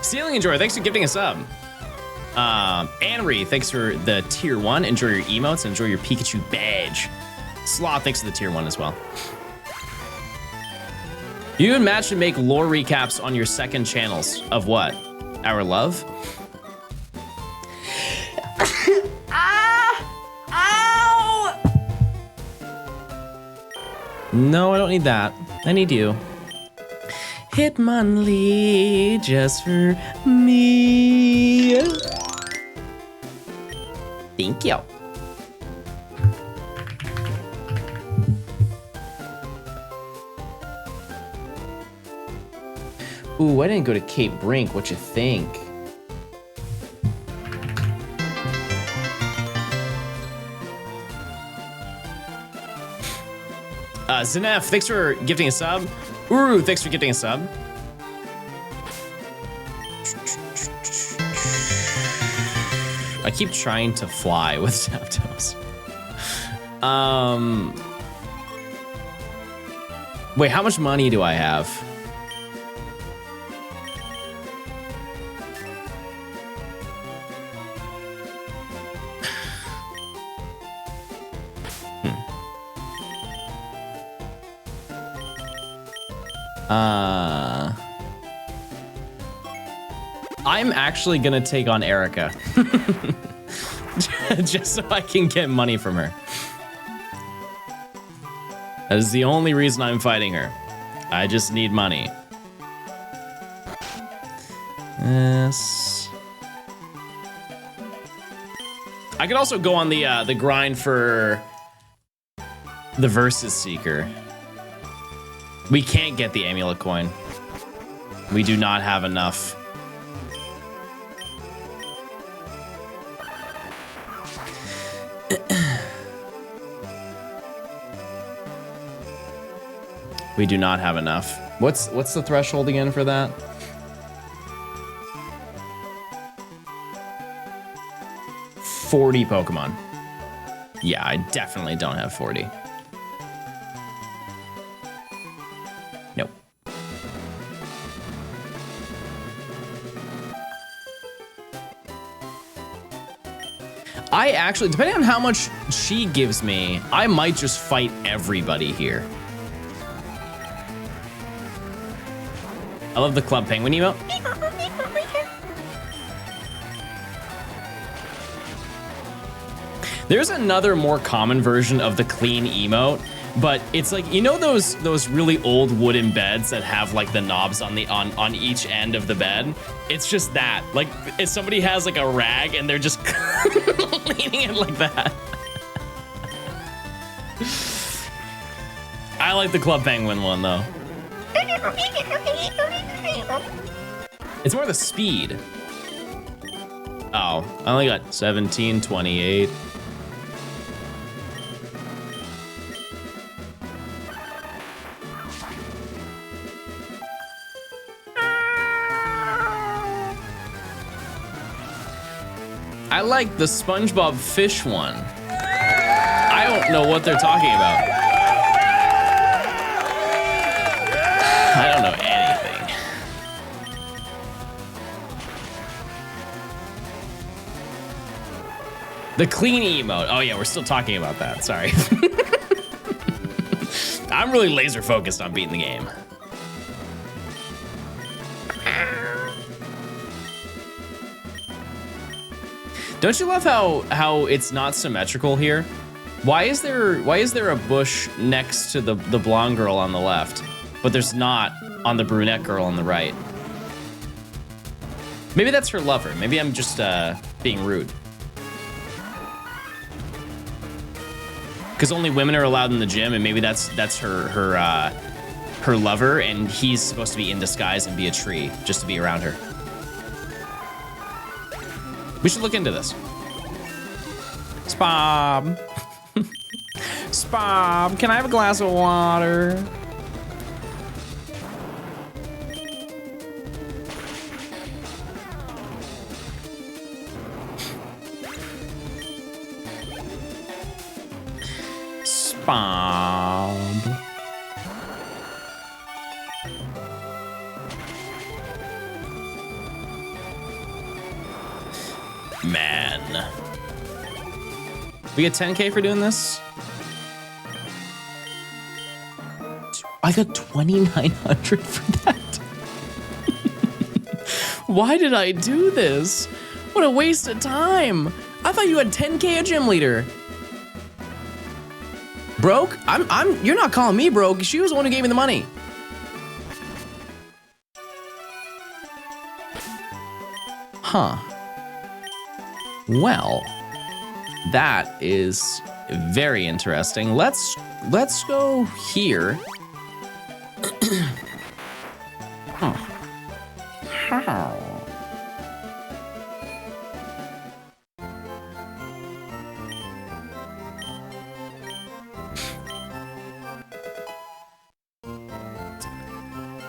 Ceiling Enjoyer, thanks for gifting a sub. Anri, thanks for the tier 1. Enjoy your emotes, enjoy your Pikachu badge. Sloth, thanks for the tier 1 as well. You and Matt should make lore recaps on your second channels. Of what? Our love? Ow! No, I don't need that. I need you. Hitmonlee, just for me. Thank you. Ooh, I didn't go to Cape Brink. What you think? Zenef, thanks for gifting a sub. Uru, thanks for gifting a sub. I keep trying to fly with Zapdos. Wait, how much money do I have? I'm actually gonna take on Erica. Just so I can get money from her. That is the only reason I'm fighting her. I just need money. Yes. I could also go on the grind for the Versus Seeker. We can't get the amulet coin. We do not have enough. We do not have enough. What's the threshold again for that? $40 Pokemon. Yeah, I definitely don't have 40. Nope. I actually, depending on how much she gives me, I might just fight everybody here. I love the Club Penguin emote. There's another more common version of the clean emote, but it's like, you know those really old wooden beds that have like the knobs on each end of the bed? It's just that. Like if somebody has like a rag and they're just leaning it like that. I like the Club Penguin one though. It's more the speed. Oh, I only got 1728. I like the SpongeBob fish one. I don't know what they're talking about. I don't know anything. The clean emote. Oh yeah, we're still talking about that. Sorry. I'm really laser focused on beating the game. Don't you love how it's not symmetrical here? Why is there a bush next to the blonde girl on the left, but there's not on the brunette girl on the right? Maybe that's her lover. Maybe I'm just being rude. Because only women are allowed in the gym, and maybe that's her lover, and he's supposed to be in disguise and be a tree just to be around her. We should look into this. Spob. Spob, can I have a glass of water? Bob. Man. We get 10K for doing this? I got 2,900 for that. Why did I do this? What a waste of time. I thought you had 10K a gym leader. Broke? You're not calling me broke. She was the one who gave me the money. Huh. Well, that is very interesting. Let's go here. Huh. How?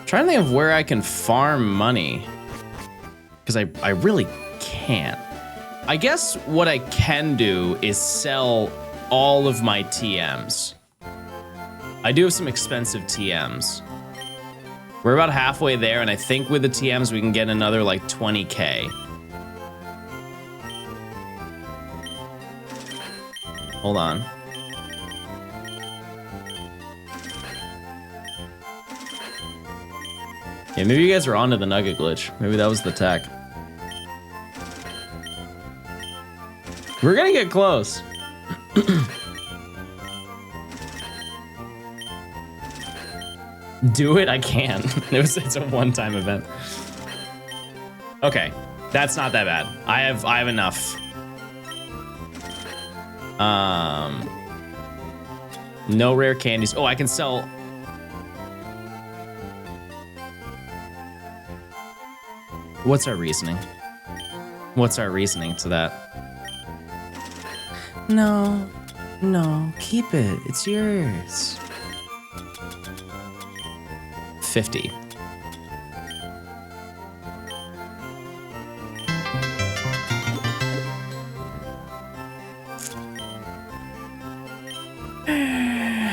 Trying to think of where I can farm money, because I really can't. I guess what I can do is sell all of my TMs. I do have some expensive TMs. We're about halfway there, and I think with the TMs we can get another like 20K. Hold on. Yeah, maybe you guys are onto the nugget glitch. Maybe that was the tech. We're gonna get close. Do it? I can. It's a one-time event. Okay, that's not that bad. I have enough. No rare candies. Oh, I can sell. What's our reasoning? What's our reasoning to that? No, keep it. It's yours. 50.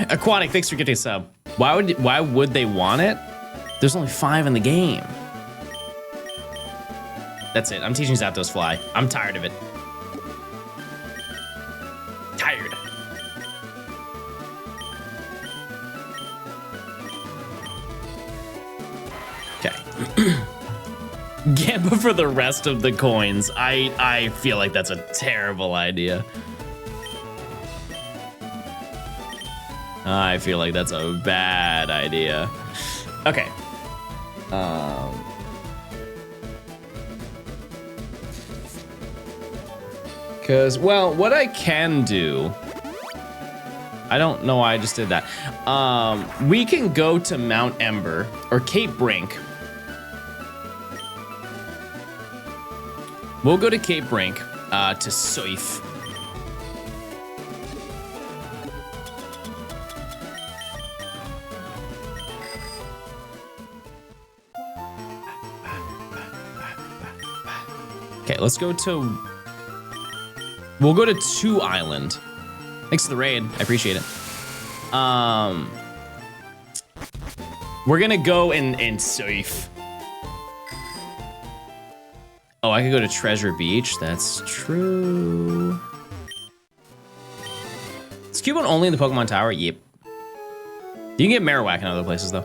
Aquatic, thanks for getting a sub. Why would they want it? There's only 5 in the game. That's it. I'm teaching Zapdos fly. I'm tired of it. Tired. Okay. Gamble for the rest of the coins. I feel like that's a terrible idea. I feel like that's a bad idea. Okay. Because, well, what I can do, I don't know why I just did that. We can go to Mount Ember or Cape Brink. We'll go to Cape Brink to Seif. Okay, let's go to... We'll go to 2 Island. Thanks for the raid. I appreciate it. We're gonna go in Seif. Oh, I could go to Treasure Beach. That's true. Is Cubone only in the Pokemon Tower? Yep. You can get Marowak in other places, though.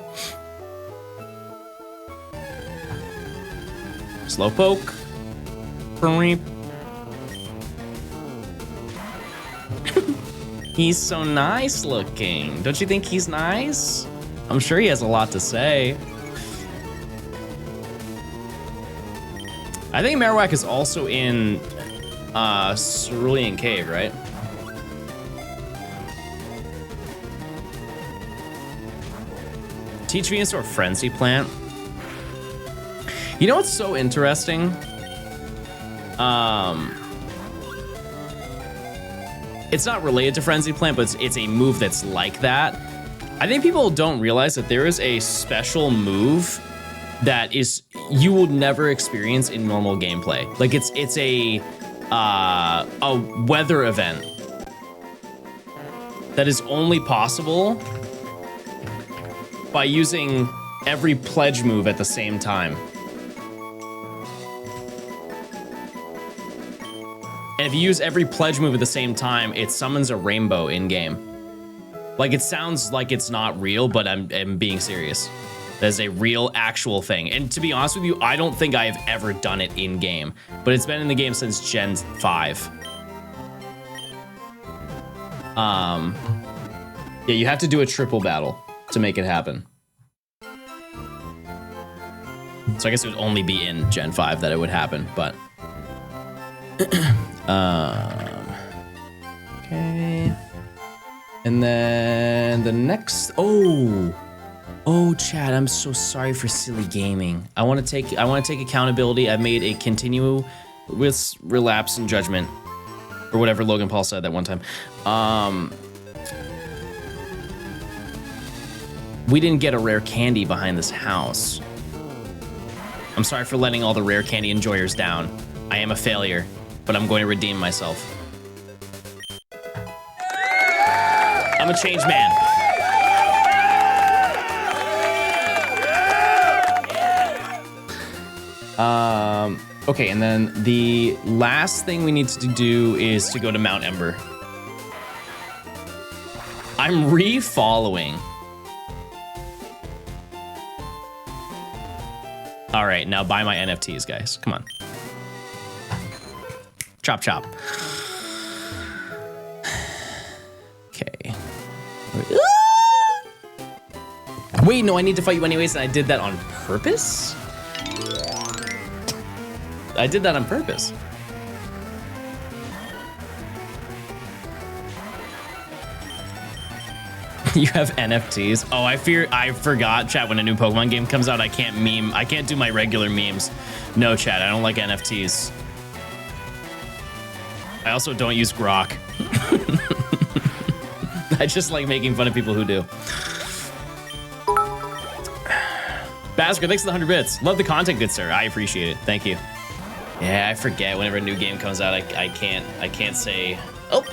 Slowpoke. Beep. He's so nice looking. Don't you think he's nice? I'm sure he has a lot to say. I think Marowak is also in Cerulean Cave, right? Teach Venusaur Frenzy Plant. You know what's so interesting? It's not related to Frenzy Plant, but it's a move that's like that. I think people don't realize that there is a special move that is you will never experience in normal gameplay. Like it's a weather event that is only possible by using every pledge move at the same time. And if you use every pledge move at the same time, it summons a rainbow in-game. Like, it sounds like it's not real, but I'm being serious. That's a real, actual thing. And to be honest with you, I don't think I have ever done it in-game. But it's been in the game since Gen 5. Yeah, you have to do a triple battle to make it happen. So I guess it would only be in Gen 5 that it would happen, but... okay. And then the next... Oh, Chad, I'm so sorry for silly gaming. I want to take accountability. I've made a continuous relapse in judgment. Or whatever Logan Paul said that one time. We didn't get a rare candy behind this house. I'm sorry for letting all the rare candy enjoyers down. I am a failure, but I'm going to redeem myself. I'm a changed man. Okay, and then the last thing we need to do is to go to Mount Ember. I'm re-following. All right, now buy my NFTs, guys. Come on. Chop, chop. Okay. Wait, no, I need to fight you anyways, and I did that on purpose? I did that on purpose. You have NFTs? Oh, I forgot, chat, when a new Pokemon game comes out, I can't meme. I can't do my regular memes. No, chat, I don't like NFTs. I also don't use Grok. I just like making fun of people who do. Basker, thanks for the 100 bits. Love the content, good sir. I appreciate it. Thank you. Yeah, I forget whenever a new game comes out, I can't say, oh.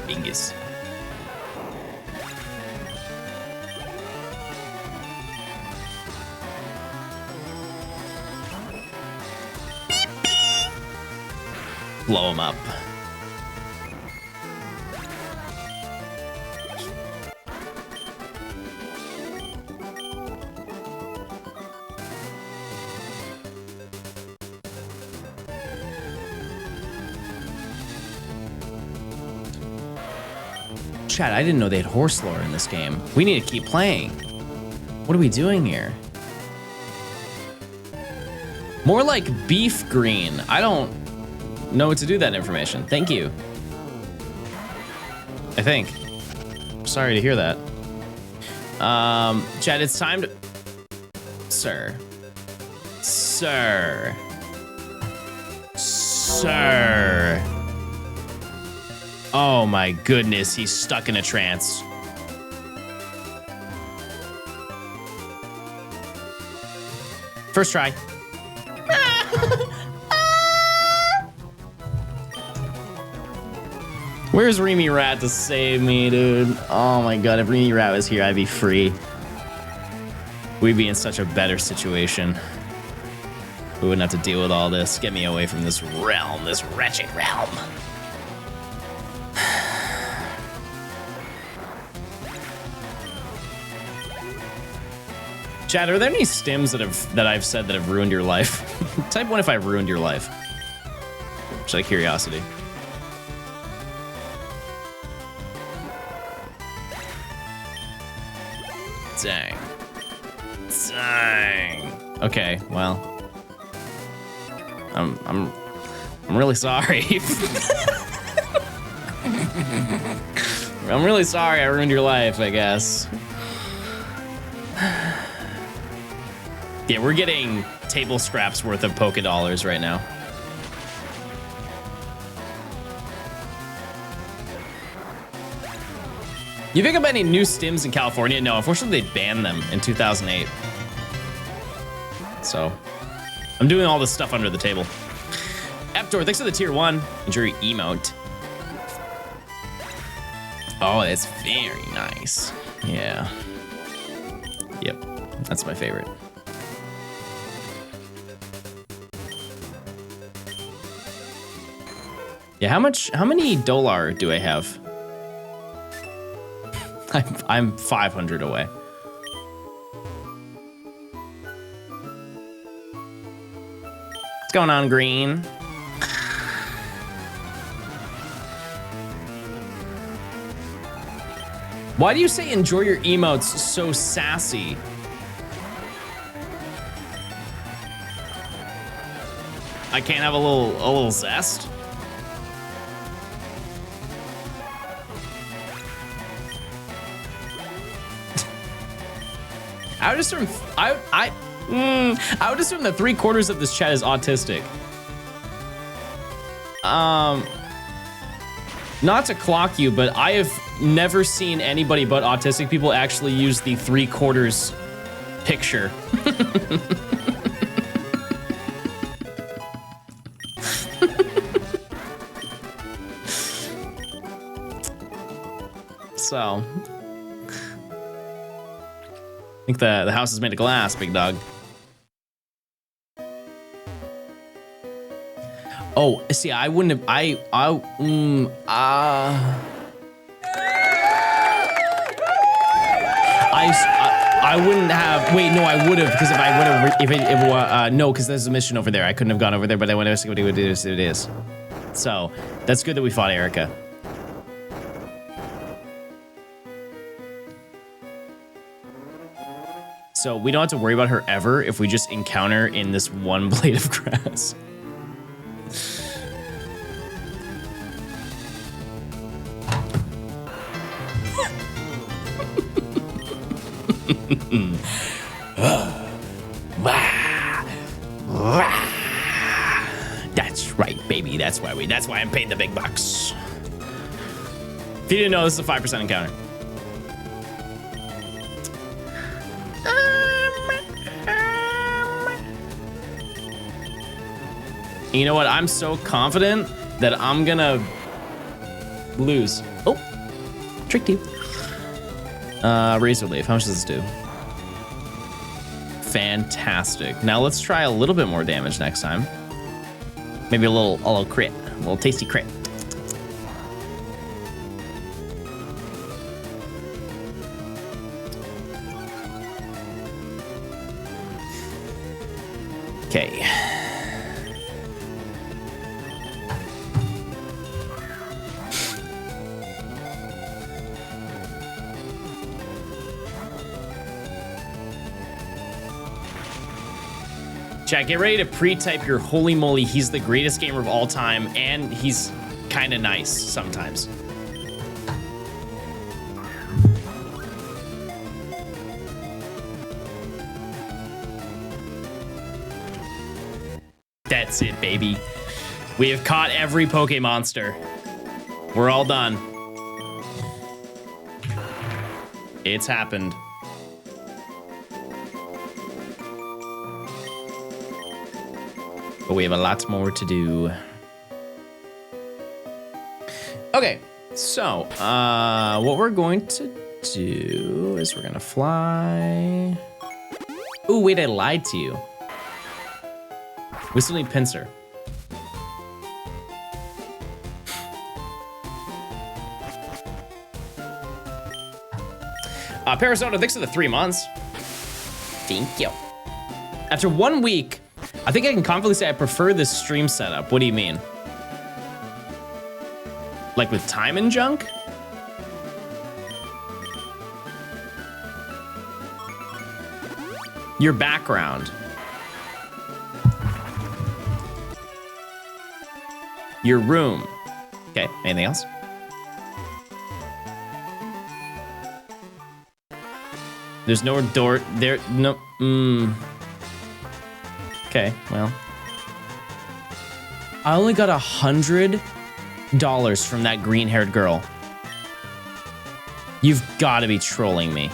Bingus. Blow him up. Chat, I didn't know they had horse lore in this game. We need to keep playing. What are we doing here? More like beef green. I don't know what to do with that information. Thank you. I think. Sorry to hear that. Chat, it's time to... Sir. Sir. Sir. Oh my goodness, he's stuck in a trance. First try. Where's Remy Rat to save me, dude? Oh my god, if Remy Rat was here, I'd be free. We'd be in such a better situation. We wouldn't have to deal with all this. Get me away from this realm, this wretched realm. Chad, are there any stims that I've said that have ruined your life? Type 1 if I ruined your life. Just out of curiosity. Dang. Dang. Okay, well. I'm really sorry. I'm really sorry I ruined your life, I guess. Yeah, we're getting table scraps worth of Poke Dollars right now. You think about any new stims in California? No, unfortunately they banned them in 2008. So, I'm doing all this stuff under the table. Eptor, thanks for the tier 1. Enjoy your emote. Oh, that's very nice. Yeah. Yep, that's my favorite. Yeah, how many $1 do I have? I'm 500 away. What's going on, Green? Why do you say enjoy your emotes so sassy? I can't have a little zest? I would assume I would assume that 3/4 of this chat is autistic. Not to clock you, but I have never seen anybody but autistic people actually use the 3/4 picture. So, I think the house is made of glass, big dog. Oh, see, I wouldn't have. I wouldn't have. Wait, no, I would have, because if I would have, no, because there's a mission over there. I couldn't have gone over there, but I went to see what it is. So that's good that we fought Erica. So we don't have to worry about her ever if we just encounter in this one blade of grass. That's right, baby. That's why I'm paying the big bucks. If you didn't know, this is a 5% encounter. You know what? I'm so confident that I'm gonna lose. Oh, tricked you. Razor Leaf. How much does this do? Fantastic. Now let's try a little bit more damage next time. Maybe a little crit, a little tasty crit. Okay. Chat, get ready to pre-type your holy moly, he's the greatest gamer of all time, and he's kind of nice sometimes. That's it, baby. We have caught every Pokemonster. We're all done. It's happened. But we have a lot more to do. Okay, so what we're going to do is we're gonna fly. Ooh, wait, I lied to you. We still need Pinsir. Parasota, thanks for the 3 months. Thank you. After 1 week, I think I can confidently say I prefer this stream setup. What do you mean? Like with time and junk? Your background. Your room. Okay, anything else? There's no door there. No. Okay, well. I only got $100 from that green-haired girl. You've got to be trolling me.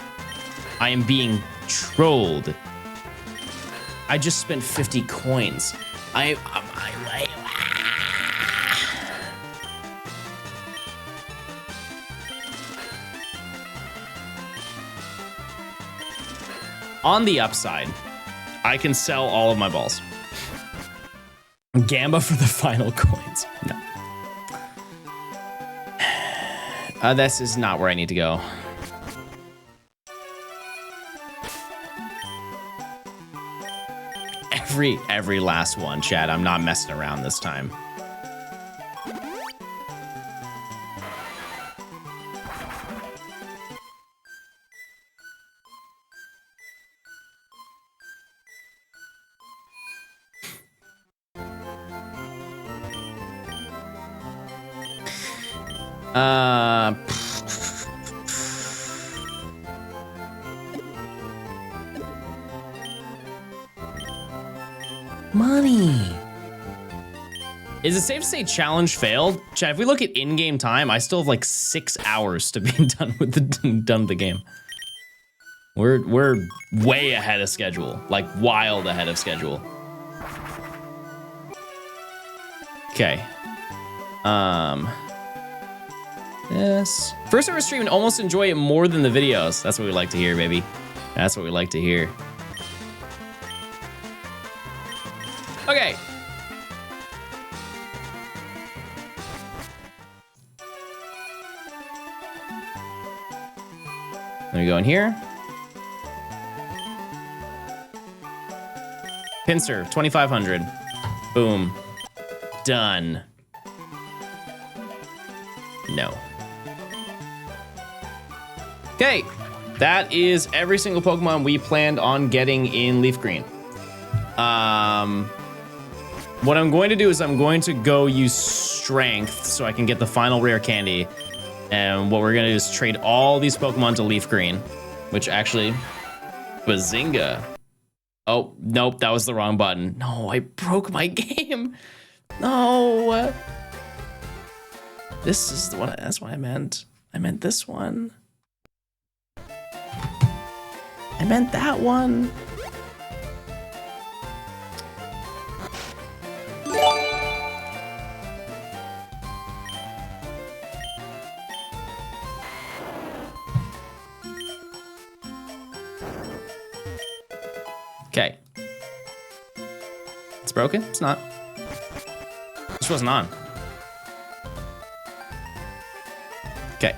I am being trolled. I just spent 50 coins. on the upside, I can sell all of my balls. Gamba for the final coins. No. This is not where I need to go. Every last one, Chad. I'm not messing around this time. Money. Is it safe to say challenge failed? Chad, if we look at in-game time, I still have like 6 hours to be done with the game. We're way ahead of schedule, like wild ahead of schedule. Okay. Yes. First ever stream and almost enjoy it more than the videos. That's what we like to hear, baby. That's what we like to hear. Okay. Let me go in here. Pincer, 2,500. Boom. Done. No. Okay. That is every single Pokemon we planned on getting in LeafGreen. What I'm going to do is I'm going to go use Strength so I can get the final rare candy. And what we're going to do is trade all these Pokemon to LeafGreen, which actually, Bazinga. Oh, nope, that was the wrong button. No, I broke my game. No. This is the one, that's what I meant. I meant this one. I meant that one. Okay. It's broken? It's not. This wasn't on. Okay.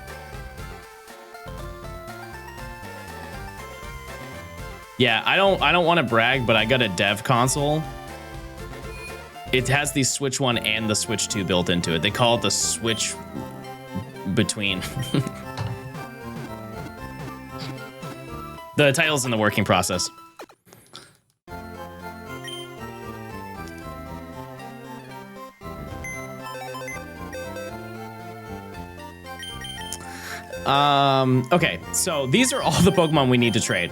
Yeah, I don't want to brag, but I got a dev console. It has the Switch 1 and the Switch 2 built into it. They call it the Switch between. The title's in the working process. Okay, so these are all the Pokemon we need to trade.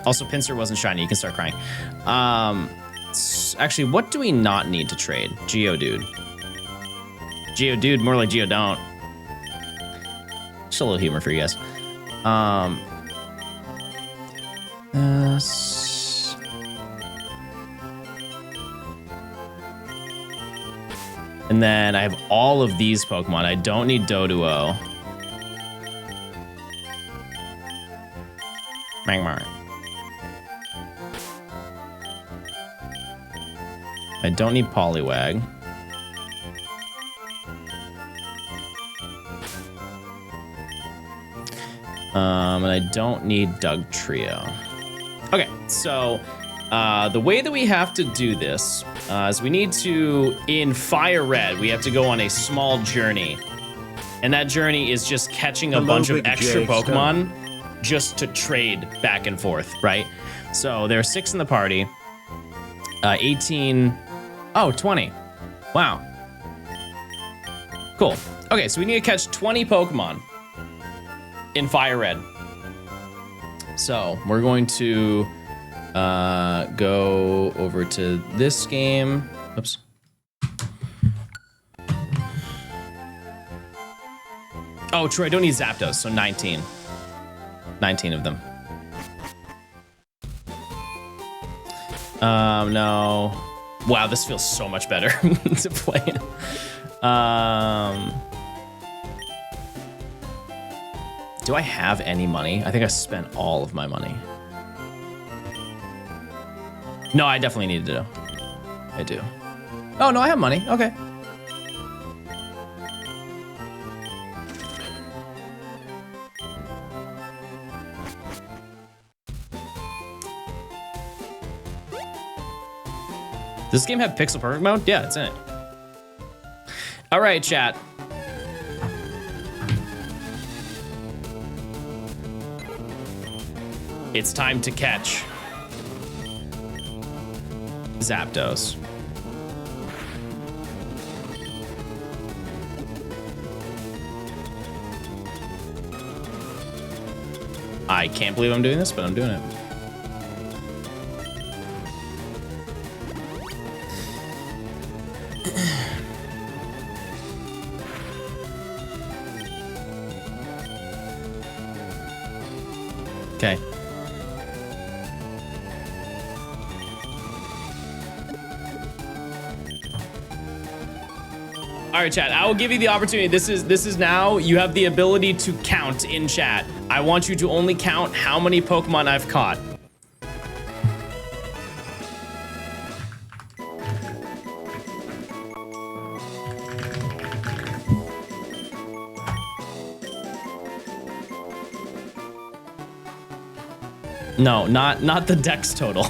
Also, Pinsir wasn't shiny. You can start crying. Actually, what do we not need to trade? Geodude. Geodude, more like Geodon't. Just a little humor for you guys. And then I have all of these Pokemon. I don't need Doduo. Magmar. I don't need Poliwag. And I don't need Dugtrio. Okay, so the way that we have to do this is we need to, in Fire Red, we have to go on a small journey. And that journey is just catching a bunch of extra Pokemon just to trade back and forth, right? So there are 6 in the party. 18, oh, 20. Wow. Cool. Okay, so we need to catch 20 Pokemon in Fire Red. So we're going to go over to this game. Oops. Oh, true, I don't need Zapdos, so 19. 19 of them. No. Wow, this feels so much better to play. Do I have any money? I think I spent all of my money. No, I definitely need to do. I do. Oh, no, I have money. Okay. Does this game have pixel perfect mode? Yeah, it's in it. All right, chat. It's time to catch Zapdos. I can't believe I'm doing this, but I'm doing it. Okay. All right, chat. I will give you the opportunity. This is now. You have the ability to count in chat. I want you to only count how many Pokemon I've caught. No, not the Dex total.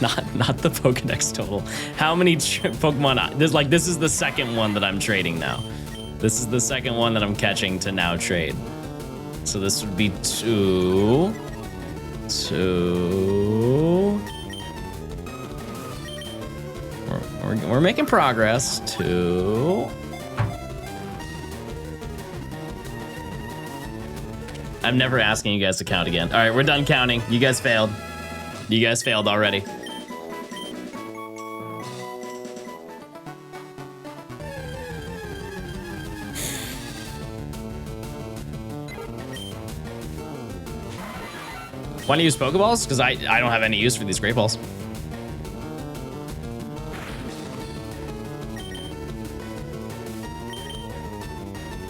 Not the Pokedex total. How many Pokemon? This is the second one that I'm trading now. This is the second one that I'm catching to now trade. So this would be 2. We're making progress. 2. I'm never asking you guys to count again. All right, we're done counting. You guys failed. You guys failed already. Want to use Pokeballs? Because I don't have any use for these Great Balls.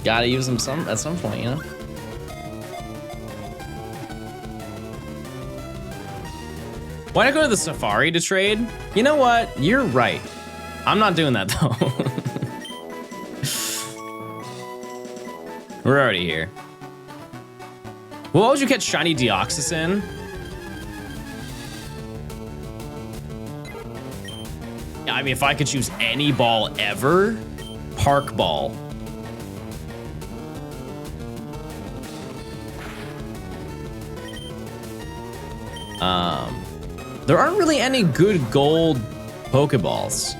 Gotta use them at some point, you know? Why not go to the Safari to trade? You know what? You're right. I'm not doing that though. We're already here. Well, what would you catch Shiny Deoxys in? I mean, if I could choose any ball ever, Park Ball. There aren't really any good gold Pokeballs.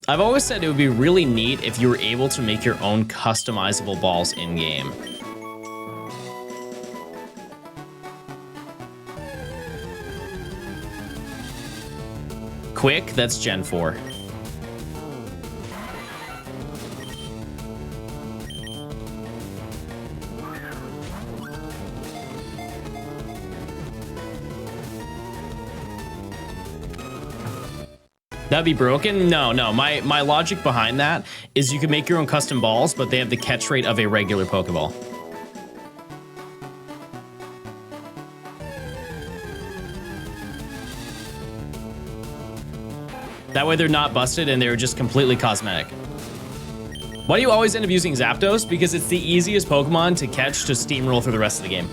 I've always said it would be really neat if you were able to make your own customizable balls in-game. Quick, that's Gen 4. That'd be broken? No. My logic behind that is you can make your own custom balls, but they have the catch rate of a regular Pokeball. That way they're not busted and they're just completely cosmetic. Why do you always end up using Zapdos? Because it's the easiest Pokemon to catch to steamroll through the rest of the game.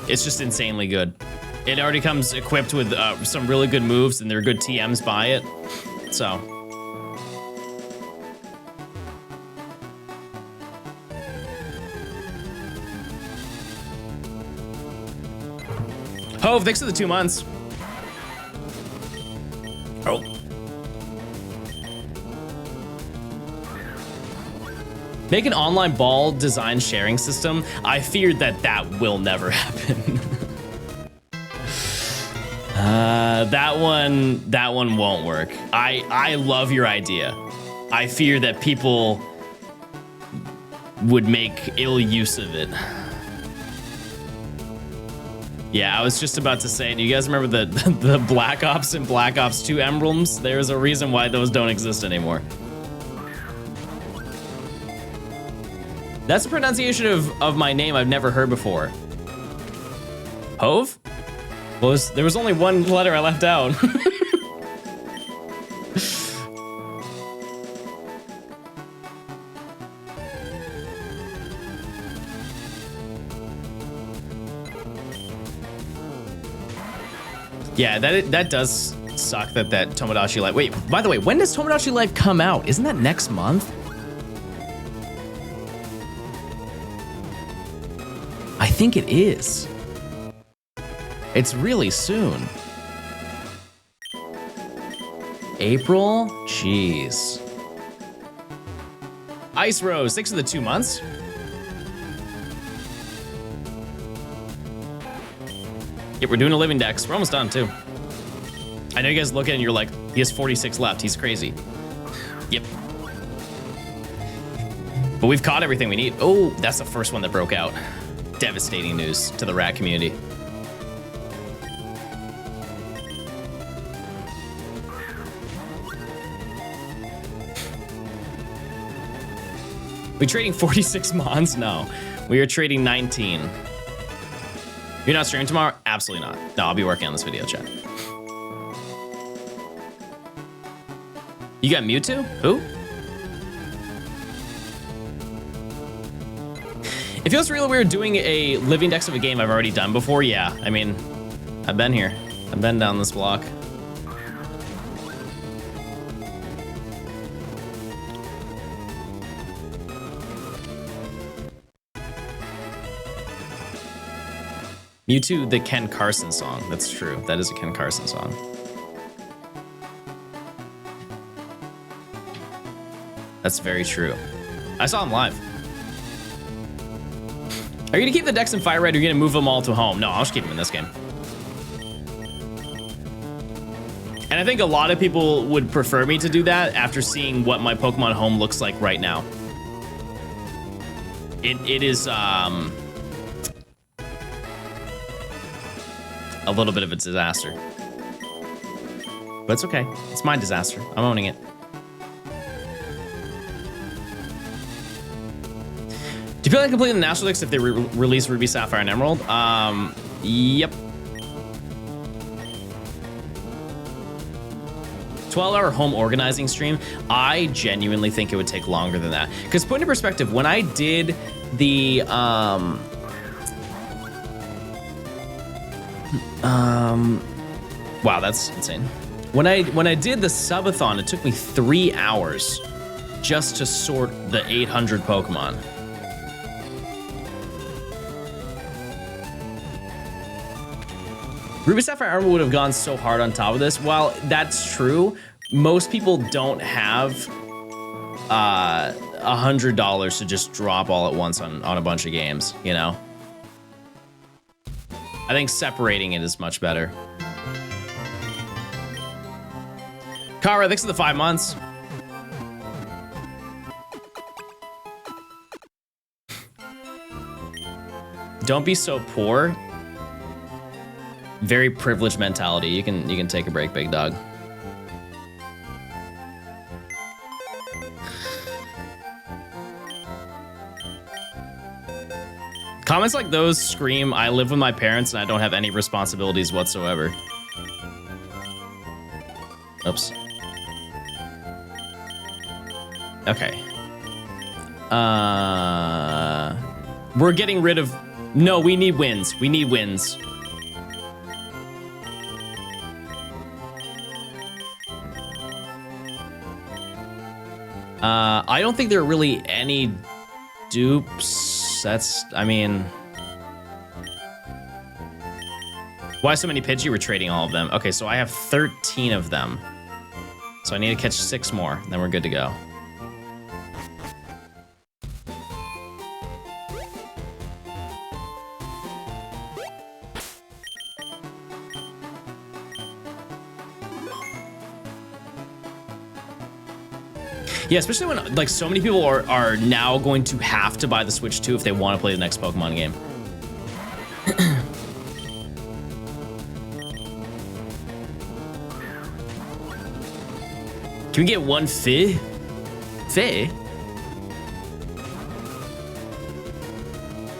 It's just insanely good. It already comes equipped with some really good moves, and there are good TMs by it. So. Hove, thanks for the 2 months. Oh. Make an online ball design sharing system. I feared that will never happen. That one won't work. I love your idea. I fear that people would make ill use of it. Yeah, I was just about to say, do you guys remember the Black Ops and Black Ops 2 emblems? There's a reason why those don't exist anymore. That's a pronunciation of my name I've never heard before. Hove? Well, there was only one letter I left out. Yeah, that does suck that Tomodachi Life. Wait, by the way, when does Tomodachi Life come out? Isn't that next month? I think it is. It's really soon. April? Jeez. Ice Rose, 6 of the 2 months. Yeah, we're doing a living dex. We're almost done, too. I know you guys look at it and you're like, he has 46 left. He's crazy. Yep. But we've caught everything we need. Oh, that's the first one that broke out. Devastating news to the rat community. We trading 46 mons? No, we are trading 19. You're not streaming tomorrow? Absolutely not. No, I'll be working on this video, chat. You got Mewtwo? Who? It feels really weird doing a living dex of a game I've already done before. Yeah, I mean, I've been here. I've been down this block. Mewtwo, the Ken Carson song. That's true. That is a Ken Carson song. That's very true. I saw him live. Are you gonna keep the decks in Fire Red or are you gonna move them all to home? No, I'll just keep them in this game. And I think a lot of people would prefer me to do that after seeing what my Pokemon home looks like right now. It is, a little bit of a disaster. But it's okay. It's my disaster. I'm owning it. Do you feel like completing the National Dex if they release Ruby, Sapphire, and Emerald? Yep. 12-hour home organizing stream. I genuinely think it would take longer than that. Because put into perspective, when I did the wow, that's insane. When I did the subathon, it took me 3 hours just to sort the 800 Pokemon. Ruby Sapphire Emerald would have gone so hard on top of this. While that's true, most people don't have $100 to just drop all at once on a bunch of games, you know? I think separating it is much better. Kara, thanks for the 5 months. Don't be so poor. Very privileged mentality. You can take a break, big dog. Comments like those scream, I live with my parents and I don't have any responsibilities whatsoever. Oops. Okay. We're getting rid of... No, we need wins. We need wins. I don't think there are really any dupes. That's, I mean... Why so many Pidgey? We're trading all of them. Okay, so I have 13 of them. So I need to catch 6 more, then we're good to go. Yeah, especially when like so many people are now going to have to buy the Switch 2 if they want to play the next Pokemon game. Can we get one Fih? Fih?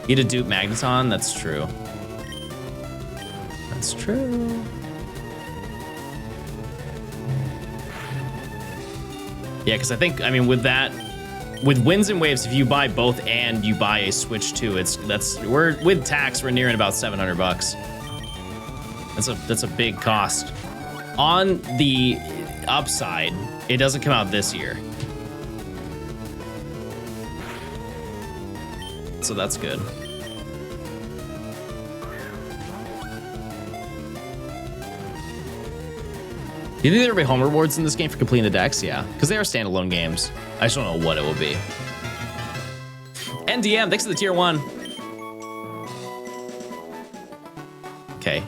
Get a dupe Magneton. That's true. That's true. Yeah, because I mean, with that, with Winds and Waves, if you buy both and you buy a Switch too, we're with tax, we're nearing about $700. That's a big cost. On the upside, it doesn't come out this year, so that's good. Do you think there'll be home rewards in this game for completing the decks? Yeah, because they are standalone games. I just don't know what it will be. NDM, thanks for the tier 1. Okay.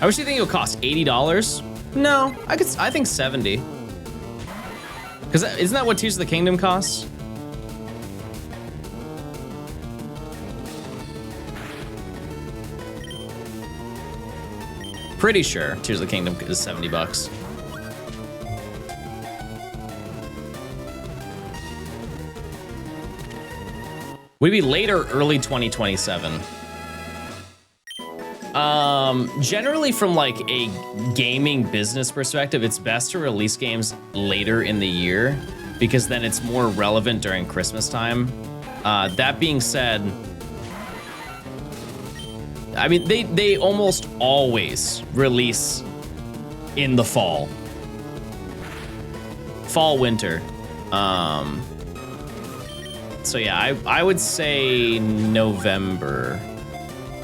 I wish you think it would cost $80. No, I think 70. Because isn't that what Tears of the Kingdom costs? Pretty sure Tears of the Kingdom is $70. Would it be later, early 2027? Generally from like a gaming business perspective, it's best to release games later in the year because then it's more relevant during Christmas time. That being said, I mean, they almost always release in the fall. Fall, winter. So yeah, I would say November.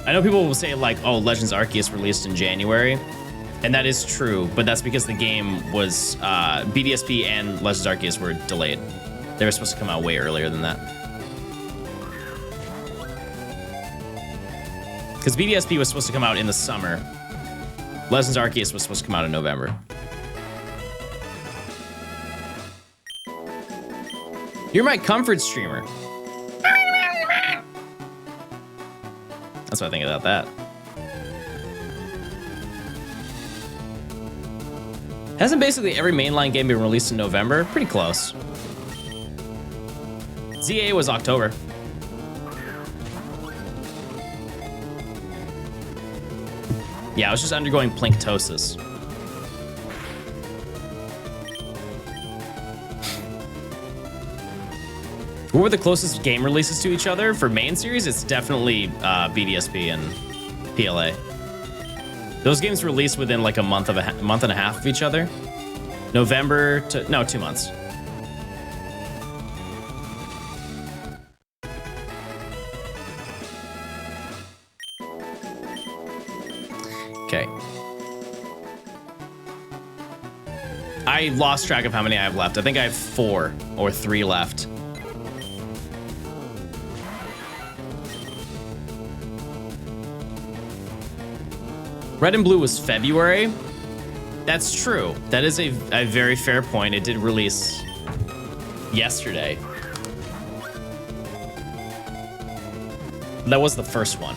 I know people will say like, oh, Legends Arceus released in January, and that is true, but that's because the game was, BDSP and Legends Arceus were delayed. They were supposed to come out way earlier than that. Because BDSP was supposed to come out in the summer. Legends Arceus was supposed to come out in November. You're my comfort streamer. That's what I think about that. Hasn't basically every mainline game been released in November? Pretty close. ZA was October. Yeah, I was just undergoing planktosis. What were the closest game releases to each other? For main series, it's definitely BDSP and PLA. Those games released within like a month and a half of each other. November to, no, 2 months. Okay. I lost track of how many I have left. I think I have 4 or 3 left. Red and Blue was February. That's true. That is a very fair point. It did release yesterday. That was the first one.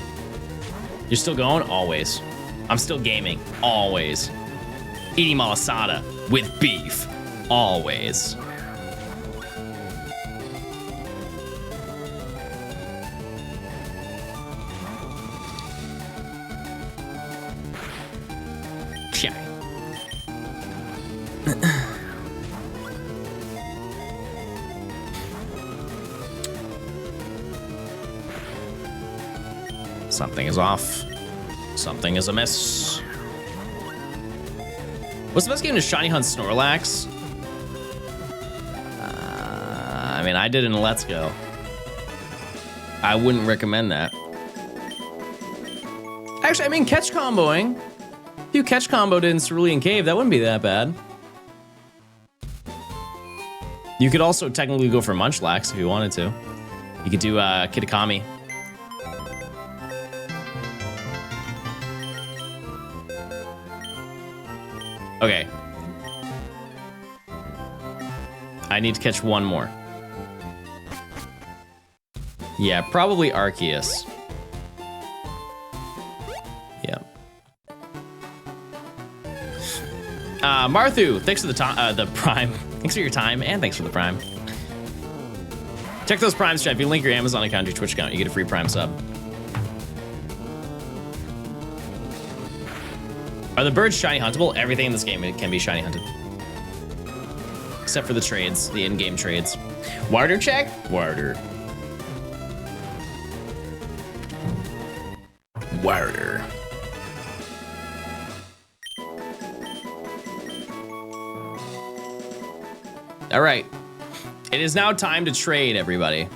You're still going? Always. I'm still gaming. Always. Eating malasada with beef. Always. Something is off. Something is amiss. What's the best game to shiny hunt Snorlax? I mean, I did in Let's Go. I wouldn't recommend that. Actually, I mean, catch comboing. If you catch comboed in Cerulean Cave, that wouldn't be that bad. You could also technically go for Munchlax if you wanted to. You could do Kitakami. Okay. I need to catch one more. Yeah, probably Arceus. Yeah. Marthu, thanks for the prime. Thanks for your time, and thanks for the prime. Check those primes, chat. If you link your Amazon account to your Twitch account, you get a free Prime sub. Are the birds shiny huntable? Everything in this game can be shiny hunted. Except for the trades, the in-game trades. Warder check? Warder. Warder. All right. It is now time to trade, everybody.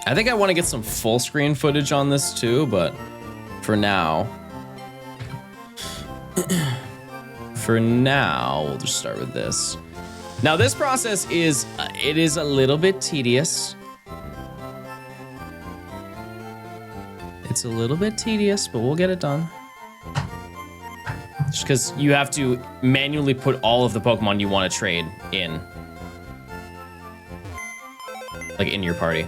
I think I want to get some full screen footage on this too, but for now, we'll just start with this. Now this process is, it is a little bit tedious. It's a little bit tedious, but we'll get it done. Just because you have to manually put all of the Pokemon you want to trade in. Like in your party.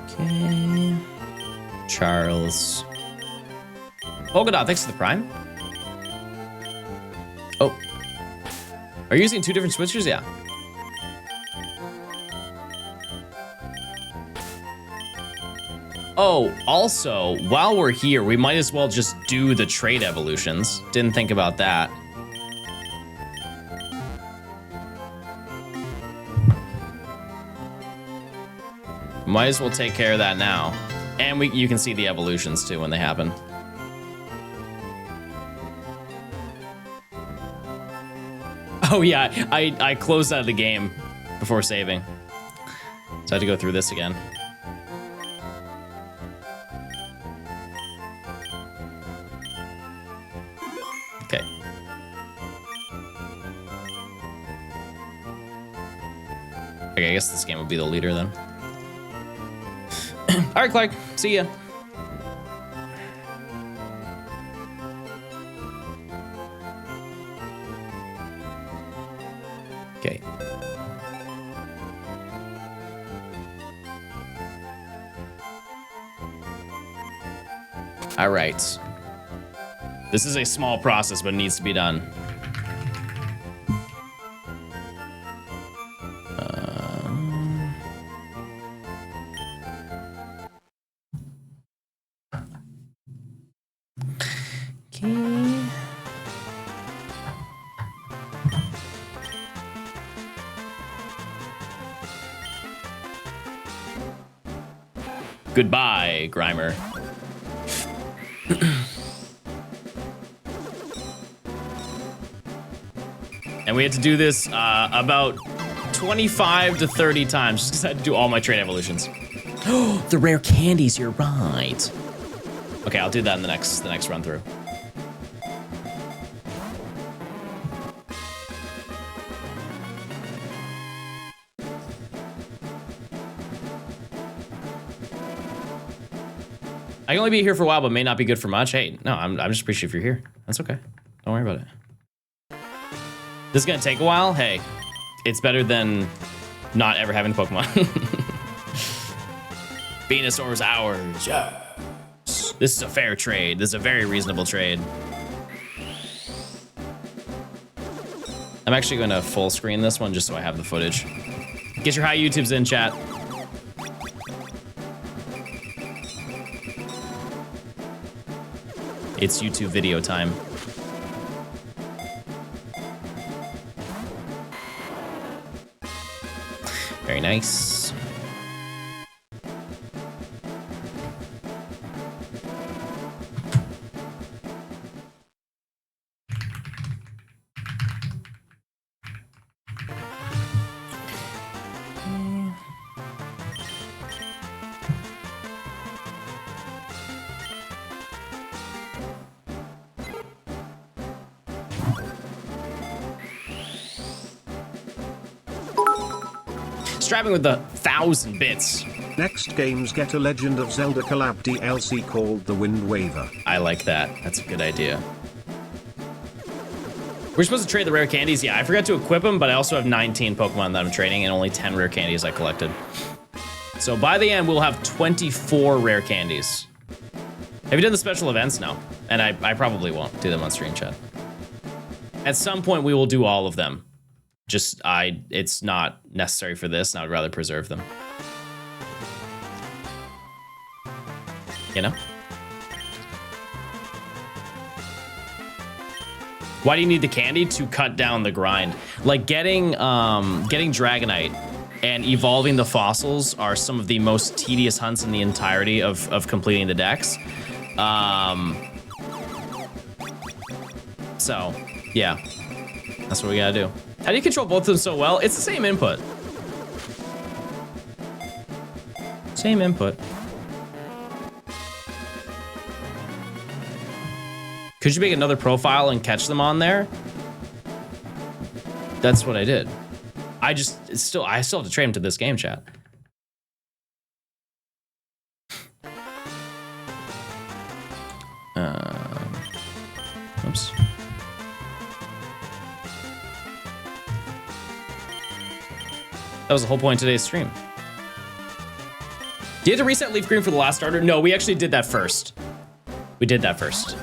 Okay. Charles. Koga, thanks for the Prime. Oh. Are you using two different switchers? Yeah. Oh, also, while we're here, we might as well just do the trade evolutions. Didn't think about that. Might as well take care of that now. And you can see the evolutions too when they happen. Oh yeah, I closed out of the game before saving. So I had to go through this again. Okay. Okay, I guess this game will be the leader then. All right, Clark, see ya. Okay. All right. This is a small process, but it needs to be done. Okay. Goodbye, Grimer. And we had to do this about 25 to 30 times just because I had to do all my trade evolutions. Oh, the rare candies, you're right. Okay, I'll do that in the next run through. I can only be here for a while, but may not be good for much. Hey, no, I'm just appreciative you're here. That's okay. Don't worry about it. This is gonna take a while. Hey, it's better than not ever having Pokemon. Venusaur's ours. Yes. This is a fair trade. This is a very reasonable trade. I'm actually going to full screen this one just so I have the footage. Get your high YouTubes in, chat. It's YouTube video time. Very nice. Strapping with the 1,000 bits. Next games get a Legend of Zelda collab DLC called The Wind Waver. I like that. That's a good idea. We're supposed to trade the rare candies. Yeah, I forgot to equip them, but I also have 19 Pokemon that I'm trading and only 10 rare candies I collected. So by the end, we'll have 24 rare candies. Have you done the special events? No. And I probably won't do them on stream chat. At some point, we will do all of them. Just, it's not necessary for this, and I would rather preserve them. You know? Why do you need the candy? To cut down the grind. Like getting Dragonite and evolving the fossils are some of the most tedious hunts in the entirety of completing the decks. So, yeah. That's what we gotta do. How do you control both of them so well? It's the same input. Same input. Could you make another profile and catch them on there? That's what I did. I still have to train him to this game, chat. Oops. That was the whole point of today's stream. Do you have to reset LeafGreen for the last starter? No, we actually did that first. We did that first.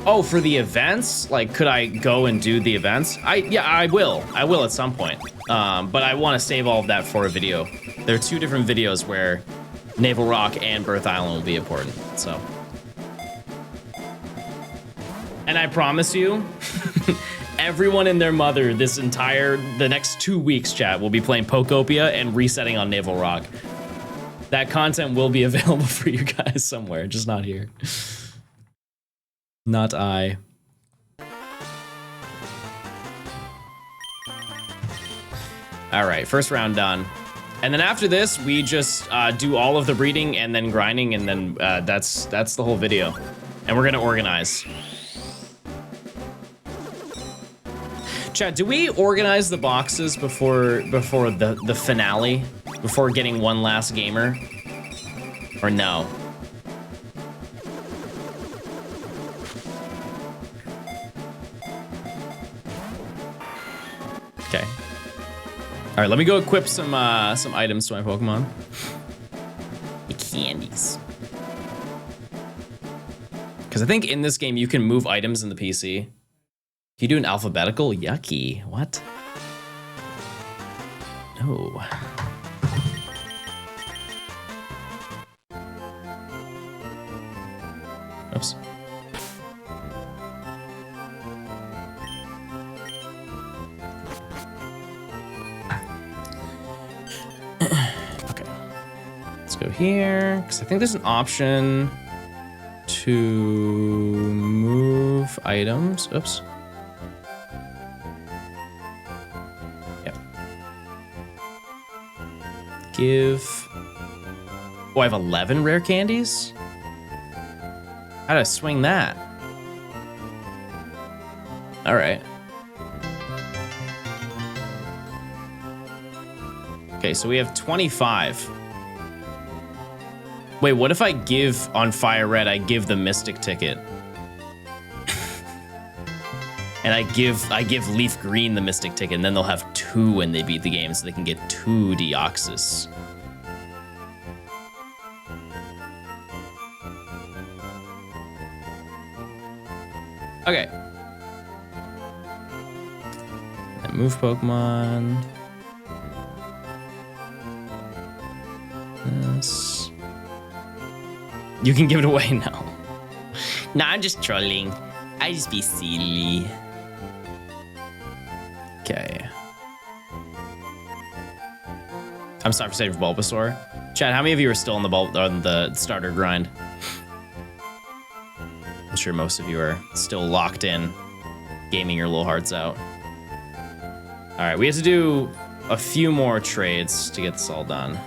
Oh, for the events? Like, could I go and do the events? Yeah, I will. I will at some point. But I want to save all of that for a video. There are 2 different videos where Naval Rock and Birth Island will be important, so. And I promise you, everyone and their mother the next 2 weeks, chat, will be playing Pokopia and resetting on Naval Rock. That content will be available for you guys somewhere, just not here. Not I. All right, first round done. And then after this, we just do all of the breeding and then grinding, and then that's the whole video. And we're gonna organize. Chat, do we organize the boxes before the finale? Before getting one last gamer? Or no? Okay. All right, let me go equip some items to my Pokemon. The candies. Because I think in this game you can move items in the PC. Can you do an alphabetical? Yucky. What? No. Oops. Okay. Let's go here, because I think there's an option to move items. Oops. Yep. Give. Oh, I have 11 rare candies? How do I swing that? All right. Okay, so we have 25. Wait, what if I give on Fire Red, I give the Mystic ticket? And I give Leaf Green the Mystic ticket, and then they'll have 2 when they beat the game, so they can get 2 Deoxys. Okay. And move Pokemon. This. You can give it away now. Nah, I'm just trolling. I just be silly. Okay. I'm sorry for saving Bulbasaur. Chad, how many of you are still on the starter grind? I'm sure most of you are still locked in, gaming your little hearts out. All right, we have to do a few more trades to get this all done.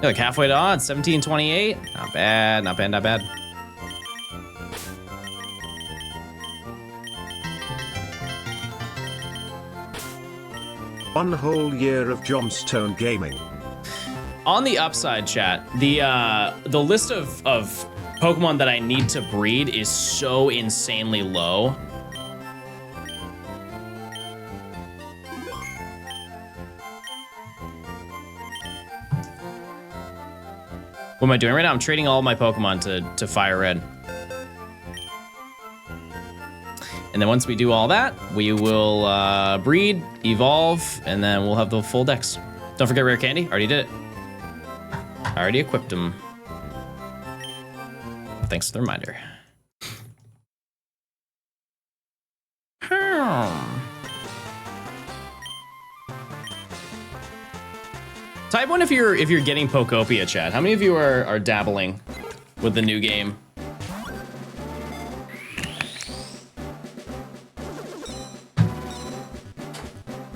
Like halfway to odds, 1728. Not bad, not bad, not bad. 1 whole year of Johnstone gaming. On the upside, chat, the list of Pokemon that I need to breed is so insanely low. What am I doing right now? I'm trading all my Pokemon to Fire Red. And then once we do all that, we will breed, evolve, and then we'll have the full dex. Don't forget Rare Candy. Already did it. I already equipped him. Thanks for the reminder. Type 1 if you're getting Pokopia, chat. How many of you are dabbling with the new game?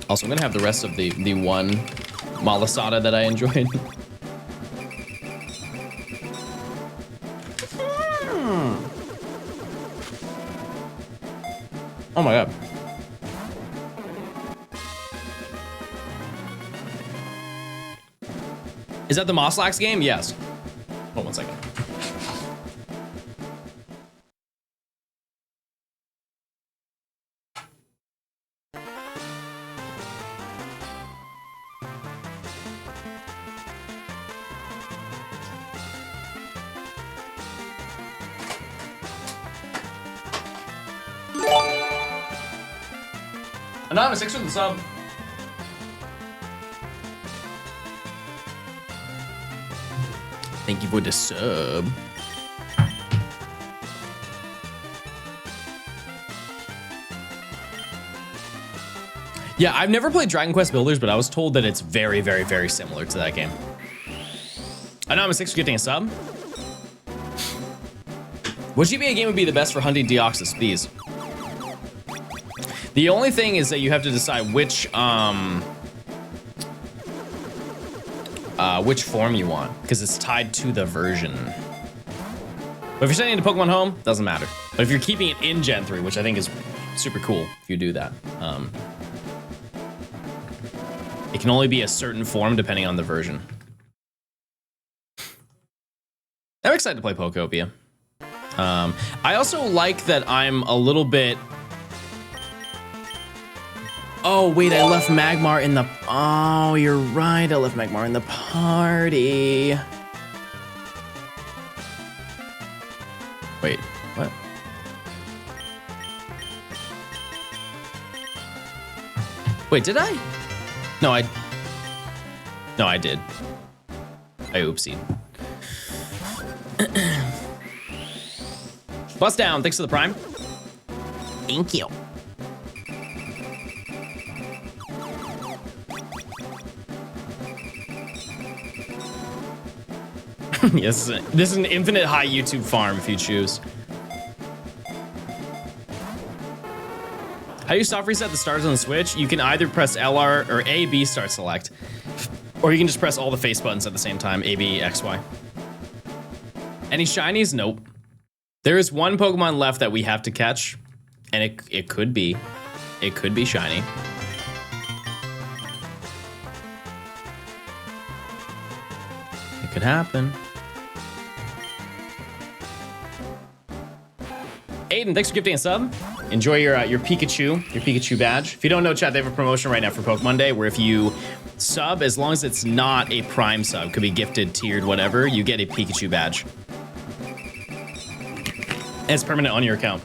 Also, I'm gonna have the rest of the one Malasada that I enjoyed. Oh my god. Is that the Moslax game? Yes. Oh, 1 second. Anonymous, thanks for the sub. Thank you for the sub. Yeah, I've never played Dragon Quest Builders, but I was told that it's very, very, very similar to that game. Anonymous, thanks for getting a sub. What GBA game would be the best for hunting Deoxys bees? The only thing is that you have to decide which form you want, because it's tied to the version. But if you're sending it to Pokemon Home, doesn't matter. But if you're keeping it in Gen 3, which I think is super cool if you do that, it can only be a certain form depending on the version. I'm excited to play Pokopia. I also like that I'm a little bit... Oh, wait, I left Magmar in the... Oh, you're right. I left Magmar in the party. Wait, what? Wait, did I? No, I did. I oopsied. Bust down. Thanks for the prime. Thank you. Yes, this is an infinite high YouTube farm if you choose. How do you soft reset the stars on the Switch? You can either press LR or A, B, start select. Or you can just press all the face buttons at the same time, A, B, X, Y. Any shinies? Nope. There is one Pokemon left that we have to catch, and it could be shiny. It could happen. Aiden, thanks for gifting a sub. Enjoy your Pikachu badge. If you don't know, chat, they have a promotion right now for Pokemon Day where if you sub, as long as it's not a Prime sub, could be gifted, tiered, whatever, you get a Pikachu badge. And it's permanent on your account.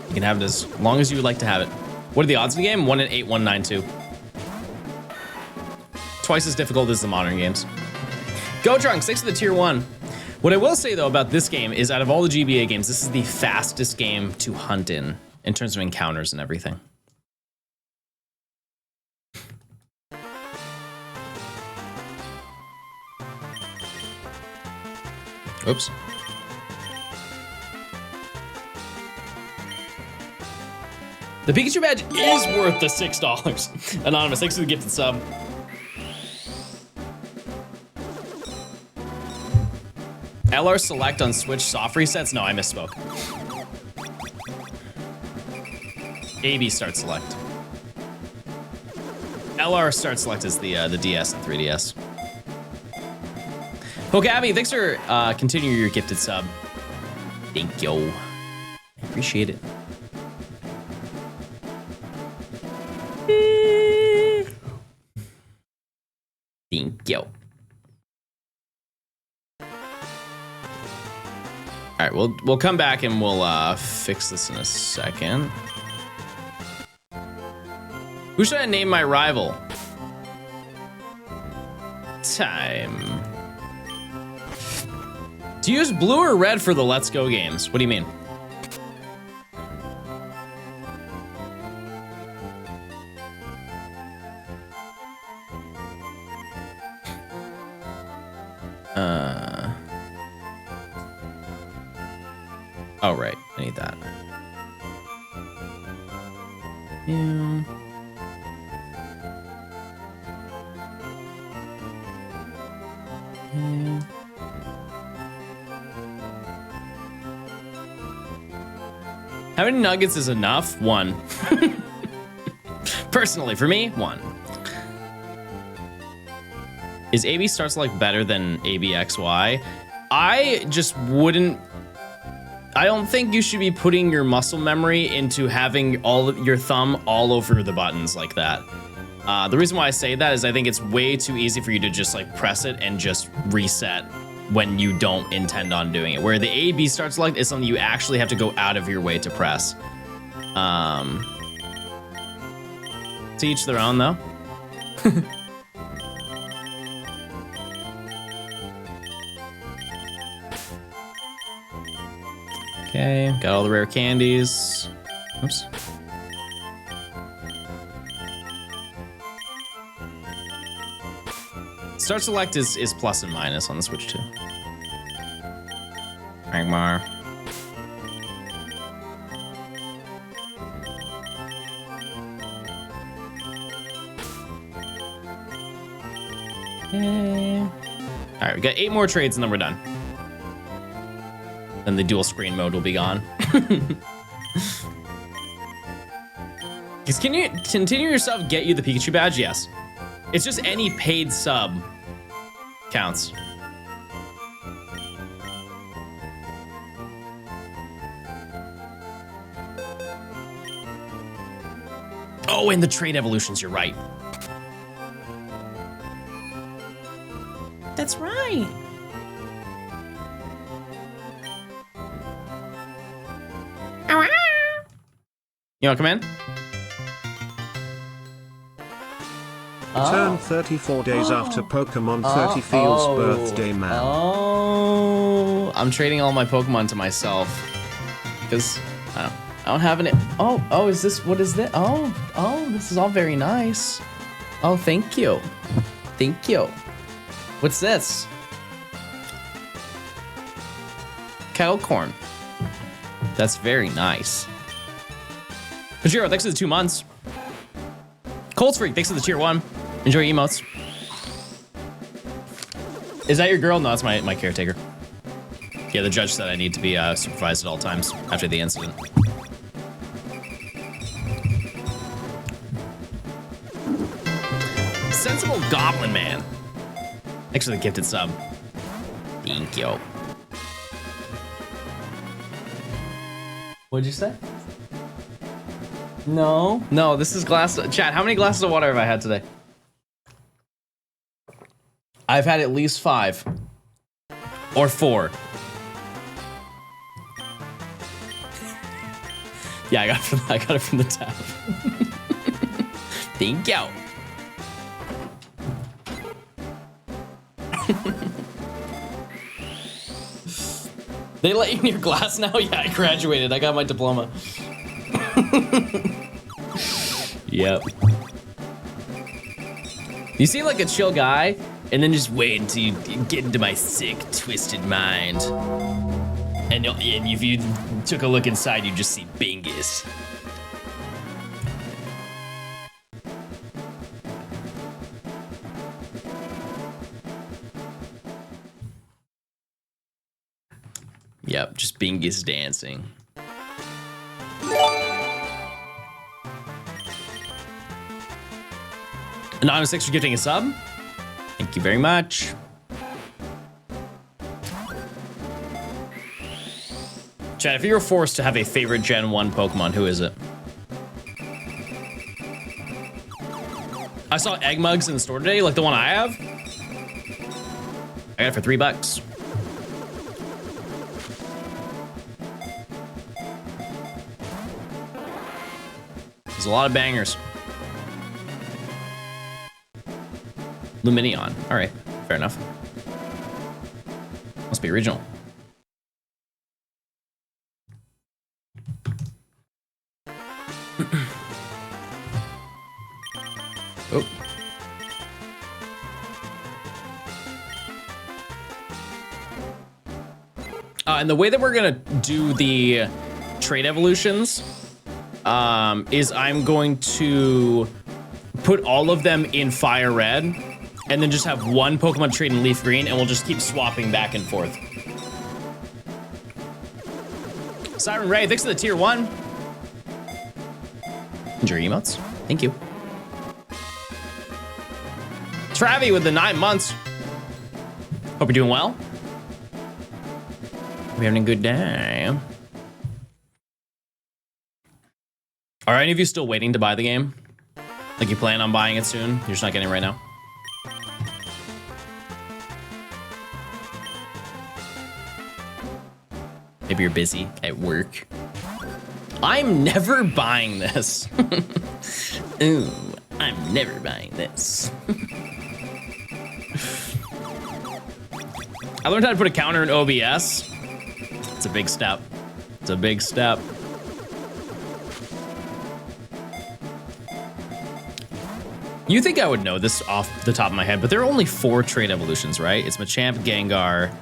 You can have it as long as you would like to have it. What are the odds in the game? 1 in 8, 192. Twice as difficult as the modern games. Go Trunks, thanks for the tier 1. What I will say, though, about this game is out of all the GBA games, this is the fastest game to hunt in terms of encounters and everything. Oops. The Pikachu badge is worth the $6. Anonymous, thanks for the gifted sub. LR select on Switch soft resets? No, I misspoke. AB start select. LR start select is the DS and 3DS. Pokabby, thanks for continuing your gifted sub. Thank you. I appreciate it. Thank you. All right, we'll come back and we'll fix this in a second. Who should I name my rival? Time. Do you use blue or red for the Let's Go games? What do you mean? Oh, right. I need that. Yeah. Yeah. How many nuggets is enough? 1. Personally, for me, 1. Is AB starts like better than ABXY? I just wouldn't. I don't think you should be putting your muscle memory into having all of your thumb all over the buttons like that. The reason why I say that is I think it's way too easy for you to just like press it and just reset when you don't intend on doing it. Where the A/B start select is something you actually have to go out of your way to press. To each their own, though. Okay, got all the rare candies. Oops. Start select is plus and minus on the Switch too. Magmar. Okay. All right, we got 8 more trades and then we're done. Then the dual screen mode will be gone. Can you continue your sub get you the Pikachu badge? Yes. It's just any paid sub counts. Oh, and the trade evolutions, you're right. That's right. You wanna come in? Turned 34 days after Pokemon 30 Field's birthday, man. Oh, I'm trading all my Pokemon to myself because I don't have any. Oh, is this? What is this? Oh, this is all very nice. Oh, thank you. Thank you. What's this? Kettle corn. That's very nice. Pajero, thanks for the 2 months. Cold Freak, thanks for the tier 1. Enjoy your emotes. Is that your girl? No, that's my caretaker. Yeah, the judge said I need to be supervised at all times after the incident. Sensible Goblin Man. Thanks for the gifted sub. Thank you. What'd you say? No, this is glass. Chat, how many glasses of water have I had today? I've had at least 5 or 4. Yeah, I got it from the tap. Thank you. They let you in your glass now? Yeah, I graduated. I got my diploma. Yep. You seem like a chill guy, and then just wait until you get into my sick, twisted mind. And if you took a look inside, you'd just see Bingus. Yep, just Bingus dancing. Anonymous6 for gifting a sub. Thank you very much. Chad, if you were forced to have a favorite Gen 1 Pokemon, who is it? I saw egg mugs in the store today, like the one I have. I got it for $3. There's a lot of bangers. Luminion. All right, fair enough. Must be original. Oh. And the way that we're gonna do the trait evolutions is I'm going to put all of them in Fire Red and then just have one Pokemon trait in Leaf Green, and we'll just keep swapping back and forth. Siren Ray, thanks for the tier 1. Enjoy your emotes. Thank you. Travi with the 9 months. Hope you're doing well. We're having a good day. Are any of you still waiting to buy the game? Like you plan on buying it soon? You're just not getting it right now? Maybe you're busy at work. I'm never buying this. Ooh, I'm never buying this. I learned how to put a counter in OBS. It's a big step. It's a big step. You think I would know this off the top of my head, but there are only 4 trait evolutions, right? It's Machamp, Gengar.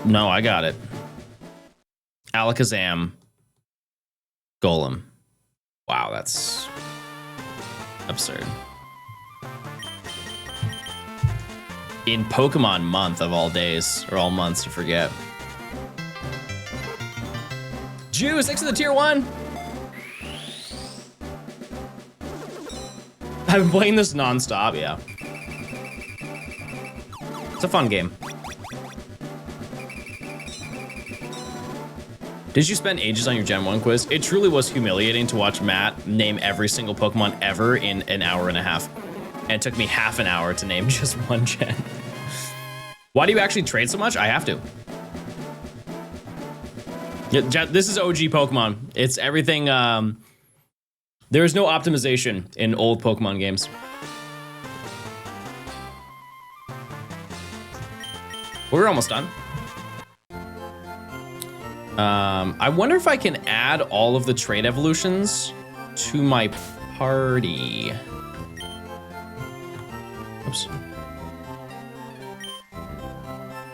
No, I got it. Alakazam. Golem. Wow, that's absurd. In Pokemon month of all days, or all months to forget. Juice, thanks for the tier 1. I've been playing this non-stop, yeah. It's a fun game. Did you spend ages on your Gen 1 quiz? It truly was humiliating to watch Matt name every single Pokemon ever in an hour and a half. And it took me half an hour to name just one gen. Why do you actually trade so much? I have to. Yeah, this is OG Pokemon. It's everything, there is no optimization in old Pokemon games. We're almost done. I wonder if I can add all of the trait evolutions to my party. Oops.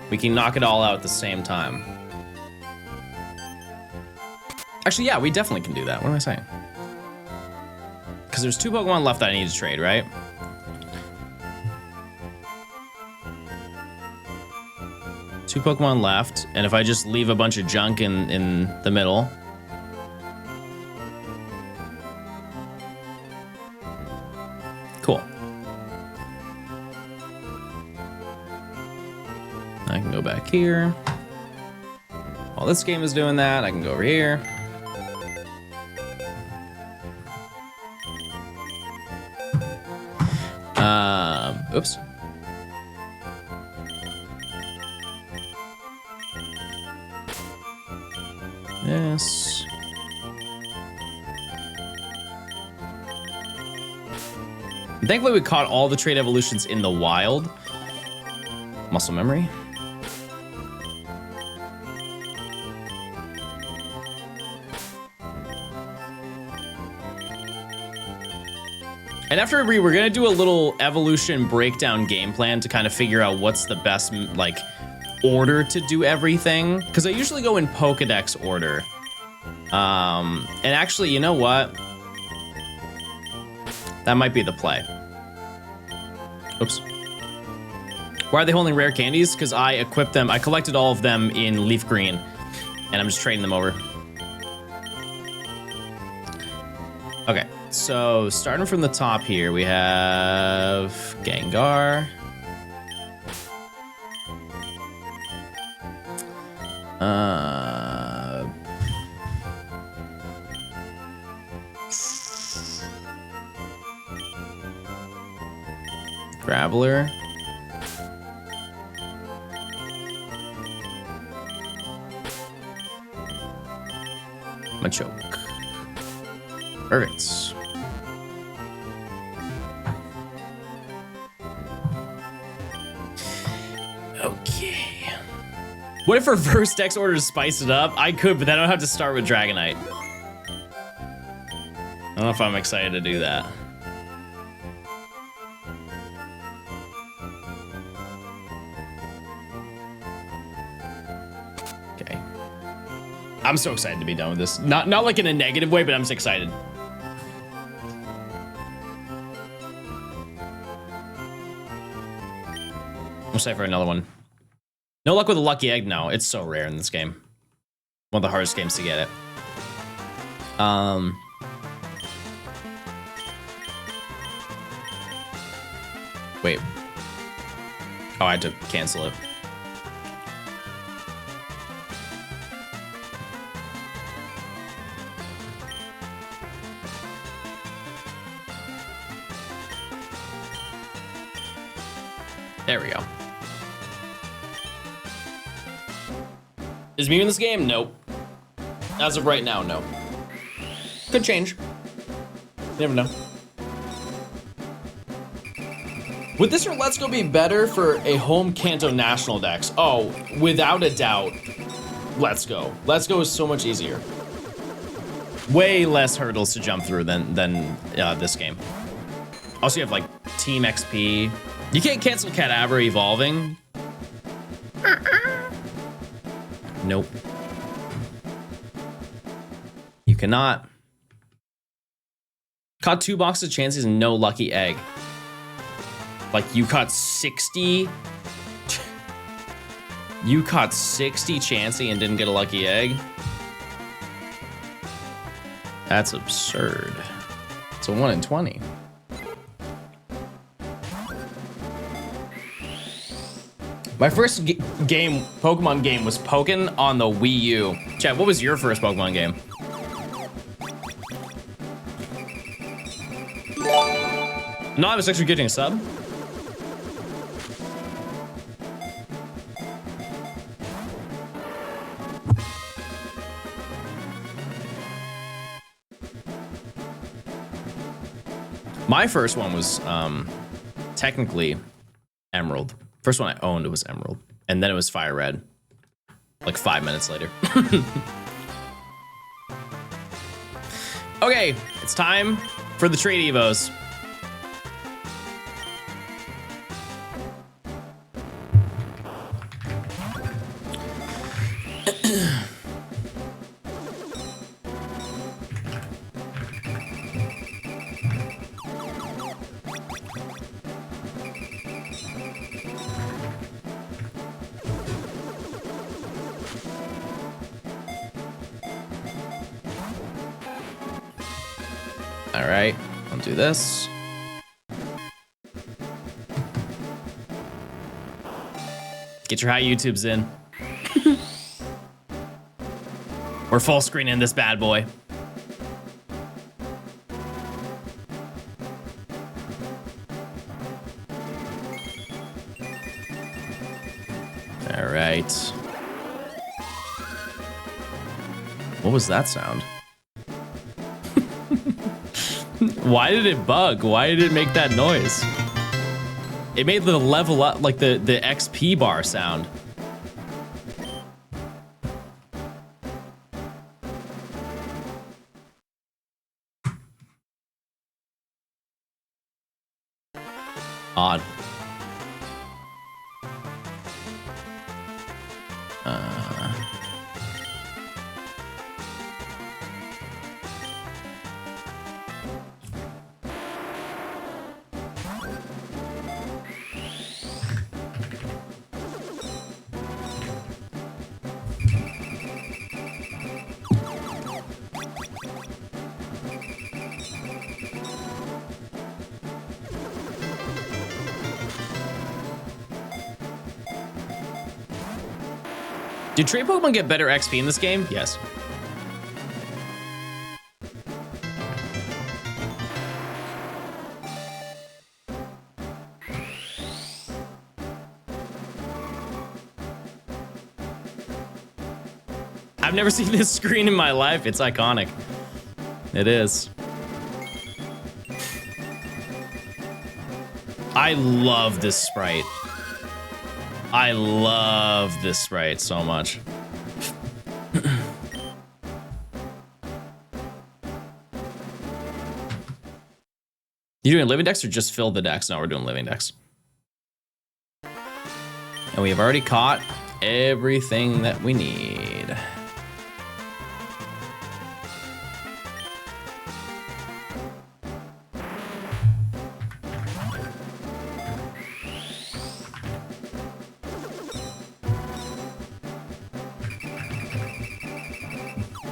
We can knock it all out at the same time. Actually, yeah, we definitely can do that. What am I saying? Because there's 2 Pokemon left that I need to trade, right? Two Pokemon left, and if I just leave a bunch of junk in the middle. Cool. I can go back here. While this game is doing that, I can go over here. Oops. Yes. Thankfully, we caught all the trait evolutions in the wild. Muscle memory. And after we're gonna do a little evolution breakdown game plan to kind of figure out what's the best, like, order to do everything. Because I usually go in Pokedex order. And actually, you know what? That might be the play. Oops. Why are they holding rare candies? Because I equipped them. I collected all of them in Leaf Green. And I'm just trading them over. Okay. So starting from the top here, we have Gengar. Graveler. Machoke. Perfect. Okay. What if reverse dex order to spice it up? I could, but then I don't have to start with Dragonite. I don't know if I'm excited to do that. Okay. I'm so excited to be done with this. Not like in a negative way, but I'm just excited. We'll save for another one. No luck with a lucky egg now. It's so rare in this game. One of the hardest games to get it. Wait. Oh, I had to cancel it. There we go. Is Mew in this game? Nope. As of right now, no. Could change. You never know. Would this or Let's Go be better for a home Kanto National Dex? Oh, without a doubt, Let's Go. Let's Go is so much easier. Way less hurdles to jump through than this game. Also, you have like Team XP. You can't cancel Kadabra evolving. Nope. You cannot. Caught 2 boxes of chances and no lucky egg. Like you caught 60. You caught 60 Chansey and didn't get a lucky egg. That's absurd. It's a 1 in 20. My first game, Pokemon game, was Pokken on the Wii U. Chat, what was your first Pokemon game? No, I was actually getting a sub. My first one was technically Emerald. First one I owned was Emerald, and then it was Fire Red, like 5 minutes later. Okay, it's time for the trade evos. All right, I'll do this. Get your high YouTubes in. We're full screening this bad boy. All right. What was that sound? Why did it bug? Why did it make that noise? It made the level up, like the XP bar sound. Odd. Do trade Pokemon get better XP in this game? Yes. I've never seen this screen in my life. It's iconic. It is. I love this sprite. I love this sprite so much. You doing living decks or just fill the decks? No, we're doing living decks. And we have already caught everything that we need.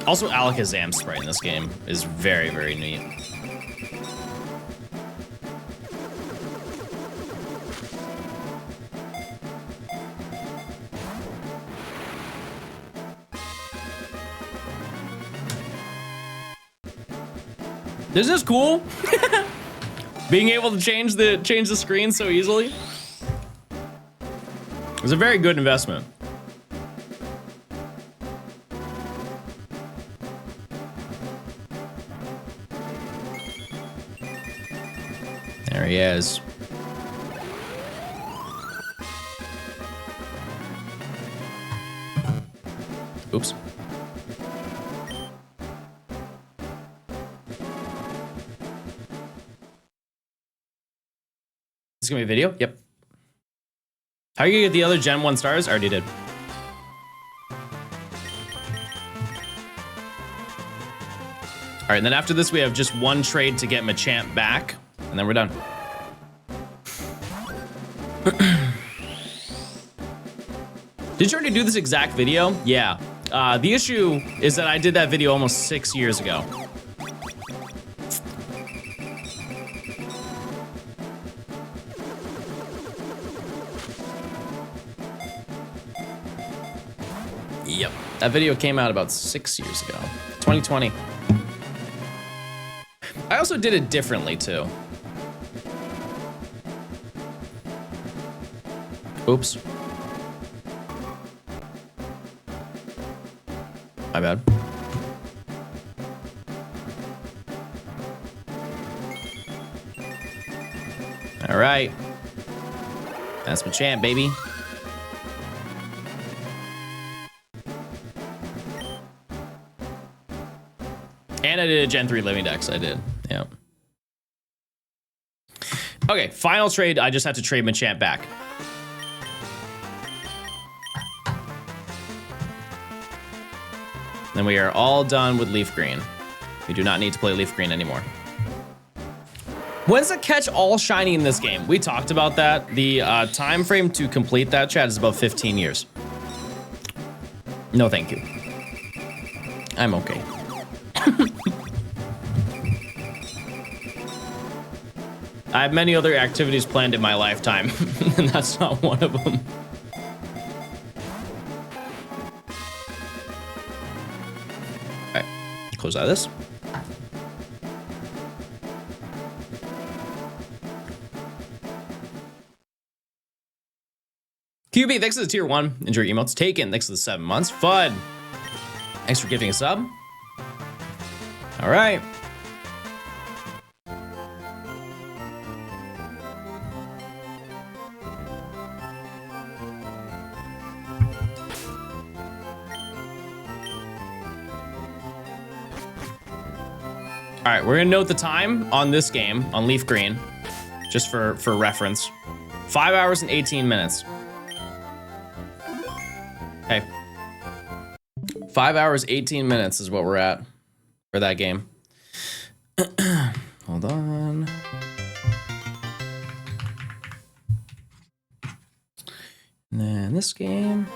Also, Alakazam's sprite in this game is very, very neat. Isn't this cool? Being able to change the screen so easily. It's a very good investment. There he is. Oops. This gonna be a video? Yep. How are you gonna get the other Gen 1 stars? I already did. All right, and then after this, we have just one trade to get Machamp back, and then we're done. Did you already do this exact video? Yeah. The issue is that I did that video almost 6 years ago. Yep. That video came out about 6 years ago. 2020. I also did it differently too. Oops. My bad. All right. That's Machamp, baby. And I did a Gen 3 living dex. I did. Yeah. Okay, final trade. I just have to trade Machamp back. Then we are all done with LeafGreen. We do not need to play LeafGreen anymore. When's the catch all shiny in this game? We talked about that. The time frame to complete that, chat, is about 15 years. No, thank you. I'm okay. I have many other activities planned in my lifetime, and that's not one of them. All right, close out of this. QB, thanks for the tier 1. Enjoy your emotes. Taken, thanks for the 7 months. Fud, thanks for gifting a sub. All right. All right, we're gonna note the time on this game, on LeafGreen, just for reference. 5 hours and 18 minutes. Okay. 5 hours, 18 minutes is what we're at for that game. Hold on. And then this game.